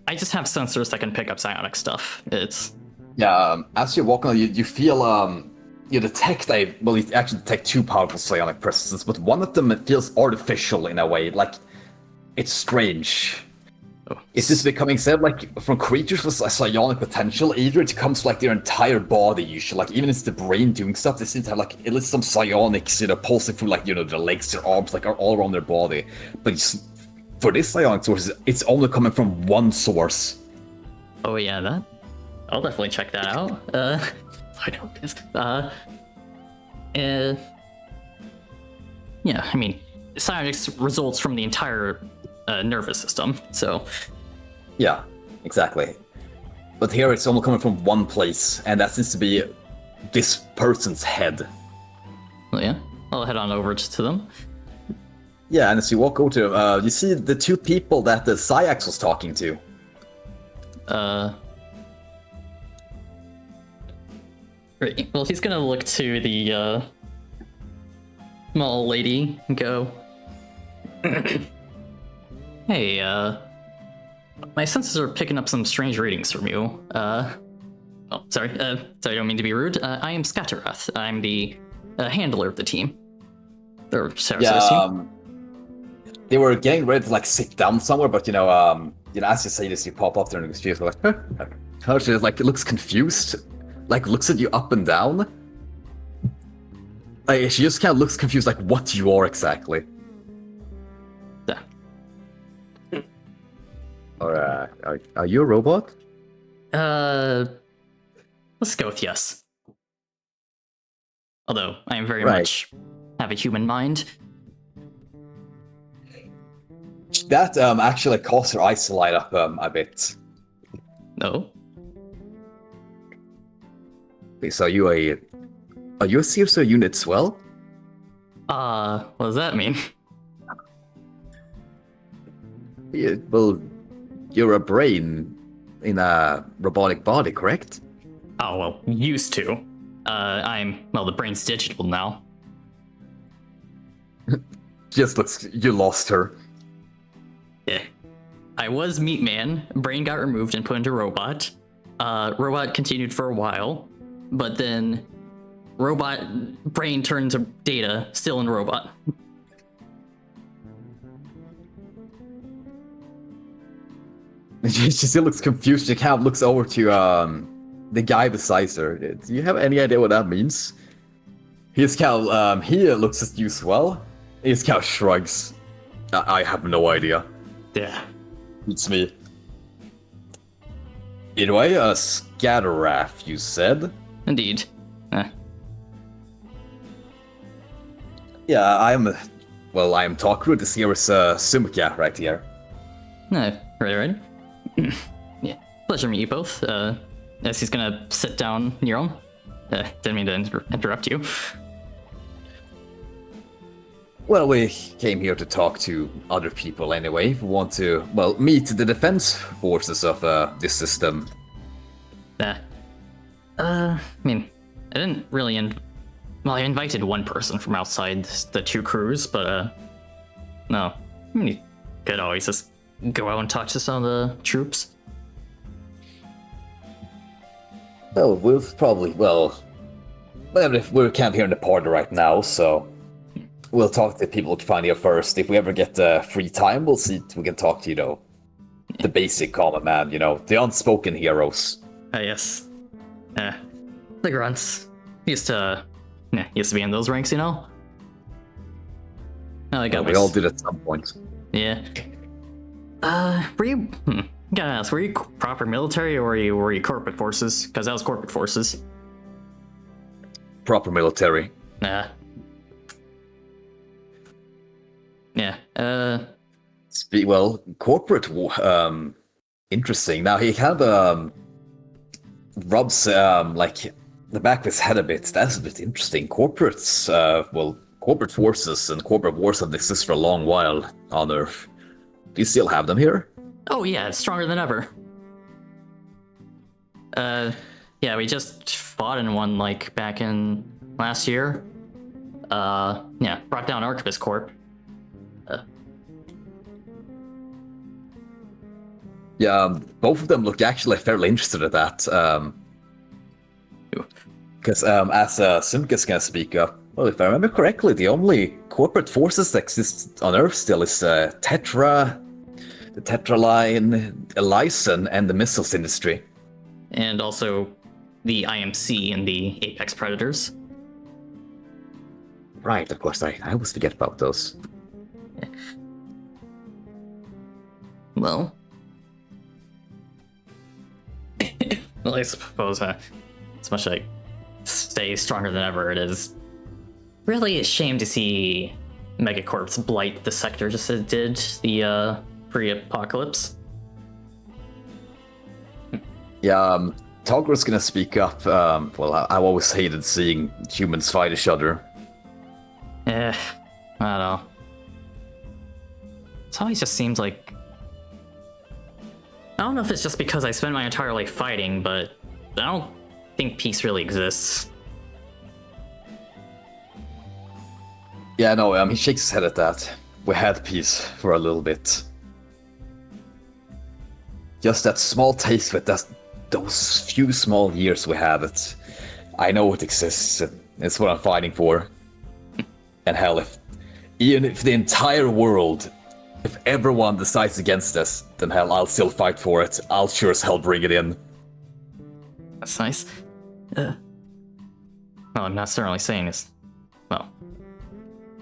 I just have sensors that can pick up psionic stuff. It's. Yeah, as you're walking, you feel you detect you actually detect two powerful psionic presences, but one of them feels artificial in a way, like it's strange. Oh. Is this becoming said like from creatures with a psionic potential? Either it comes like their entire body usually, like even if it's the brain doing stuff, they seem to have like at least some psionics, pulsing through like their legs, their arms, like are all around their body. But for this psionic source, it's only coming from one source. Oh yeah, that. I'll definitely check that out. I know this. Yeah, I mean, psionics results from the entire nervous system, so. Yeah, exactly. But here it's only coming from one place, and that seems to be this person's head. Well, yeah, I'll head on over to them. Yeah, and as you walk over to them, you see the two people that the Syax was talking to. Right, well, he's gonna look to the small lady and go, hey, my senses are picking up some strange readings from you. Sorry, I don't mean to be rude. I am Scatterrath. I'm the handler of the team. Or Saras's team. They were getting ready to like sit down somewhere, but as you say this, you pop up there and she's like, huh? She like looks confused, like looks at you up and down. Like she just kind of looks confused, like what you are exactly. Yeah. Alright, are you a robot? Let's go with yes. Although I am very much have a human mind. That actually caused her eyes to light up a bit. No. Okay, so are you a CSO unit as well? What does that mean? Yeah, well, you're a brain in a robotic body, correct? Oh, well, used to. The brain's digital now. Just looks, you lost her. Yeah. I was Meat Man, brain got removed and put into robot. Robot continued for a while, but then robot brain turned to data, still in robot. She still looks confused. She kind of looks over to the guy beside her. Do you have any idea what that means? He looks at you as well. He just kind of shrugs. I have no idea. Yeah. It's me. Anyway, Scatterrath, you said? Indeed. Yeah, I am talking with this here is Sumika right here. Right. Yeah. Pleasure to meet you both. As he's gonna sit down near him. Didn't mean to interrupt you. Well, we came here to talk to other people anyway. We want to, meet the defense forces of this system. I mean, I didn't really I invited one person from outside the two crews, but, no. I mean, you could always just go out and talk to some of the troops. Well, we're camped here in the party right now, so we'll talk to the people who can find here first. If we ever get free time, we'll see if we can talk to, the basic common man, the unspoken heroes. Yes. The grunts. Used to be in those ranks, I got we all did at some point. Yeah. Were you... Gotta ask, were you proper military or were you corporate forces? Because that was corporate forces. Proper military. Yeah. Corporate, interesting. Now he kind of, rubs, the back of his head a bit. That's a bit interesting. Corporate forces and corporate wars have existed for a long while on Earth. Do you still have them here? Oh yeah, it's stronger than ever. Yeah, we just fought in one, back in last year. Brought down Archivist Corp. Both of them look actually fairly interested at that. Because as Simka's gonna speak up, well, if I remember correctly, the only corporate forces that exist on Earth still is Tetra, the Tetra Line, Elyson, and the missiles industry. And also the IMC and the Apex Predators. Right, of course, I always forget about those. Well, I suppose as much like stay stronger than ever, it is really a shame to see Megacorps blight the sector just as it did the pre-apocalypse. Yeah, Togger's gonna speak up. I've always hated seeing humans fight each other. I don't know. It always just seems like... I don't know if it's just because I spent my entire life fighting, but I don't think peace really exists. Yeah, no, he shakes his head at that. We had peace for a little bit. Just that small taste of it, those few small years we had it. I know it exists, it's what I'm fighting for. And hell, even if the entire world, if everyone decides against us, then hell, I'll still fight for it. I'll sure as hell bring it in. That's nice. Well, I'm not certainly saying it's,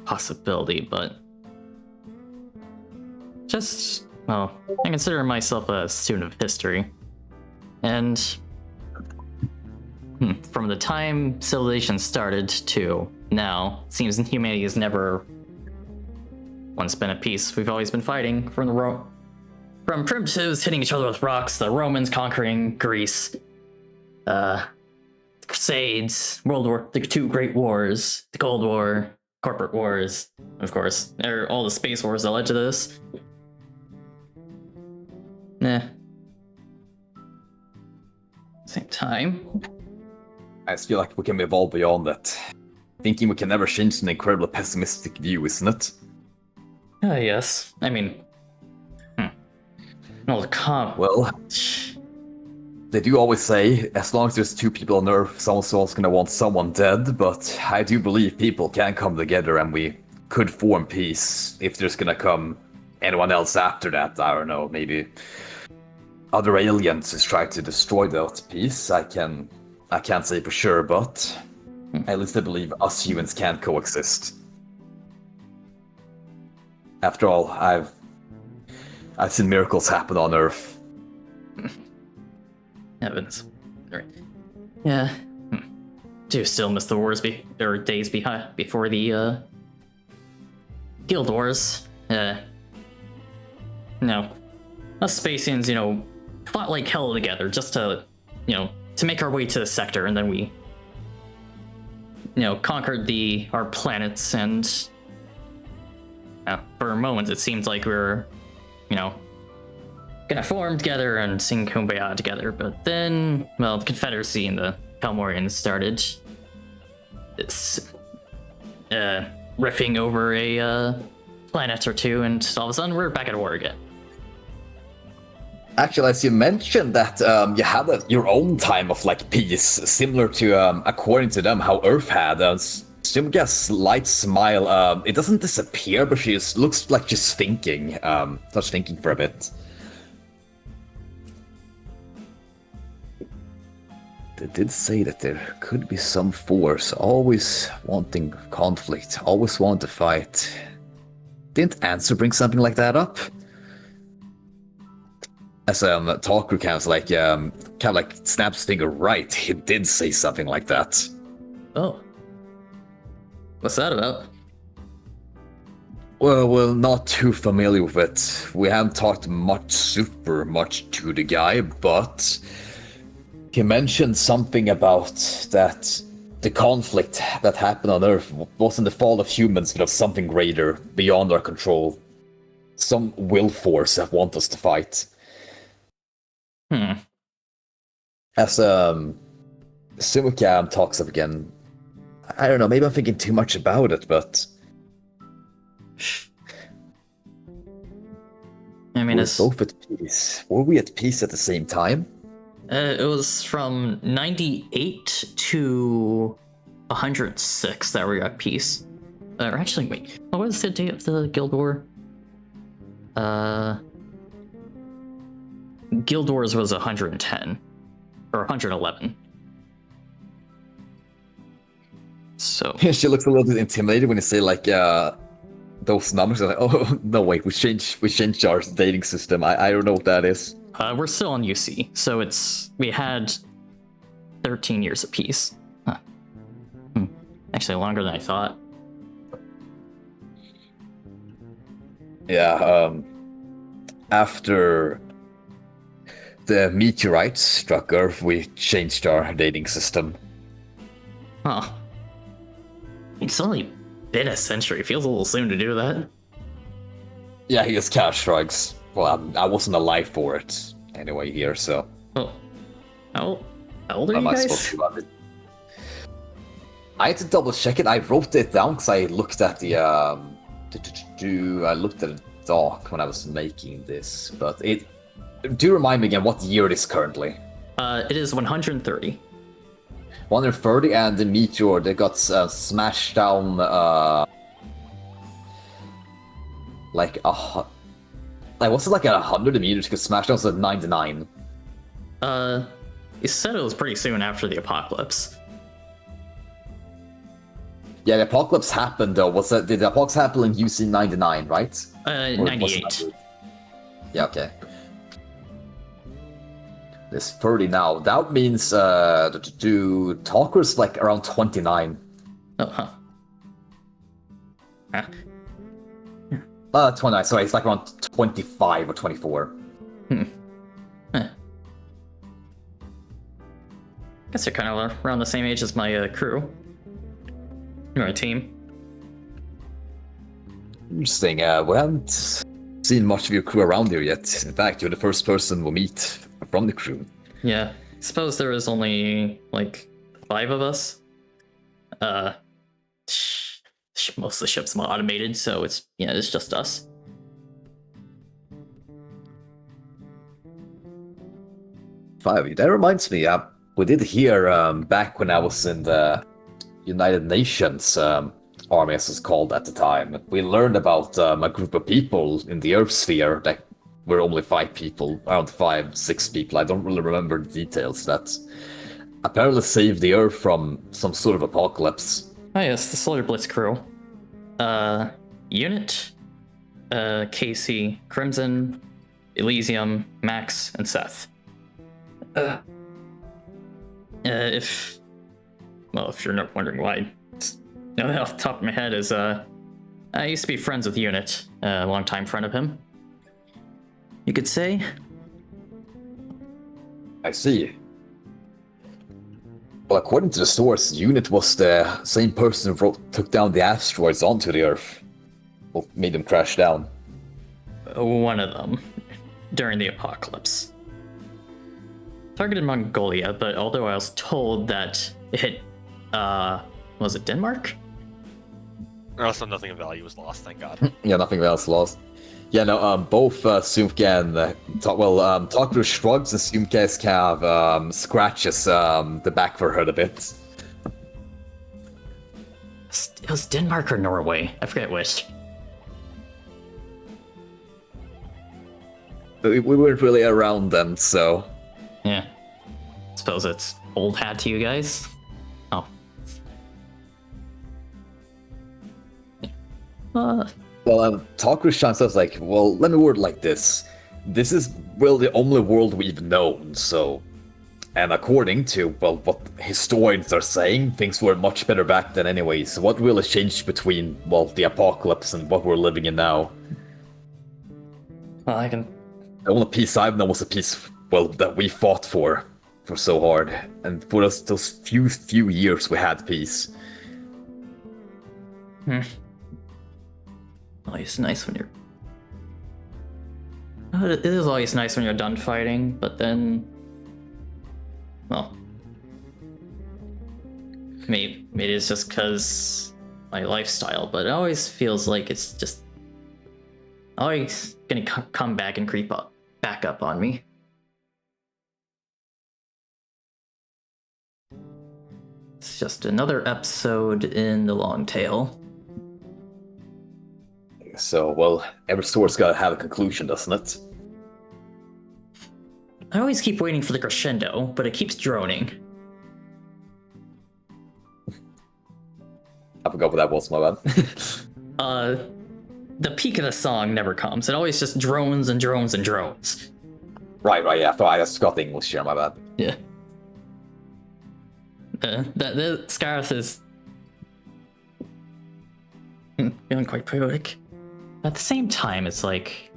possibility, but just, I consider myself a student of history. And from the time civilization started to now, it seems humanity has never once been at peace. We've always been fighting from primitives hitting each other with rocks, the Romans conquering Greece, the Crusades, the two Great Wars, the Cold War, corporate wars, of course, all the space wars that led to this. Same time. I just feel like we can evolve beyond that. Thinking we can never change an incredibly pessimistic view, isn't it? Yes. I mean... Well, they do always say, as long as there's two people on Earth, someone's gonna want someone dead, but I do believe people can come together and we could form peace if there's gonna come anyone else after that. I don't know, maybe other aliens is trying to destroy the Earth piece. I can't say for sure, but at least I believe us humans can coexist. After all, I've seen miracles happen on Earth. Heavens. Alright. Yeah. Do still miss the wars days before the Guild Wars. No. Us Spacians, fought like hell together just to, to make our way to the sector, and then we, conquered our planets, and for a moment it seemed like we were, gonna form together and sing Kumbaya together, but then, well, the Confederacy and the Kalmorians started riffing over a planet or two, and all of a sudden we're back at war again. Actually, as you mentioned that you had your own time of like peace, similar to, according to them, how Earth had. Sumga's slight smile, it doesn't disappear, but she looks like she's thinking, starts thinking for a bit. They did say that there could be some force always wanting conflict, always want to fight. Didn't Answer bring something like that up? As Talker kind of like snaps his finger, right, he did say something like that. Oh. What's that about? Well, not too familiar with it. We haven't talked super much to the guy, but he mentioned something about that the conflict that happened on Earth wasn't the fault of humans, but of something greater, beyond our control. Some will force that want us to fight. As Sumukam talks up again, I don't know, maybe I'm thinking too much about it, but I mean, we're both at peace. Were we at peace at the same time? It was from 98 to 106 that we got peace. Or actually, wait, what was the date of the Guild War? Guild Wars was 110 or 111. So she looks a little bit intimidated when you say like those numbers. Are like, oh no, wait, we changed our dating system. I don't know what that is. We're still on UC, so we had 13 years of peace. Huh. Actually, longer than I thought. Yeah. After the meteorite struck Earth, we changed our dating system. Huh. It's only been a century. Feels a little soon to do that. Yeah, he just kind of shrugs. Well, I wasn't alive for it anyway here, so. Oh. How old are you guys? I had to double check it. I wrote it down because I looked at the I looked at the doc when I was making this, but it. Do remind me again what year it is currently. It is 130. 130, and the meteor that got smashed down like was it like 100 meters got smashed down to 99? You said it was pretty soon after the apocalypse. Yeah, the apocalypse happened though. Did the apocalypse happen in UC 99, right? 98. Yeah, okay. There's 30 now. That means Talker's like around 29. Oh, huh. 29, sorry, it's like around 25 or 24. Guess they're kind of around the same age as my crew. Or team. Interesting. We haven't seen much of your crew around here yet. In fact, you're the first person we'll meet from the crew. Yeah, I suppose there is only like 5 of us. Most of the ship's automated, so it's just us. Five of you. That reminds me, we did hear back when I was in the United Nations army, as it's called at the time. We learned about a group of people in the Earth sphere that we're only 5 people, around 5, 6 people. I don't really remember the details. That apparently saved the Earth from some sort of apocalypse. Oh yes, the Solar Blitz crew. Unit, Casey, Crimson, Elysium, Max, and Seth. If you're not wondering why, off the top of my head is I used to be friends with Unit, a longtime friend of him. You could say. I see. Well, according to the source, Unit was the same person who took down the asteroids onto the Earth. Well, made them crash down. One of them during the apocalypse. Targeted Mongolia, but although I was told that it hit, was it Denmark? Also, nothing of value was lost, thank God. Yeah, nothing else lost. Yeah, no, both Sumka and Takuru shrugs and Sumka's kind of scratches the back for her a bit. It was Denmark or Norway. I forget which. We weren't really around then, so. Yeah. Suppose it's old hat to you guys. Oh. Well, Takuru-chan says like, well, let me word it like this. This is, well, the only world we've known, so... And according to, well, what historians are saying, things were much better back then anyway, so what really changed between, well, the apocalypse and what we're living in now? Well, I can... The only peace I've known was a peace, well, that we fought for so hard. And for those few years we had peace. Always nice when you're... It is always nice when you're done fighting, but then... Well... Maybe it's just because my lifestyle, but it always feels like it's just... always gonna come back and creep back up on me. It's just another episode in the long tail. So, well, every story's gotta have a conclusion, doesn't it? I always keep waiting for the crescendo, but it keeps droning. I forgot what that was, my bad. The peak of the song never comes. It always just drones and drones and drones. Right, yeah, I just got the English here, my bad. Yeah. The Scarth is feeling quite poetic. At the same time, it's like,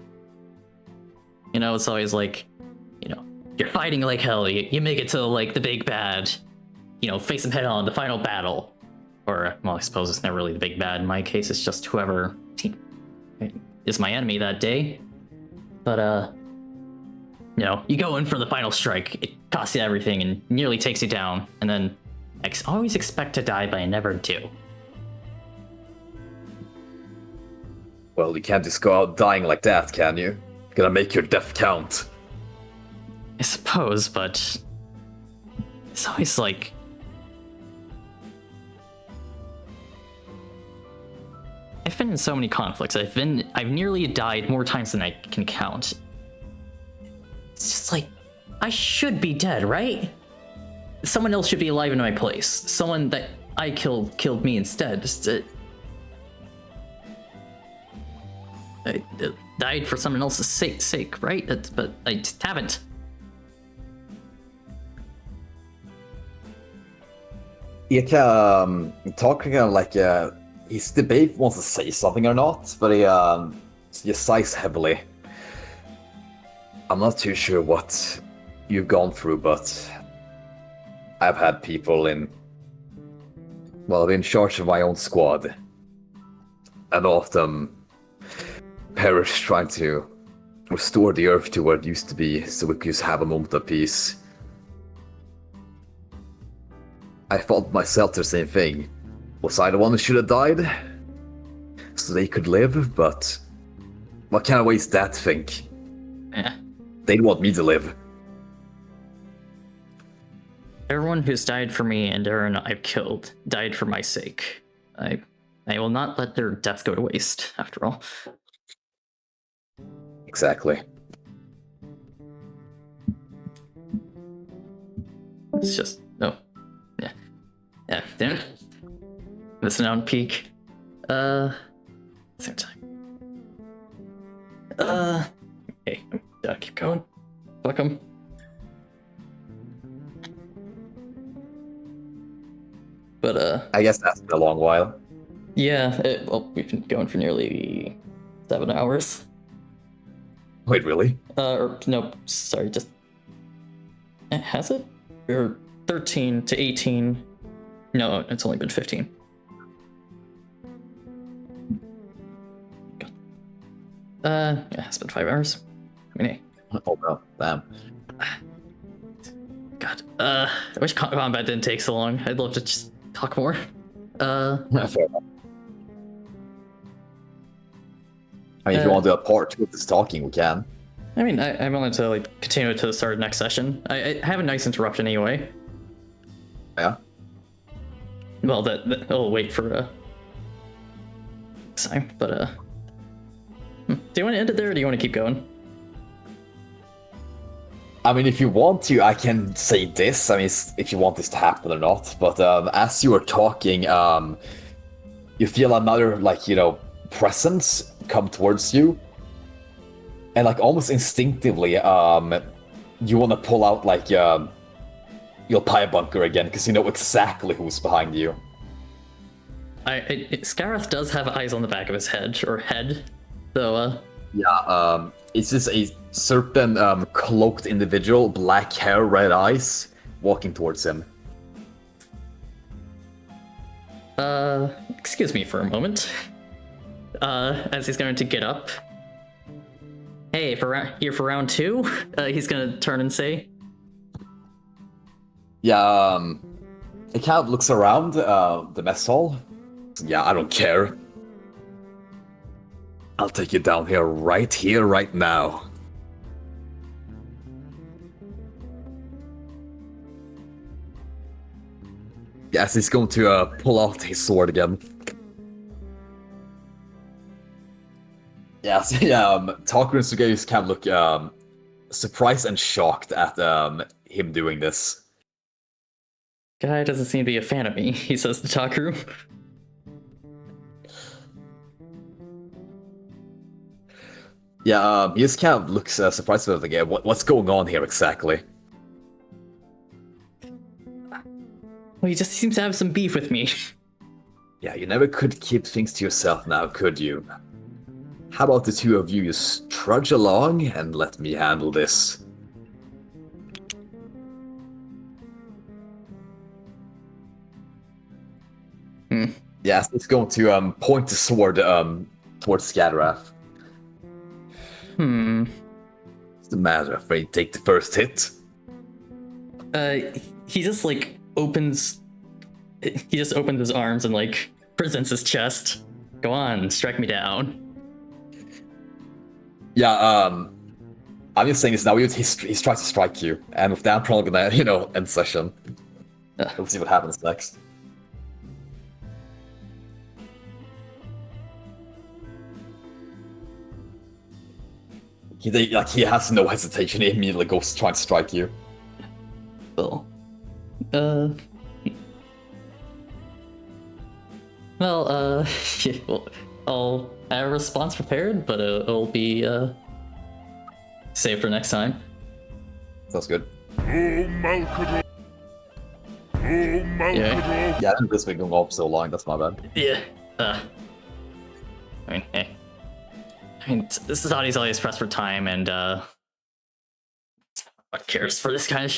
you know, it's always like, you know, you're fighting like hell. You make it to like the big bad, you know, face him head on, the final battle. Or, well, I suppose it's never really the big bad. In my case, it's just whoever is my enemy that day. But, you know, you go in for the final strike. It costs you everything and nearly takes you down. And then I always expect to die, but I never do. Well, you can't just go out dying like that, can you? Gotta make your death count. I suppose, but it's always like... I've been in so many conflicts. I've nearly died more times than I can count. It's just like, I should be dead, right? Someone else should be alive in my place. Someone that I killed me instead. I died for someone else's sake, right? But I just haven't. You can talking like he's debate wants to say something or not, but he sighs heavily. I'm not too sure what you've gone through, but I've had people in, well, in charge of my own squad, and all of them perished trying to restore the Earth to where it used to be, so we could just have a moment of peace. I thought myself the same thing. Was I the one who should have died? So they could live, but what kind of way is that think? Yeah. They'd want me to live. Everyone who's died for me and everyone I've killed died for my sake. I will not let their death go to waste, after all. Exactly. It's just no. Yeah. Yeah, damn it. Missing out on peak. Same time. Okay, keep going. Fuck 'em. But I guess that's been a long while. yeah, well, we've been going for nearly 7 hours. Wait, really? Or no, sorry, just has it? Or 13 to 18? No, it's only been 15. Yeah, it's been 5 hours. I mean, hey, Oh no, damn. God. I wish combat didn't take so long. I'd love to just talk more. Fair enough. I mean, if you want to do a part 2 of this talking, we can. I mean, I wanted to like continue it to the start of next session. I have a nice interruption anyway. Yeah. Well, that I'll wait for next time. But do you want to end it there, or do you want to keep going? I mean, if you want to, I can say this. I mean, if you want this to happen or not. But as you were talking, you feel another, like, you know, presence come towards you. And, like, almost instinctively, you want to pull out, like, your pie bunker again, because you know exactly who's behind you. Scareth does have eyes on the back of his head, so, Yeah, it's just a certain cloaked individual, black hair, red eyes, walking towards him. Excuse me for a moment. As he's going to get up. Hey, here for round 2? He's gonna turn and say. Yeah, he kind of looks around the mess hall. Yeah, I don't care. I'll take you down here, right now. Yes, he's going to pull out his sword again. Yes, yeah, Takeru and Sugei's kind of look surprised and shocked at him doing this. Guy doesn't seem to be a fan of me, he says to Takeru. Yeah, he just kind of looks surprised with it again. What's going on here exactly? Well, he just seems to have some beef with me. Yeah, you never could keep things to yourself now, could you? How about the two of you just trudge along and let me handle this? Yes, it's going to point the sword towards Scatterath. What's the matter? Afraid to take the first hit? He just like opens. He just opens his arms and like presents his chest. Go on, strike me down. Yeah, I'm just saying this now. He's trying to strike you, and with that, I'm probably gonna, end session. We'll see what happens next. He has no hesitation. He immediately goes trying to strike you. Well, yeah, well, I'll have a response prepared, but it'll be saved for next time. Sounds good. Yeah. Yeah, I think this been going on so long. That's my bad. Yeah. I mean, hey. Society's always pressed for time, and what cares for this kind of shit?